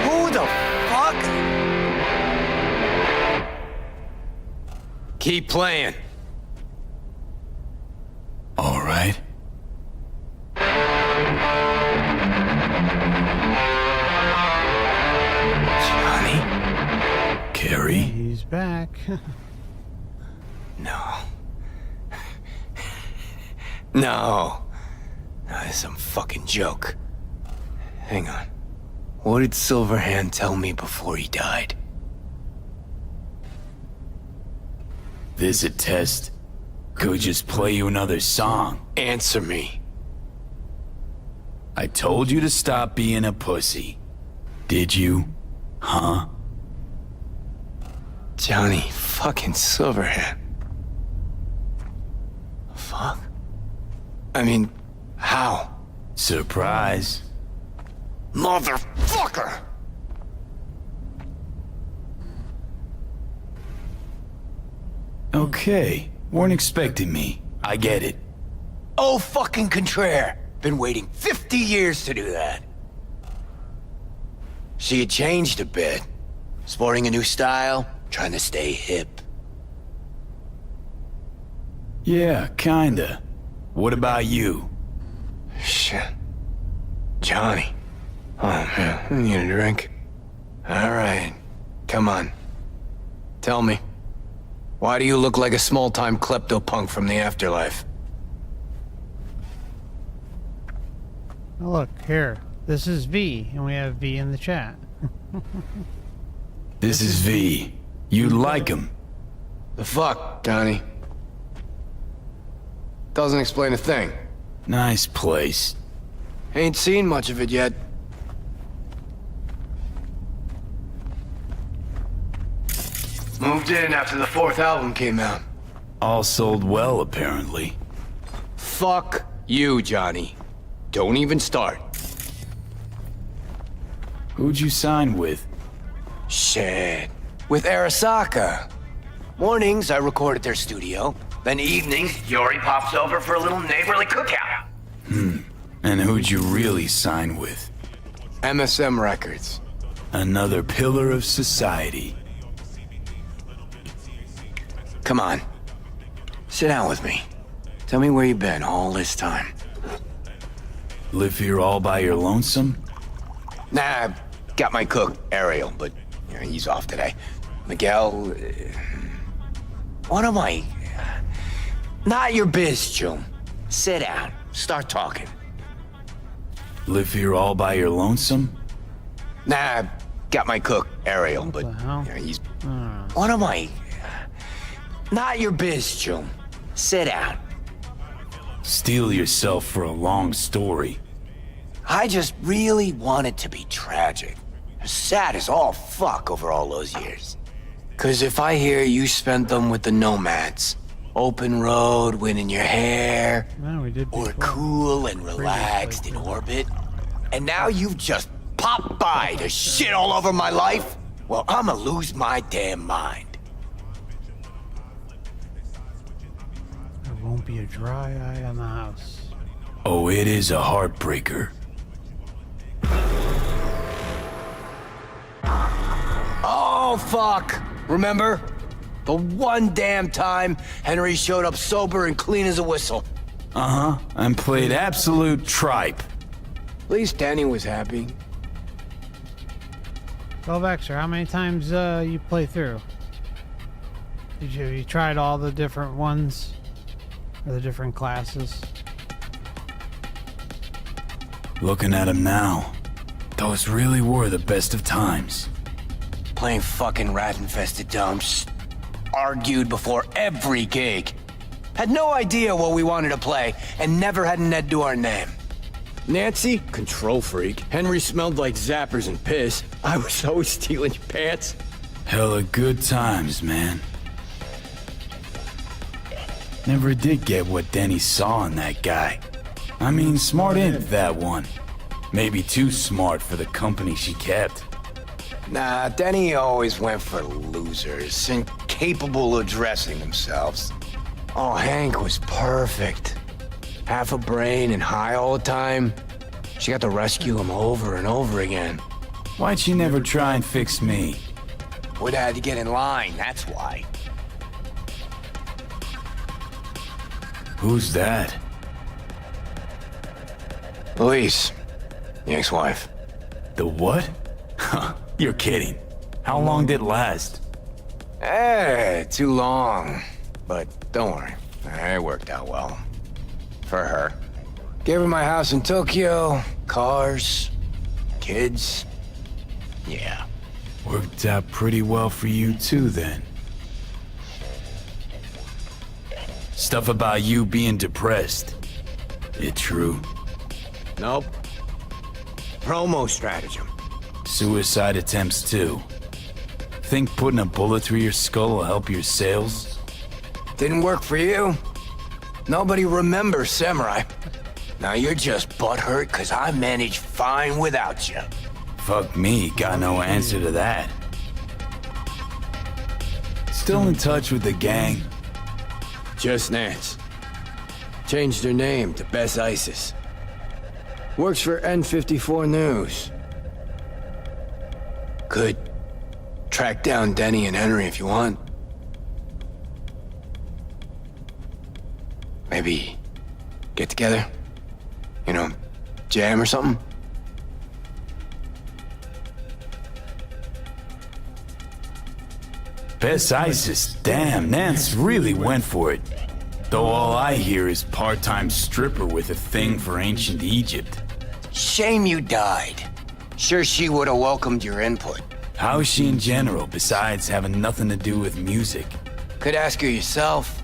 Who the fuck? Keep playing. All right. Johnny? Carrie? He's back. No. No. That's some fucking joke. Hang on. What did Silverhand tell me before he died? Visit test. Could just play you another song. Answer me. I told you to stop being a pussy. Did you? Huh? Johnny fucking Silverhand. Fuck? I mean, how? Surprise. Motherfucker! Okay. Weren't expecting me. I get it. Oh, fucking Contraire. Been waiting 50 years to do that. She had changed a bit. Sporting a new style, trying to stay hip. Yeah, kinda. What about you? Shit. Johnny. Oh, man. I need a drink. All right. Come on. Tell me. Why do you look like a small-time klepto-punk from the afterlife? Oh, look, here. This is V, and we have V in the chat. This is V. You like him. The fuck, Johnny? Doesn't explain a thing. Nice place. Ain't seen much of it yet. Moved in after the 4th album came out. All sold well, apparently. Fuck you, Johnny. Don't even start. Who'd you sign with? Shit. With Arasaka. Mornings, I record at their studio. Then evenings, Yori pops over for a little neighborly cookout. And who'd you really sign with? MSM Records. Another pillar of society. Come on. Sit down with me. Tell me where you've been all this time. Live here all by your lonesome? Nah, got my cook, Ariel, but he's off today. Miguel... what am I... Not your biz, June. Sit down. Start talking. Live here all by your lonesome? Nah, got my cook, Ariel, but he's... What am I... Not your biz, June. Sit down. Steel yourself for a long story. I just really want it to be tragic. Sad as all fuck over all those years. 'Cause if I hear you spent them with the Nomads, open road, wind in your hair, or cool and relaxed in orbit, and now you've just popped by to shit all over my life, well, I'ma lose my damn mind. There won't be a dry eye on the house. Oh, it is a heartbreaker. Oh, fuck! Remember? The one damn time Henry showed up sober and clean as a whistle. Uh-huh, and played absolute tripe. At least Danny was happy. Well, Vexer, how many times you play through? Have you tried all the different ones? Or the different classes? Looking at him now. Those really were the best of times. Playing fucking rat-infested dumps. Argued before every gig. Had no idea what we wanted to play, and never had an Ed to our name. Nancy, control freak. Henry smelled like zappers and piss. I was always stealing your pants. Hella good times, man. Never did get what Denny saw in that guy. I mean, smart imp, that one. Maybe too smart for the company she kept. Nah, Denny always went for losers, incapable of dressing themselves. Oh, Hank was perfect. Half a brain and high all the time. She got to rescue him over and over again. Why'd she never try and fix me? Would have had to get in line, that's why. Who's that? Louise, the ex-wife. The what? Huh, you're kidding. How long did it last? Too long. But don't worry, it worked out well. For her. Gave her my house in Tokyo, cars, kids. Yeah. Worked out pretty well for you too, then. Stuff about you being depressed. It true? Nope. Promo stratagem. Suicide attempts too. Think putting a bullet through your skull will help your sales? Didn't work for you. Nobody remembers Samurai. Now you're just butthurt because I managed fine without you. Fuck me, got no answer to that. Still in touch with the gang? Just Nance. Changed her name to Bess ISIS. Works for N54 News. Could track down Denny and Henry if you want. Maybe get together? You know, jam or something? Bess ISIS, damn, Nance really went for it. Though all I hear is part-time stripper with a thing for ancient Egypt. Shame you died. Sure she would have welcomed your input. How is she in general, besides having nothing to do with music? Could ask her yourself.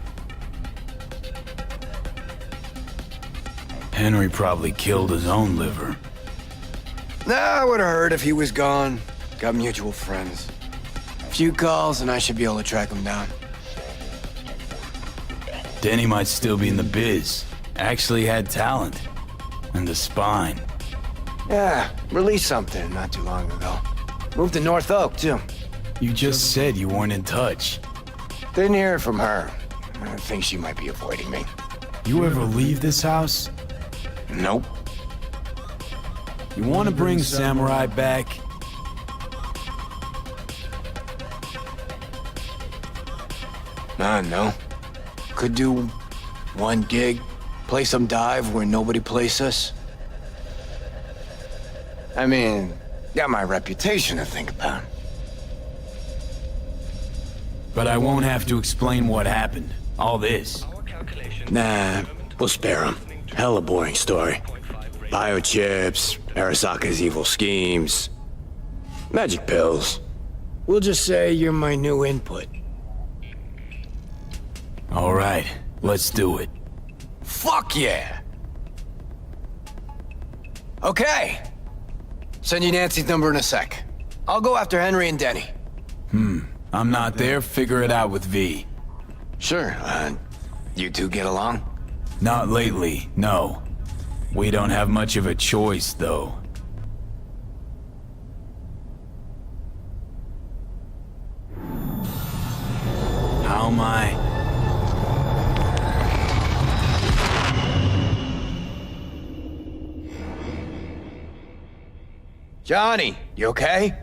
Henry probably killed his own liver. Nah, I would have heard if he was gone. Got mutual friends. Few calls and I should be able to track him down. Denny might still be in the biz. Actually had talent. And the spine. Yeah, released something not too long ago. Moved to North Oak, too. You just said you weren't in touch. Didn't hear from her. I think she might be avoiding me. You ever leave this house? Nope. You want to bring Samurai back? No. Could do one gig, play some dive where nobody plays us. I mean, got my reputation to think about. But I won't have to explain what happened. All this. Nah, we'll spare him. Hella boring story. Biochips, Arasaka's evil schemes, magic pills. We'll just say you're my new input. All right, let's do it. Fuck yeah! Okay. Send you Nancy's number in a sec. I'll go after Henry and Denny. I'm not there, figure it out with V. Sure, you two get along? Not lately, no. We don't have much of a choice, though. How am I? Johnny, you okay?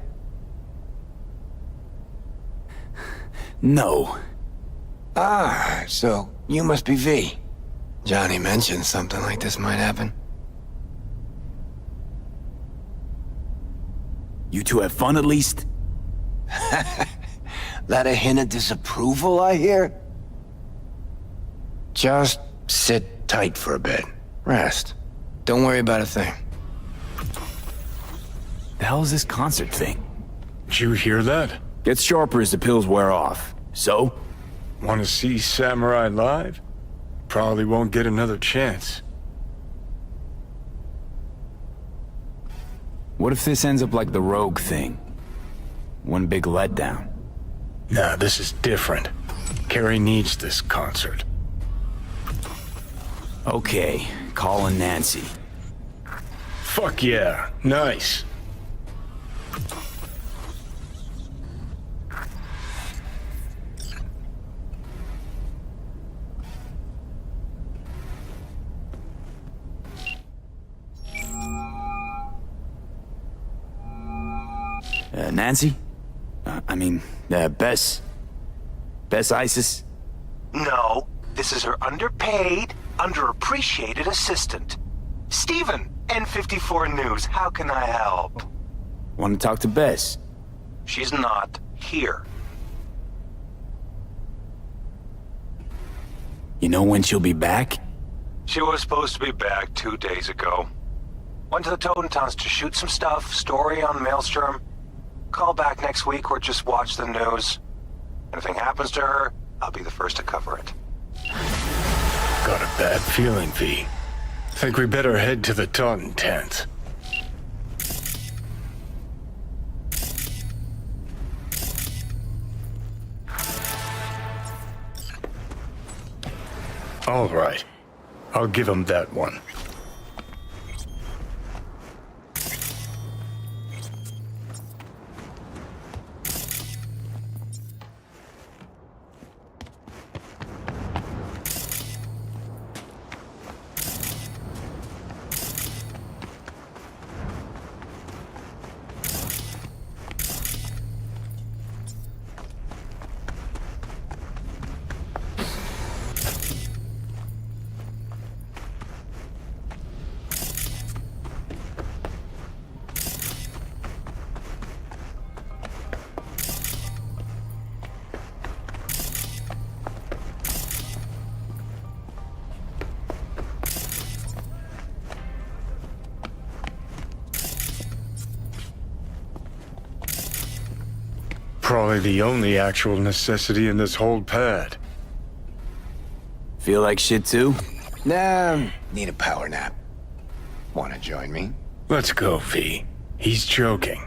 No. Ah, so you must be V. Johnny mentioned something like this might happen. You two have fun at least? That a hint of disapproval, I hear? Just sit tight for a bit. Rest. Don't worry about a thing. The hell is this concert thing? Did you hear that? Gets sharper as the pills wear off. So? Want to see Samurai live? Probably won't get another chance. What if this ends up like the Rogue thing? One big letdown. Nah, this is different. Carrie needs this concert. Okay, calling Nancy. Fuck yeah, nice. Nancy? Bess? Bess ISIS? No, this is her underpaid, underappreciated assistant. Steven, N54 News, how can I help? Want to talk to Bess? She's not here. You know when she'll be back? She was supposed to be back 2 days ago. Went to the Totentowns to shoot some stuff, story on Maelstrom. Call back next week or just watch the news. Anything happens to her, I'll be the first to cover it. Got a bad feeling, V. Think we better head to the Taunton tent. All right. I'll give him that one. Probably the only actual necessity in this whole pad. Feel like shit too? Nah, need a power nap. Wanna join me? Let's go, V. He's joking.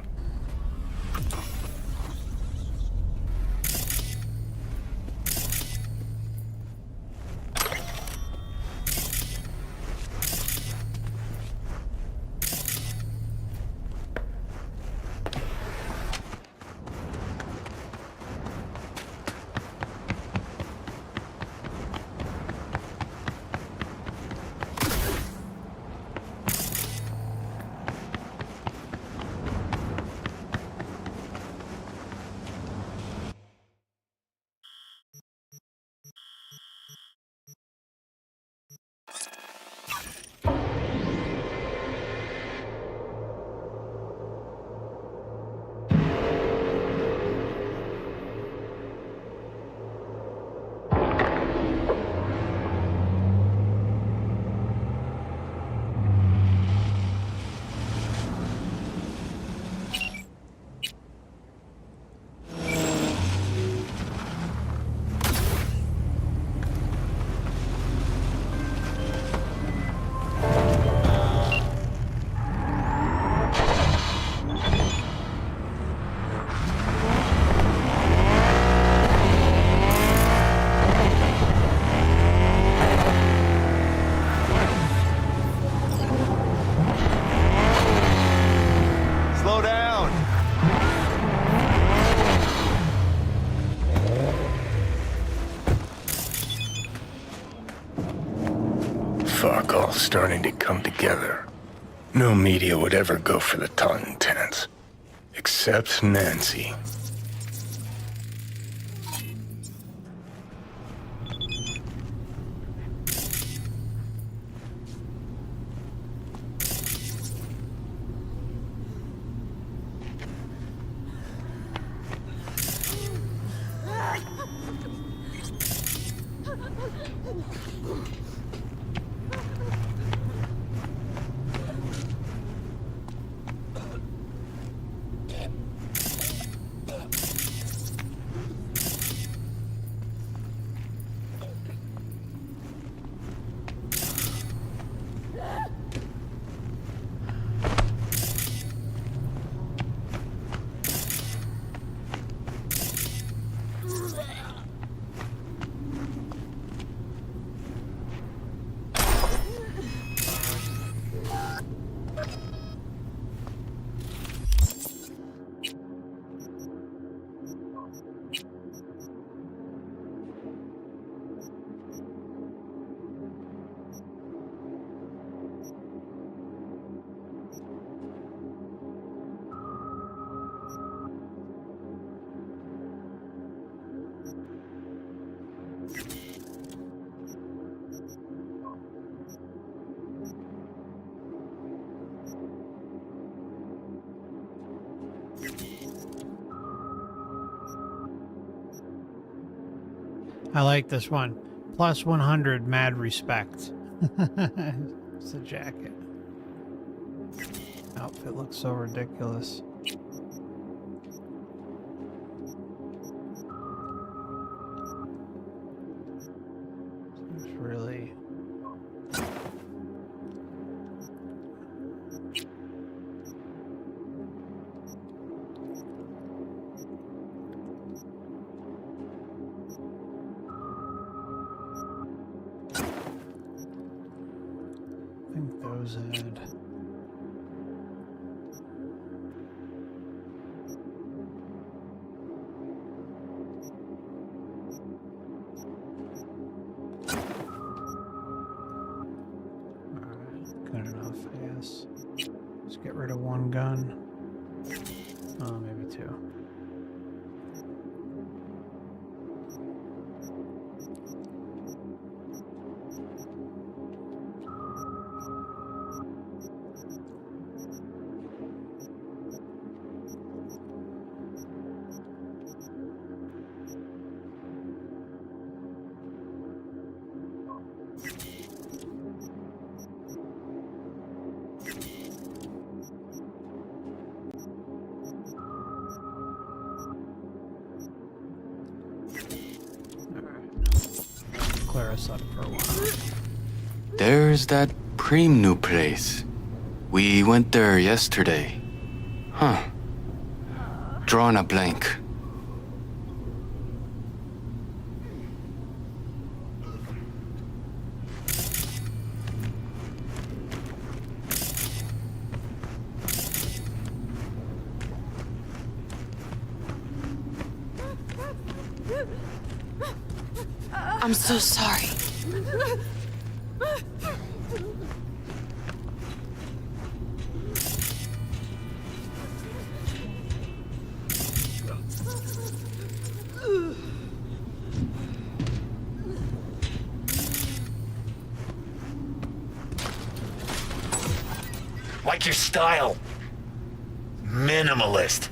Fuck, all starting to come together. No media would ever go for the Taunton tenants. Except Nancy. I like this one. Plus 100 mad respect. It's a jacket. Outfit looks so ridiculous. It's really... I think those had... Good enough, I guess. Let's get rid of one gun. Oh, maybe two. Clear us up for a while. There's that Preem new place. We went there yesterday. Huh. Drawing a blank. I'm so sorry. Like your style. Minimalist.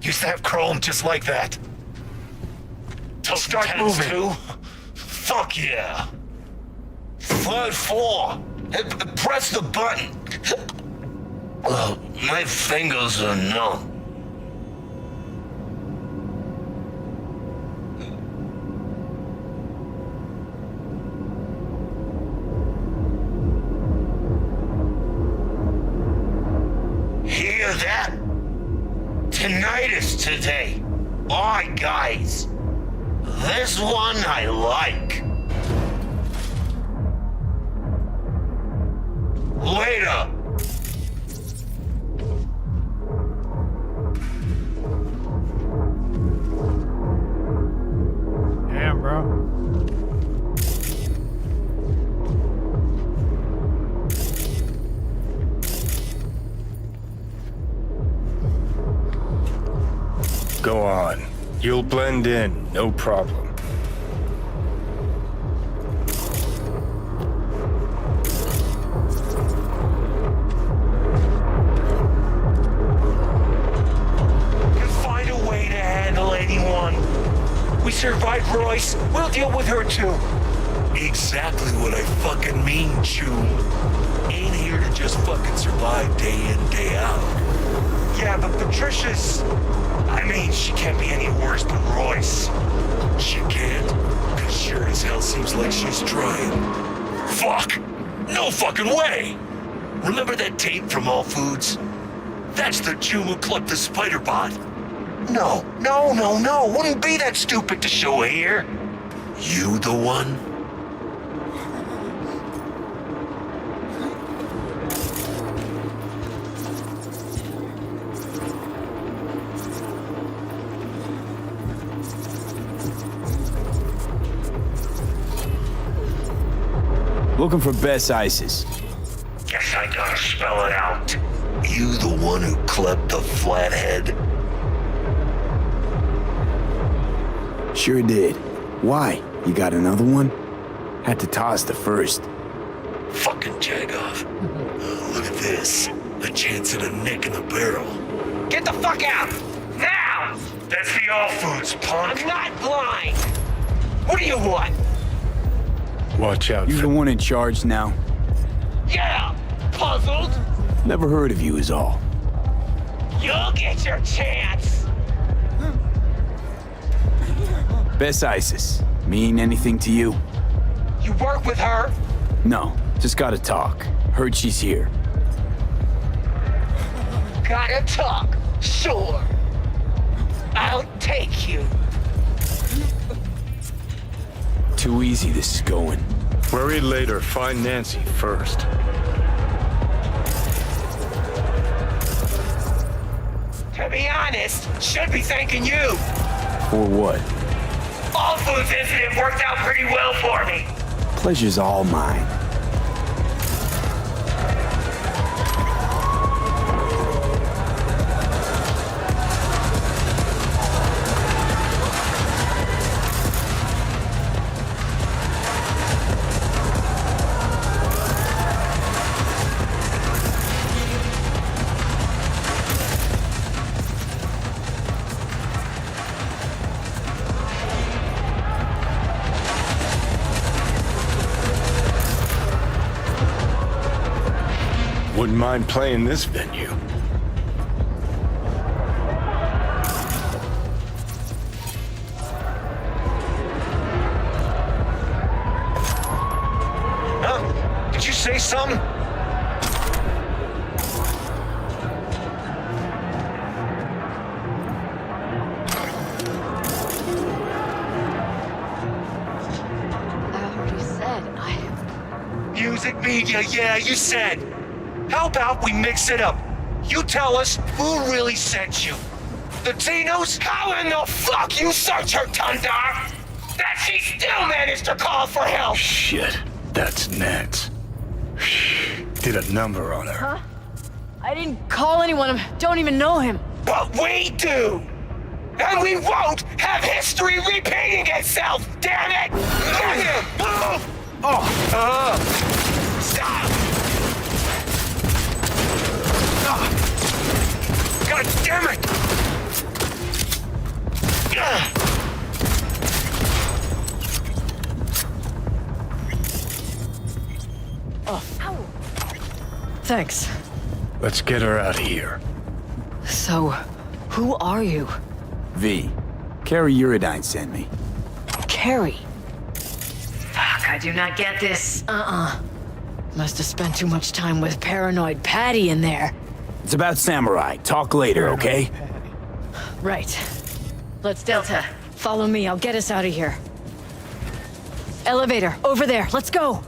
Used to have chrome just like that. Start moving. Too? Fuck yeah. Third floor. Press the button. My fingers are numb. Hear that? Tinnitus today. Alright, guys. This one I like. Later. Damn, bro. Go on. You'll blend in, no problem. Can find a way to handle anyone. We survived Royce, we'll deal with her too. Exactly what I fucking mean, Chew. Ain't here to just fucking survive day in, day out. Yeah, but Patricia's... I mean, she can't be any worse than Royce. She can't, because sure as hell seems like she's trying. Fuck! No fucking way! Remember that tape from All Foods? That's the Jew who clucked the spider bot. No, wouldn't be that stupid to show here. You the one? Looking for best ISIS. Guess I gotta spell it out. You the one who clept the flathead? Sure did. Why? You got another one? Had to toss the first. Fucking Jagoff. Look at this. A chance at a nick in the barrel. Get the fuck out! Now! That's the All Foods, punk! I'm not blind! What do you want? Watch out. You the one in charge now? Yeah! Puzzled? Never heard of you is all. You'll get your chance! Best ISIS. Mean anything to you? You work with her? No, just gotta talk. Heard she's here. Gotta talk, sure. I'll take you. Too easy this is going. Worry later. Find Nancy first. To be honest, should be thanking you. For what? All Foods incident worked out pretty well for me. Pleasure's all mine. Wouldn't mind playing this venue. Huh? Did you say something? I already said Music media, yeah, you said. How about we mix it up? You tell us who really sent you. The Tinos? How in the fuck you search her, Tundar? That she still managed to call for help! Shit, that's Nance. Did a number on her. Huh? I didn't call anyone. I don't even know him. But we do! And we won't have history repeating itself, damn it! Get him! Stop! God damn it! Oh. Ow. Thanks. Let's get her out of here. So, who are you? V. Carrie Uridine sent me. Carrie. Fuck, I do not get this. Must have spent too much time with paranoid Patty in there. It's about Samurai. Talk later, okay? Right. Let's Delta. Follow me, I'll get us out of here. Elevator, over there, let's go!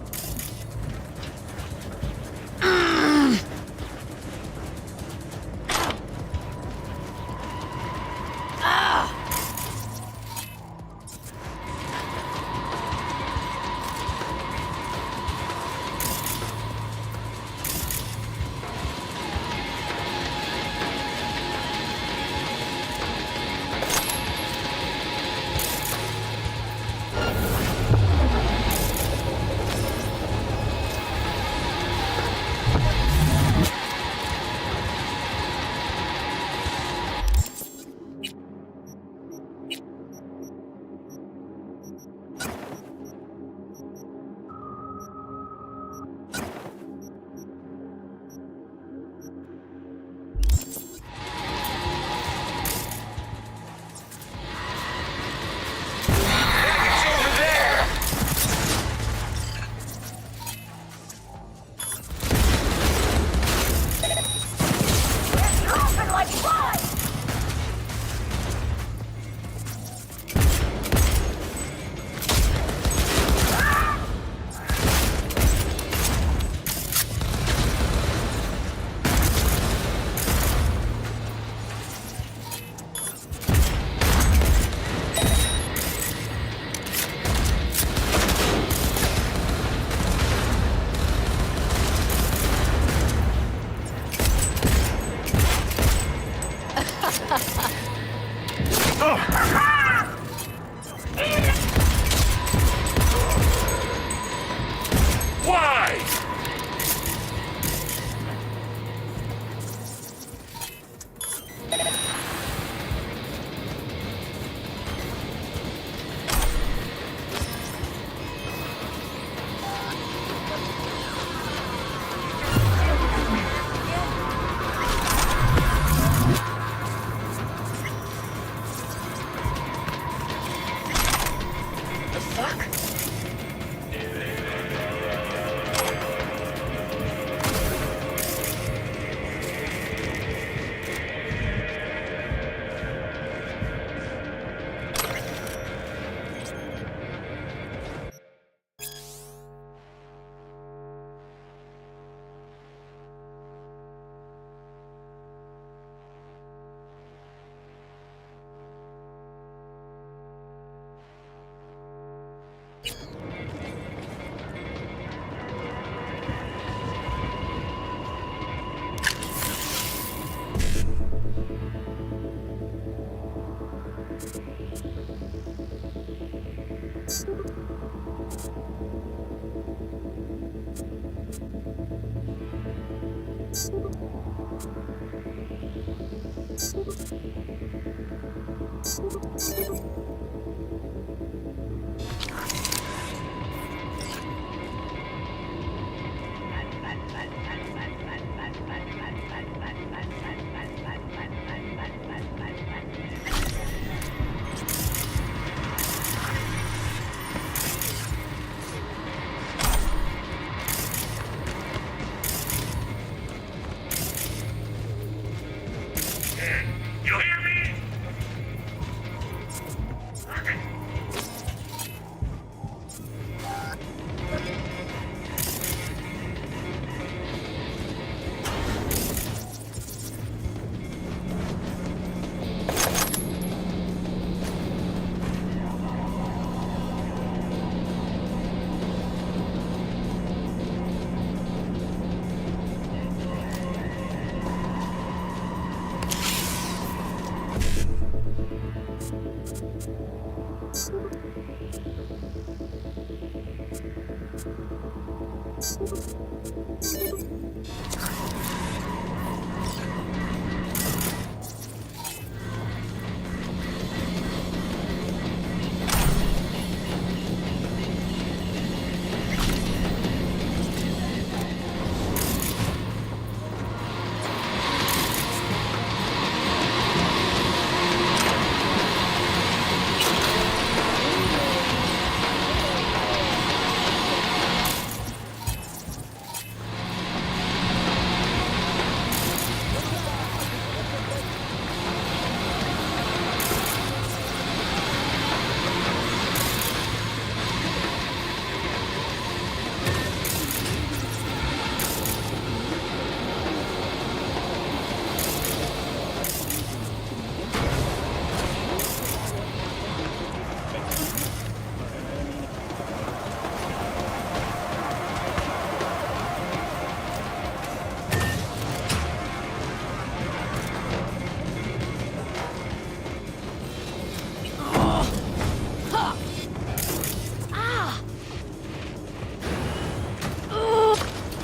You hear me?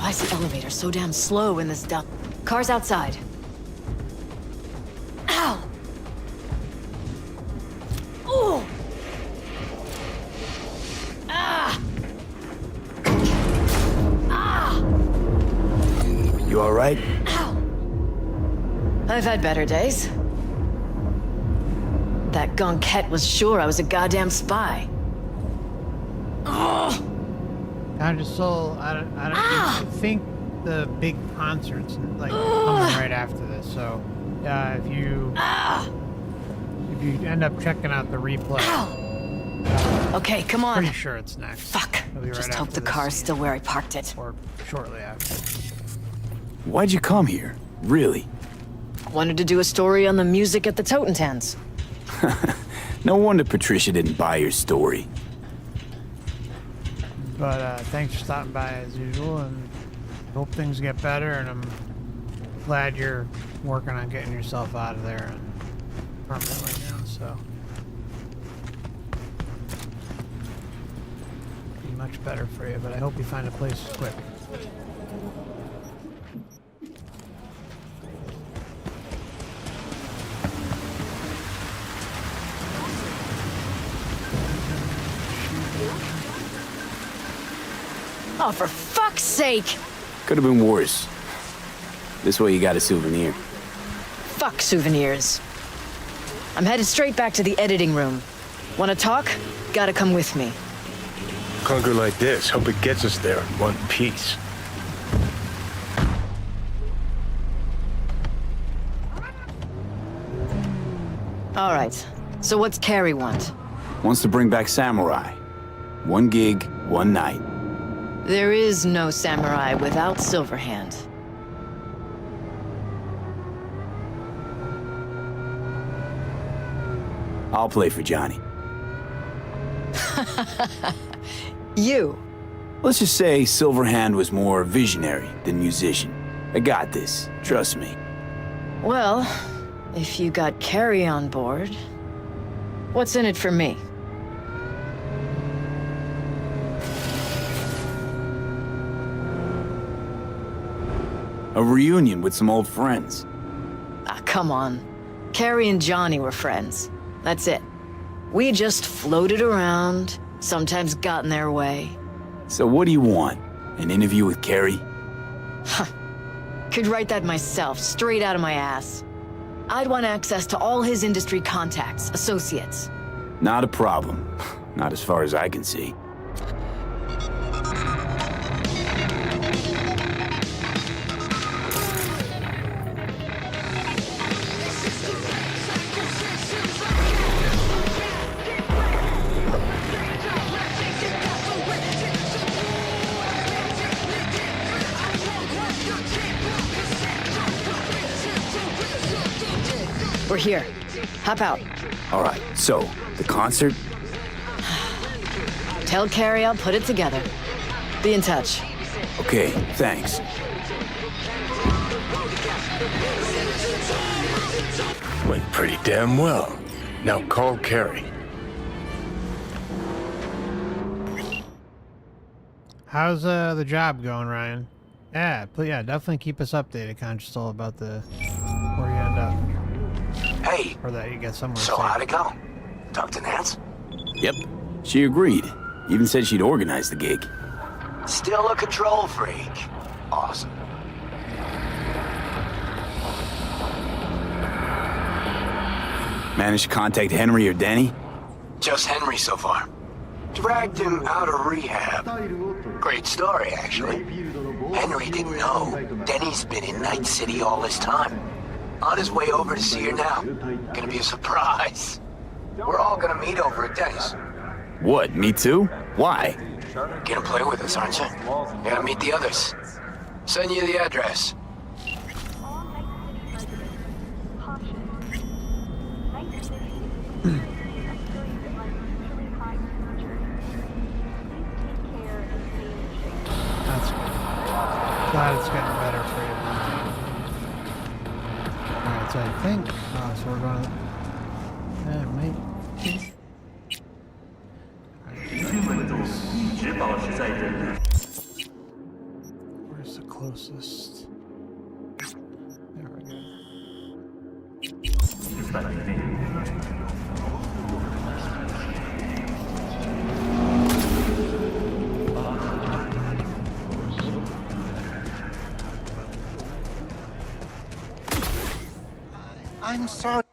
Why is the elevator so damn slow in this dump? Car's outside. Ow! Ooh! Ah! Ah! You all right? Ow! I've had better days. That gonkette was sure I was a goddamn spy. Oh! Kind of soul. I think the big concerts like coming right after this. So, if you end up checking out the replay, Okay, come on. pretty sure it's next. Fuck. It'll be right Just hope after the this car's scene, still where I parked it. or shortly after. Why'd you come here? Really? Wanted to do a story on the music at the Totentans. No wonder Patricia didn't buy your story. But thanks for stopping by as usual, and hope things get better. And I'm glad you're working on getting yourself out of there and permanently now. So be much better for you. But I hope you find a place quick. Oh, for fuck's sake! Could have been worse. This way you got a souvenir. Fuck souvenirs. I'm headed straight back to the editing room. Wanna talk? Gotta come with me. Clunker like this, hope it gets us there in one piece. All right. So what's Carrie want? Wants to bring back Samurai. 1 gig, 1 night. There is no samurai without Silverhand. I'll play for Johnny. You? Let's just say Silverhand was more visionary than musician. I got this. Trust me. Well, if you got Carrie on board, what's in it for me? A reunion with some old friends. Ah, come on. Carrie and Johnny were friends. That's it. We just floated around, sometimes got in their way. So what do you want? An interview with Carrie? Could write that myself, straight out of my ass. I'd want access to all his industry contacts, associates. Not a problem. Not as far as I can see. We're here. Hop out. All right, so, the concert? Tell Carrie I'll put it together. Be in touch. Okay, thanks. Went pretty damn well. Now call Carrie. How's the job going, Ryan? Yeah, yeah, definitely keep us updated, Conscious, about the where you end up. Hey. Or that you get somewhere So safe. how'd it go? Talk to Nance? Yep, she agreed. Even said she'd organize the gig. Still a control freak. Awesome. Managed to contact Henry or Denny? Just Henry so far. Dragged him out of rehab. Great story, actually. Henry didn't know. Denny's been in Night City all this time. On his way over to see her now. Gonna be a surprise. We're all gonna meet over at Denny's. What, me too? Why? Gonna play with us, aren't you? Gotta meet the others. Send you the address. That's good. Glad it's getting better for you. Alright, so I think... so we're going to... Yeah, maybe... Where's the closest? There we go. I'm sorry.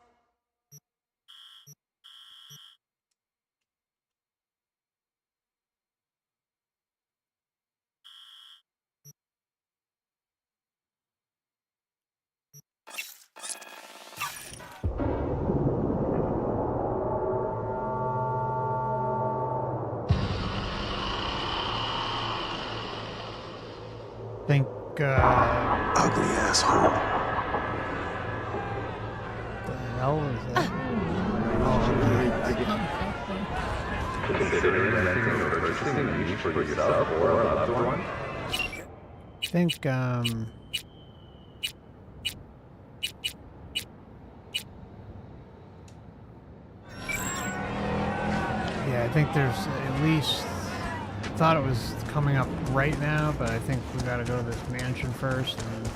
Think, Ugly asshole. the hell is that? I think, yeah, I think there's at least... thought it was coming up right now, but I think we gotta go to this mansion first and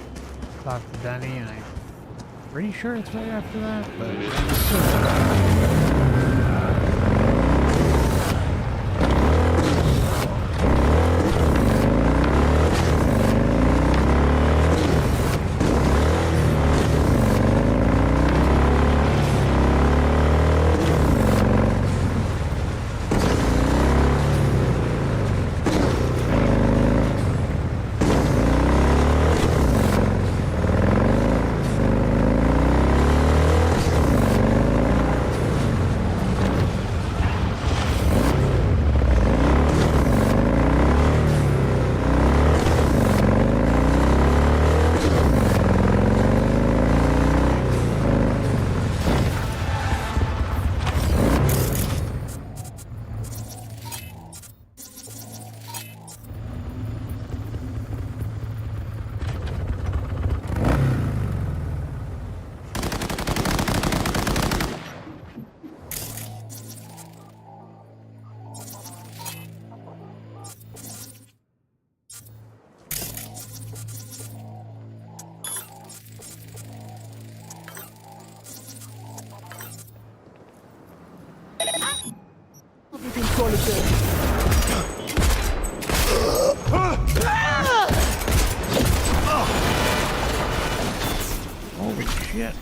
talk to Denny, and I'm pretty sure it's right after that, but... Holy shit.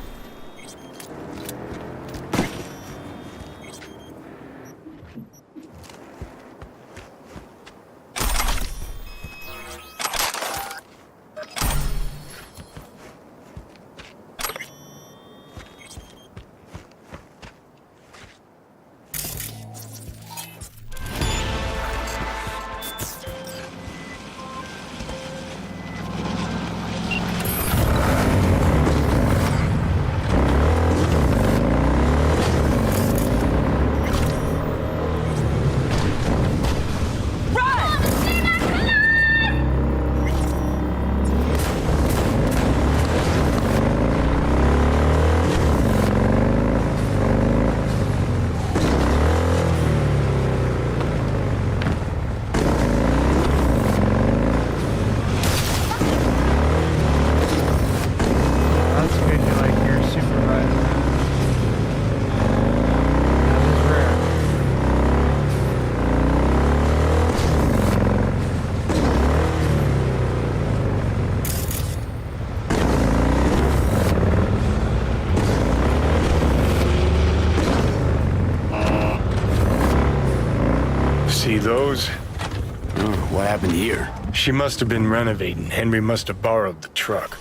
See those? Oh, what happened here? She must have been renovating. Henry must have borrowed the truck.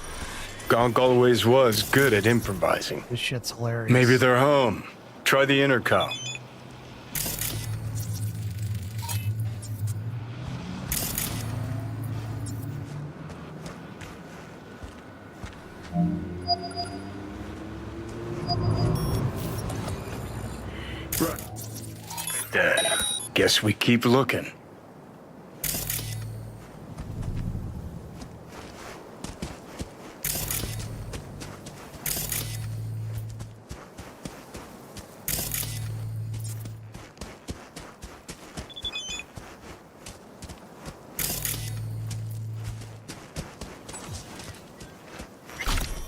Gonk always was good at improvising. This shit's hilarious. Maybe they're home. Try the intercom. Guess we keep looking.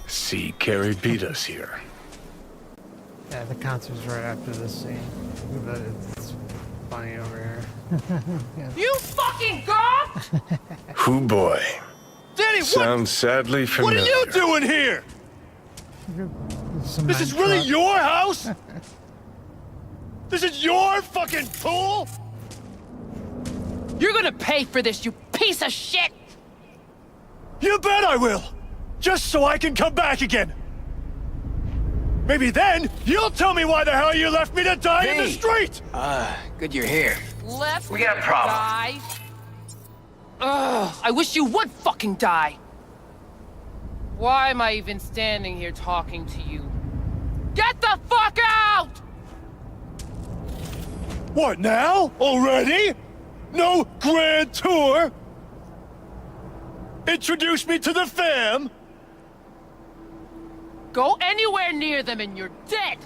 See, Carrie beat us here. Yeah, the concert's right after this scene. But it's funny over here. Yeah. You fucking gone? Hoo boy. Danny, Sounds sadly familiar. What are you doing here? This is really your house? This is your fucking pool? You're gonna pay for this, you piece of shit! You bet I will! Just so I can come back again! Maybe then, you'll tell me why the hell you left me to die in the street! Good you're here. Left We got a problem. Die? Ugh, I wish you would fucking die! Why am I even standing here talking to you? Get the fuck out! What now? Already? No grand tour? Introduce me to the fam? Go anywhere near them and you're dead!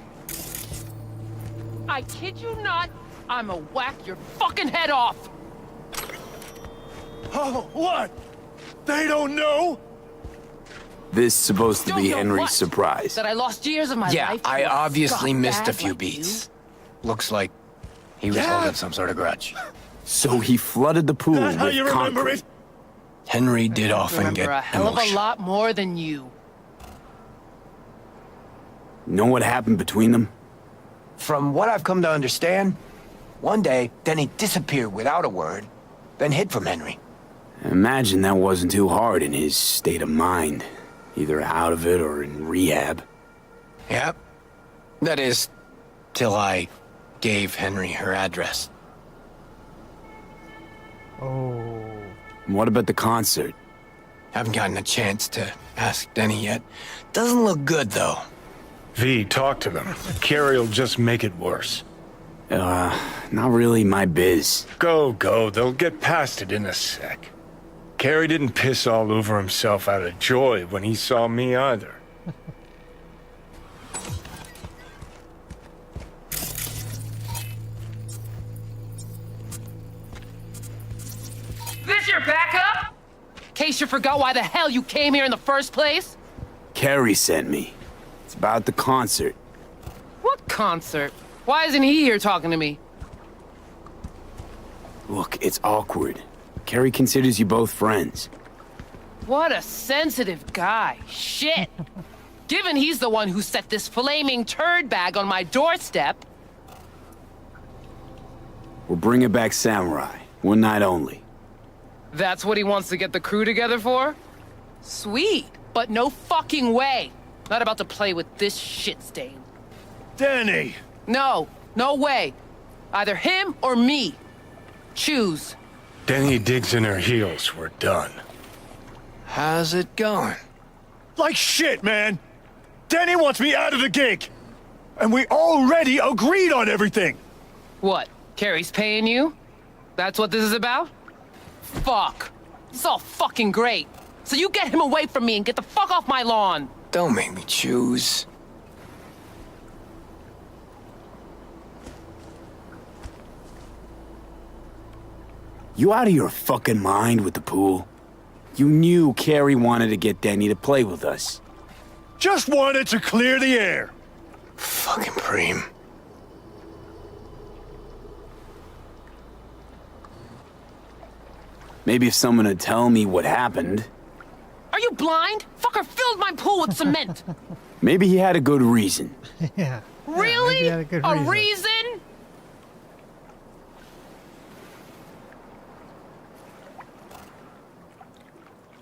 I kid you not, I'ma whack your fucking head off! Oh, what? They don't know? This is supposed to Don't be know Henry's what? surprise. That I lost years of my Yeah, life? I to a obviously missed a scumbag few like beats. Looks like he was holding some sort of grudge. So he flooded the pool That's how with you remember concrete. it? Henry did you? often Remember get a hell of a emotional. lot more than you. Know what happened between them? From what I've come to understand, one day, Denny disappeared without a word, then hid from Henry. Imagine that wasn't too hard in his state of mind. Either out of it or in rehab. Yep. That is, till I gave Henry her address. Oh. What about the concert? Haven't gotten a chance to ask Denny yet. Doesn't look good, though. V, talk to them. Carrie'll just make it worse. Not really my biz. Go. They'll get past it in a sec. Carrie didn't piss all over himself out of joy when he saw me either. This your backup? In case you forgot why the hell you came here in the first place? Carrie sent me. It's about the concert. What concert? Why isn't he here talking to me? Look, it's awkward. Carrie considers you both friends. What a sensitive guy. Shit. Given he's the one who set this flaming turd bag on my doorstep. We're bringing back Samurai. One night only. That's what he wants to get the crew together for? Sweet, but no fucking way. Not about to play with this shit stain. Danny! No, no way. Either him or me. Choose. Denny digs in her heels. We're done. How's it going? Like shit, man! Danny wants me out of the gig! And we already agreed on everything! What? Carrie's paying you? That's what this is about? Fuck. It's all fucking great. So you get him away from me and get the fuck off my lawn. Don't make me choose. You out of your fucking mind with the pool? You knew Carrie wanted to get Denny to play with us. Just wanted to clear the air. Fucking Preem. Maybe if someone would tell me what happened. Are you blind? Fucker filled my pool with cement. Maybe he had a good reason. Yeah. Really? Maybe he had a good reason. reason?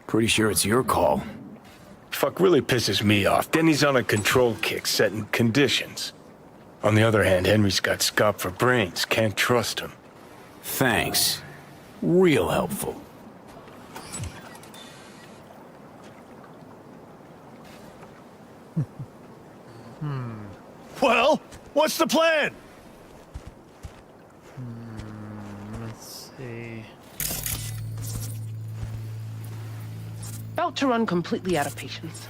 Pretty sure it's your call. Fuck really pisses me off. Denny's on a control kick, setting conditions. On the other hand, Henry's got scop for brains. Can't trust him. Thanks. Real helpful. Well, what's the plan? Let's see. About to run completely out of patience.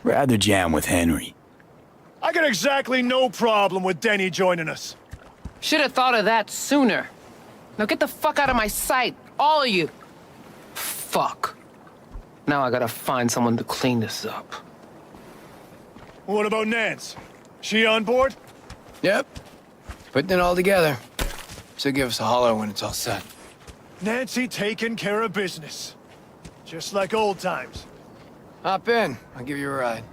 Rather jam with Henry. I got exactly no problem with Denny joining us. Should have thought of that sooner. Now get the fuck out of my sight, all of you. Fuck. Now I gotta find someone to clean this up. What about Nance? She on board? Yep. Putting it all together. So give us a holler when it's all set. Nancy taking care of business. Just like old times. Hop in. I'll give you a ride.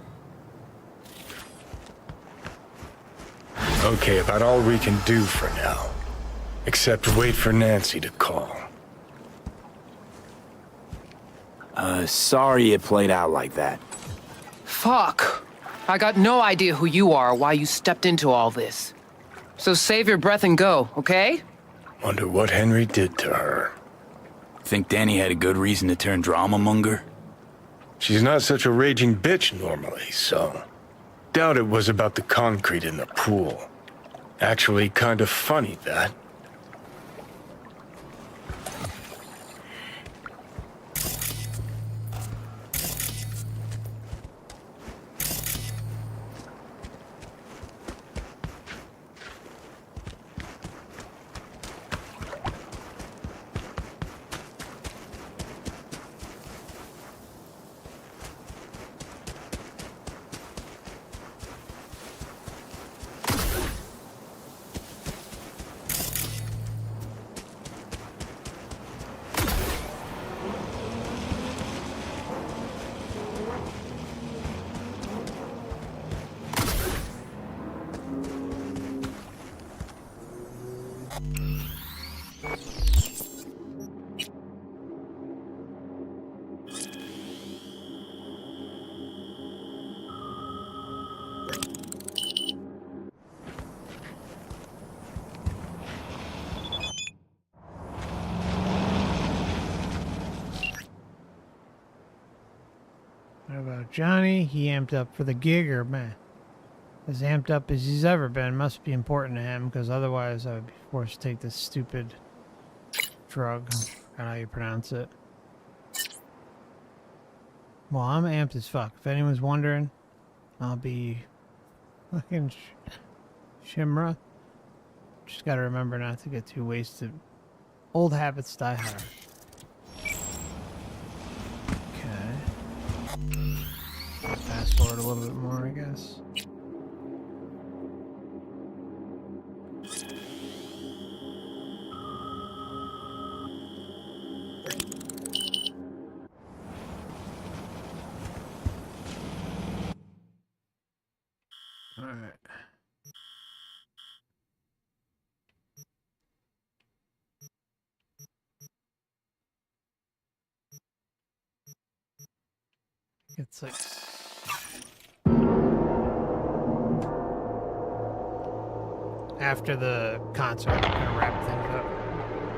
Okay, about all we can do for now. Except wait for Nancy to call. Sorry it played out like that. Fuck. I got no idea who you are or why you stepped into all this. So save your breath and go, okay? Wonder what Henry did to her. Think Danny had a good reason to turn drama monger? She's not such a raging bitch normally, so... Doubt it was about the concrete in the pool. Actually, kind of funny, that. What about Johnny? He amped up for the gig, or man? As amped up as he's ever been. Must be important to him, because otherwise I would be forced to take this stupid drug. I forgot how you pronounce it. Well, I'm amped as fuck. If anyone's wondering, I'll be fucking Shimra. Just gotta remember not to get too wasted. Old habits die hard. Fast forward a little bit more, I guess. Alright. It's like after the concert, I'm gonna wrap things up.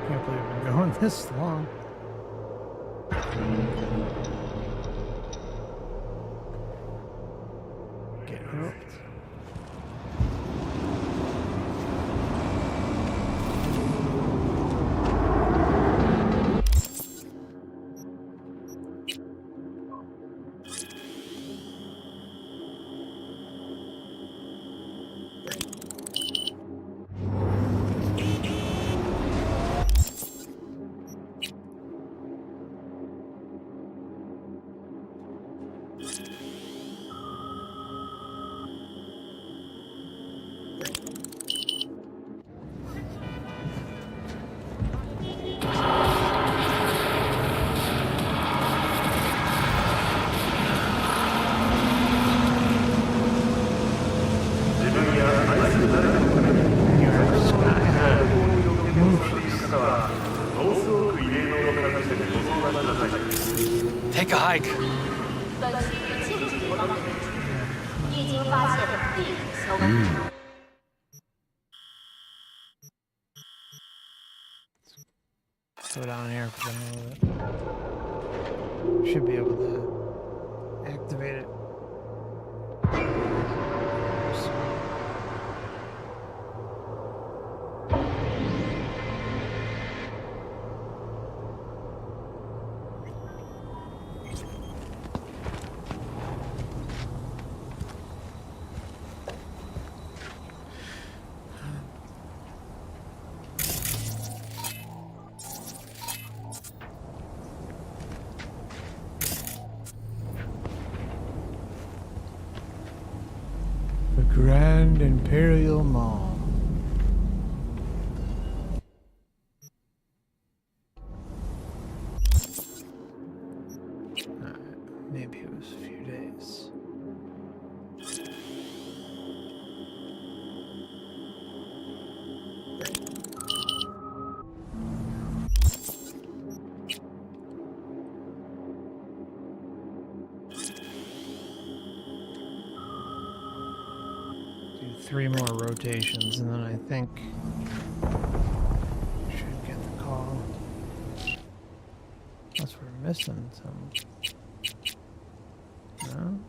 Can't believe we've been going this long. Get hooked. Take a hike. Go down here for a little bit. Should be able to activate it. Grand Imperial Mall. Maybe it was a few days. Do 3 more rotations and then I think we should get the call. Unless we're missing some. No?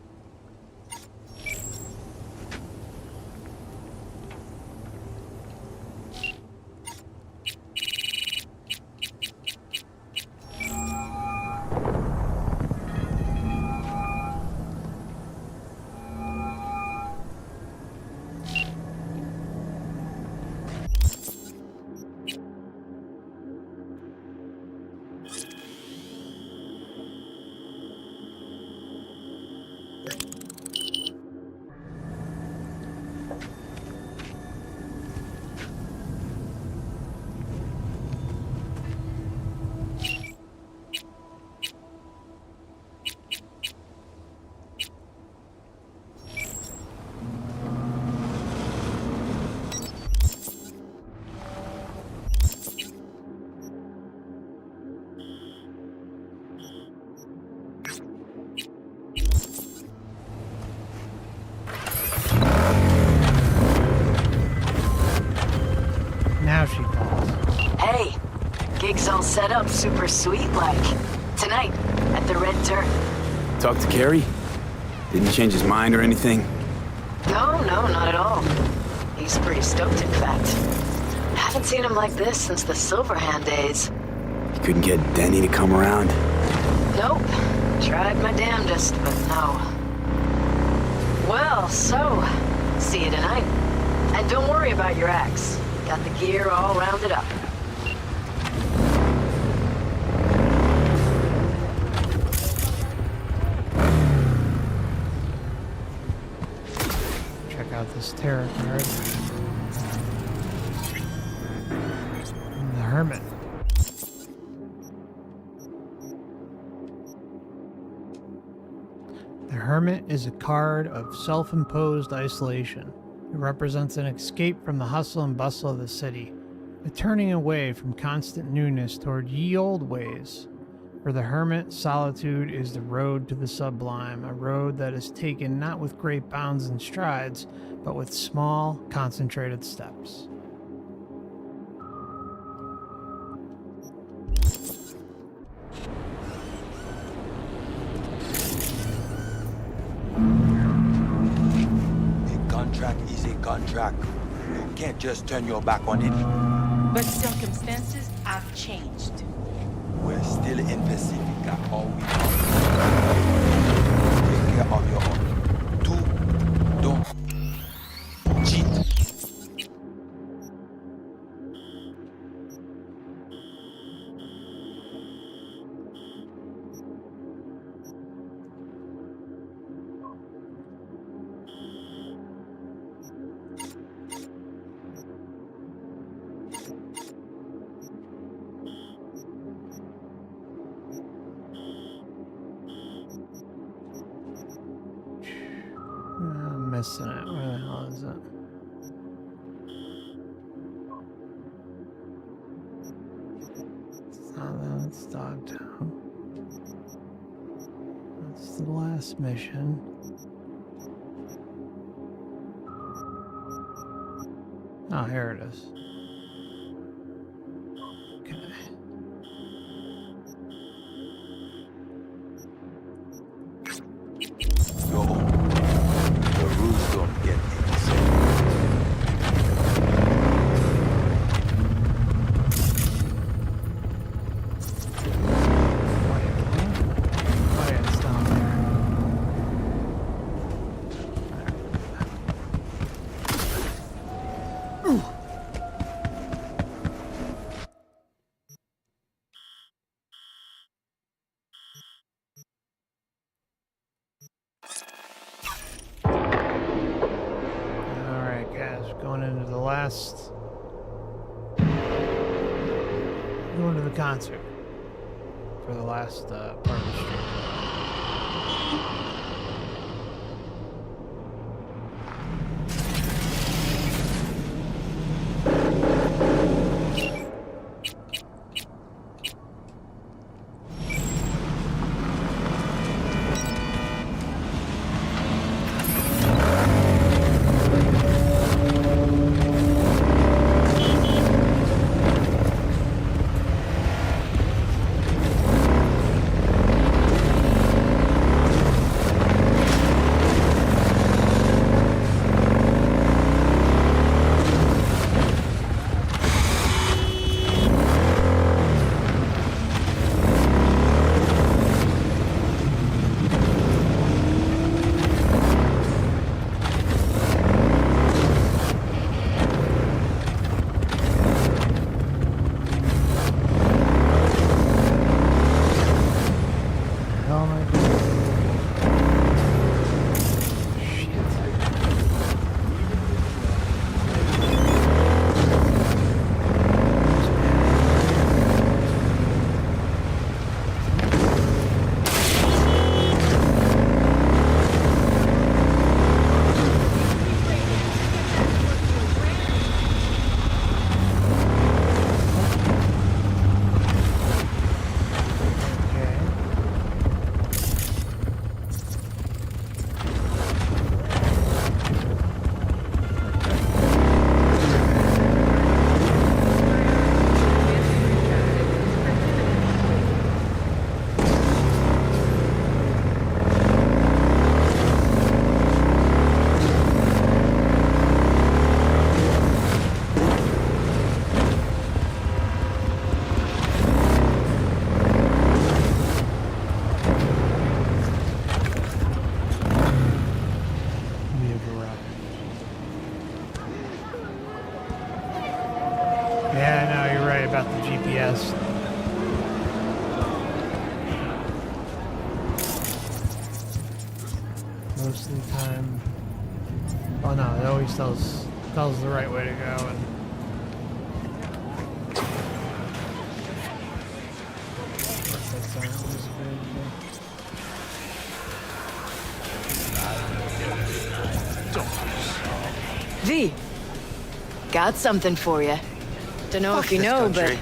Now she calls. Hey, gig's all set up super sweet like. Tonight, at the Red Turn. Talk to Carrie? Didn't change his mind or anything? No, not at all. He's pretty stoked, in fact. Haven't seen him like this since the Silverhand days. You couldn't get Denny to come around? Nope. Tried my damnedest, but no. Well, so, see you tonight. And don't worry about your axe. Got the gear all rounded up. Check out this tarot card. The Hermit. The Hermit is a card of self-imposed isolation. It represents an escape from the hustle and bustle of the city, a turning away from constant newness toward ye old ways. For the Hermit, solitude is the road to the sublime, a road that is taken not with great bounds and strides, but with small, concentrated steps. A contract is a contract. You can't just turn your back on it. But circumstances have changed. We're still in Pacifica. All we want. Take care of your own. Don't cheat. I'm missing it. Where the hell is it? It's not that. It's Dogtown. That's the last mission. Oh, here it is. Okay. Go home. The rules don't get insane. Oh yeah, it's down there. Ooh. Alright guys, going into the last... Going to the concert for the last part of the stream. Yeah, no, you're right about the GPS. Most of the time. Oh no, it always tells the right way to go. And that's not always available. V, got something for you. Don't know if you know, but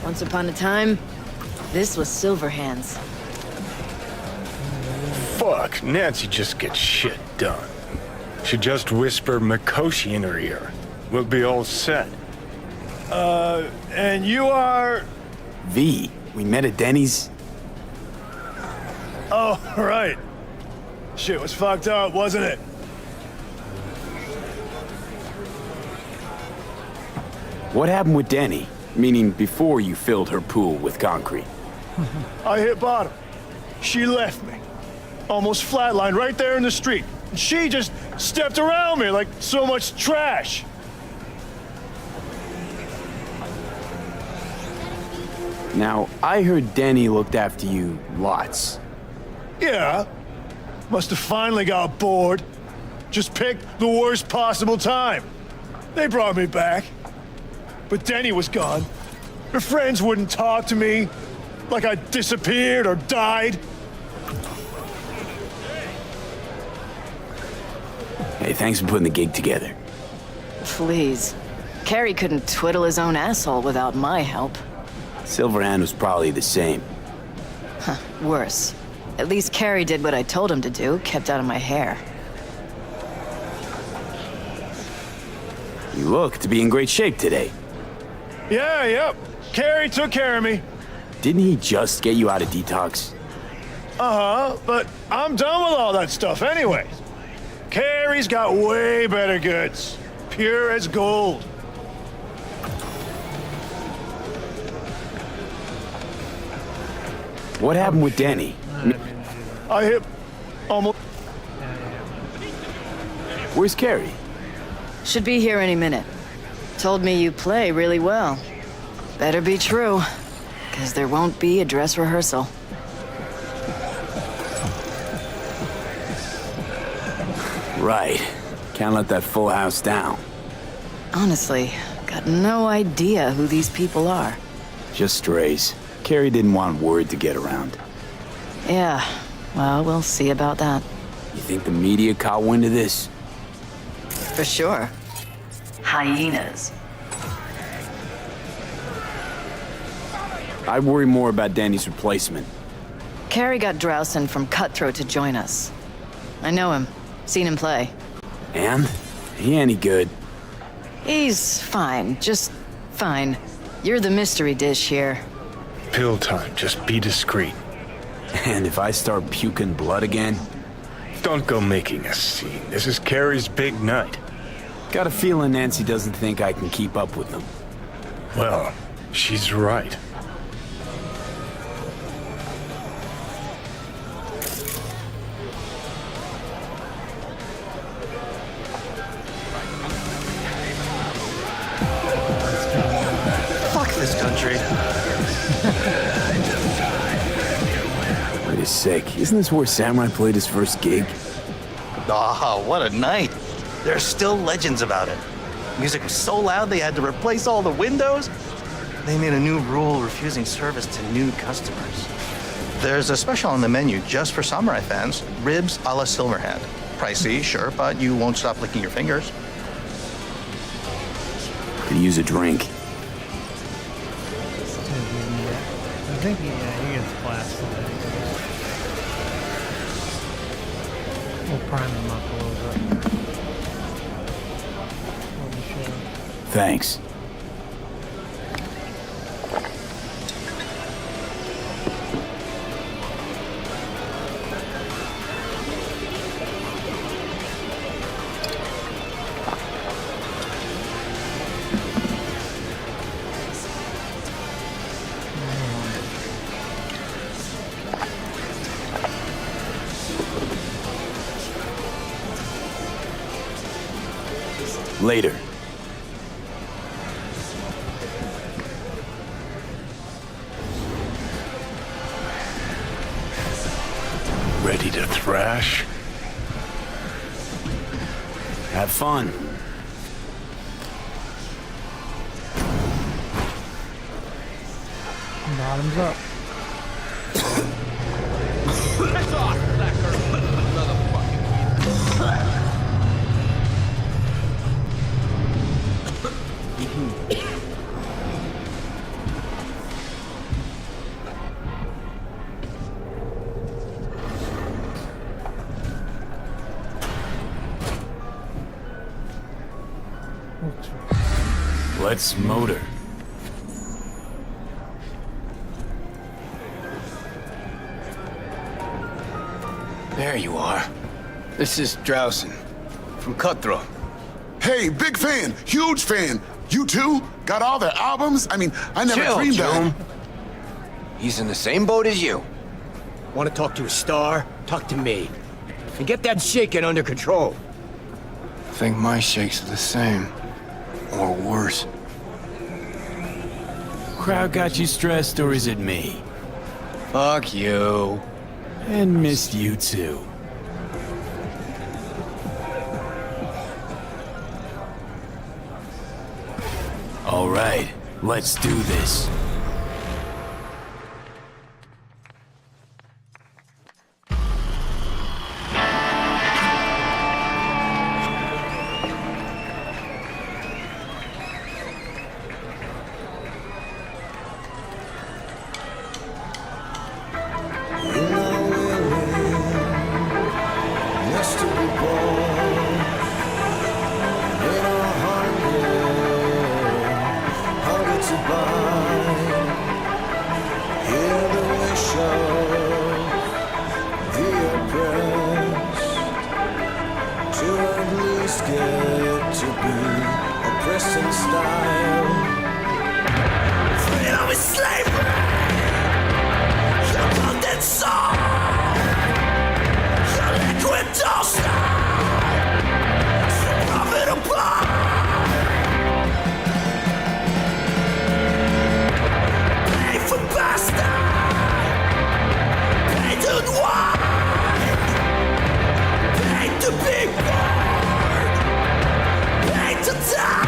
once upon a time, this was Silverhand's. Fuck, Nancy just gets shit done. She just whisper Mikoshi in her ear. We'll be all set. And you are... V, we met at Denny's. Oh, right. Shit was fucked up, wasn't it? What happened with Denny? Meaning before you filled her pool with concrete. I hit bottom. She left me. Almost flatlined right there in the street. And she just stepped around me like so much trash. Now, I heard Denny looked after you lots. Yeah. Must have finally got bored. Just picked the worst possible time. They brought me back. But Denny was gone. Her friends wouldn't talk to me. Like I disappeared or died. Hey, thanks for putting the gig together. Please. Carrie couldn't twiddle his own asshole without my help. Silverhand was probably the same. Huh, worse. At least Carrie did what I told him to do, kept out of my hair. You look to be in great shape today. Yeah, yep. Carrie took care of me. Didn't he just get you out of detox? Uh-huh, but I'm done with all that stuff anyway. Carrie's got way better goods. Pure as gold. What happened with Denny? I hit almost... Where's Carrie? Should be here any minute. Told me you play really well. Better be true, because there won't be a dress rehearsal. Right. Can't let that full house down. Honestly, got no idea who these people are. Just strays. Carrie didn't want word to get around. Yeah, well, we'll see about that. You think the media caught wind of this? For sure. Hyenas. I'd worry more about Danny's replacement. Carrie got Drowson from Cutthroat to join us. I know him. Seen him play. And? He any good? He's fine. Just fine. You're the mystery dish here. Pill time, just be discreet. And if I start puking blood again? Don't go making a scene. This is Carrie's big night. Got a feeling Nancy doesn't think I can keep up with them. Well, she's right. Fuck this country. Wait a sec, isn't this where Samurai played his first gig? Ah, what a night. There are still legends about it. Music was so loud they had to replace all the windows. They made a new rule refusing service to new customers. There's a special on the menu just for Samurai fans. Ribs a la Silverhand. Pricey, sure, but you won't stop licking your fingers. Could use a drink. I think he gets blasted. We'll prime him up a little bit. Thanks. Later. Ready to thrash? Have fun. Bottoms up. Piss off, Slacker! Motherfucking Let's motor. There you are. This is Drowson from Cutthroat. Hey, big fan, huge fan. You too? Got all their albums? I mean, I never Chill, dreamed Joan. that. He's in the same boat as you. Want to talk to a star? Talk to me. And get that shaking under control. I think my shakes are the same. Or worse. Crowd got you stressed, or is it me? Fuck you. And missed you too. All right, let's do this. Freedom is slavery. Your golden soul. Your liquid dust. So profitable. Pay for pasta. Pay to wine. Pay to be born. Pay to die.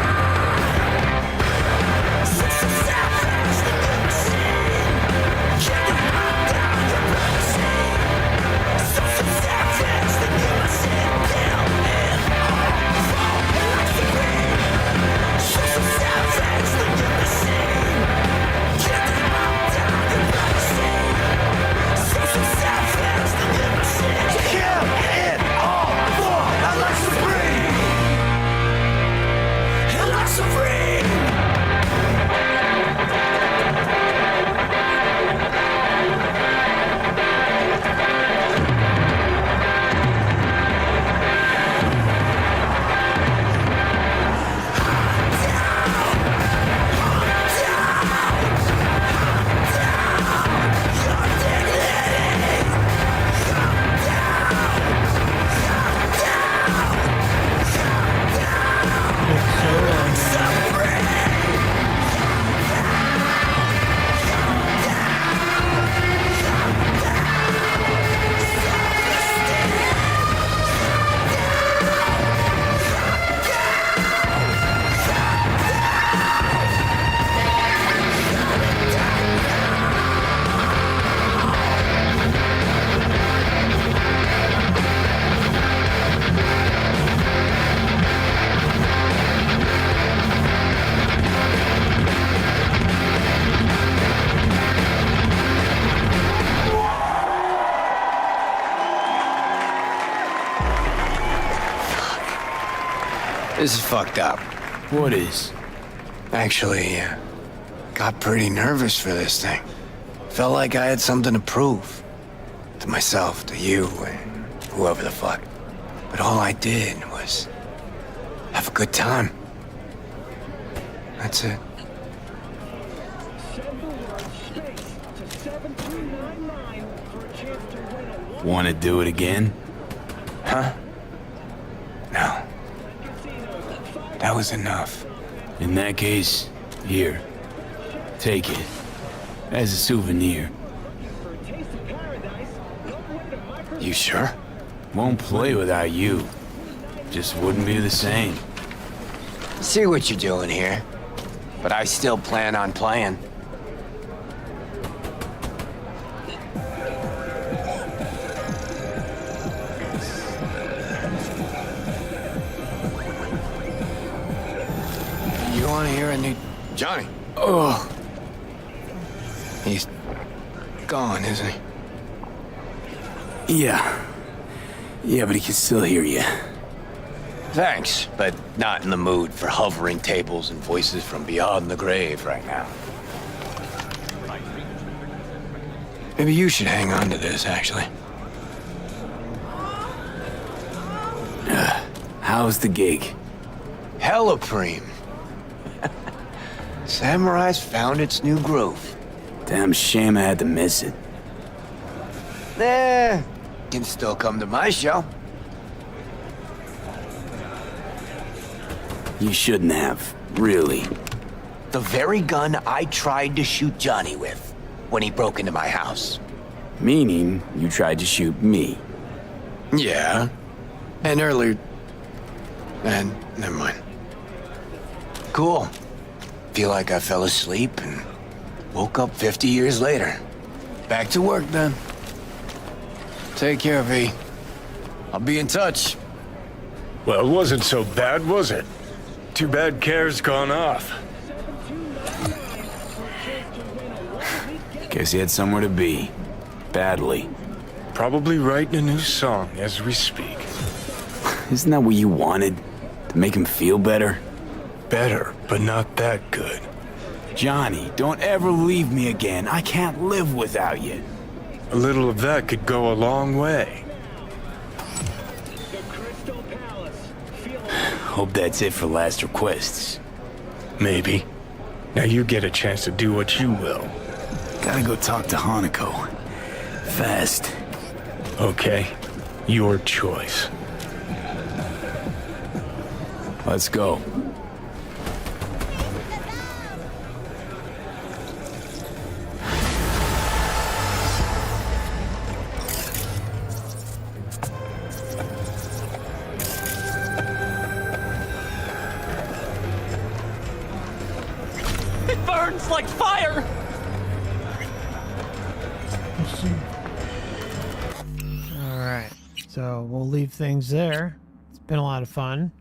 This is fucked up. What is? Actually, got pretty nervous for this thing. Felt like I had something to prove. To myself, to you, and whoever the fuck. But all I did was have a good time. That's it. Want to do it again? Huh? No. That was enough. In that case, here. Take it. As a souvenir. You sure? Won't play without you. Just wouldn't be the same. See what you're doing here. But I still plan on playing. You want to hear a new... Johnny. Oh. He's gone, isn't he? Yeah. Yeah, but he can still hear you. Thanks, but not in the mood for hovering tables and voices from beyond the grave right now. Maybe you should hang on to this, actually. How's the gig? Hella preem. Samurai's found its new groove. Damn shame I had to miss it. Can still come to my show. You shouldn't have, really. The very gun I tried to shoot Johnny with when he broke into my house. Meaning, you tried to shoot me. Yeah. And earlier... And never mind. Cool. Feel like I fell asleep and woke up 50 years later. Back to work then. Take care, V. I'll be in touch. Well, it wasn't so bad, was it? Too bad Care's gone off. Guess he had somewhere to be. Badly. Probably writing a new song as we speak. Isn't that what you wanted? To make him feel better? Better, but not that good. Johnny, don't ever leave me again. I can't live without you. A little of that could go a long way. Hope that's it for last requests. Maybe. Now you get a chance to do what you will. Gotta go talk to Hanako. Fast. Okay. Your choice. Let's go. It burns like fire! Alright, so we'll leave things there. It's been a lot of fun.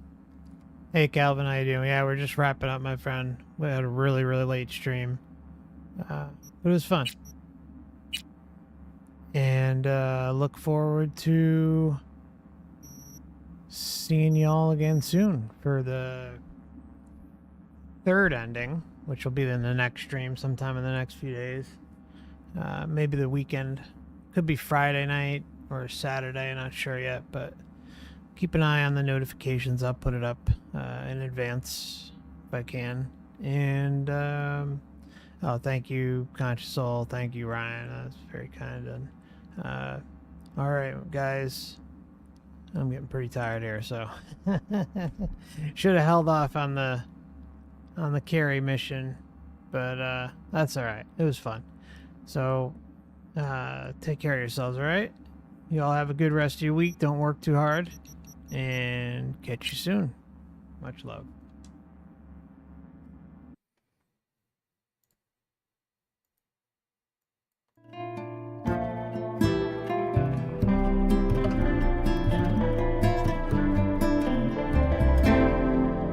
Hey Calvin, how you doing? Yeah, we're just wrapping up, my friend. We had a really, really late stream. But it was fun. And look forward to seeing y'all again soon for the third ending, which will be in the next stream sometime in the next few days. Maybe the weekend. Could be Friday night or Saturday, not sure yet, but keep an eye on the notifications. I'll put it up in advance if I can. And oh, thank you, Conscious Soul. Thank you, Ryan. That's very kind. And all right, guys, I'm getting pretty tired here, so should have held off on the carry mission, but that's all right. It was fun. So take care of yourselves. All right. You all have a good rest of your week. Don't work too hard. And catch you soon. Much love.